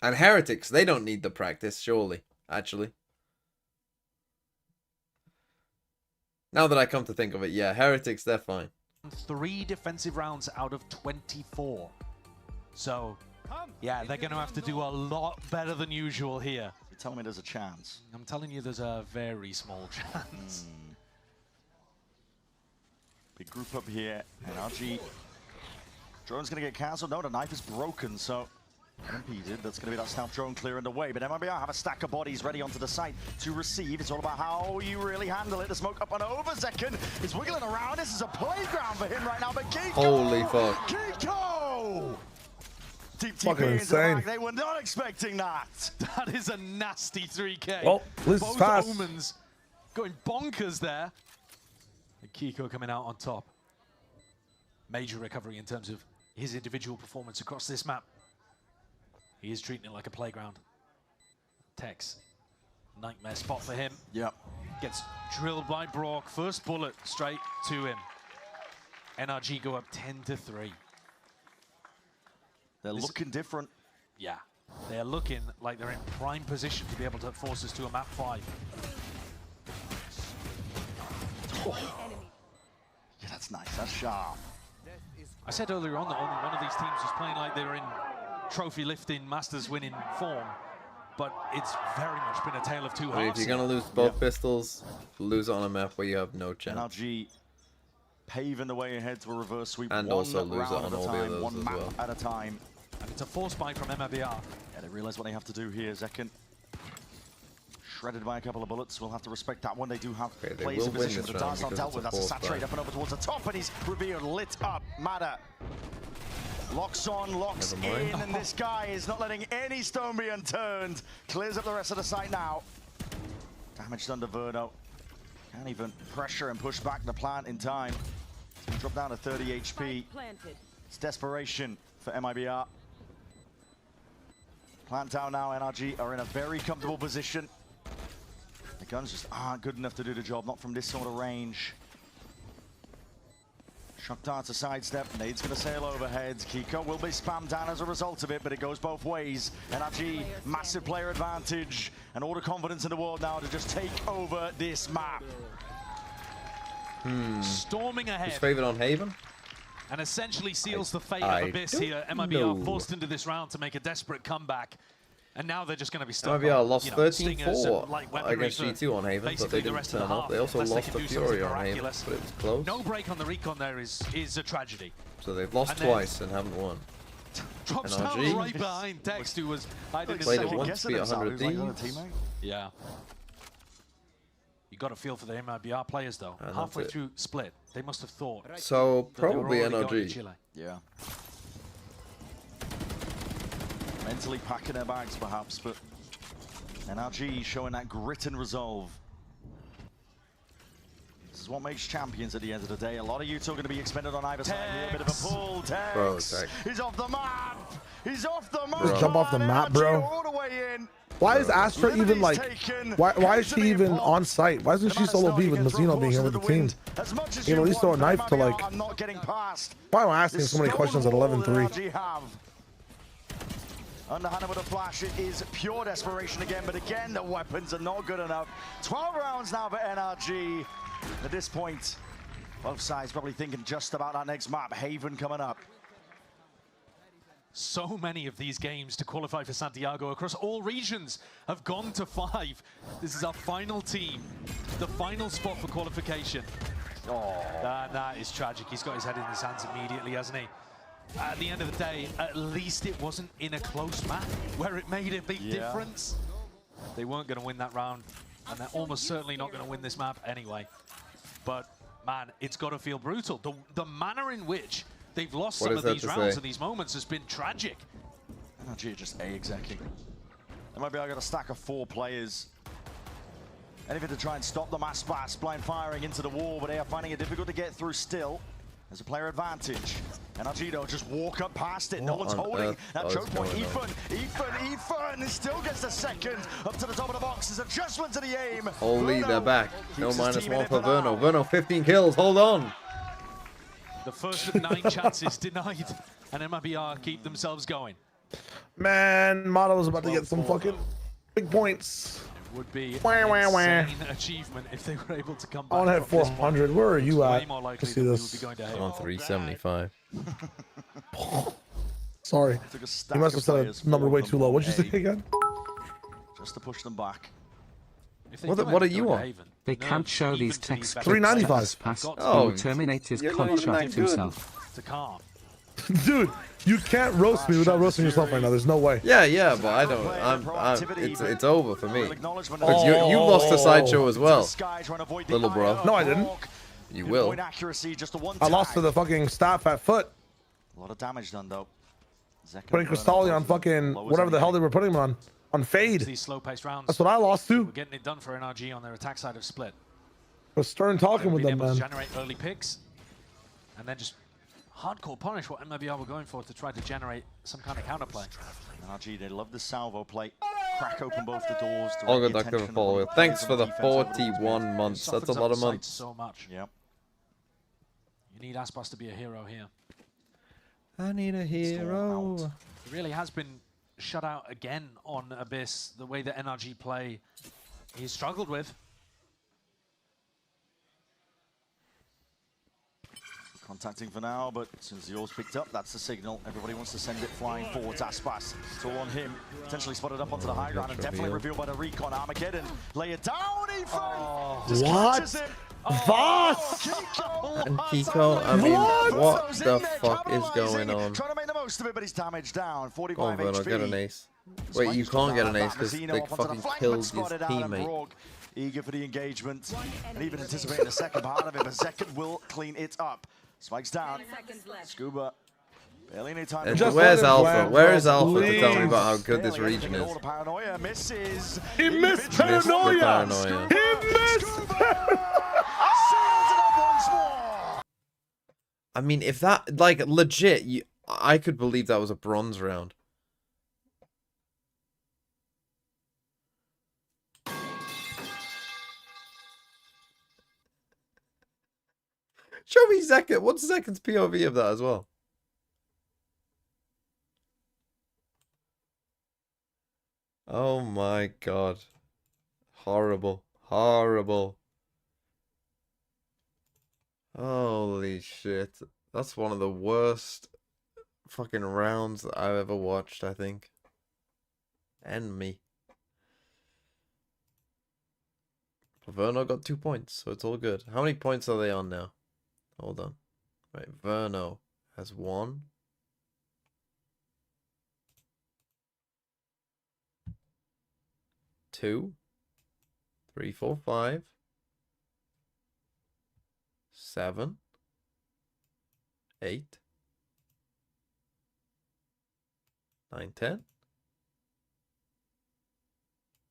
[SPEAKER 2] And Heretics, they don't need the practice, surely, actually. Now that I come to think of it, yeah, Heretics, they're fine.
[SPEAKER 7] 3 defensive rounds out of 24. So, yeah, they're going to have to do a lot better than usual here.
[SPEAKER 6] You're telling me there's a chance?
[SPEAKER 7] I'm telling you there's a very small chance.
[SPEAKER 6] Big group up here. NRG. Drone's going to get cancelled. No, the knife is broken, so unimpeded. That's going to be that stealth drone clearing the way. But MIBR have a stack of bodies ready onto the site to receive. It's all about how you really handle it. The smoke up and over. Zekken is wiggling around. This is a playground for him right now. But Kiko!
[SPEAKER 2] Holy fuck.
[SPEAKER 6] Kiko! Deep
[SPEAKER 4] Fucking
[SPEAKER 6] TP into the
[SPEAKER 4] insane.
[SPEAKER 6] back. They were not expecting that.
[SPEAKER 7] That is a nasty 3K.
[SPEAKER 4] Well, this is
[SPEAKER 7] Both
[SPEAKER 4] fast.
[SPEAKER 7] Omens going bonkers there. And Kiko coming out on top. Major recovery in terms of his individual performance across this map. He is treating it like a playground. Tex, nightmare spot for him.
[SPEAKER 6] Yep.
[SPEAKER 7] Gets drilled by Brock. First bullet straight to him. NRG go up 10-3.
[SPEAKER 6] They're looking different.
[SPEAKER 7] Yeah, they're looking like they're in prime position to be able to force us to a map 5.
[SPEAKER 6] Yeah, that's nice. That's sharp.
[SPEAKER 7] I said earlier on that only one of these teams was playing like they were in trophy lifting, Masters winning form, but it's very much been a tale of 2
[SPEAKER 2] I mean,
[SPEAKER 7] halves.
[SPEAKER 2] if you're going to lose both pistols, lose it on a map where you have no chance.
[SPEAKER 6] NRG paving the way ahead to a reverse sweep.
[SPEAKER 2] And
[SPEAKER 6] one
[SPEAKER 2] also lose
[SPEAKER 6] round
[SPEAKER 2] it on
[SPEAKER 6] at a
[SPEAKER 2] all the
[SPEAKER 6] time,
[SPEAKER 2] others
[SPEAKER 6] one
[SPEAKER 2] as
[SPEAKER 6] map
[SPEAKER 2] well.
[SPEAKER 6] at a time.
[SPEAKER 7] And it's a force buy from MIBR.
[SPEAKER 6] Yeah, they realize what they have to do here. Zekken Shredded by a couple of bullets. We'll have to respect that one. They do have
[SPEAKER 2] they
[SPEAKER 6] plays
[SPEAKER 2] will
[SPEAKER 6] in
[SPEAKER 2] win
[SPEAKER 6] position,
[SPEAKER 2] this
[SPEAKER 6] but the
[SPEAKER 2] round
[SPEAKER 6] dart's not
[SPEAKER 2] because
[SPEAKER 6] dealt with.
[SPEAKER 2] it's a
[SPEAKER 6] That's a
[SPEAKER 2] force
[SPEAKER 6] saturate
[SPEAKER 2] fight.
[SPEAKER 6] up and over towards the top, and he's revealed, lit up. Mada locks on, locks in, and this guy is not letting any stone be unturned. Clears up the rest of the site now. Damaged under Verno. Can't even pressure and push back the plant in time. It's been dropped down to 30 HP. It's desperation for MIBR. Plant down now, NRG are in a very comfortable position. The guns just aren't good enough to do the job, not from this sort of range. Shock darts a sidestep, Nade's gonna sail overhead. Kiko will be spammed down as a result of it, but it goes both ways. NRG, massive player advantage, and all the confidence in the world now to just take over this map.
[SPEAKER 7] Storming ahead.
[SPEAKER 2] Who's favored on Haven?
[SPEAKER 7] And essentially seals the fate of Abyss here. MIBR forced into this round to make a desperate comeback. And now they're just going to be stuck.
[SPEAKER 2] MIBR lost 13-4
[SPEAKER 7] like
[SPEAKER 2] against G2 on Haven, but they didn't turn up. They also lost the Fury on Haven, but it was close.
[SPEAKER 7] No break on the recon there is a tragedy.
[SPEAKER 2] So they've lost twice and haven't won.
[SPEAKER 7] Drops down right behind Text, who was
[SPEAKER 2] played it once, beat 100 Thieves.
[SPEAKER 7] Yeah. You got a feel for the MIBR players though.
[SPEAKER 2] And
[SPEAKER 7] halfway through split, they must have thought.
[SPEAKER 2] So probably
[SPEAKER 7] NRG.
[SPEAKER 6] Yeah. Mentally packing their bags perhaps, but NRG showing that grit and resolve. This is what makes champions at the end of the day. A lot of you two are going to be expended on either side here. A bit of a pull. Tex. He's off the map. He's off the map.
[SPEAKER 4] Just jump off the map, bro.
[SPEAKER 6] All the way in.
[SPEAKER 4] Why is Astra even like? Why is she even on site? Why isn't she solo B with Mazzino being here with the team? You know, at least throw a knife to like. Why am I asking so many questions at 11-3?
[SPEAKER 6] Underhanded with a flash, it is pure desperation again, but again, the weapons are not good enough. 12 rounds now for NRG. At this point, both sides probably thinking just about that next map, Haven coming up.
[SPEAKER 7] So many of these games to qualify for Santiago across all regions have gone to 5. This is our final team, the final spot for qualification. That is tragic. He's got his head in his hands immediately, hasn't he? At the end of the day, at least it wasn't in a close map where it made a big difference. They weren't going to win that round, and they're almost certainly not going to win this map anyway. But, man, it's got to feel brutal. The manner in which they've lost some of these rounds and these moments has been tragic.
[SPEAKER 6] NRG just A-execing. MIBR got a stack of 4 players. Anything to try and stop the mass blast, blind firing into the wall, but they are finding it difficult to get through still. There's a player advantage. NRG though just walk up past it. No one's holding that choke point. Ethan still gets the second up to the top of the box. There's adjustment to the aim.
[SPEAKER 2] Holy, they're back. No -1 for Verno. Verno 15 kills. Hold on.
[SPEAKER 7] The first of 9 chances denied, and MIBR keep themselves going.
[SPEAKER 4] Man, Motto's about to get some fucking big points.
[SPEAKER 7] It would be an insane achievement if they were able to come back.
[SPEAKER 4] I want to hit 400. Where are you at?
[SPEAKER 7] To
[SPEAKER 4] see this.
[SPEAKER 2] I'm on 375.
[SPEAKER 4] Sorry. You must have said a number way too low. What'd you say again?
[SPEAKER 6] Just to push them back.
[SPEAKER 2] What are you on?
[SPEAKER 5] They can't show these text
[SPEAKER 4] 395.
[SPEAKER 5] Oh, terminate his contract himself.
[SPEAKER 7] To calm.
[SPEAKER 4] Dude, you can't roast me without roasting yourself right now. There's no way.
[SPEAKER 2] Yeah, but I don't. It's over for me. You lost the sideshow as well, little bro.
[SPEAKER 4] No, I didn't.
[SPEAKER 2] You will.
[SPEAKER 4] I lost to the fucking staff at foot.
[SPEAKER 6] A lot of damage done though.
[SPEAKER 4] Putting Cristalli on fucking whatever the hell they were putting him on fade.
[SPEAKER 7] These slow-paced rounds.
[SPEAKER 4] That's what I lost to.
[SPEAKER 7] We're getting it done for NRG on their attack side of split.
[SPEAKER 4] We're stern talking with them, man.
[SPEAKER 7] Generate early picks, and then just hardcore punish what MIBR were going for to try to generate some kind of counterplay.
[SPEAKER 6] NRG, they love the salvo play. Crack open both the doors.
[SPEAKER 2] Olga Doctor follow. Thanks for the 41 months. That's a lot of months.
[SPEAKER 7] So much.
[SPEAKER 6] Yep.
[SPEAKER 7] You need Aspas to be a hero here.
[SPEAKER 2] I need a hero.
[SPEAKER 7] It really has been shut out again on Abyss. The way that NRG play, he's struggled with.
[SPEAKER 6] Contacting for now, but as soon as the oar's picked up, that's the signal. Everybody wants to send it flying forwards. Aspas, it's all on him. Potentially spotted up onto the high ground and definitely revealed by the recon. Armageddon, lay it down, Ethan!
[SPEAKER 4] What? Voss!
[SPEAKER 2] And Kiko, I mean, what the fuck is going on?
[SPEAKER 6] Trying to make the most of it, but he's damaged down. 45
[SPEAKER 2] Verno,
[SPEAKER 6] HP.
[SPEAKER 2] get an ace. Wait, you can't get an ace because
[SPEAKER 6] Mazzino
[SPEAKER 2] they
[SPEAKER 6] off onto the
[SPEAKER 2] fucking
[SPEAKER 6] flank,
[SPEAKER 2] killed
[SPEAKER 6] but
[SPEAKER 2] his
[SPEAKER 6] spotted out, and
[SPEAKER 2] teammate.
[SPEAKER 6] Brog eager for the engagement, and even anticipating the second part of it, but second will clean it up. Spikes down. Scuba. Barely any time.
[SPEAKER 2] Where's Alpha?
[SPEAKER 6] Plant,
[SPEAKER 2] Where is Alpha
[SPEAKER 6] please.
[SPEAKER 2] to tell me about how good this
[SPEAKER 6] Barely
[SPEAKER 2] region
[SPEAKER 6] anything at
[SPEAKER 2] is?
[SPEAKER 6] all. The paranoia misses.
[SPEAKER 4] He missed
[SPEAKER 2] Missed the
[SPEAKER 4] paranoia.
[SPEAKER 2] paranoia.
[SPEAKER 4] He missed paranoia.
[SPEAKER 2] I mean, if that, like, legit, I could believe that was a bronze round. Show me Zeket. What's Zeket's POV of that as well? Oh my god. Horrible. Horrible. Holy shit. That's one of the worst fucking rounds that I've ever watched, I think. And me. Verno got 2 points, so it's all good. How many points are they on now? Hold on. Right, Verno has 1. Two, 3, 4, 5, 7, 8, 9, 10,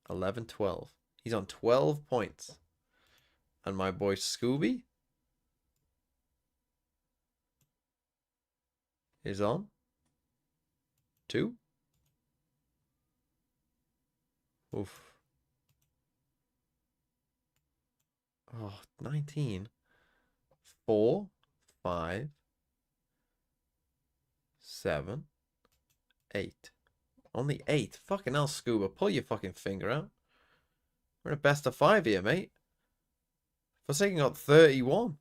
[SPEAKER 2] 11, 12. He's on 12 points. And my boy Scooby is on 2. Oof. Oh, 19. 4, 5, 7, 8. Only 8. Fucking hell, Scuba. Pull your fucking finger out. We're in a best of 5 here, mate. Forsaken got 31.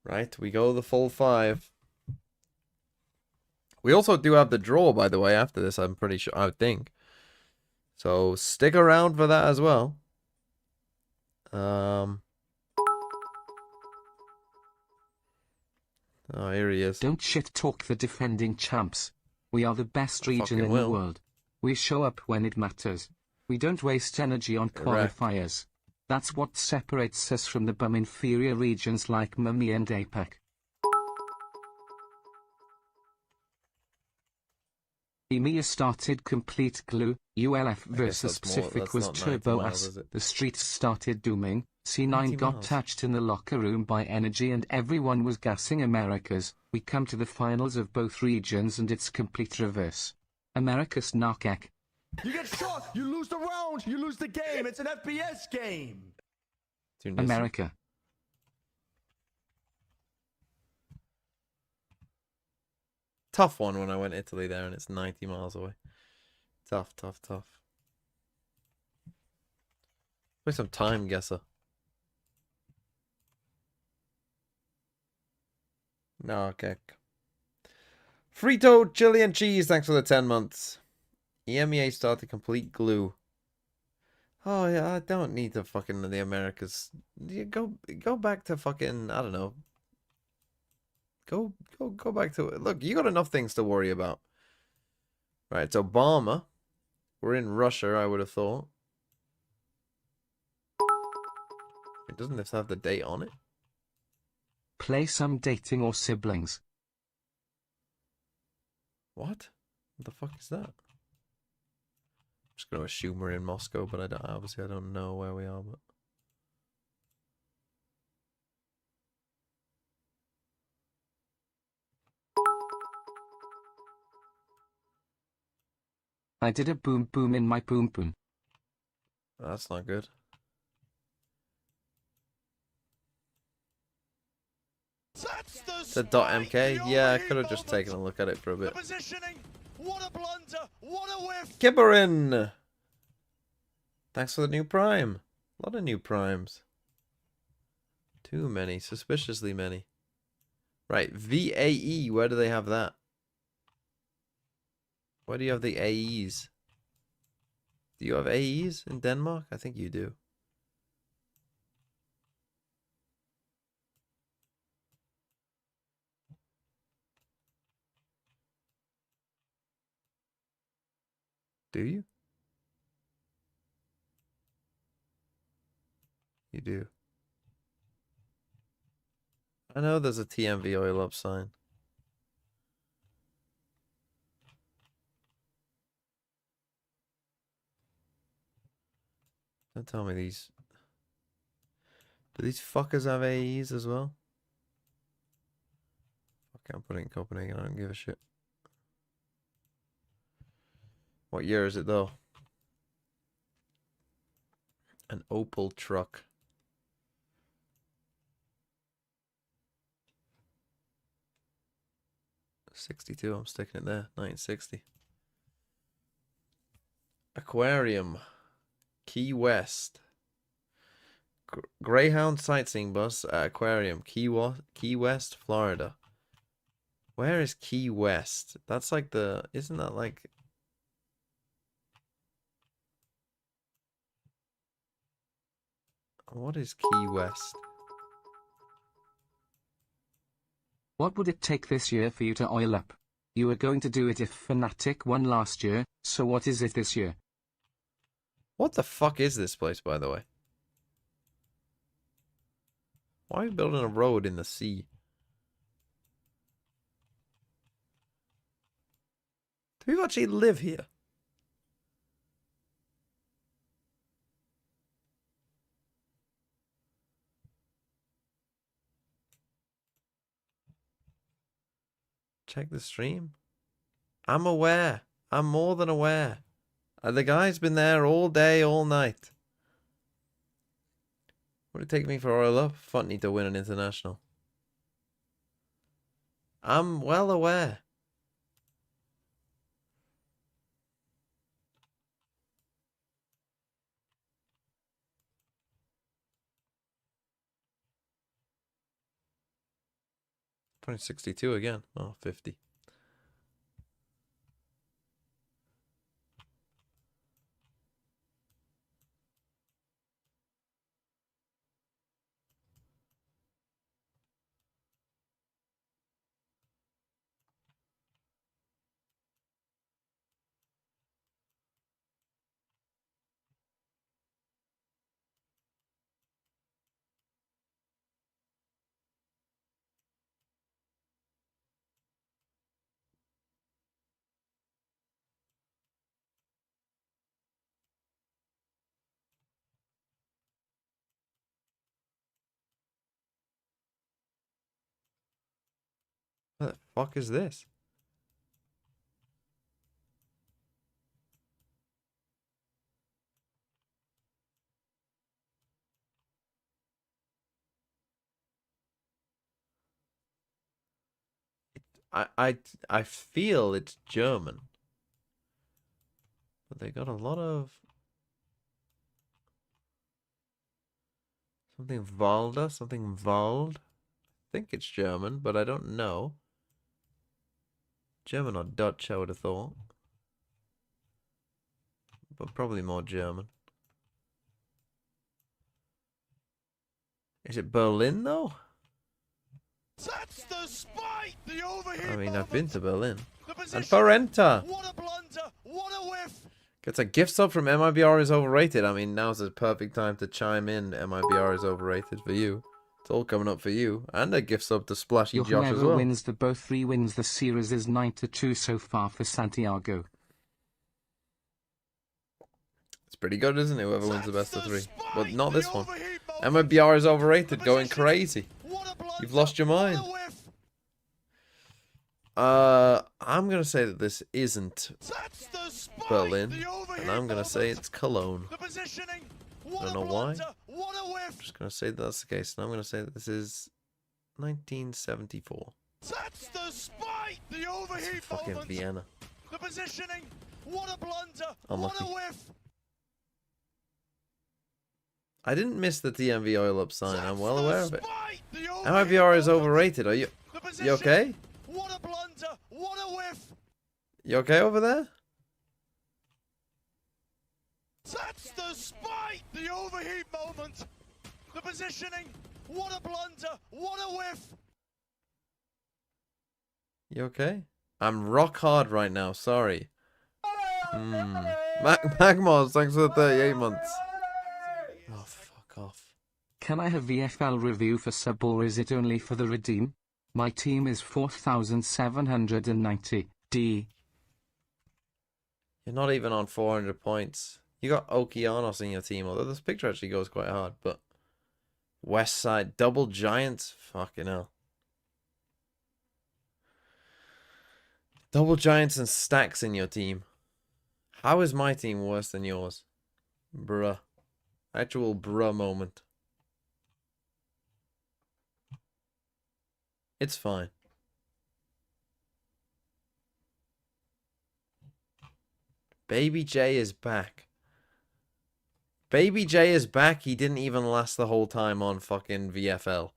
[SPEAKER 2] Right, we go the full 5. We also do have the draw, by the way, after this, I'm pretty sure, I think. So, stick around for that as well. Oh, here he is.
[SPEAKER 5] Don't shit talk the defending champs. We are the best region in
[SPEAKER 2] will.
[SPEAKER 5] the world. We show up when it matters. We don't waste energy on
[SPEAKER 2] Correct.
[SPEAKER 5] qualifiers. That's what separates us from the bum inferior regions like Mummy and APAC. EMEA started complete glue, ULF versus Pacific was
[SPEAKER 2] that's not 90
[SPEAKER 5] turbo
[SPEAKER 2] miles,
[SPEAKER 5] ass,
[SPEAKER 2] is it?
[SPEAKER 5] the streets started dooming, C9
[SPEAKER 2] 90
[SPEAKER 5] got
[SPEAKER 2] miles.
[SPEAKER 5] touched in the locker room by NRG and everyone was gassing Americas. We come to the finals of both regions and it's complete reverse. America's knockback.
[SPEAKER 10] You get shot, you lose the round, you lose the game. It's an FPS game.
[SPEAKER 5] America.
[SPEAKER 2] Tough one when I went Italy there and it's 90 miles away. Tough, tough, tough. Play some time guesser. No, okay. Frito chili and cheese, thanks for the 10 months. EMEA started complete glue. Oh yeah, I don't need to fucking the Americas. You go back to fucking, I don't know. Go back to it. Look, you got enough things to worry about. Right, it's Obama. We're in Russia, I would have thought. It doesn't have to have the date on it.
[SPEAKER 5] Play some dating or siblings.
[SPEAKER 2] What? What the fuck is that? I'm just gonna assume we're in Moscow, but obviously I don't know where we are, but
[SPEAKER 5] I did a boom boom in my boom boom.
[SPEAKER 2] that's not good. It's a .mk. Yeah, I could have just taken a look at it for a bit.
[SPEAKER 10] What a blunder! What a whiff!
[SPEAKER 2] Kibberin! Thanks for the new prime. A lot of new primes. Too many. Suspiciously many. Right, VAE. Where do they have that? Where do you have the AEs? Do you have AEs in Denmark? I think you do. Do you? You do. I know there's a TMV oil up sign. Don't tell me these... Do these fuckers have AEs as well? Fuck, I'm putting it in Copenhagen. I don't give a shit. What year is it though? An Opel truck. 62, I'm sticking it there. 1960. Aquarium. Key West. Greyhound sightseeing bus at Aquarium. Key West, Florida. Where is Key West? That's like the... Isn't that like... What is Key West?
[SPEAKER 5] What would it take this year for you to oil up? You were going to do it if Fnatic won last year, so what is it this year?
[SPEAKER 2] What the fuck is this place, by the way? Why are you building a road in the sea? Do people actually live here? Check the stream. I'm aware. I'm more than aware. The guy's been there all day, all night. Would it take me for oil up? Funny to win an international. I'm well aware. .62 again. Oh, 50. What the fuck is this? I feel it's German. But they got a lot of something Valda, something Wald. I think it's German, but I don't know. German or Dutch, I would have thought. But probably more German. Is it Berlin though?
[SPEAKER 10] That's the spike! The overheat
[SPEAKER 2] I mean, I've been to Berlin. And
[SPEAKER 10] position.
[SPEAKER 2] Parenta!
[SPEAKER 10] What a blunder! What a whiff!
[SPEAKER 2] Gets a gift sub from MIBR is overrated. I mean, now's the perfect time to chime in. MIBR is overrated for you. It's all coming up for you. And a gift sub to Splashy
[SPEAKER 5] Your
[SPEAKER 2] Josh as
[SPEAKER 5] whoever
[SPEAKER 2] well.
[SPEAKER 5] wins the both 3 wins the series is 9-2 so far for Santiago.
[SPEAKER 2] It's pretty good, isn't it? Whoever wins the best of 3. But not this one. MIBR is overrated, going crazy. You've lost your mind. I'm going to say that this isn't Berlin. And I'm going to say it's Cologne. I don't know why. I'm just going to say that that's the case. And I'm going to say that this is 1974.
[SPEAKER 10] That's the spike! The overheat
[SPEAKER 2] Fucking
[SPEAKER 10] moment.
[SPEAKER 2] Vienna.
[SPEAKER 10] The positioning. What a blunder!
[SPEAKER 2] Unlucky.
[SPEAKER 10] What a whiff!
[SPEAKER 2] I didn't miss the TMV oil up sign. I'm well aware of it. MIBR is overrated. Are you okay?
[SPEAKER 10] What a blunder! What a whiff!
[SPEAKER 2] You okay over there?
[SPEAKER 10] That's the spike! The overheat moment. The positioning. What a blunder! What a whiff!
[SPEAKER 2] You okay? I'm rock hard right now. Sorry. Magmos, thanks for the 38 months. Oh, fuck off.
[SPEAKER 5] Can I have VFL review for sub or is it only for the redeem? My team is 4,790. D.
[SPEAKER 2] You're not even on 400 points. You got Okeanos in your team, although this picture actually goes quite hard, but West Side double giants? Fucking hell. Double giants and stacks in your team. How is my team worse than yours? Bruh. Actual bruh moment. It's fine. Baby J is back. Baby J is back. He didn't even last the whole time on fucking VFL.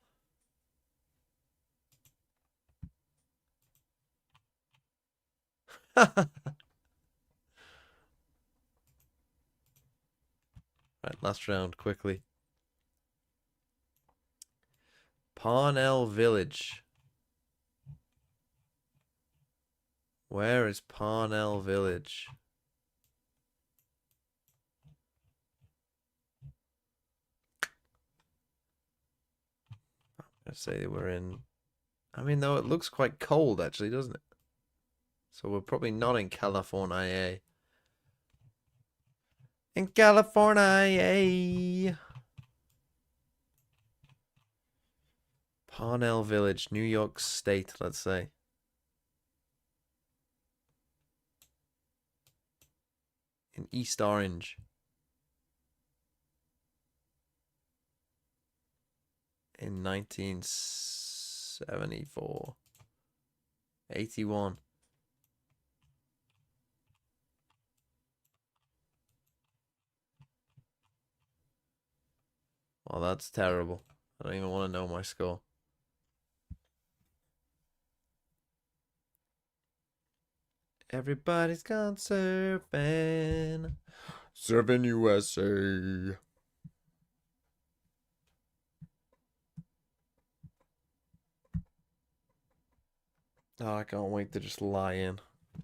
[SPEAKER 2] Right, last round, quickly. Parnell Village. Where is Parnell Village? I'm gonna say we're in... I mean, though, it looks quite cold, actually, doesn't it? So we're probably not in California. In California. Parnell Village, New York State, let's say. In East Orange. In 1974. 81. Oh, that's terrible. I don't even want to know my score. Everybody's gone surfing. Surfing USA. Oh, I can't wait to just lie in.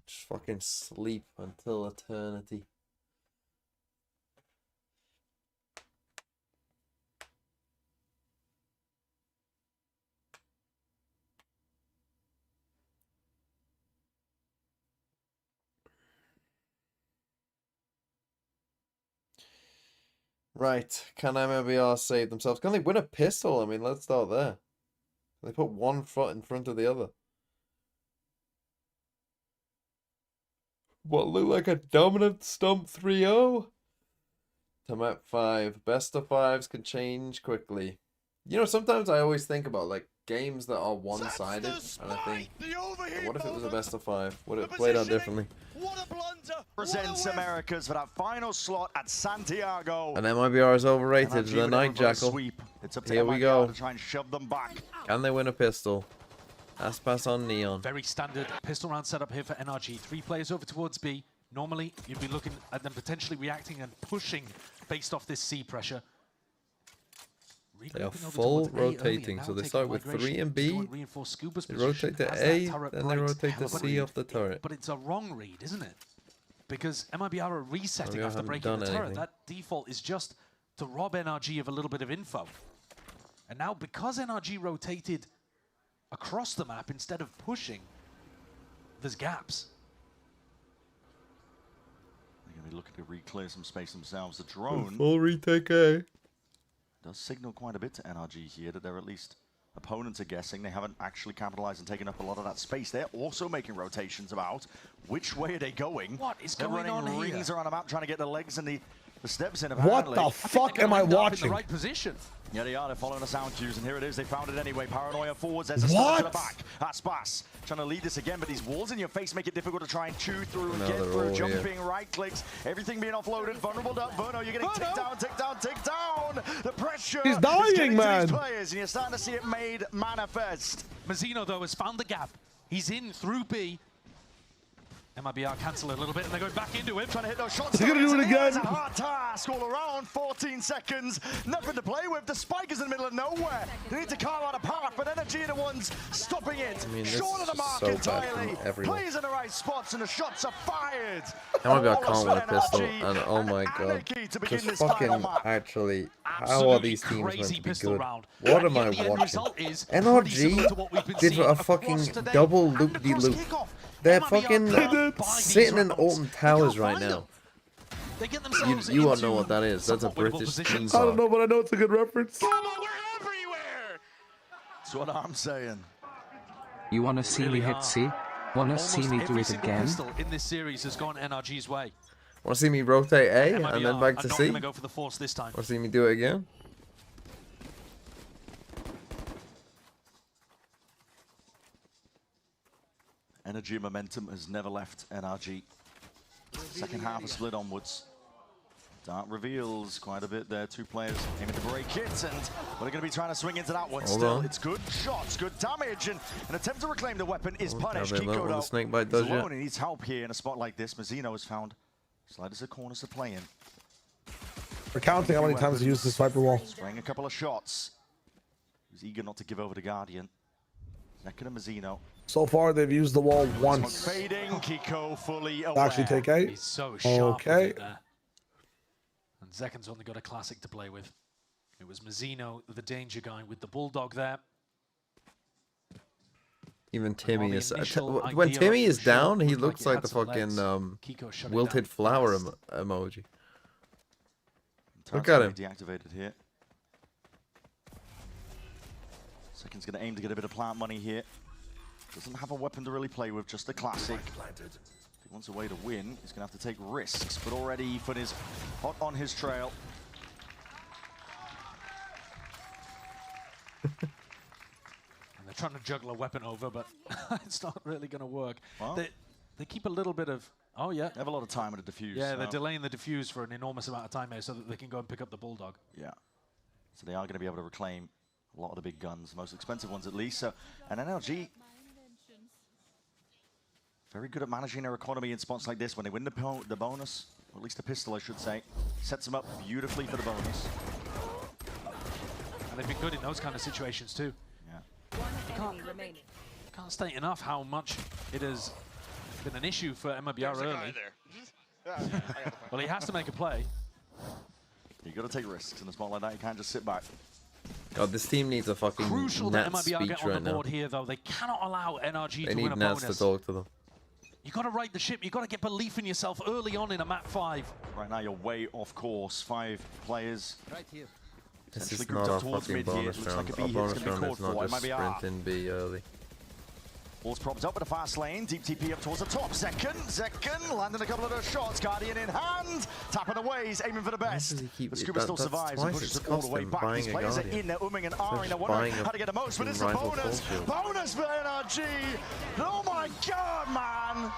[SPEAKER 2] Just fucking sleep until eternity. Right, can MIBR save themselves? Can they win a pistol? I mean, let's start there. They put one foot in front of the other. What looked like a dominant stump 3-0? To map 5. Best of 5s can change quickly. You know, sometimes I always think about, like, games that are one-sided, and I think, what if it was a best of 5? Would it have played out differently?
[SPEAKER 6] Presents Americas for that final slot at Santiago.
[SPEAKER 2] And MIBR is overrated. The Night Jackal.
[SPEAKER 6] It's up to
[SPEAKER 2] Here we go.
[SPEAKER 6] to try and shove them back.
[SPEAKER 2] Can they win a pistol? Aspas on Neon.
[SPEAKER 7] Very standard pistol round setup here for NRG. 3 players over towards B. Normally, you'd be looking at them potentially reacting and pushing based off this C pressure.
[SPEAKER 2] They are full rotating, so they start with 3 in B, they rotate to A, then they rotate to C off the turret.
[SPEAKER 7] But it's a wrong read, isn't it? Because MIBR are resetting after breaking the turret. That default is just to rob NRG of a little bit of info. And now, because NRG rotated across the map instead of pushing, there's gaps.
[SPEAKER 6] They're going to be looking to reclear some space themselves. The drone...
[SPEAKER 2] Full retake A.
[SPEAKER 6] Does signal quite a bit to NRG here that they're at least opponents are guessing. They haven't actually capitalized and taken up a lot of that space. They're also making rotations about which way are they going.
[SPEAKER 7] What is
[SPEAKER 6] they're
[SPEAKER 7] going on
[SPEAKER 6] running
[SPEAKER 7] here?
[SPEAKER 6] rings around the map trying to get the legs and the steps in.
[SPEAKER 4] What the fuck am I watching?
[SPEAKER 7] In the right position.
[SPEAKER 6] Yeah, they are. They're following the sound cues, and here it is. They found it anyway. Paranoia forwards. There's a start to the back. Aspas trying to lead this again, but these walls in your face make it difficult to try and chew through and get through. Jumping, right clicks, everything being offloaded. Vulnerable to Verno. You're getting ticked down, ticked down, ticked down. The pressure.
[SPEAKER 4] He's dying, man.
[SPEAKER 6] To these players, and you're starting to see it made manifest.
[SPEAKER 7] Mazzino, though, has found the gap. He's in through B. MIBR cancel a little bit, and they're going back into him.
[SPEAKER 6] Trying to hit those shots.
[SPEAKER 4] He's gonna do it again.
[SPEAKER 6] It's a hard task all around. 14 seconds. Nothing to play with. The spike is in the middle of nowhere. They need to carve out a path, but NRG NRG are the ones stopping it.
[SPEAKER 2] I mean, this
[SPEAKER 6] Short of the
[SPEAKER 2] is
[SPEAKER 6] mark
[SPEAKER 2] so bad
[SPEAKER 6] entirely.
[SPEAKER 2] from everyone.
[SPEAKER 6] Plays in the right spots and the shots are fired.
[SPEAKER 2] MIBR
[SPEAKER 6] All
[SPEAKER 2] can't
[SPEAKER 6] of
[SPEAKER 2] win a pistol,
[SPEAKER 6] NRG
[SPEAKER 2] and oh my god,
[SPEAKER 6] anarchy to begin
[SPEAKER 2] just
[SPEAKER 6] this final
[SPEAKER 2] fucking
[SPEAKER 6] map.
[SPEAKER 2] actually, how are
[SPEAKER 7] Absolutely
[SPEAKER 2] these teams meant
[SPEAKER 7] crazy
[SPEAKER 2] to be
[SPEAKER 7] pistol
[SPEAKER 2] good?
[SPEAKER 7] round.
[SPEAKER 2] What
[SPEAKER 7] And
[SPEAKER 2] am I
[SPEAKER 7] yet the end
[SPEAKER 2] watching?
[SPEAKER 7] result is pretty similar to what we've been
[SPEAKER 2] NRG did
[SPEAKER 7] seeing
[SPEAKER 2] a
[SPEAKER 7] across
[SPEAKER 2] fucking
[SPEAKER 7] today.
[SPEAKER 2] double
[SPEAKER 7] And
[SPEAKER 2] loop-de-loop.
[SPEAKER 7] kickoff.
[SPEAKER 2] They're
[SPEAKER 7] MIBR
[SPEAKER 2] fucking
[SPEAKER 7] can't buy these
[SPEAKER 2] sitting in
[SPEAKER 7] rounds.
[SPEAKER 2] Alton Towers right now.
[SPEAKER 7] They get themselves
[SPEAKER 2] You won't know
[SPEAKER 7] into
[SPEAKER 2] what that is. That's a
[SPEAKER 7] somewhat winnable
[SPEAKER 2] British
[SPEAKER 7] positions.
[SPEAKER 2] theme
[SPEAKER 4] I don't
[SPEAKER 2] song.
[SPEAKER 4] know, but I know it's a good reference.
[SPEAKER 6] That's what I'm saying.
[SPEAKER 5] You wanna see me hit C? Wanna see me do
[SPEAKER 7] every
[SPEAKER 5] it
[SPEAKER 7] single
[SPEAKER 5] again?
[SPEAKER 7] pistol in this series has gone NRG's way.
[SPEAKER 2] Want to see me rotate A
[SPEAKER 7] MIBR
[SPEAKER 2] and then back
[SPEAKER 7] are
[SPEAKER 2] to
[SPEAKER 7] not
[SPEAKER 2] C?
[SPEAKER 7] gonna go for the force this time.
[SPEAKER 2] Want to see me do it again?
[SPEAKER 6] Energy and momentum has never left NRG. Second half is split onwards. Dart reveals quite a bit there. Two players aiming to break it, and we're going to be trying to swing into that one.
[SPEAKER 2] Hold
[SPEAKER 6] Still,
[SPEAKER 2] on.
[SPEAKER 6] it's good shots, good damage, and an attempt to reclaim the weapon is
[SPEAKER 2] Oh,
[SPEAKER 6] punished.
[SPEAKER 2] they learned
[SPEAKER 6] Kiko,
[SPEAKER 2] what the
[SPEAKER 6] though,
[SPEAKER 2] snake bite
[SPEAKER 6] he's
[SPEAKER 2] does
[SPEAKER 6] alone.
[SPEAKER 2] yet.
[SPEAKER 6] He needs help here in a spot like this. Mazzino has found sliders of corners to play in.
[SPEAKER 4] We're counting how many times he used this Viper wall.
[SPEAKER 6] Spraying a couple of shots. He's eager not to give over to Guardian. Zekin and Mazzino.
[SPEAKER 4] So far, they've used the wall once.
[SPEAKER 6] Fading, Kiko fully aware.
[SPEAKER 4] Actually, take A.
[SPEAKER 7] He's so sharp with
[SPEAKER 4] Okay.
[SPEAKER 7] it there. And Zekin's only got a classic to play with. It was Mazzino, the danger guy, with the bulldog there.
[SPEAKER 2] Even Timmy
[SPEAKER 7] the
[SPEAKER 2] is.
[SPEAKER 7] initial
[SPEAKER 2] When
[SPEAKER 7] idea
[SPEAKER 2] Timmy is
[SPEAKER 7] for sure
[SPEAKER 2] down, he
[SPEAKER 7] looked
[SPEAKER 2] looks
[SPEAKER 7] like
[SPEAKER 2] like
[SPEAKER 7] it
[SPEAKER 2] the
[SPEAKER 7] had some
[SPEAKER 2] fucking
[SPEAKER 7] legs. Kiko shut it
[SPEAKER 2] wilted
[SPEAKER 7] down
[SPEAKER 2] flower
[SPEAKER 7] fast.
[SPEAKER 2] emoji.
[SPEAKER 6] Turret's
[SPEAKER 2] Look at
[SPEAKER 6] gonna
[SPEAKER 2] him.
[SPEAKER 6] be deactivated here. Second's going to aim to get a bit of plant money here. Doesn't have a weapon to really play with, just the classic. If he wants a way to win, he's going to have to take risks, but already Ethan is hot on his trail.
[SPEAKER 7] And they're trying to juggle a weapon over, but it's not really going to work.
[SPEAKER 6] Well,
[SPEAKER 7] They keep a little bit of... Oh, yeah.
[SPEAKER 6] They have a lot of time with the defuse.
[SPEAKER 7] Yeah, they're
[SPEAKER 6] so-
[SPEAKER 7] delaying the defuse for an enormous amount of time here so that they can go and pick up the bulldog.
[SPEAKER 6] Yeah. So they are going to be able to reclaim a lot of the big guns, the most expensive ones at least. So, and NRG, very good at managing their economy in spots like this. When they win the bonus, or at least the pistol, I should say, sets them up beautifully for the bonus.
[SPEAKER 7] And they've been good in those kind of situations too.
[SPEAKER 6] Yeah.
[SPEAKER 7] Can't state enough how much it has been an issue for MIBR early. Well, he has to make a play.
[SPEAKER 6] You got to take risks in a spot like that. You can't just sit back.
[SPEAKER 2] God, this team needs a fucking
[SPEAKER 7] Crucial that
[SPEAKER 2] Nats
[SPEAKER 7] MIBR
[SPEAKER 2] speech
[SPEAKER 7] get on
[SPEAKER 2] right
[SPEAKER 7] the
[SPEAKER 2] now.
[SPEAKER 7] board here, though. They cannot allow NRG
[SPEAKER 2] They
[SPEAKER 7] to
[SPEAKER 2] need
[SPEAKER 7] win a
[SPEAKER 2] Nats
[SPEAKER 7] bonus.
[SPEAKER 2] to talk to them.
[SPEAKER 7] You got to right the ship. You got to get belief in yourself early on in a map 5.
[SPEAKER 6] Right now, you're way off course. 5 players.
[SPEAKER 9] Right here.
[SPEAKER 2] This
[SPEAKER 6] Essentially
[SPEAKER 2] is
[SPEAKER 6] grouped
[SPEAKER 2] not
[SPEAKER 6] up
[SPEAKER 2] our
[SPEAKER 6] towards
[SPEAKER 2] fucking
[SPEAKER 6] mid here.
[SPEAKER 2] bonus
[SPEAKER 6] Looks
[SPEAKER 2] round.
[SPEAKER 6] like a
[SPEAKER 2] Our
[SPEAKER 6] B hit's
[SPEAKER 2] bonus
[SPEAKER 6] going to be
[SPEAKER 2] round
[SPEAKER 6] called
[SPEAKER 2] is not
[SPEAKER 6] for.
[SPEAKER 2] just
[SPEAKER 6] MIBR.
[SPEAKER 2] sprinting B early.
[SPEAKER 6] Ball's propped up with a fast lane. Deep TP up towards the top. Zekin landing a couple of those shots. Guardian in hand. Tapping away. He's aiming for the best.
[SPEAKER 2] does he keep
[SPEAKER 6] But
[SPEAKER 2] it?
[SPEAKER 6] Scuba still
[SPEAKER 2] That's
[SPEAKER 6] survives and
[SPEAKER 2] twice
[SPEAKER 6] pushes
[SPEAKER 2] it's
[SPEAKER 6] it all the
[SPEAKER 2] cost
[SPEAKER 6] way
[SPEAKER 2] him
[SPEAKER 6] back.
[SPEAKER 2] buying
[SPEAKER 6] These
[SPEAKER 2] a
[SPEAKER 6] players are
[SPEAKER 2] Guardian.
[SPEAKER 6] in there umming and ahhing. They're
[SPEAKER 2] just
[SPEAKER 6] wondering
[SPEAKER 2] buying
[SPEAKER 6] how to get the most. But this is a
[SPEAKER 2] rifle
[SPEAKER 6] bonus.
[SPEAKER 2] bullshit.
[SPEAKER 6] Bonus for NRG. Oh my god, man.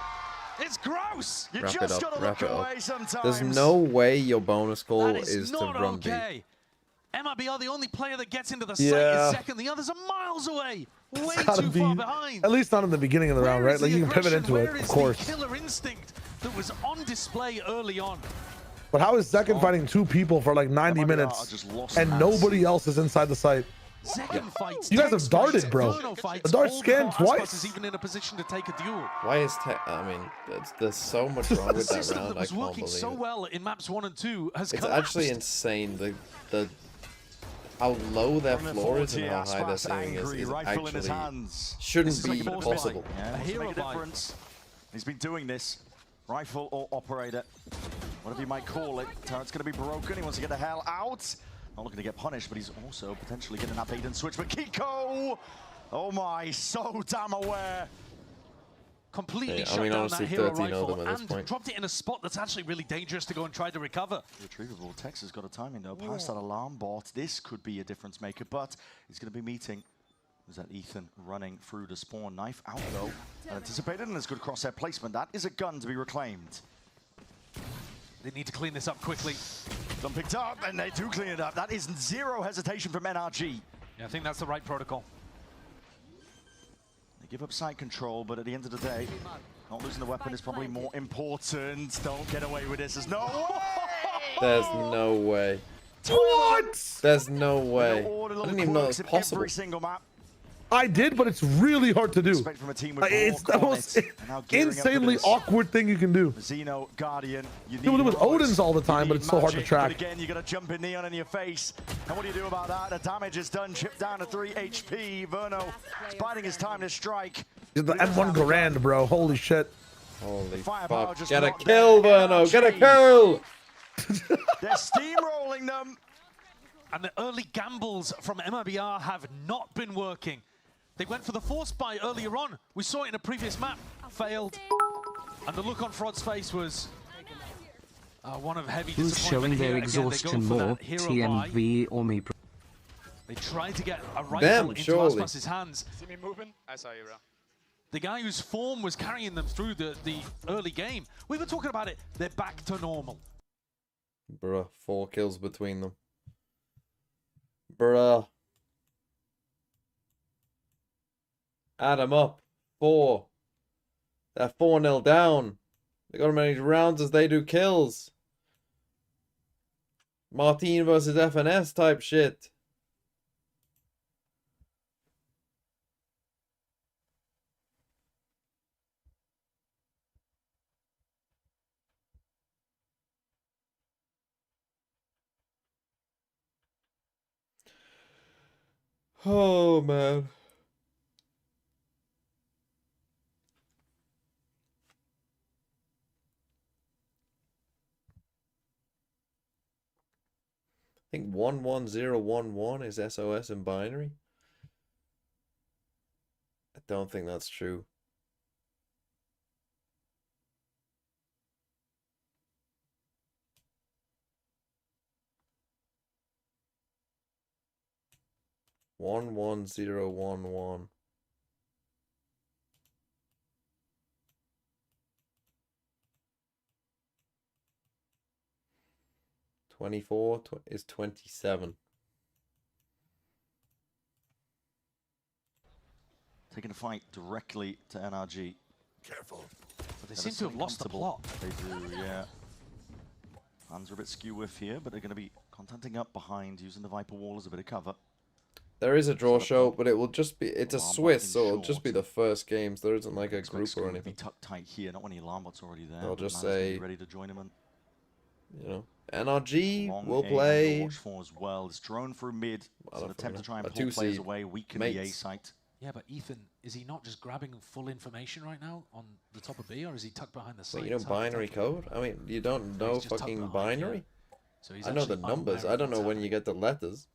[SPEAKER 7] It's gross.
[SPEAKER 6] You
[SPEAKER 2] Wrap it
[SPEAKER 6] just
[SPEAKER 2] up,
[SPEAKER 6] got to
[SPEAKER 2] wrap
[SPEAKER 6] look
[SPEAKER 2] it up.
[SPEAKER 6] away sometimes.
[SPEAKER 2] There's no way your bonus goal
[SPEAKER 7] That
[SPEAKER 2] is to
[SPEAKER 7] not
[SPEAKER 2] run B.
[SPEAKER 7] okay. MIBR, the only player that gets into the
[SPEAKER 4] Yeah.
[SPEAKER 7] site is second. The others are miles away. Way
[SPEAKER 4] It's gotta
[SPEAKER 7] too
[SPEAKER 4] be,
[SPEAKER 7] far behind.
[SPEAKER 4] at least not in the beginning of the round,
[SPEAKER 7] Where
[SPEAKER 4] right?
[SPEAKER 7] is
[SPEAKER 4] Like
[SPEAKER 7] the
[SPEAKER 4] you can pivot
[SPEAKER 7] aggression?
[SPEAKER 4] into it,
[SPEAKER 7] Where
[SPEAKER 4] of
[SPEAKER 7] is
[SPEAKER 4] course.
[SPEAKER 7] the killer instinct that was on display early on?
[SPEAKER 4] But how is Zekin fighting 2 people for like 90
[SPEAKER 6] MIBR
[SPEAKER 4] minutes
[SPEAKER 6] just lost
[SPEAKER 4] and
[SPEAKER 6] mass.
[SPEAKER 4] nobody else is inside the site?
[SPEAKER 7] Zekin fights.
[SPEAKER 4] You guys have
[SPEAKER 7] Tex
[SPEAKER 4] darted,
[SPEAKER 7] fights,
[SPEAKER 4] bro.
[SPEAKER 7] Inferno fights,
[SPEAKER 4] The dart
[SPEAKER 7] all
[SPEAKER 4] scanned
[SPEAKER 7] before Aspas
[SPEAKER 4] twice.
[SPEAKER 7] is even in a position to take a duel.
[SPEAKER 2] Why is I mean, there's so much wrong
[SPEAKER 7] The
[SPEAKER 2] with that
[SPEAKER 7] system
[SPEAKER 2] round.
[SPEAKER 7] that
[SPEAKER 2] I
[SPEAKER 7] was
[SPEAKER 2] can't
[SPEAKER 7] working
[SPEAKER 2] believe
[SPEAKER 7] so
[SPEAKER 2] it.
[SPEAKER 7] well in maps 1 and 2 has
[SPEAKER 2] It's
[SPEAKER 7] collapsed.
[SPEAKER 2] actually insane. The how low their floor is and how high their ceiling is
[SPEAKER 6] Rifle in his
[SPEAKER 2] actually
[SPEAKER 6] hands.
[SPEAKER 2] shouldn't
[SPEAKER 6] This is like
[SPEAKER 2] be
[SPEAKER 6] a bit of
[SPEAKER 2] possible.
[SPEAKER 6] Yeah,
[SPEAKER 7] A
[SPEAKER 6] wants to
[SPEAKER 7] hero
[SPEAKER 6] make a
[SPEAKER 7] vibe.
[SPEAKER 6] difference. He's been doing this. Rifle or operator, whatever you might call it. Turret's going to be broken. He wants to get the hell out. Not looking to get punished, but he's also potentially getting that bait and switch. But Kiko, oh my, so damn aware.
[SPEAKER 7] Completely
[SPEAKER 2] Yeah, I
[SPEAKER 7] shut
[SPEAKER 2] mean,
[SPEAKER 7] down
[SPEAKER 2] honestly,
[SPEAKER 7] that hero
[SPEAKER 2] 13 of
[SPEAKER 7] rifle
[SPEAKER 2] them at this
[SPEAKER 7] and
[SPEAKER 2] point.
[SPEAKER 7] dropped it in a spot that's actually really dangerous to go and try to recover.
[SPEAKER 6] Retrievable. Tex has got a timing though. Past that alarm bot. This could be a difference maker, but he's going to be meeting. Is that Ethan running through the spawn? Knife out though. Anticipated and there's good crosshair placement. That is a gun to be reclaimed.
[SPEAKER 7] They need to clean this up quickly.
[SPEAKER 6] Done picked up and they do clean it up. That is zero hesitation from NRG.
[SPEAKER 7] Yeah, I think that's the right protocol.
[SPEAKER 6] They give up side control, but at the end of the day, not losing the weapon is probably more important. Don't get away with this. There's no way!
[SPEAKER 2] There's no way.
[SPEAKER 4] What?
[SPEAKER 2] There's no way.
[SPEAKER 6] All the
[SPEAKER 2] I
[SPEAKER 6] little
[SPEAKER 2] didn't even know it
[SPEAKER 6] quirks
[SPEAKER 2] was
[SPEAKER 6] in
[SPEAKER 2] possible.
[SPEAKER 6] every single map.
[SPEAKER 4] I did, but it's really hard to do.
[SPEAKER 6] From a team with
[SPEAKER 4] It's the most insanely awkward thing you can do.
[SPEAKER 6] Xeno, Guardian, you
[SPEAKER 4] People do it with Odin's all the time, but it's so hard to track.
[SPEAKER 6] But again, you got to jump in Neon in your face. And what do you do about that? The damage is done. Chip down to 3 HP. Verno is biding his time to strike.
[SPEAKER 4] The M1 Grand, bro. Holy shit.
[SPEAKER 2] Holy fuck. Get a kill, Verno. Get a kill.
[SPEAKER 6] They're steamrolling them.
[SPEAKER 7] And the early gambles from MIBR have not been working. They went for the force buy earlier on. We saw it in a previous map. Failed. And the look on Fraud's face was one of heavy
[SPEAKER 5] Who's showing their exhaustion more, TMV or me?
[SPEAKER 7] They tried to get a rifle into Aspas' hands.
[SPEAKER 3] See me moving? I saw you, bro.
[SPEAKER 7] The guy whose form was carrying them through the early game. We were talking about it. They're back to normal.
[SPEAKER 2] Bruh, 4 kills between them. Bruh. Add them up. 4. They're 4-0 down. They got as many rounds as they do kills. Martin versus FNS type shit. Oh, man. I think 11011 is SOS in binary. I don't think that's true. One 11011. Is 27.
[SPEAKER 6] Taking a fight directly to NRG.
[SPEAKER 7] Careful. But they seem to have lost the plot.
[SPEAKER 6] They do, yeah. Hands are a bit skew with here, but they're going to be contenting up behind, using the Viper wall as a bit of cover.
[SPEAKER 2] There is a draw show, but it will just be, it's a Swiss, so it'll just be the first games. There isn't like a group or anything.
[SPEAKER 6] Be tucked tight here, not when Ilambot's already there.
[SPEAKER 2] I'll just say,
[SPEAKER 6] ready to join him and,
[SPEAKER 2] you know, NRG will play.
[SPEAKER 6] Watch for as well. It's drone through mid. It's an attempt to try and pull players away, weaken the A site.
[SPEAKER 7] Yeah, but Ethan, is he not just grabbing full information right now on the top of B, or is he tucked behind the site?
[SPEAKER 2] Wait, you know binary code? I mean, you don't know fucking binary?
[SPEAKER 7] So he's
[SPEAKER 2] I know the numbers. I don't know when you get the letters.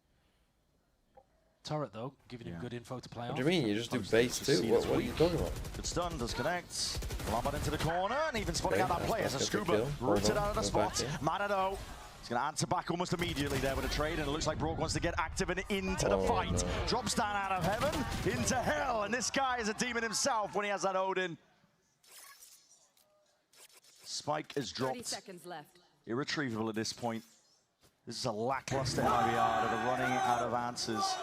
[SPEAKER 7] Turret, though, giving him good info to play off.
[SPEAKER 2] What do you mean? You just do base too? What are you talking about?
[SPEAKER 6] Good stun, does connect. Lambert into the corner, and even spotting out that play as a scuba rooted out of the spot. Manado. He's going to answer back almost immediately there with a trade, and it looks like Brock wants to get active and into the fight. No. Drops down out of heaven, into hell, and this guy is a demon himself when he has that Odin. Spike is dropped.
[SPEAKER 12] 30 seconds left.
[SPEAKER 6] Irretrievable at this point. This is a lackluster MIBR that are running out of answers.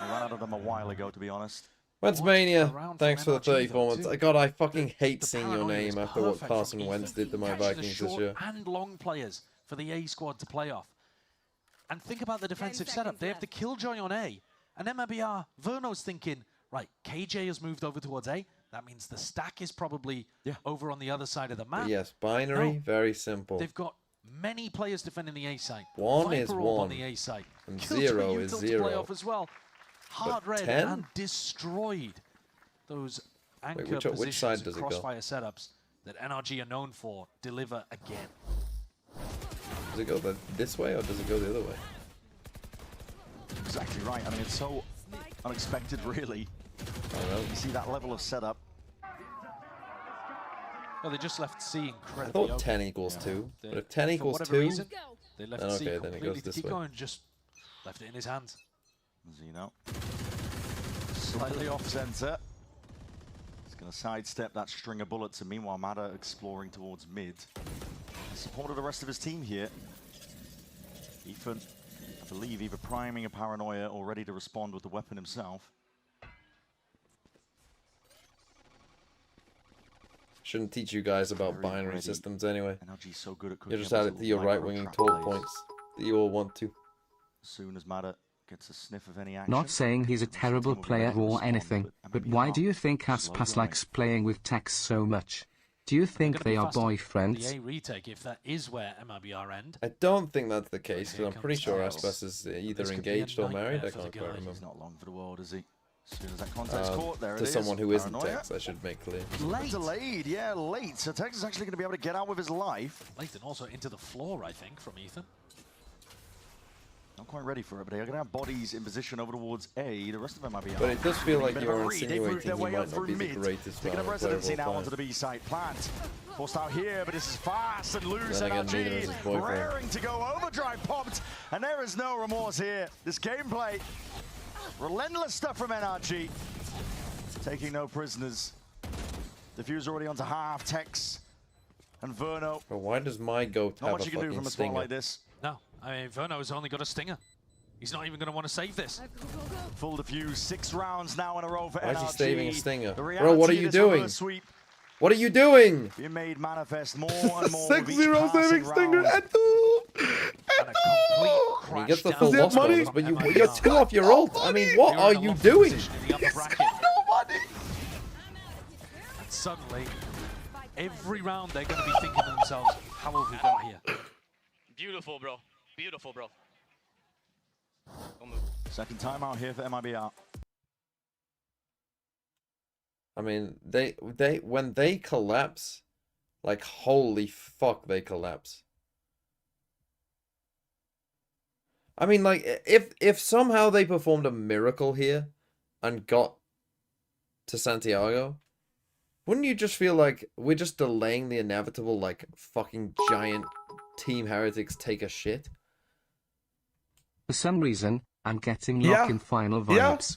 [SPEAKER 6] I ran out of them a while ago, to be honest.
[SPEAKER 2] Wentzmania, thanks for the 34 months. God, I fucking hate seeing your name after what Carson Wentz did to my Vikings this year.
[SPEAKER 7] And long players for the A squad to play off. And think about the defensive setup. They have the Killjoy on A. And MIBR, Verno's thinking, right, KJ has moved over towards A. That means the stack is probably over on the other side of the map.
[SPEAKER 2] But yes, binary, very simple.
[SPEAKER 7] They've got many players defending the A site.
[SPEAKER 2] 1 is 1.
[SPEAKER 7] On the A site.
[SPEAKER 2] And 0 is 0.
[SPEAKER 7] Play off as well. Hard red and destroyed those anchor positions
[SPEAKER 2] which side does it go?
[SPEAKER 7] Crossfire setups that NRG are known for deliver again.
[SPEAKER 2] Does it go this way or does it go the other way?
[SPEAKER 6] Exactly right. I mean, it's so unexpected, really. You see that level of setup.
[SPEAKER 7] Well, they just left C incredibly.
[SPEAKER 2] I thought 10 equals 2, but if 10 equals 2,
[SPEAKER 7] reason, they left C
[SPEAKER 2] then it goes this way.
[SPEAKER 7] And just left it in his hands.
[SPEAKER 6] Xeno. Slightly off center. He's going to sidestep that string of bullets, and meanwhile, Mada exploring towards mid. Supported the rest of his team here. Ethan, I believe, either priming a paranoia or ready to respond with the weapon himself.
[SPEAKER 2] Shouldn't teach you guys about binary systems anyway.
[SPEAKER 6] NRG's so good at
[SPEAKER 2] you just add it to your right-winging talk points that you all want to.
[SPEAKER 6] As soon as Mada gets a sniff of any action.
[SPEAKER 5] Not saying he's a terrible player or anything, but why do you think Aspas likes playing with Tex so much? Do you think they are boyfriends?
[SPEAKER 7] The A retake, if that is where MIBR end.
[SPEAKER 2] I don't think that's the case, but I'm pretty sure Aspas is either engaged or married. I can't quite remember.
[SPEAKER 6] He's not long for the world, is he? As soon as that contact's caught, there it
[SPEAKER 2] to
[SPEAKER 6] is.
[SPEAKER 2] someone who isn't
[SPEAKER 6] Paranoia.
[SPEAKER 2] Tex, I should make clear.
[SPEAKER 6] Late. Delayed, yeah, late. So Tex is actually going to be able to get out with his life.
[SPEAKER 7] Late and also into the floor, I think, from Ethan.
[SPEAKER 6] Not quite ready for it, but they're going to have bodies in position over towards A. The rest of them might be out.
[SPEAKER 2] But it does feel like you're
[SPEAKER 6] They've moved their
[SPEAKER 2] insinuating he
[SPEAKER 6] way
[SPEAKER 2] might
[SPEAKER 6] up
[SPEAKER 2] not
[SPEAKER 6] through
[SPEAKER 2] be the
[SPEAKER 6] mid.
[SPEAKER 2] greatest
[SPEAKER 6] Taking up
[SPEAKER 2] player
[SPEAKER 6] residency now
[SPEAKER 2] player.
[SPEAKER 6] onto the B-side plant. Forced out here, but this is fast and loose.
[SPEAKER 2] Then again, neither is his
[SPEAKER 6] NRG
[SPEAKER 2] boyfriend.
[SPEAKER 6] raring to go. Overdrive popped, and there is no remorse here. This gameplay, relentless stuff from NRG. Taking no prisoners. Diffuse already onto half. Tex and Verno.
[SPEAKER 2] But why does my goat
[SPEAKER 6] Not
[SPEAKER 2] have
[SPEAKER 6] much
[SPEAKER 2] a
[SPEAKER 6] you can do
[SPEAKER 2] fucking
[SPEAKER 6] from a spot
[SPEAKER 2] stinger?
[SPEAKER 6] like this.
[SPEAKER 7] No, I mean, Verno's only got a stinger. He's not even going to want to save this.
[SPEAKER 6] Full diffuse, 6 rounds now in a row for
[SPEAKER 2] Why
[SPEAKER 6] NRG.
[SPEAKER 2] is he saving a stinger?
[SPEAKER 6] The
[SPEAKER 2] Bro, what are
[SPEAKER 6] reality
[SPEAKER 2] you
[SPEAKER 6] of this
[SPEAKER 2] doing?
[SPEAKER 6] reverse sweep
[SPEAKER 2] What are you doing?
[SPEAKER 6] being made manifest more and more.
[SPEAKER 4] 6-0 saving stinger.
[SPEAKER 2] He gets the full loss bonus, but you're 2 off your ult. I mean, what are you doing?
[SPEAKER 7] And suddenly, every round they're going to be thinking to themselves, how have we got here?
[SPEAKER 19] Beautiful, bro. Beautiful, bro.
[SPEAKER 6] Second time out here for MIBR.
[SPEAKER 2] I mean, when they collapse, like holy fuck, they collapse. I mean, like if somehow they performed a miracle here and got to Santiago, wouldn't you just feel like we're just delaying the inevitable, like fucking giant Team Heretics take a shit?
[SPEAKER 5] For some reason, I'm getting lock-in final vibes.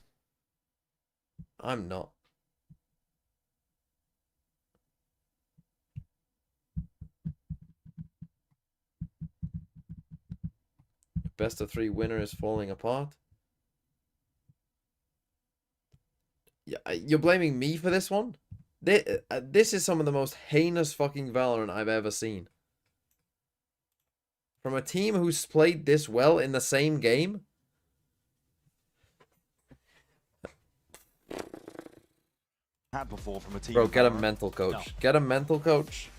[SPEAKER 2] I'm not. Best of 3 winner is falling apart. Yeah, you're blaming me for this one? This is some of the most heinous fucking Valorant I've ever seen. From a team who's played this well in the same game?
[SPEAKER 6] Had before from a team.
[SPEAKER 2] Bro, get a mental coach. No. Get a mental coach.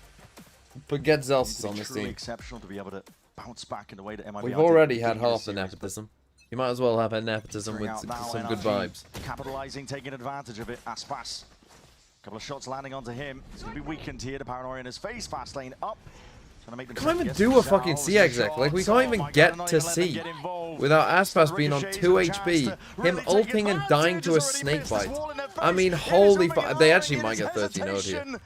[SPEAKER 2] But get Zelsis on this
[SPEAKER 6] truly
[SPEAKER 2] team.
[SPEAKER 6] Exceptional to be able to bounce back in the way that MIBR.
[SPEAKER 2] We've already had half the nepotism. You might as well have a nepotism with some good vibes.
[SPEAKER 6] Capitalizing, taking advantage of it. Aspas. Couple of shots landing onto him. He's going to be weakened here. The Paranoia in his face. Fast lane up.
[SPEAKER 2] We can't even do a fucking C exec. Like, we can't even get to C without Aspas being on 2 HP, him ulting and dying to a snake bite. I mean, holy fuck. They actually might get 30-0 here.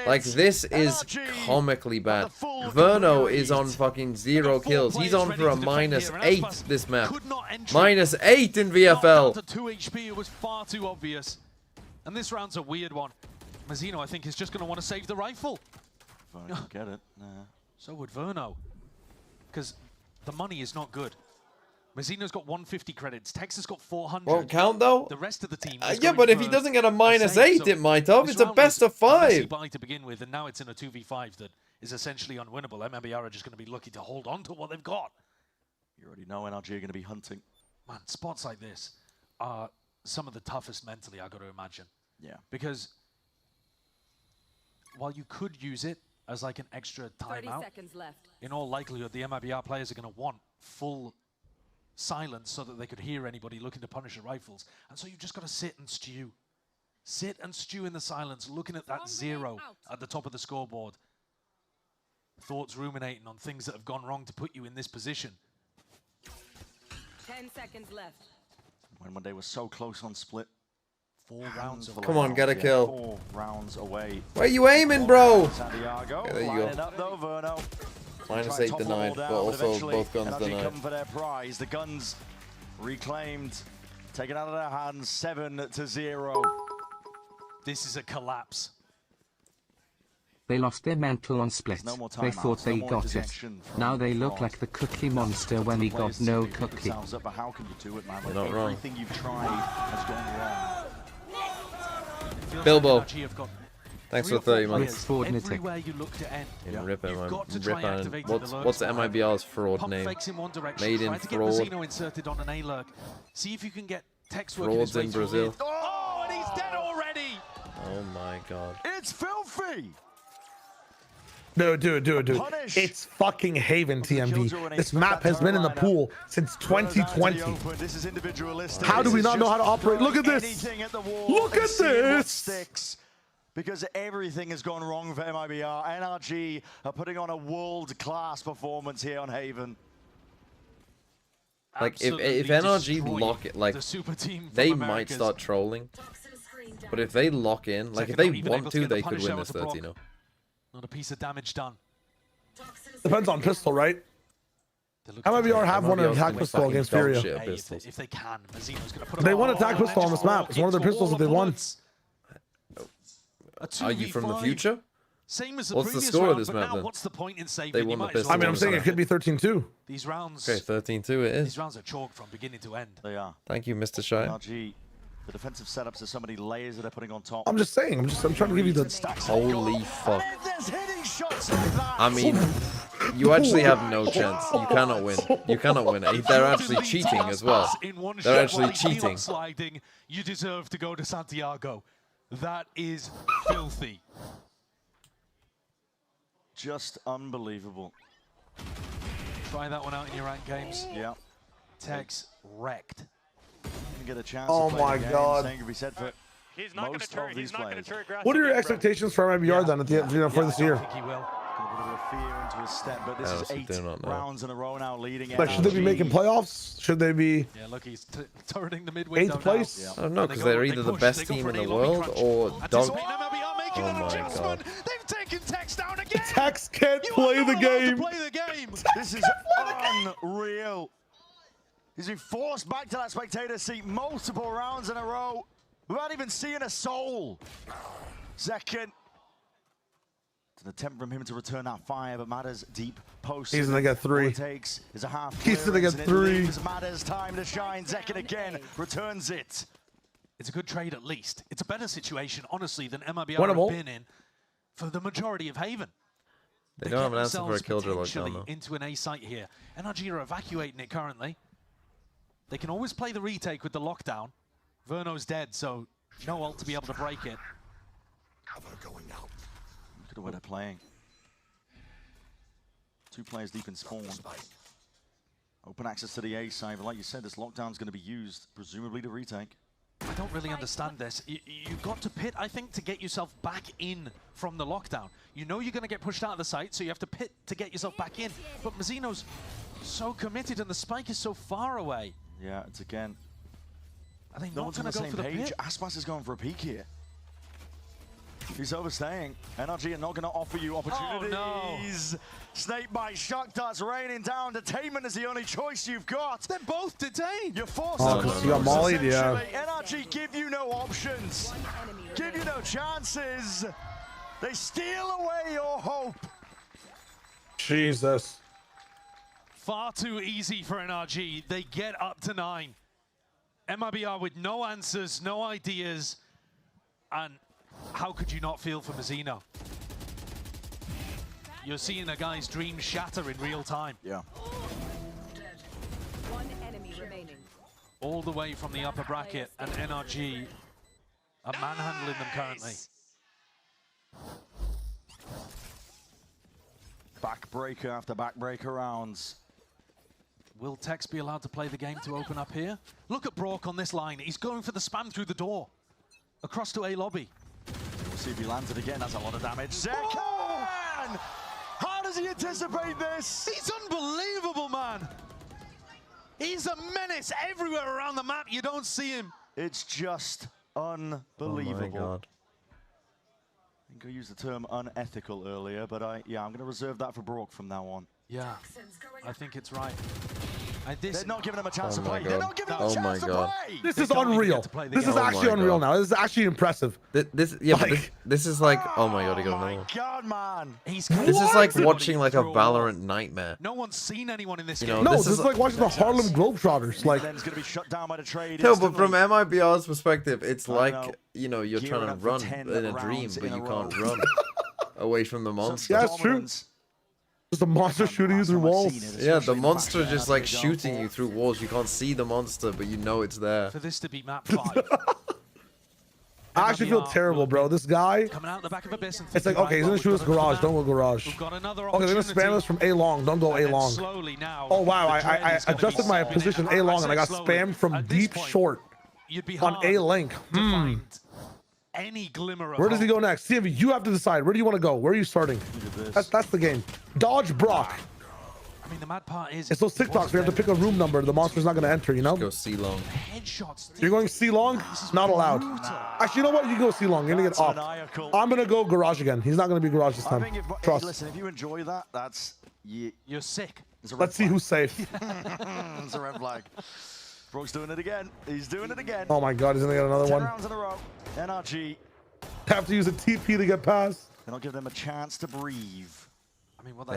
[SPEAKER 2] Like, this is comically bad. Verno is on fucking 0 kills. He's on for a -8 this map. -8 in VFL.
[SPEAKER 7] To 2 HP, it was far too obvious. And this round's a weird one. Mazzino, I think, is just going to want to save the rifle.
[SPEAKER 6] Get it. Nah.
[SPEAKER 7] So would Verno. Because the money is not good. Mazzino's got 150 credits. Tex has got 400.
[SPEAKER 2] Won't count, though?
[SPEAKER 7] The rest of the team
[SPEAKER 2] yeah, but if he doesn't get a -8, it might have. It's a best of 5.
[SPEAKER 7] Buy to begin with, and now it's in a 2v5 that is essentially unwinnable. MIBR are just going to be lucky to hold on to what they've got.
[SPEAKER 6] You already know NRG are going to be hunting.
[SPEAKER 7] Man, spots like this are some of the toughest mentally, I got to imagine.
[SPEAKER 6] Yeah.
[SPEAKER 7] Because while you could use it as like an extra timeout,
[SPEAKER 12] 30 seconds left.
[SPEAKER 7] In all likelihood, the MIBR players are going to want full silence so that they could hear anybody looking to punish the rifles. And so you've just got to sit and stew. Sit and stew in the silence, looking at that 0 at the top of the scoreboard. Thoughts ruminating on things that have gone wrong to put you in this position.
[SPEAKER 12] 10 seconds left.
[SPEAKER 6] When they were so close on split.
[SPEAKER 7] 4 rounds away.
[SPEAKER 2] Come on, get a kill.
[SPEAKER 6] 4 rounds away.
[SPEAKER 2] Where you aiming, bro?
[SPEAKER 6] Santiago.
[SPEAKER 2] Okay, there you go.
[SPEAKER 6] Up though, Verno.
[SPEAKER 2] -8 denied, but also both guns denied.
[SPEAKER 6] Come for their prize. The guns reclaimed, taken out of their hands, 7-0.
[SPEAKER 7] This is a collapse.
[SPEAKER 5] They lost their mental on split.
[SPEAKER 6] No
[SPEAKER 5] They thought they got it. Now they look like the cookie monster when he got no cookie.
[SPEAKER 6] But how can you do it, man?
[SPEAKER 2] You're not wrong.
[SPEAKER 6] Everything you've tried has gone wrong.
[SPEAKER 2] Bilbo. Thanks for 30
[SPEAKER 7] players
[SPEAKER 2] months.
[SPEAKER 7] everywhere you look to end.
[SPEAKER 2] Rip him.
[SPEAKER 7] You've got to
[SPEAKER 2] Rip
[SPEAKER 7] try
[SPEAKER 2] him.
[SPEAKER 7] activating
[SPEAKER 2] What's
[SPEAKER 7] the lurks
[SPEAKER 2] what's
[SPEAKER 7] behind.
[SPEAKER 2] MIBR's fraud
[SPEAKER 7] Pump
[SPEAKER 2] name?
[SPEAKER 7] fakes in one direction.
[SPEAKER 2] Made in
[SPEAKER 7] Try to get
[SPEAKER 2] fraud.
[SPEAKER 7] Mazino inserted on an A lurk. See if you can get Tex working his
[SPEAKER 2] Frauds
[SPEAKER 7] way
[SPEAKER 2] in
[SPEAKER 7] through
[SPEAKER 2] Brazil.
[SPEAKER 7] mid. Oh, and he's dead already.
[SPEAKER 2] Oh my god.
[SPEAKER 6] It's filthy.
[SPEAKER 4] No, dude. It's fucking Haven, TMV. This map has been in the pool since 2020.
[SPEAKER 6] This is individualistic.
[SPEAKER 4] How do we not know how to operate? Look at this. Look at this.
[SPEAKER 6] Because everything has gone wrong for MIBR. NRG are putting on a world-class performance here on Haven.
[SPEAKER 2] Like if NRG lock it, like
[SPEAKER 7] the super team from
[SPEAKER 2] they
[SPEAKER 7] Americas.
[SPEAKER 2] might start trolling. But if they lock in, like if they want to, they could win this 13-0.
[SPEAKER 7] Not a piece of damage done.
[SPEAKER 4] Depends on pistol, right? MIBR have one attack pistol against Furia.
[SPEAKER 7] Hey, if they can, Mazino's gonna put
[SPEAKER 4] They won attack pistol on this map. It's one of their pistols that they won.
[SPEAKER 2] Are you from the future?
[SPEAKER 7] Same as the
[SPEAKER 2] What's the
[SPEAKER 7] previous
[SPEAKER 2] score
[SPEAKER 7] round,
[SPEAKER 2] of this
[SPEAKER 7] but
[SPEAKER 2] map
[SPEAKER 7] now
[SPEAKER 2] then?
[SPEAKER 7] what's the point in saving?
[SPEAKER 2] They won the pistol.
[SPEAKER 4] I mean, I'm saying it could be 13-2.
[SPEAKER 7] These rounds.
[SPEAKER 2] Okay, 13-2 it is.
[SPEAKER 7] These rounds are chalk from beginning to end.
[SPEAKER 6] They are.
[SPEAKER 2] Thank you, Mr. Shine.
[SPEAKER 6] NRG, the defensive setups, there's so many layers that they're putting on top.
[SPEAKER 4] I'm just saying. I'm trying to give you the.
[SPEAKER 2] Holy fuck. I mean, you actually have no chance. You cannot win. You cannot win. They're actually cheating as well. They're actually cheating.
[SPEAKER 7] Sliding, you deserve to go to Santiago. That is filthy.
[SPEAKER 6] Just unbelievable.
[SPEAKER 7] Try that one out in your ranked games.
[SPEAKER 6] Yeah.
[SPEAKER 7] Tex wrecked.
[SPEAKER 6] Didn't get a chance
[SPEAKER 4] Oh
[SPEAKER 6] to play
[SPEAKER 4] my
[SPEAKER 6] the game.
[SPEAKER 4] God.
[SPEAKER 6] Same could be said for
[SPEAKER 3] He's not going to turn. He's not going to turn grass.
[SPEAKER 4] What are your
[SPEAKER 3] again, bro.
[SPEAKER 4] expectations for MIBR then at the end for this year?
[SPEAKER 7] I think he will.
[SPEAKER 6] Got a bit of a fear into his step, but this is 8 rounds in a row now leading.
[SPEAKER 4] Like, should they be making playoffs? Should they be?
[SPEAKER 7] Yeah, look, he's turning the mid window
[SPEAKER 4] 8th place?
[SPEAKER 7] now.
[SPEAKER 2] I don't know, because they're either the best team in the world or dog.
[SPEAKER 7] Oh
[SPEAKER 2] my god.
[SPEAKER 7] They've taken Tex down again.
[SPEAKER 4] Tex can't play the game.
[SPEAKER 7] Play the game.
[SPEAKER 6] This is unreal. He's been forced back to that spectator seat multiple rounds in a row without even seeing a soul. Second. It's an attempt from him to return that fire, but Matters deep post.
[SPEAKER 4] He's gonna get 3.
[SPEAKER 6] All it takes is a half.
[SPEAKER 4] He's gonna get 3.
[SPEAKER 6] Matters time to shine. Zekin again returns it.
[SPEAKER 7] It's a good trade at least. It's a better situation, honestly, than MIBR
[SPEAKER 4] Winnable.
[SPEAKER 7] have been in for the majority of Haven.
[SPEAKER 2] They don't have an answer for a killjoy lockdown
[SPEAKER 7] potentially
[SPEAKER 2] though.
[SPEAKER 7] into an A site here. NRG are evacuating it currently. They can always play the retake with the lockdown. Verno's dead, so no ult to be able to break it.
[SPEAKER 6] Look at the way they're playing. 2 players deep in spawn. Open access to the A side, but like you said, this lockdown's going to be used, presumably to retake.
[SPEAKER 7] I don't really understand this. You've got to pit, I think, to get yourself back in from the lockdown. You know you're going to get pushed out of the site, so you have to pit to get yourself back in. But Mazino's so committed and the spike is so far away.
[SPEAKER 6] Yeah, it's again.
[SPEAKER 7] Are they
[SPEAKER 6] No
[SPEAKER 7] not
[SPEAKER 6] one's on
[SPEAKER 7] going
[SPEAKER 6] the
[SPEAKER 7] to go
[SPEAKER 6] same
[SPEAKER 7] for the
[SPEAKER 6] page.
[SPEAKER 7] pit?
[SPEAKER 6] Aspas is going for a peek here. He's overstaying. NRG are not going to offer you opportunities.
[SPEAKER 7] Oh, no.
[SPEAKER 6] Snake bite, shock darts raining down. Detainment is the only choice you've got.
[SPEAKER 7] They're both detained.
[SPEAKER 6] You're forced
[SPEAKER 4] Oh,
[SPEAKER 6] to
[SPEAKER 4] 'cause you got mollied, yeah.
[SPEAKER 6] NRG give you no options. Give you no chances. They steal away your hope.
[SPEAKER 4] Jesus.
[SPEAKER 7] Far too easy for NRG. They get up to 9. MIBR with no answers, no ideas. And how could you not feel for Mazino? You're seeing a guy's dreams shatter in real time.
[SPEAKER 6] Yeah.
[SPEAKER 12] One enemy remaining.
[SPEAKER 7] All the way from the upper bracket, and NRG are manhandling them currently.
[SPEAKER 6] Backbreaker after backbreaker rounds.
[SPEAKER 7] Will Tex be allowed to play the game to open up here? Look at Brock on this line. He's going for the spam through the door. Across to A lobby.
[SPEAKER 6] We'll see if he lands it again. That's a lot of damage. Zekin! How does he anticipate this?
[SPEAKER 7] He's unbelievable, man. He's a menace everywhere around the map. You don't see him.
[SPEAKER 6] It's just unbelievable.
[SPEAKER 2] Oh my god.
[SPEAKER 6] I think I used the term unethical earlier, but I'm going to reserve that for Brock from now on.
[SPEAKER 7] Yeah, I think it's right.
[SPEAKER 6] They're not giving him a chance to
[SPEAKER 2] Oh my
[SPEAKER 6] play. They're
[SPEAKER 2] God.
[SPEAKER 6] not giving him
[SPEAKER 2] Oh
[SPEAKER 6] a
[SPEAKER 2] my
[SPEAKER 6] chance to
[SPEAKER 2] God.
[SPEAKER 6] play.
[SPEAKER 4] This is unreal. This is actually unreal now. This is actually impressive.
[SPEAKER 2] This is like, oh my God, he got another one.
[SPEAKER 6] God, man.
[SPEAKER 7] He's
[SPEAKER 2] This is like watching like a Valorant nightmare.
[SPEAKER 7] No one's seen anyone in this
[SPEAKER 2] You
[SPEAKER 7] game.
[SPEAKER 2] know,
[SPEAKER 4] No, this is like watching the Harlem Globetrotters. Like,
[SPEAKER 6] Then it's going to be shut down by the trade.
[SPEAKER 2] No, but from MIBR's perspective, it's
[SPEAKER 6] I
[SPEAKER 2] like,
[SPEAKER 6] know.
[SPEAKER 2] you know, you're
[SPEAKER 6] Gearing
[SPEAKER 2] trying to
[SPEAKER 6] up for
[SPEAKER 2] run
[SPEAKER 6] 10
[SPEAKER 2] in a dream,
[SPEAKER 6] rounds
[SPEAKER 2] but
[SPEAKER 6] in a
[SPEAKER 2] you
[SPEAKER 6] row.
[SPEAKER 2] can't run away from the monster.
[SPEAKER 4] yeah, it's true. Just a monster shooting you through walls.
[SPEAKER 2] Yeah, the monster just like shooting you through walls. You can't see the monster, but you know it's there.
[SPEAKER 7] For this to be map 5.
[SPEAKER 4] I actually feel terrible, bro. This guy.
[SPEAKER 7] Coming out the back of Abyss.
[SPEAKER 4] It's like, okay, he's gonna shoot us garage. Don't go garage.
[SPEAKER 7] We've got another
[SPEAKER 4] Okay, they're gonna spam us from A long. Don't go A long.
[SPEAKER 7] Slowly now.
[SPEAKER 4] Oh wow, I adjusted my position A long and I got spammed from deep short on A link.
[SPEAKER 7] Any glimmer of
[SPEAKER 4] Where does he go next? CMV, you have to decide. Where do you want to go? Where are you starting? That's the game. Dodge Brock.
[SPEAKER 7] I mean, the mad part is
[SPEAKER 4] It's those TikToks. We have to pick a room number. The monster's not going to enter, you know?
[SPEAKER 2] Go C long.
[SPEAKER 7] Headshots.
[SPEAKER 4] You're going C long? Not allowed. Actually, you know what? You go C long. You're going to get off. I'm going to go garage again. He's not going to be garage this time. Trust.
[SPEAKER 6] Listen, if you enjoy that, that's...
[SPEAKER 7] You're sick.
[SPEAKER 4] Let's see who's safe.
[SPEAKER 6] It's a red flag. Brock's doing it again. He's doing it again.
[SPEAKER 4] Oh my God, he's going to get another
[SPEAKER 6] 10
[SPEAKER 4] one.
[SPEAKER 6] rounds in a row. NRG.
[SPEAKER 4] Have to use a TP to get past.
[SPEAKER 6] They're not giving them a chance to breathe.
[SPEAKER 7] I mean, what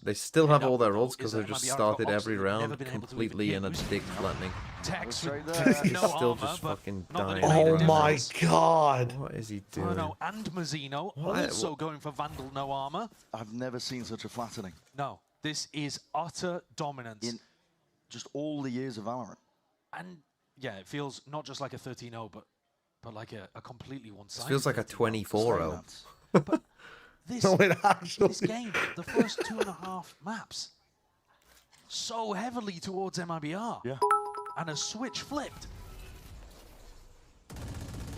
[SPEAKER 2] They still have all their rolls because they've just started every round completely in a dick flattening.
[SPEAKER 7] Tex
[SPEAKER 2] He's
[SPEAKER 7] no
[SPEAKER 2] still
[SPEAKER 7] armor,
[SPEAKER 2] just
[SPEAKER 7] but
[SPEAKER 2] fucking
[SPEAKER 7] not that
[SPEAKER 2] dying.
[SPEAKER 7] it made a
[SPEAKER 4] Oh my
[SPEAKER 7] difference.
[SPEAKER 4] God.
[SPEAKER 2] What is he doing?
[SPEAKER 7] Bruno and Mazzino also going for Vandal no armor.
[SPEAKER 6] I've never seen such a flattening.
[SPEAKER 7] No, this is utter dominance.
[SPEAKER 6] In just all the years of Valorant.
[SPEAKER 7] And yeah, it feels not just like a 13-0, but like a completely one-sided.
[SPEAKER 2] It feels like a 24-0.
[SPEAKER 7] But this,
[SPEAKER 4] No, it actually.
[SPEAKER 7] this game, the first 2.5 maps, so heavily towards MIBR.
[SPEAKER 6] Yeah.
[SPEAKER 7] And a switch flipped.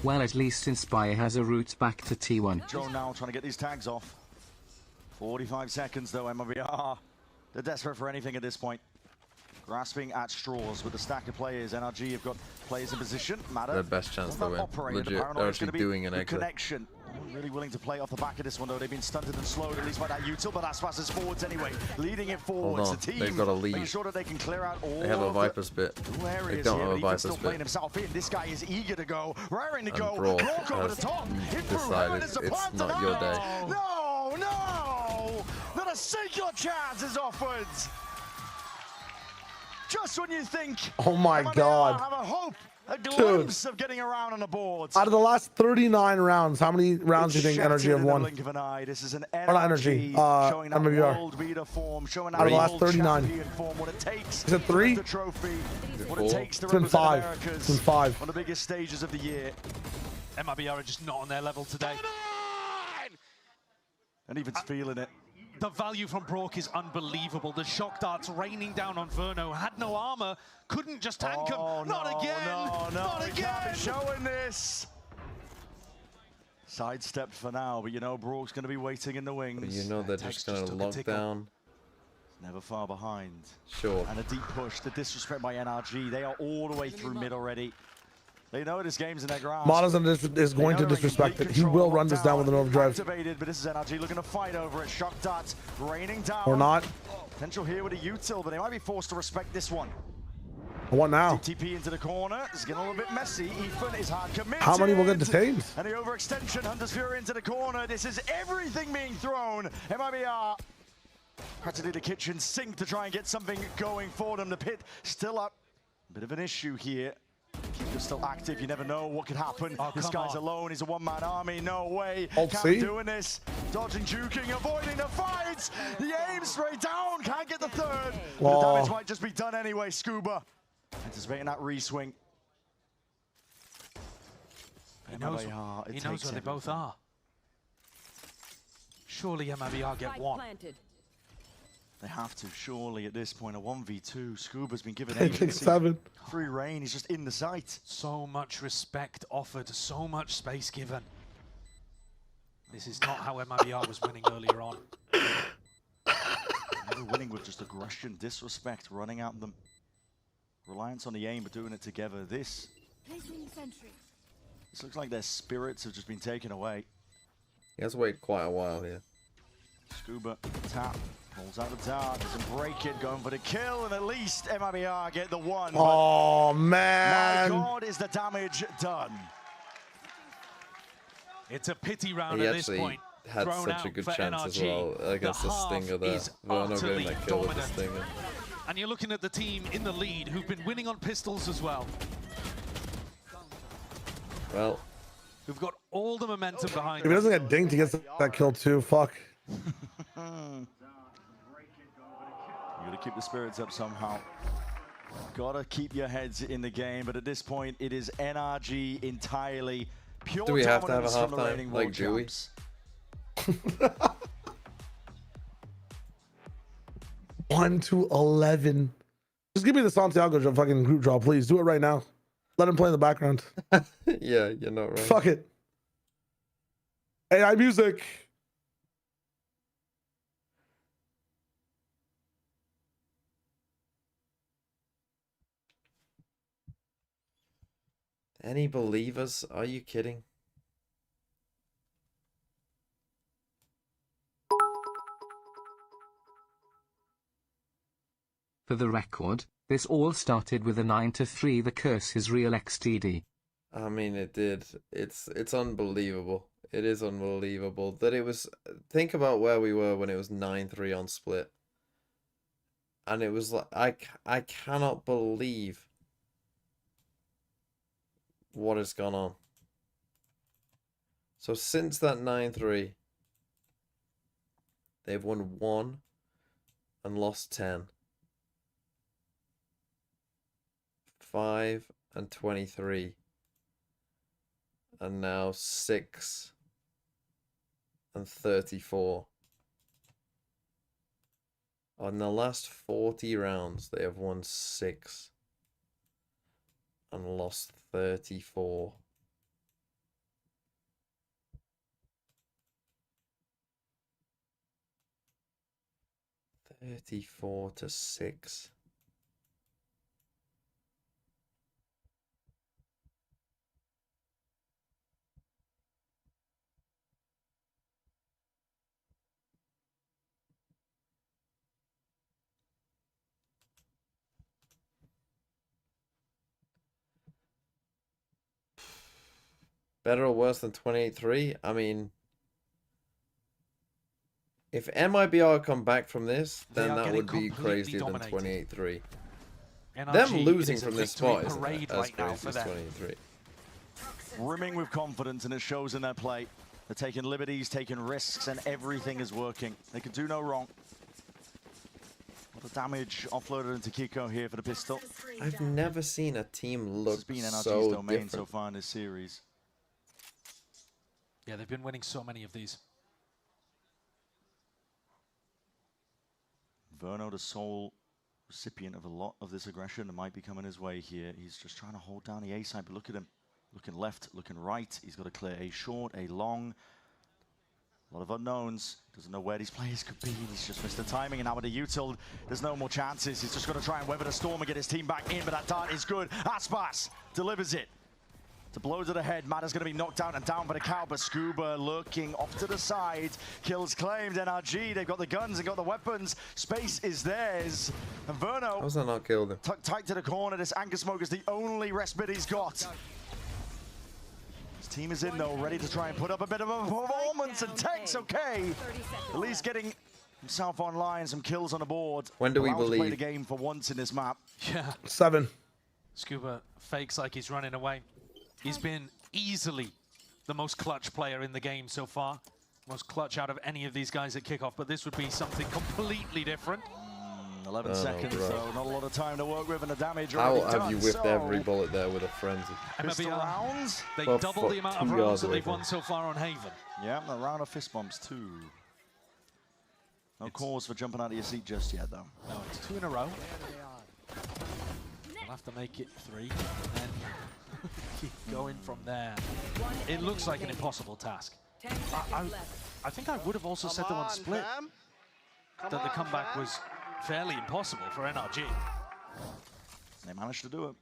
[SPEAKER 5] Well, at least Inspire has a route back to T1.
[SPEAKER 6] Joe now trying to get these tags off. 45 seconds though, MIBR. They're desperate for anything at this point. Grasping at straws with the stack of players. NRG have got players in position. Matter.
[SPEAKER 2] Their best chance to win. Legit, they're actually doing an exit.
[SPEAKER 6] Connection. Really willing to play off the back of this one though. They've been stunted and slowed at least by that util, but that's passes forwards anyway. Leading it forwards.
[SPEAKER 2] Hold on,
[SPEAKER 6] The team
[SPEAKER 2] they've got a
[SPEAKER 6] making
[SPEAKER 2] lead.
[SPEAKER 6] sure that they can clear out all
[SPEAKER 2] They have a
[SPEAKER 6] of the
[SPEAKER 2] Viper's bit.
[SPEAKER 6] two
[SPEAKER 2] They
[SPEAKER 6] areas
[SPEAKER 2] don't
[SPEAKER 6] here,
[SPEAKER 2] have a
[SPEAKER 6] but Ethan's
[SPEAKER 2] Viper's
[SPEAKER 6] still playing
[SPEAKER 2] bit.
[SPEAKER 6] himself in. This guy is eager to go, raring to
[SPEAKER 2] And
[SPEAKER 6] go.
[SPEAKER 2] Brock
[SPEAKER 6] Brock over
[SPEAKER 2] has
[SPEAKER 6] the top.
[SPEAKER 2] decided it's not your day.
[SPEAKER 6] No, no! Not a single chance is offered. Just when you think,
[SPEAKER 4] Oh my
[SPEAKER 6] MIBR
[SPEAKER 4] God.
[SPEAKER 6] have a hope, a glimpse of getting around on the board.
[SPEAKER 4] Out of the last 39 rounds, how many rounds do you think
[SPEAKER 6] Shattered
[SPEAKER 4] NRG have
[SPEAKER 6] in the
[SPEAKER 4] won?
[SPEAKER 6] blink of an eye. This is an
[SPEAKER 4] Or not
[SPEAKER 6] NRG
[SPEAKER 4] NRG,
[SPEAKER 6] showing that
[SPEAKER 4] MIBR.
[SPEAKER 6] world beater form, showing
[SPEAKER 4] Out
[SPEAKER 6] that
[SPEAKER 4] of the last
[SPEAKER 6] world
[SPEAKER 4] 39.
[SPEAKER 6] champion form, what it takes
[SPEAKER 4] Is it 3?
[SPEAKER 6] to lift the trophy, what
[SPEAKER 2] Four.
[SPEAKER 6] it takes to
[SPEAKER 4] It's been
[SPEAKER 6] represent
[SPEAKER 4] 5.
[SPEAKER 6] America's
[SPEAKER 4] It's been 5.
[SPEAKER 6] on the biggest stages of the year.
[SPEAKER 7] MIBR are just not on their level today.
[SPEAKER 6] And even's feeling it.
[SPEAKER 7] The value from Brock is unbelievable. The shock darts raining down on Verno. Had no armor. Couldn't just tank him. Not again. Not
[SPEAKER 6] we
[SPEAKER 7] again.
[SPEAKER 6] can't be showing this. Sidestepped for now, but you know Brock's going to be waiting in the wings.
[SPEAKER 2] But you know they're just going to lock down.
[SPEAKER 6] Never far behind.
[SPEAKER 2] Sure.
[SPEAKER 6] And a deep push. The disrespect by NRG. They are all the way through mid already. They know this game's in their grasp.
[SPEAKER 4] Modern is going to disrespect it. He will run this down with an overdrive.
[SPEAKER 6] Activated, but this is NRG looking to fight over it. Shock darts raining down.
[SPEAKER 4] Or not.
[SPEAKER 6] Potential here with a util, but they might be forced to respect this one.
[SPEAKER 4] What now?
[SPEAKER 6] TP into the corner. It's getting a little bit messy. Ethan is hard committed.
[SPEAKER 4] How many will get detained?
[SPEAKER 6] And the overextension. Hunter's Fury into the corner. This is everything being thrown. MIBR practically the kitchen sink to try and get something going for them. The pit still up. Bit of an issue here. Keep still active. You never know what could happen. This guy's alone. He's a one-man army. No way. Can't be doing this. Dodging, juking, avoiding the fights. The aim straight down. Can't get the third. But the damage might just be done anyway. Scuba anticipating that re-swing.
[SPEAKER 7] He knows where they both are. Surely MIBR get one.
[SPEAKER 6] They have to, surely, at this point. A 1v2. Scuba's been given
[SPEAKER 4] I think
[SPEAKER 6] agency.
[SPEAKER 4] 7.
[SPEAKER 6] Free reign. He's just in the sight.
[SPEAKER 7] So much respect offered. So much space given. This is not how MIBR was winning earlier on.
[SPEAKER 6] They're winning with just aggression, disrespect, running at them. Reliance on the aim, but doing it together. This looks like their spirits have just been taken away.
[SPEAKER 2] He has waited quite a while here.
[SPEAKER 6] Scuba, tap, Pulls out the dart, doesn't break it, going for the kill, and at least MIBR get the one.
[SPEAKER 4] Oh, man.
[SPEAKER 6] My God, is the damage done?
[SPEAKER 7] It's a pity round
[SPEAKER 2] He
[SPEAKER 7] at this
[SPEAKER 2] actually
[SPEAKER 7] point.
[SPEAKER 2] had
[SPEAKER 7] Thrown
[SPEAKER 2] such a
[SPEAKER 7] out
[SPEAKER 2] good
[SPEAKER 7] for
[SPEAKER 2] chance as
[SPEAKER 7] NRG.
[SPEAKER 2] well against the Stinger there. Verno getting that kill with the
[SPEAKER 7] dominant.
[SPEAKER 2] Stinger.
[SPEAKER 7] And you're looking at the team in the lead who've been winning on pistols as well.
[SPEAKER 2] Well,
[SPEAKER 7] who've got all the momentum behind
[SPEAKER 4] If he
[SPEAKER 7] them.
[SPEAKER 4] doesn't get dinked, he gets that kill too. Fuck.
[SPEAKER 6] You gotta keep the spirits up somehow. Gotta keep your heads in the game, but at this point, it is NRG entirely. Pure
[SPEAKER 2] do we have to have a
[SPEAKER 6] dominance from the
[SPEAKER 2] halftime
[SPEAKER 6] reigning
[SPEAKER 2] like
[SPEAKER 6] world
[SPEAKER 2] Dewey?
[SPEAKER 6] champs.
[SPEAKER 4] 1-11. Just give me the Santiago fucking group draw, please. Do it right now. Let him play in the background.
[SPEAKER 2] Yeah, you're not wrong.
[SPEAKER 4] Fuck it. AI music.
[SPEAKER 2] Any believers? Are you kidding?
[SPEAKER 5] For the record, this all started with a 9-3. The curse is real XTD.
[SPEAKER 2] I mean, it did. It's unbelievable. It is unbelievable that it was. Think about where we were when it was 9-3 on split, and it was like I cannot believe what has gone on. So since that 9-3, they've won 1 and lost 10. 5 and 23. And now 6 and 34. On the last 40 rounds, they have won 6 and lost 34. (34-6). Better or worse than 28-3? I mean, if MIBR come back from this, then that would be crazier than 28-3. Them losing from this spot is as crazy as 28-3.
[SPEAKER 6] Brimming with confidence, and it shows in their play. They're taking liberties, taking risks, and everything is working. They can do no wrong. A lot of damage offloaded into Kiko here for the pistol.
[SPEAKER 2] I've never seen a team look
[SPEAKER 6] It's been NRG's
[SPEAKER 2] so
[SPEAKER 6] domain
[SPEAKER 2] different.
[SPEAKER 6] so far in this series.
[SPEAKER 7] Yeah, they've been winning so many of these.
[SPEAKER 6] Verno, the sole recipient of a lot of this aggression, that might be coming his way here. He's just trying to hold down the A side, but look at him. Looking left, looking right. He's got to clear a short, a long. A lot of unknowns. Doesn't know where these players could be. He's just missed the timing, and now with the util, there's no more chances. He's just got to try and weather the storm and get his team back in, but that dart is good. Aspas delivers it. To blow to the head, Mada's going to be knocked out and down by the cow, but Scuba looking off to the side. Kills claimed. NRG, they've got the guns and got the weapons. Space is theirs. And Verno,
[SPEAKER 2] how's that not killed him?
[SPEAKER 6] Tucked tight to the corner. This Anchor Smoke is the only respite he's got. His team is in though, ready to try and put up a bit of a performance, and Tech's okay. At least getting himself online, some kills on the board.
[SPEAKER 2] When do we
[SPEAKER 6] Allowed to play
[SPEAKER 2] believe?
[SPEAKER 6] the game for once in this map.
[SPEAKER 7] Yeah.
[SPEAKER 4] 7.
[SPEAKER 7] Scuba fakes like he's running away. He's been easily the most clutch player in the game so far. Most clutch out of any of these guys at kickoff, but this would be something completely different.
[SPEAKER 6] 11 seconds,
[SPEAKER 2] bro.
[SPEAKER 6] so not a lot of time to work with, and the damage
[SPEAKER 2] How
[SPEAKER 6] already
[SPEAKER 2] have
[SPEAKER 6] done.
[SPEAKER 2] you whipped
[SPEAKER 6] So,
[SPEAKER 2] every bullet there with a frenzy?
[SPEAKER 6] pistol rounds.
[SPEAKER 7] They
[SPEAKER 2] Oh,
[SPEAKER 7] doubled the
[SPEAKER 2] fuck,
[SPEAKER 7] amount of
[SPEAKER 2] 2
[SPEAKER 7] rounds
[SPEAKER 2] yards
[SPEAKER 7] that
[SPEAKER 2] away
[SPEAKER 7] they've
[SPEAKER 2] from
[SPEAKER 7] won so far on Haven.
[SPEAKER 6] Yeah, a round of fist bumps too. No cause for jumping out of your seat just yet, though.
[SPEAKER 7] No, it's 2 in a row. We'll have to make it 3, and then keep going from there. It looks like an impossible task. I think I would have also said the one split that the comeback was fairly impossible for NRG.
[SPEAKER 6] They managed to do it.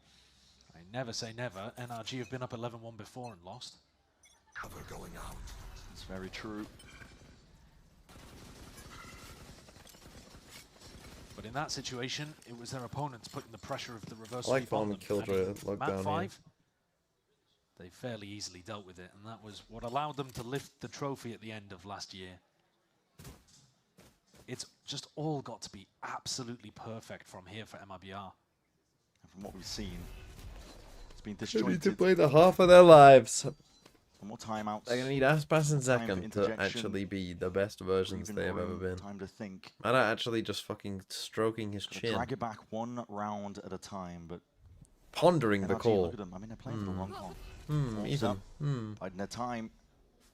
[SPEAKER 7] I never say never. NRG have been up 11-1 before and lost.
[SPEAKER 10] Cover going out.
[SPEAKER 6] It's very true.
[SPEAKER 7] But in that situation, it was their opponents putting the pressure of the reverse
[SPEAKER 2] I like
[SPEAKER 7] sweep on them.
[SPEAKER 2] Killjoy
[SPEAKER 7] And
[SPEAKER 2] lockdown
[SPEAKER 7] map
[SPEAKER 2] here.
[SPEAKER 7] 5, they fairly easily dealt with it, and that was what allowed them to lift the trophy at the end of last year. It's just all got to be absolutely perfect from here for MIBR.
[SPEAKER 6] And from what we've seen, it's been
[SPEAKER 2] They
[SPEAKER 6] disjointed.
[SPEAKER 2] need to play the half of their lives.
[SPEAKER 6] More timeouts.
[SPEAKER 2] They're gonna need Aspas and
[SPEAKER 6] Time for
[SPEAKER 2] Second to
[SPEAKER 6] interjection.
[SPEAKER 2] actually be the best versions
[SPEAKER 6] Even
[SPEAKER 2] they have ever
[SPEAKER 6] room,
[SPEAKER 2] been.
[SPEAKER 6] time to think.
[SPEAKER 2] Mada actually just fucking stroking his chin,
[SPEAKER 6] Drag it back one round at a time, but
[SPEAKER 2] pondering the
[SPEAKER 6] NRG,
[SPEAKER 2] call.
[SPEAKER 6] Look at them. I mean, they're playing for the wrong call.
[SPEAKER 2] Ethan.
[SPEAKER 6] Biding their time.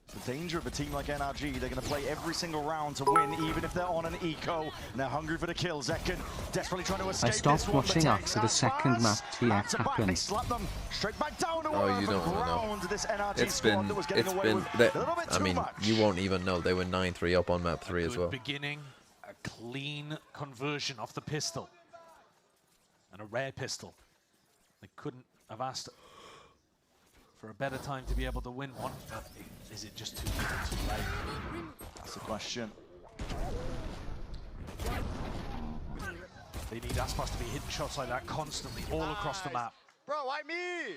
[SPEAKER 6] The danger of a team like NRG, they're going to play every single round to win, even if they're on an eco. And they're hungry for the kill. Zekken desperately trying to escape.
[SPEAKER 5] I stopped
[SPEAKER 6] this one,
[SPEAKER 5] watching
[SPEAKER 6] but
[SPEAKER 5] after the second map TF
[SPEAKER 6] They
[SPEAKER 5] happened.
[SPEAKER 6] slap them straight back down to
[SPEAKER 2] Oh, you don't
[SPEAKER 6] ground.
[SPEAKER 2] know.
[SPEAKER 6] This NRG
[SPEAKER 2] It's
[SPEAKER 6] squad
[SPEAKER 2] been,
[SPEAKER 6] that was getting
[SPEAKER 2] it's
[SPEAKER 6] away
[SPEAKER 2] been.
[SPEAKER 6] with
[SPEAKER 2] That,
[SPEAKER 6] a little bit
[SPEAKER 2] I
[SPEAKER 6] too
[SPEAKER 2] mean,
[SPEAKER 6] much.
[SPEAKER 2] you won't even know they were 9-3 up on map 3 as well.
[SPEAKER 7] Beginning, a clean conversion off the pistol. And a rare pistol. They couldn't have asked for a better time to be able to win one, but is it just too late?
[SPEAKER 6] That's the question.
[SPEAKER 7] They need Aspas to be hitting shots like that constantly, all across the map.
[SPEAKER 10] Bro, why me?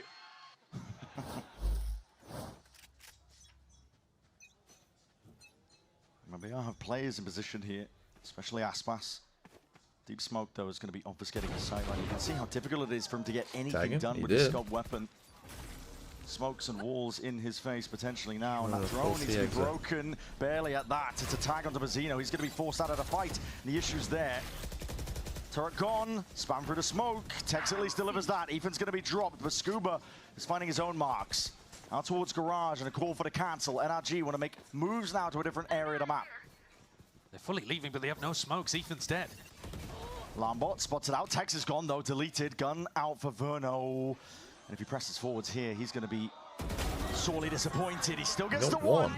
[SPEAKER 6] Maybe I have players in position here, especially Aspas. Deep smoke, though, is going to be obfuscating the sideline. You can see how difficult it is for him to get anything done with the scope weapon. Smokes and walls in his face potentially now, and that drone needs to be broken. Barely at that. It's a tag onto Mazzino. He's going to be forced out of the fight. And the issue's there. Turret gone. Spam through the smoke. Tex at least delivers that. Ethan's going to be dropped, but Scuba is finding his own marks. Out towards Garage and a call for the cancel. NRG want to make moves now to a different area of the map.
[SPEAKER 7] They're fully leaving, but they have no smokes. Ethan's dead.
[SPEAKER 6] Lambot spots it out. Tex is gone, though. Deleted. Gun out for Verno. And if he presses forwards here, he's going to be sorely disappointed. He still gets the one.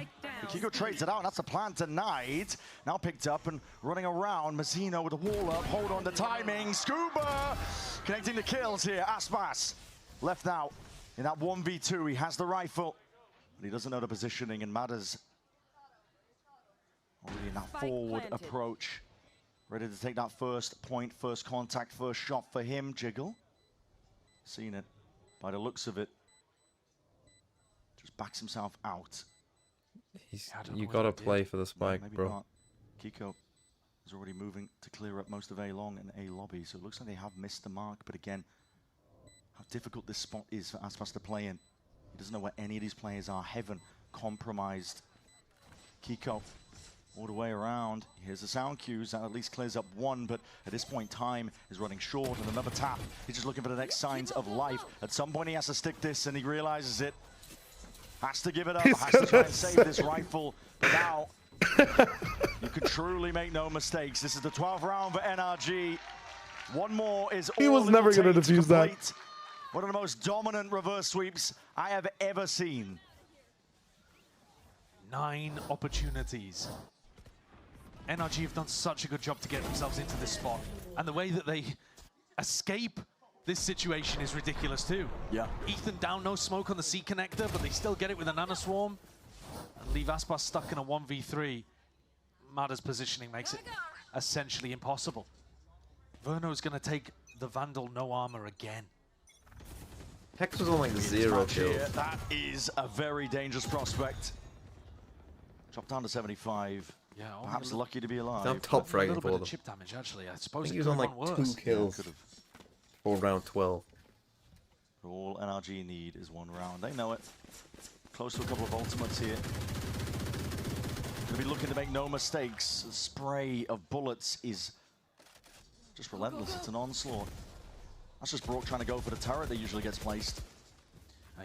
[SPEAKER 6] Kiko trades it out, and that's the plan denied. Now picked up and running around. Mazzino with the wall up. Hold on the timing. Scuba connecting the kills here. Aspas left out in that 1v2. He has the rifle, but he doesn't know the positioning, and Mada's already in that forward approach. Ready to take that first point, first contact, first shot for him. Jiggle. Seen it. By the looks of it, just backs himself out.
[SPEAKER 2] You gotta play for the spike,
[SPEAKER 6] maybe
[SPEAKER 2] bro.
[SPEAKER 6] Not. Kiko is already moving to clear up most of A long and A lobby, so it looks like they have missed the mark. But again, how difficult this spot is for Aspas to play in. He doesn't know where any of these players are. Heaven compromised. Kiko all the way around. Here's the sound cues. That at least clears up one, but at this point, time is running short, and another tap. He's just looking for the next signs of life. At some point, he has to stick this, and he realizes it. Has to give it up, has to try and save this rifle. But now, you can truly make no mistakes. This is the 12th round for NRG. One more is all
[SPEAKER 4] He was never going to defuse that.
[SPEAKER 6] One of the most dominant reverse sweeps I have ever seen.
[SPEAKER 7] 9 opportunities. NRG have done such a good job to get themselves into this spot. And the way that they escape this situation is ridiculous too.
[SPEAKER 6] Yeah.
[SPEAKER 7] Ethan down, no smoke on the C connector, but they still get it with a nanoswarm. And leave Aspas stuck in a 1v3. Mada's positioning makes it essentially impossible. Verno's gonna take the Vandal no armor again.
[SPEAKER 2] Hex was on like 0 kills.
[SPEAKER 6] That is a very dangerous prospect. Dropped down to 75.
[SPEAKER 7] Yeah,
[SPEAKER 6] perhaps lucky to be alive.
[SPEAKER 2] I'm top fragging for them.
[SPEAKER 7] Chip damage, actually. I
[SPEAKER 2] I
[SPEAKER 7] suppose
[SPEAKER 2] think he was on like 2 kills for round 12.
[SPEAKER 6] All NRG need is 1 round. They know it. Close to a couple of ultimates here. Gonna be looking to make no mistakes. The spray of bullets is just relentless. It's an onslaught. That's just Brock trying to go for the turret that usually gets placed.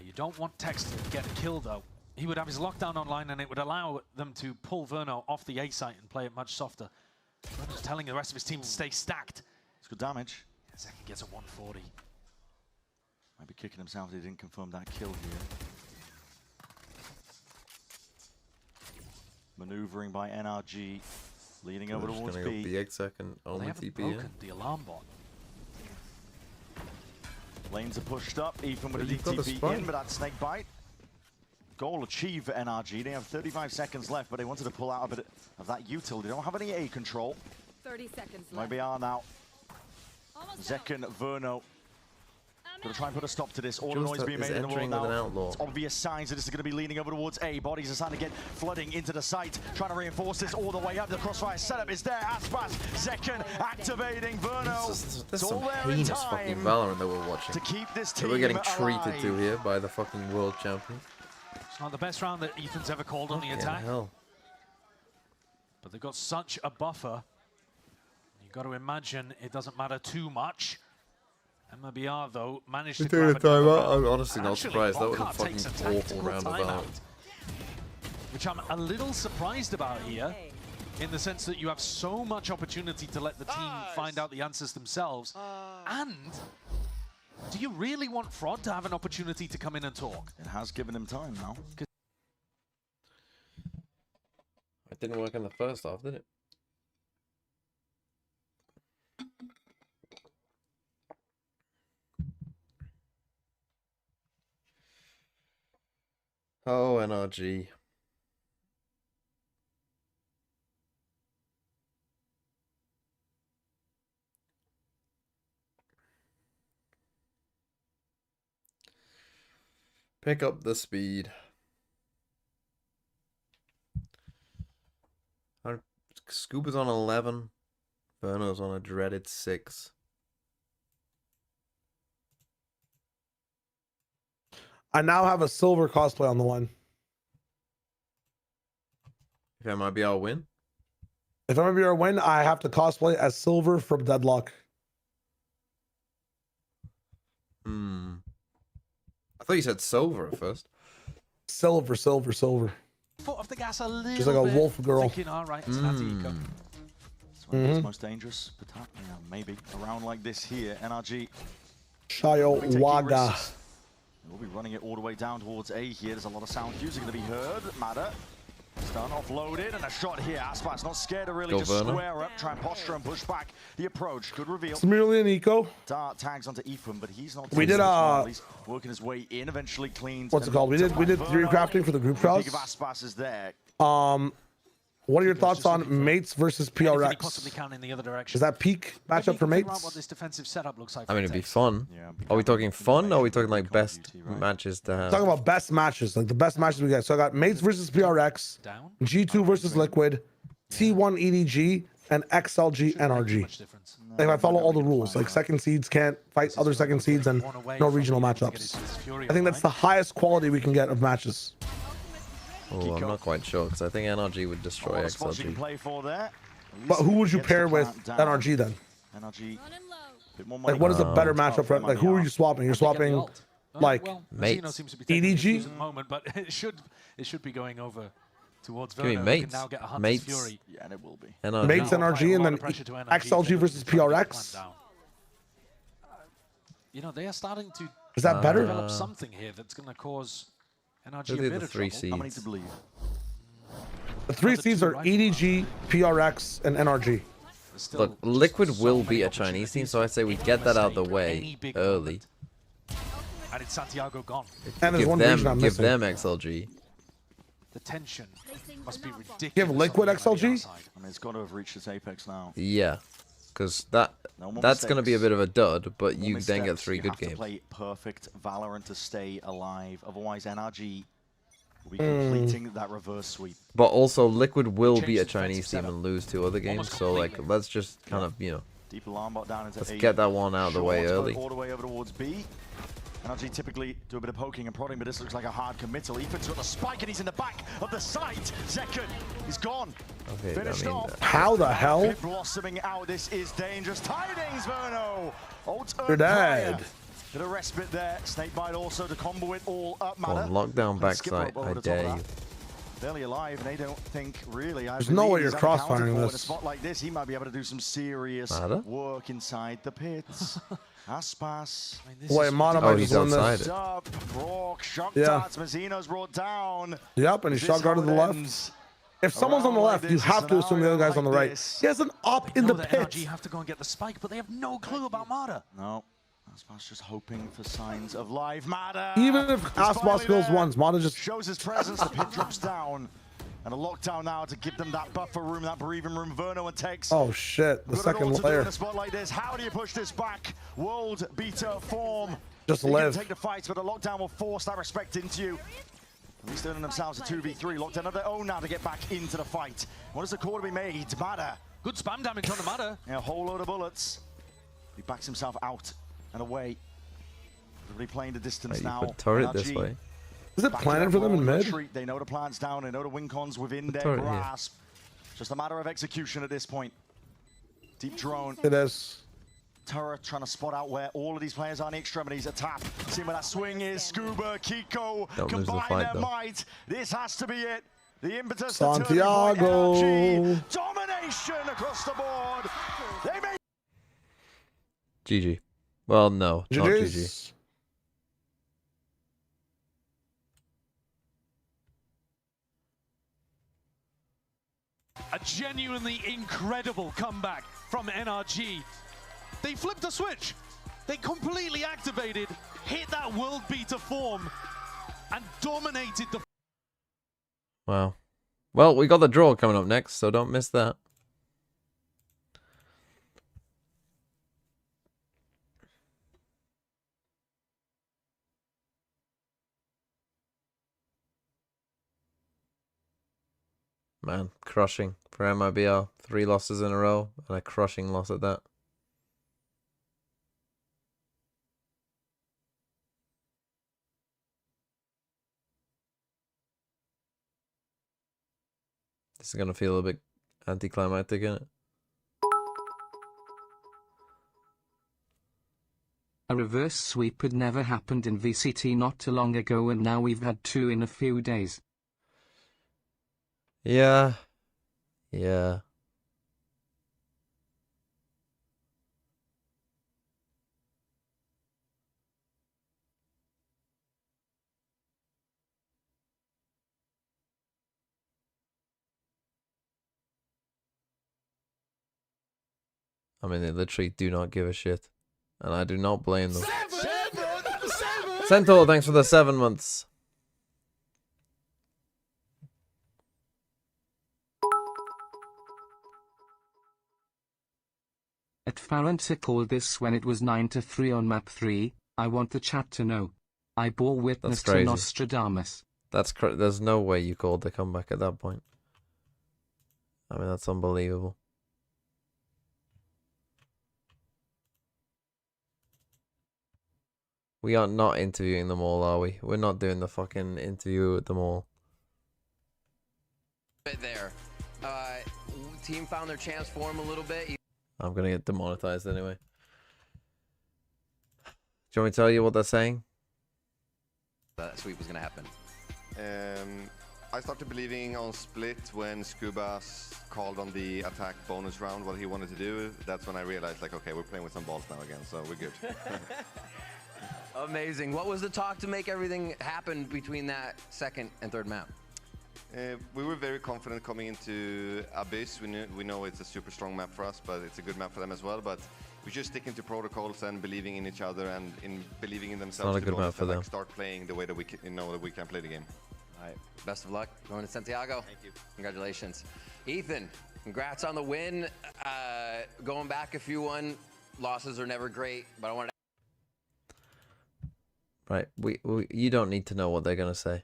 [SPEAKER 7] You don't want Tex to get a kill though. He would have his lockdown online and it would allow them to pull Verno off the A site and play it much softer. Verno's telling the rest of his team to stay stacked.
[SPEAKER 6] It's good damage.
[SPEAKER 7] Second gets a 140.
[SPEAKER 6] Might be kicking himself if he didn't confirm that kill here. Maneuvering by NRG, leading over towards
[SPEAKER 2] gonna
[SPEAKER 6] B.
[SPEAKER 2] Go BX second,
[SPEAKER 7] Well, they haven't broken the alarm bot.
[SPEAKER 6] Lanes are pushed up, even with a
[SPEAKER 2] You've got the
[SPEAKER 6] DTP
[SPEAKER 2] spike.
[SPEAKER 6] in, but that snake bite. Goal achieved for NRG. They have 35 seconds left, but they wanted to pull out a bit of that util. They don't have any A control.
[SPEAKER 12] 30 seconds
[SPEAKER 6] Might be on now. Zekken, Verno. Gonna try and put a stop to this. All the noise being made in the world now. It's obvious signs that this is gonna be leaning over towards A. Bodies are starting to get flooding into the site. Trying to reinforce this all the way up. The crossfire setup is there. Aspas, Zekken activating Verno.
[SPEAKER 2] There's some heinous fucking Valorant that we're watching.
[SPEAKER 6] To keep this team
[SPEAKER 2] we're getting
[SPEAKER 6] alive.
[SPEAKER 2] treated to here by the fucking world champions.
[SPEAKER 7] It's not the best round that Ethan's ever called on the attack.
[SPEAKER 2] Hell.
[SPEAKER 7] But they've got such a buffer. You've got to imagine it doesn't matter too much. MIBR, though, managed to grab a timeout.
[SPEAKER 2] I'm honestly not surprised. That was a fucking awful round of Valorant.
[SPEAKER 7] Which I'm a little surprised about here, in the sense that you have so much opportunity to let the team find out the answers themselves. And do you really want Fraud to have an opportunity to come in and talk?
[SPEAKER 6] It has given him time now.
[SPEAKER 2] It didn't work in the first half, did it? Oh, NRG. Pick up the speed. Scuba's on 11. Verno's on a dreaded 6.
[SPEAKER 4] I now have a silver cosplay on the line.
[SPEAKER 2] If MIBR win?
[SPEAKER 4] If MIBR win, I have to cosplay as Silver from Deadlock.
[SPEAKER 2] I thought you said silver at first.
[SPEAKER 4] Silver.
[SPEAKER 7] Foot off the gas a little
[SPEAKER 4] Just like a
[SPEAKER 7] bit,
[SPEAKER 4] wolf girl.
[SPEAKER 7] Thinking, all right, it's Santiago.
[SPEAKER 6] It's one of the most dangerous, but maybe a round like this here, NRG.
[SPEAKER 4] Shayo Waga.
[SPEAKER 6] We'll be running it all the way down towards A here. There's a lot of sound cues are going to be heard. Matter. Stun offloaded and a shot here. Aspas not scared to really just square up, try and posture and push back the approach. Good reveal.
[SPEAKER 4] It's merely an eco.
[SPEAKER 6] Dart tags onto Ethan, but he's not.
[SPEAKER 4] We did
[SPEAKER 6] He's working his way in, eventually cleaned.
[SPEAKER 4] What's it called? We did 3 crafting for the group trials.
[SPEAKER 6] Aspas is there.
[SPEAKER 4] What are your thoughts on Mates versus PRX?
[SPEAKER 7] Possibly can in the other direction.
[SPEAKER 4] Is that peak matchup for Mates?
[SPEAKER 7] What this defensive setup looks like.
[SPEAKER 2] I mean, it'd be fun. Are we talking fun, or are we talking like best matches to have?
[SPEAKER 4] Talking about best matches, like the best matches we get. So I got Mates versus PRX, G2 versus Liquid, T1 EDG, and XLG NRG. Like if I follow all the rules, like second seeds can't fight other second seeds and no regional matchups. I think that's the highest quality we can get of matches.
[SPEAKER 2] Oh, I'm not quite sure, because I think NRG would destroy XLG.
[SPEAKER 4] But who would you pair with NRG then? Like, what is a better matchup for? Like, who are you swapping? You're swapping, like,
[SPEAKER 2] Mates.
[SPEAKER 4] EDG?
[SPEAKER 7] At the moment, but it should be going over towards
[SPEAKER 2] Give me
[SPEAKER 7] Verno.
[SPEAKER 2] Mates.
[SPEAKER 7] Now get a
[SPEAKER 2] Mates.
[SPEAKER 7] Fury.
[SPEAKER 6] Yeah, and it will be.
[SPEAKER 2] NRG.
[SPEAKER 4] Mates NRG, and then XLG versus PRX.
[SPEAKER 7] You know, they are starting to
[SPEAKER 4] Is that better?
[SPEAKER 7] develop something here that's going to cause NRG a bit of trouble.
[SPEAKER 6] How many to believe?
[SPEAKER 4] The 3 seeds are EDG, PRX, and NRG.
[SPEAKER 2] Look, Liquid will be a Chinese team, so I say we get that out of the way early.
[SPEAKER 7] And it's Santiago gone.
[SPEAKER 4] And there's one region I'm missing.
[SPEAKER 2] Give them XLG.
[SPEAKER 7] The tension must be ridiculous.
[SPEAKER 4] Give Liquid XLG?
[SPEAKER 6] I mean, it's got to have reached its apex now.
[SPEAKER 2] Yeah, because that's going to be a bit of a dud, but you then get 3 good games.
[SPEAKER 6] To play perfect Valorant to stay alive. Otherwise, NRG will be completing that reverse sweep.
[SPEAKER 2] But also, Liquid will be a Chinese team and lose 2 other games, so like let's just kind of, you know,
[SPEAKER 6] deep alarm bot down into
[SPEAKER 2] let's
[SPEAKER 6] A.
[SPEAKER 2] get that one out of the way early.
[SPEAKER 6] All the way over towards B. NRG typically do a bit of poking and prodding, but this looks like a hard committal. Ethan's got the spike and he's in the back of the site. Zekken, he's gone.
[SPEAKER 2] Okay,
[SPEAKER 6] Finished off.
[SPEAKER 4] How the hell?
[SPEAKER 6] Pit blossoming out. This is dangerous. Tidings, Verno.
[SPEAKER 4] You're dead.
[SPEAKER 6] Bit of respite there. Snakebite also to combo it all up.
[SPEAKER 2] Come on, lockdown backside. I dare you.
[SPEAKER 6] Barely alive, and they don't think really.
[SPEAKER 4] There's no way you're crossfiring this.
[SPEAKER 6] In a spot like this, he might be able to do some serious work inside the pits. Aspas.
[SPEAKER 4] Wait, Mono might just win this.
[SPEAKER 6] Brock, shock
[SPEAKER 4] Yeah.
[SPEAKER 6] darts, Mazzino's brought down.
[SPEAKER 4] Yep, and he's shot guard to the left. If someone's on the left, you have to assume the other guy's on the right. He has an op in the pit.
[SPEAKER 7] NRG have to go and get the spike, but they have no clue about Mada.
[SPEAKER 6] No. Aspas just hoping for signs of live matter.
[SPEAKER 4] Even if Aspas goes once, Mata just
[SPEAKER 6] shows his presence. The pit drops down. And a lockdown now to give them that buffer room, that breathing room. Verno and Tex.
[SPEAKER 4] Oh shit, the second layer.
[SPEAKER 6] In a spot like this. How do you push this back? World beater form.
[SPEAKER 4] Just
[SPEAKER 6] you
[SPEAKER 4] live.
[SPEAKER 6] can take the fights, but the lockdown will force that respect into you. At least earning themselves a 2v3. Lockdown of their own now to get back into the fight. What does the call to be made? Matter.
[SPEAKER 7] Good spam damage on the Matter.
[SPEAKER 6] Yeah, a whole load of bullets. He backs himself out and away. Really playing the distance now.
[SPEAKER 2] Put turret
[SPEAKER 6] NRG.
[SPEAKER 2] this way.
[SPEAKER 4] Is it planning for them in mid?
[SPEAKER 6] They know the plan's down. They know the wing cons within their
[SPEAKER 2] turret
[SPEAKER 6] grasp. Just a matter of execution at this point. Deep drone.
[SPEAKER 4] It is.
[SPEAKER 6] Turret trying to spot out where all of these players are in the extremities. A tap. See where that swing is. Scuba, Kiko,
[SPEAKER 2] Don't lose the
[SPEAKER 6] combine
[SPEAKER 2] fight,
[SPEAKER 6] their
[SPEAKER 2] though.
[SPEAKER 6] might. This has to be it. The impetus.
[SPEAKER 4] Santiago.
[SPEAKER 6] NRG. Domination across the board. They made.
[SPEAKER 2] GG. Well, no, not GG.
[SPEAKER 7] A genuinely incredible comeback from NRG. They flipped the switch. They completely activated, hit that world beater form, and dominated the...
[SPEAKER 2] Wow. Well, we got the draw coming up next, so don't miss that. Man, crushing for MIBR. 3 losses in a row, and a crushing loss at that. This is going to feel a bit anticlimactic, isn't it?
[SPEAKER 5] A reverse sweep had never happened in VCT not too long ago, and now we've had 2 in a few days.
[SPEAKER 2] Yeah. Yeah. I mean, they literally do not give a shit. And I do not blame them. Centaur, thanks for the 7 months.
[SPEAKER 5] At Farrant called this when it was 9-3 on map 3. I want the chat to know. I bore witness to Nostradamus.
[SPEAKER 2] There's no way you called the comeback at that point. I mean, that's unbelievable. We are not interviewing them all, are we? We're not doing the fucking interview with them all.
[SPEAKER 9] There. Team found their chance for him a little bit.
[SPEAKER 2] I'm gonna get demonetized anyway. Do you want me to tell you what they're saying?
[SPEAKER 9] That sweep was gonna happen. I started believing on split when Scuba's called on the attack bonus round what he wanted to do. That's when I realized, like, okay, we're playing with some balls now again, so we're good. Amazing. What was the talk to make everything happen between that second and third map? We were very confident coming into Abyss. We know it's a super strong map for us, but it's a good map for them as well. But we're just sticking to protocols and believing in each other and in believing in themselves.
[SPEAKER 2] It's not a good map for them.
[SPEAKER 9] Start playing the way that we know that we can play the game. All right. Best of luck going to Santiago. Thank you. Congratulations. Ethan, congrats on the win. Going back a few losses are never great, but I wanted to...
[SPEAKER 2] Right, you don't need to know what they're gonna say.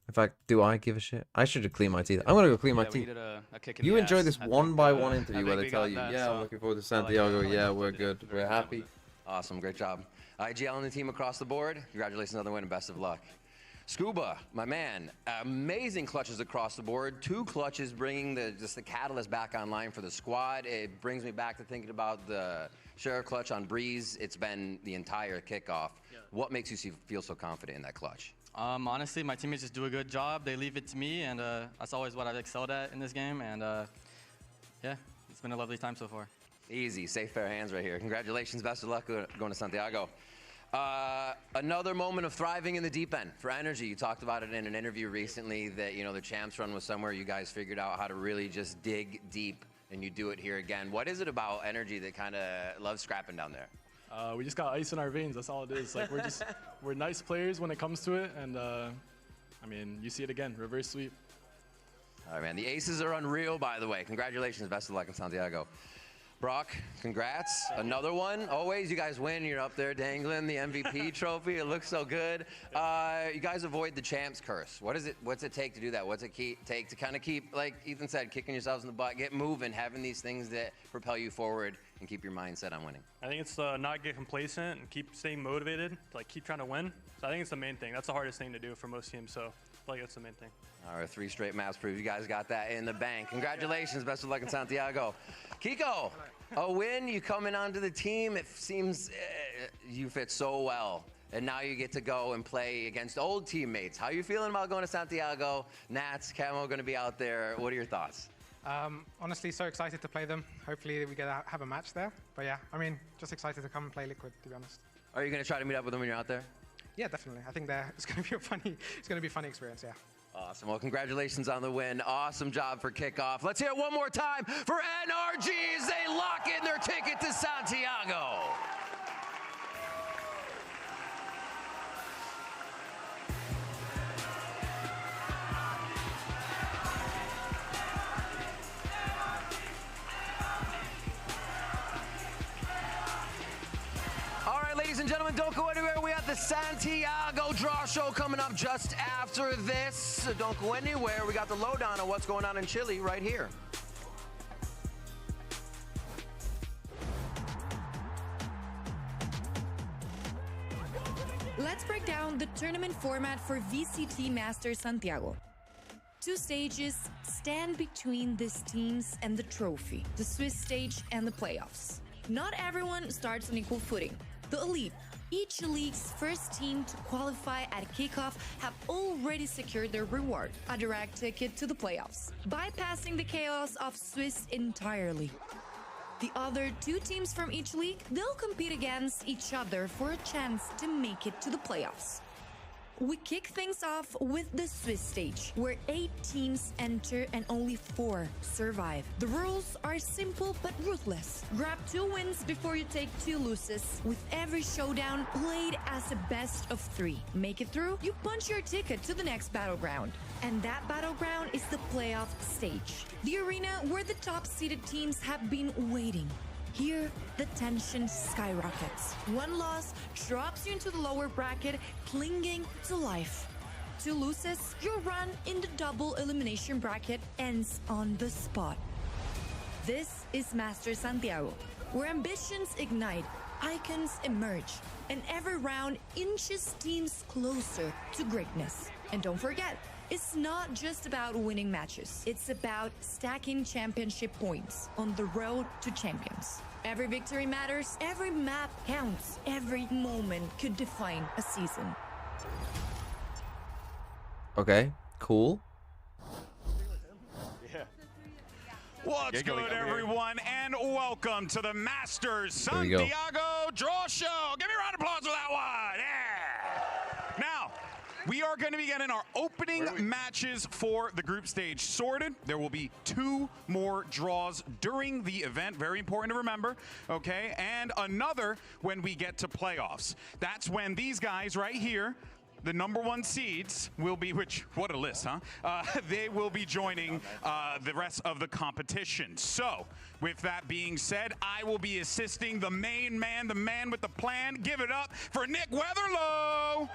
[SPEAKER 2] In fact, do I give a shit? I should have cleaned my teeth. I'm gonna go clean my teeth. You enjoy this one-by-one interview where they tell you, yeah, I'm looking forward to Santiago, yeah, we're good, we're happy.
[SPEAKER 9] Awesome, great job. IGL and the team across the board, congratulations on the win and best of luck. Scuba, my man, amazing clutches across the board. 2 clutches bringing just the catalyst back online for the squad. It brings me back to thinking about the share clutch on Breeze. It's been the entire kickoff. Yeah. What makes you feel so confident in that clutch?
[SPEAKER 21] Honestly, my teammates just do a good job. They leave it to me, and that's always what I've excelled at in this game. And yeah, it's been a lovely time so far.
[SPEAKER 9] Easy, safe, fair hands right here. Congratulations, best of luck going to Santiago. Another moment of thriving in the deep end for NRG. You talked about it in an interview recently that, you know, the champs run was somewhere you guys figured out how to really just dig deep, and you do it here again. What is it about NRG that kind of loves scrapping down there?
[SPEAKER 22] We just got ice in our veins. That's all it is. Like we're nice players when it comes to it, and I mean, you see it again, reverse sweep.
[SPEAKER 9] All right, man. The aces are unreal, by the way. Congratulations. Best of luck in Santiago. Brock, congrats. Another one. Always, you guys win. You're up there dangling the MVP trophy. It looks so good. You guys avoid the champs curse. What's it take to do that? What's it take to kind of keep, like Ethan said, kicking yourselves in the butt, get moving, having these things that propel you forward and keep your mindset on winning?
[SPEAKER 3] I think it's not get complacent and keep staying motivated, like keep trying to win. So I think it's the main thing. That's the hardest thing to do for most teams. So I feel like that's the main thing.
[SPEAKER 9] All right, 3 straight maps prove you guys got that in the bank. Congratulations. Best of luck in Santiago. Kiko, a win. You coming onto the team. It seems you fit so well. And now you get to go and play against old teammates. How are you feeling about going to Santiago? Nats, Camo going to be out there. What are your thoughts?
[SPEAKER 1] Honestly, so excited to play them. Hopefully we get to have a match there. But yeah, I mean, just excited to come and play Liquid, to be honest.
[SPEAKER 9] Are you going to try to meet up with them when you're out there?
[SPEAKER 1] Yeah, definitely. I think it's going to be a funny experience, yeah.
[SPEAKER 9] Awesome. Well, congratulations on the win. Awesome job for kickoff. Let's hear it one more time for NRG as they lock in their ticket to Santiago. Ladies and gentlemen, don't go anywhere. We have the Santiago Draw Show coming up just after this. So don't go anywhere. We got the lowdown on what's going on in Chile right here.
[SPEAKER 11] Let's break down the tournament format for VCT Masters Santiago. 2 stages stand between these teams and the trophy, the Swiss stage and the playoffs. Not everyone starts on equal footing. The elite, each league's first team to qualify at kickoff, have already secured their reward, a direct ticket to the playoffs, bypassing the chaos of Swiss entirely. The other 2 teams from each league, they'll compete against each other for a chance to make it to the playoffs. We kick things off with the Swiss stage, where 8 teams enter and only 4 survive. The rules are simple but ruthless. Grab 2 wins before you take 2 losses, with every showdown played as a best of 3. Make it through, you punch your ticket to the next battleground. And that battleground is the playoff stage, the arena where the top-seeded teams have been waiting. Here, the tension skyrockets. 1 loss drops you into the lower bracket, clinging to life. 2 losses, your run in the double elimination bracket ends on the spot. This is Master Santiago, where ambitions ignite, icons emerge, and every round inches teams closer to greatness. And don't forget, it's not just about winning matches. It's about stacking championship points on the road to champions. Every victory matters, every map counts, every moment could define a season.
[SPEAKER 2] Okay, cool.
[SPEAKER 14] Yeah. What's good, everyone, and welcome to the Masters Santiago Draw Show. Give me a round of applause for that one. Yeah. Now, we are going to be getting our opening matches for the group stage sorted. There will be 2 more draws during the event. Very important to remember, okay? And another when we get to playoffs. That's when these guys right here, the #1 seeds, will be, what a list, huh? They will be joining the rest of the competition. So, with that being said, I will be assisting the main man, the man with the plan. Give it up for Nick Weatherlow.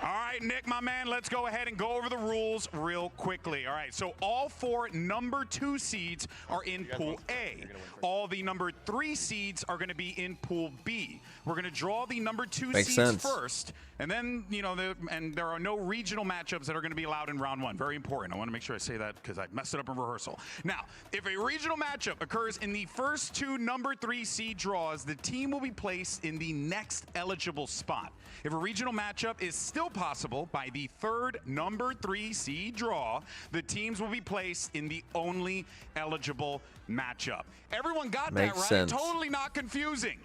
[SPEAKER 14] All right, Nick, my man, let's go ahead and go over the rules real quickly. All right, so all 4 #2 seeds are in Pool A. All the #3 seeds are going to be in Pool B. We're going to draw the #2 seeds first, and then, you know, there are no regional matchups that are going to be allowed in round 1. Very important. I want to make sure I say that because I messed it up in rehearsal. Now, if a regional matchup occurs in the first 2 #3 seed draws, the team will be placed in the next eligible spot. If a regional matchup is still possible by the 3rd #3 seed draw, the teams will be placed in the only eligible matchup. Everyone got that right?
[SPEAKER 2] Sense.
[SPEAKER 14] Totally not confusing.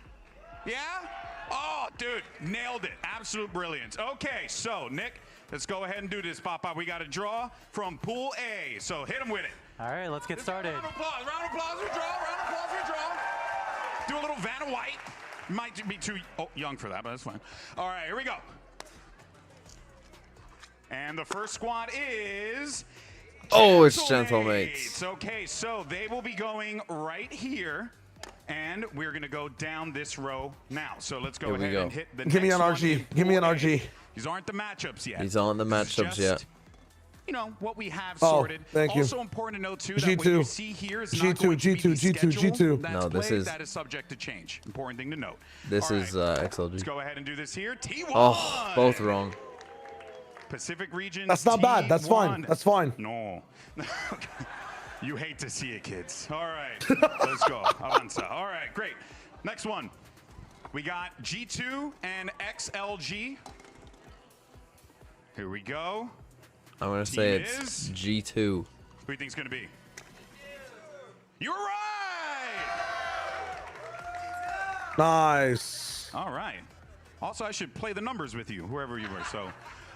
[SPEAKER 14] Yeah? Oh, dude, nailed it. Absolute brilliance. Okay, so, Nick, let's go ahead and do this, Papa. We got a draw from Pool A, so hit him with it.
[SPEAKER 23] All right, let's get started.
[SPEAKER 14] Round of applause for draw, round of applause for draw. Do a little Vanna White. Might be too young for that, but that's fine. All right, here we go. And the first squad is...
[SPEAKER 2] Oh, it's Gentlemates.
[SPEAKER 14] Okay, so they will be going right here. And we're going to go down this row now. So let's go ahead and hit the
[SPEAKER 4] Give me an RG. Give me an RG.
[SPEAKER 14] These aren't the matchups yet.
[SPEAKER 2] These aren't the matchups yet.
[SPEAKER 14] You know, what we have sorted.
[SPEAKER 4] Thank you.
[SPEAKER 14] Also important to note, too,
[SPEAKER 4] G2.
[SPEAKER 14] that what you see here is
[SPEAKER 4] G2,
[SPEAKER 14] not going to be the
[SPEAKER 4] G2,
[SPEAKER 14] schedule
[SPEAKER 4] G2.
[SPEAKER 14] that's
[SPEAKER 2] No, this
[SPEAKER 14] played.
[SPEAKER 2] is...
[SPEAKER 14] That is subject to change. Important thing to note.
[SPEAKER 2] This is XLG.
[SPEAKER 14] Let's go ahead and do this here. T1.
[SPEAKER 2] Oh, both wrong.
[SPEAKER 14] Pacific region.
[SPEAKER 4] That's not bad. That's fine. That's fine.
[SPEAKER 14] No. You hate to see it, kids. All right. Let's go. Avanza. All right, great. Next one. We got G2 and XLG. Here we go.
[SPEAKER 2] I'm going to say it's G2.
[SPEAKER 14] Who do you think it's going to be? You're right!
[SPEAKER 4] Nice.
[SPEAKER 14] All right. Also, I should play the numbers with you, whoever you were. So,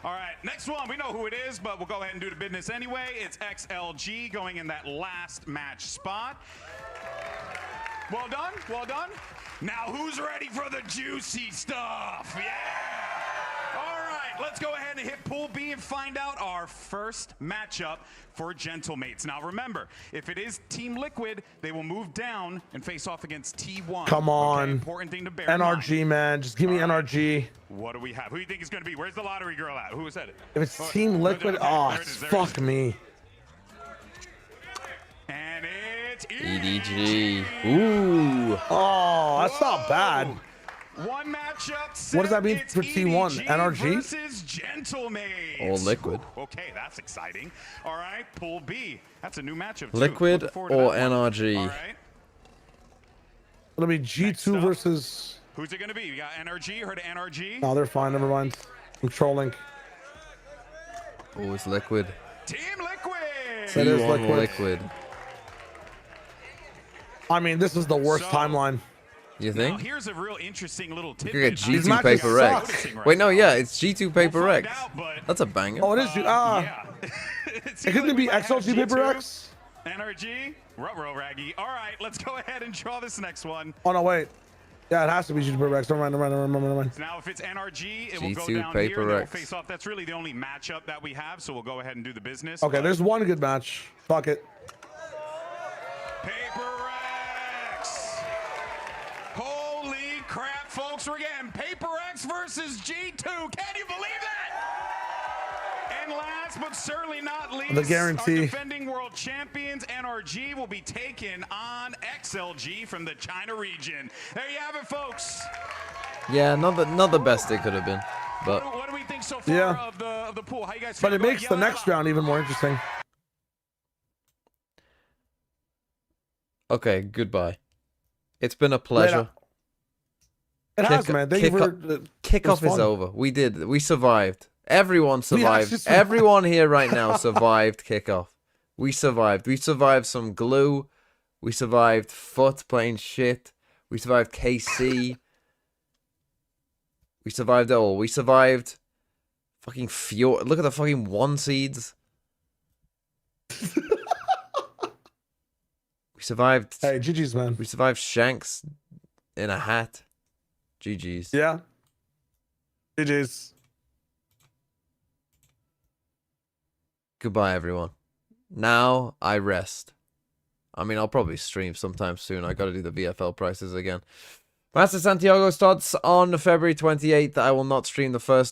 [SPEAKER 14] all right. Next one. We know who it is, but we'll go ahead and do the business anyway. It's XLG going in that last match spot. Well done. Well done. Now, who's ready for the juicy stuff? Yeah. All right. Let's go ahead and hit Pool B and find out our first matchup for Gentlemates. Now, remember, if it is Team Liquid, they will move down and face off against T1.
[SPEAKER 4] Come on.
[SPEAKER 14] Okay, important thing to bear in mind.
[SPEAKER 4] NRG, man. Just give me NRG.
[SPEAKER 14] What do we have? Who do you think it's going to be? Where's the lottery girl at? Who said it?
[SPEAKER 4] If it's Team Liquid, fuck me.
[SPEAKER 14] And it's
[SPEAKER 2] EDG. Ooh.
[SPEAKER 4] Oh, that's not bad.
[SPEAKER 14] One matchup.
[SPEAKER 4] What does that mean for T1? NRG?
[SPEAKER 14] Versus Gentlemates.
[SPEAKER 2] Or Liquid.
[SPEAKER 14] Okay, that's exciting. All right, Pool B. That's a new matchup, too.
[SPEAKER 2] Liquid or NRG.
[SPEAKER 14] All right.
[SPEAKER 4] It'll be G2 versus...
[SPEAKER 14] Who's it going to be? You got NRG? Heard of NRG?
[SPEAKER 4] No, they're fine. Never mind. I'm trolling.
[SPEAKER 2] Oh, it's Liquid.
[SPEAKER 14] Team Liquid!
[SPEAKER 4] It is
[SPEAKER 2] Liquid.
[SPEAKER 4] Liquid. I mean, this is the worst timeline.
[SPEAKER 2] You think?
[SPEAKER 14] Now, here's a real interesting little
[SPEAKER 2] You
[SPEAKER 14] tidbit.
[SPEAKER 2] could get G2 Paper X. Wait, no, yeah, it's G2 Paper X. That's a banger.
[SPEAKER 4] Oh, it is.
[SPEAKER 14] Yeah.
[SPEAKER 4] Couldn't it be XLG Paper X?
[SPEAKER 14] NRG? Ruh-roh, Raggy. All right, let's go ahead and draw this next one.
[SPEAKER 4] Oh, no, wait. Yeah, it has to be G2 Paper X. Never mind.
[SPEAKER 14] Now, if it's NRG, it will go
[SPEAKER 2] G2
[SPEAKER 14] down
[SPEAKER 2] Paper
[SPEAKER 14] here and they will
[SPEAKER 2] X.
[SPEAKER 14] face off. That's really the only matchup that we have, so we'll go ahead and do the business.
[SPEAKER 4] Okay, there's one good match. Fuck it.
[SPEAKER 14] Paper X. Holy crap, folks. We're getting Paper X versus G2. Can you believe that? And last but certainly not least,
[SPEAKER 4] The guarantee.
[SPEAKER 14] our defending world champions, NRG, will be taking on XLG from the China region. There you have it, folks.
[SPEAKER 2] Yeah, not the best it could have been. But
[SPEAKER 14] What do we think so far of the pool? How you guys feel?
[SPEAKER 4] But it
[SPEAKER 14] Go
[SPEAKER 4] makes
[SPEAKER 14] ahead,
[SPEAKER 4] the
[SPEAKER 14] yell it
[SPEAKER 4] next
[SPEAKER 14] out.
[SPEAKER 4] round even more interesting.
[SPEAKER 2] okay, goodbye. It's been a pleasure.
[SPEAKER 4] It has, man. Thank you for
[SPEAKER 2] Kickoff is over. We survived. Everyone survived. Everyone here right now survived kickoff. We survived. We survived some glue. We survived Foot playing shit. We survived KC. We survived it all. We survived fucking Fjord. Look at the fucking 1 seeds. We survived.
[SPEAKER 4] Hey, GG's, man.
[SPEAKER 2] We survived Shanks in a hat. GG's.
[SPEAKER 4] Yeah. GG's.
[SPEAKER 2] Goodbye, everyone. Now I rest. I mean, I'll probably stream sometime soon. I gotta do the VFL prices again. Master Santiago starts on February 28th. I will not stream the first day.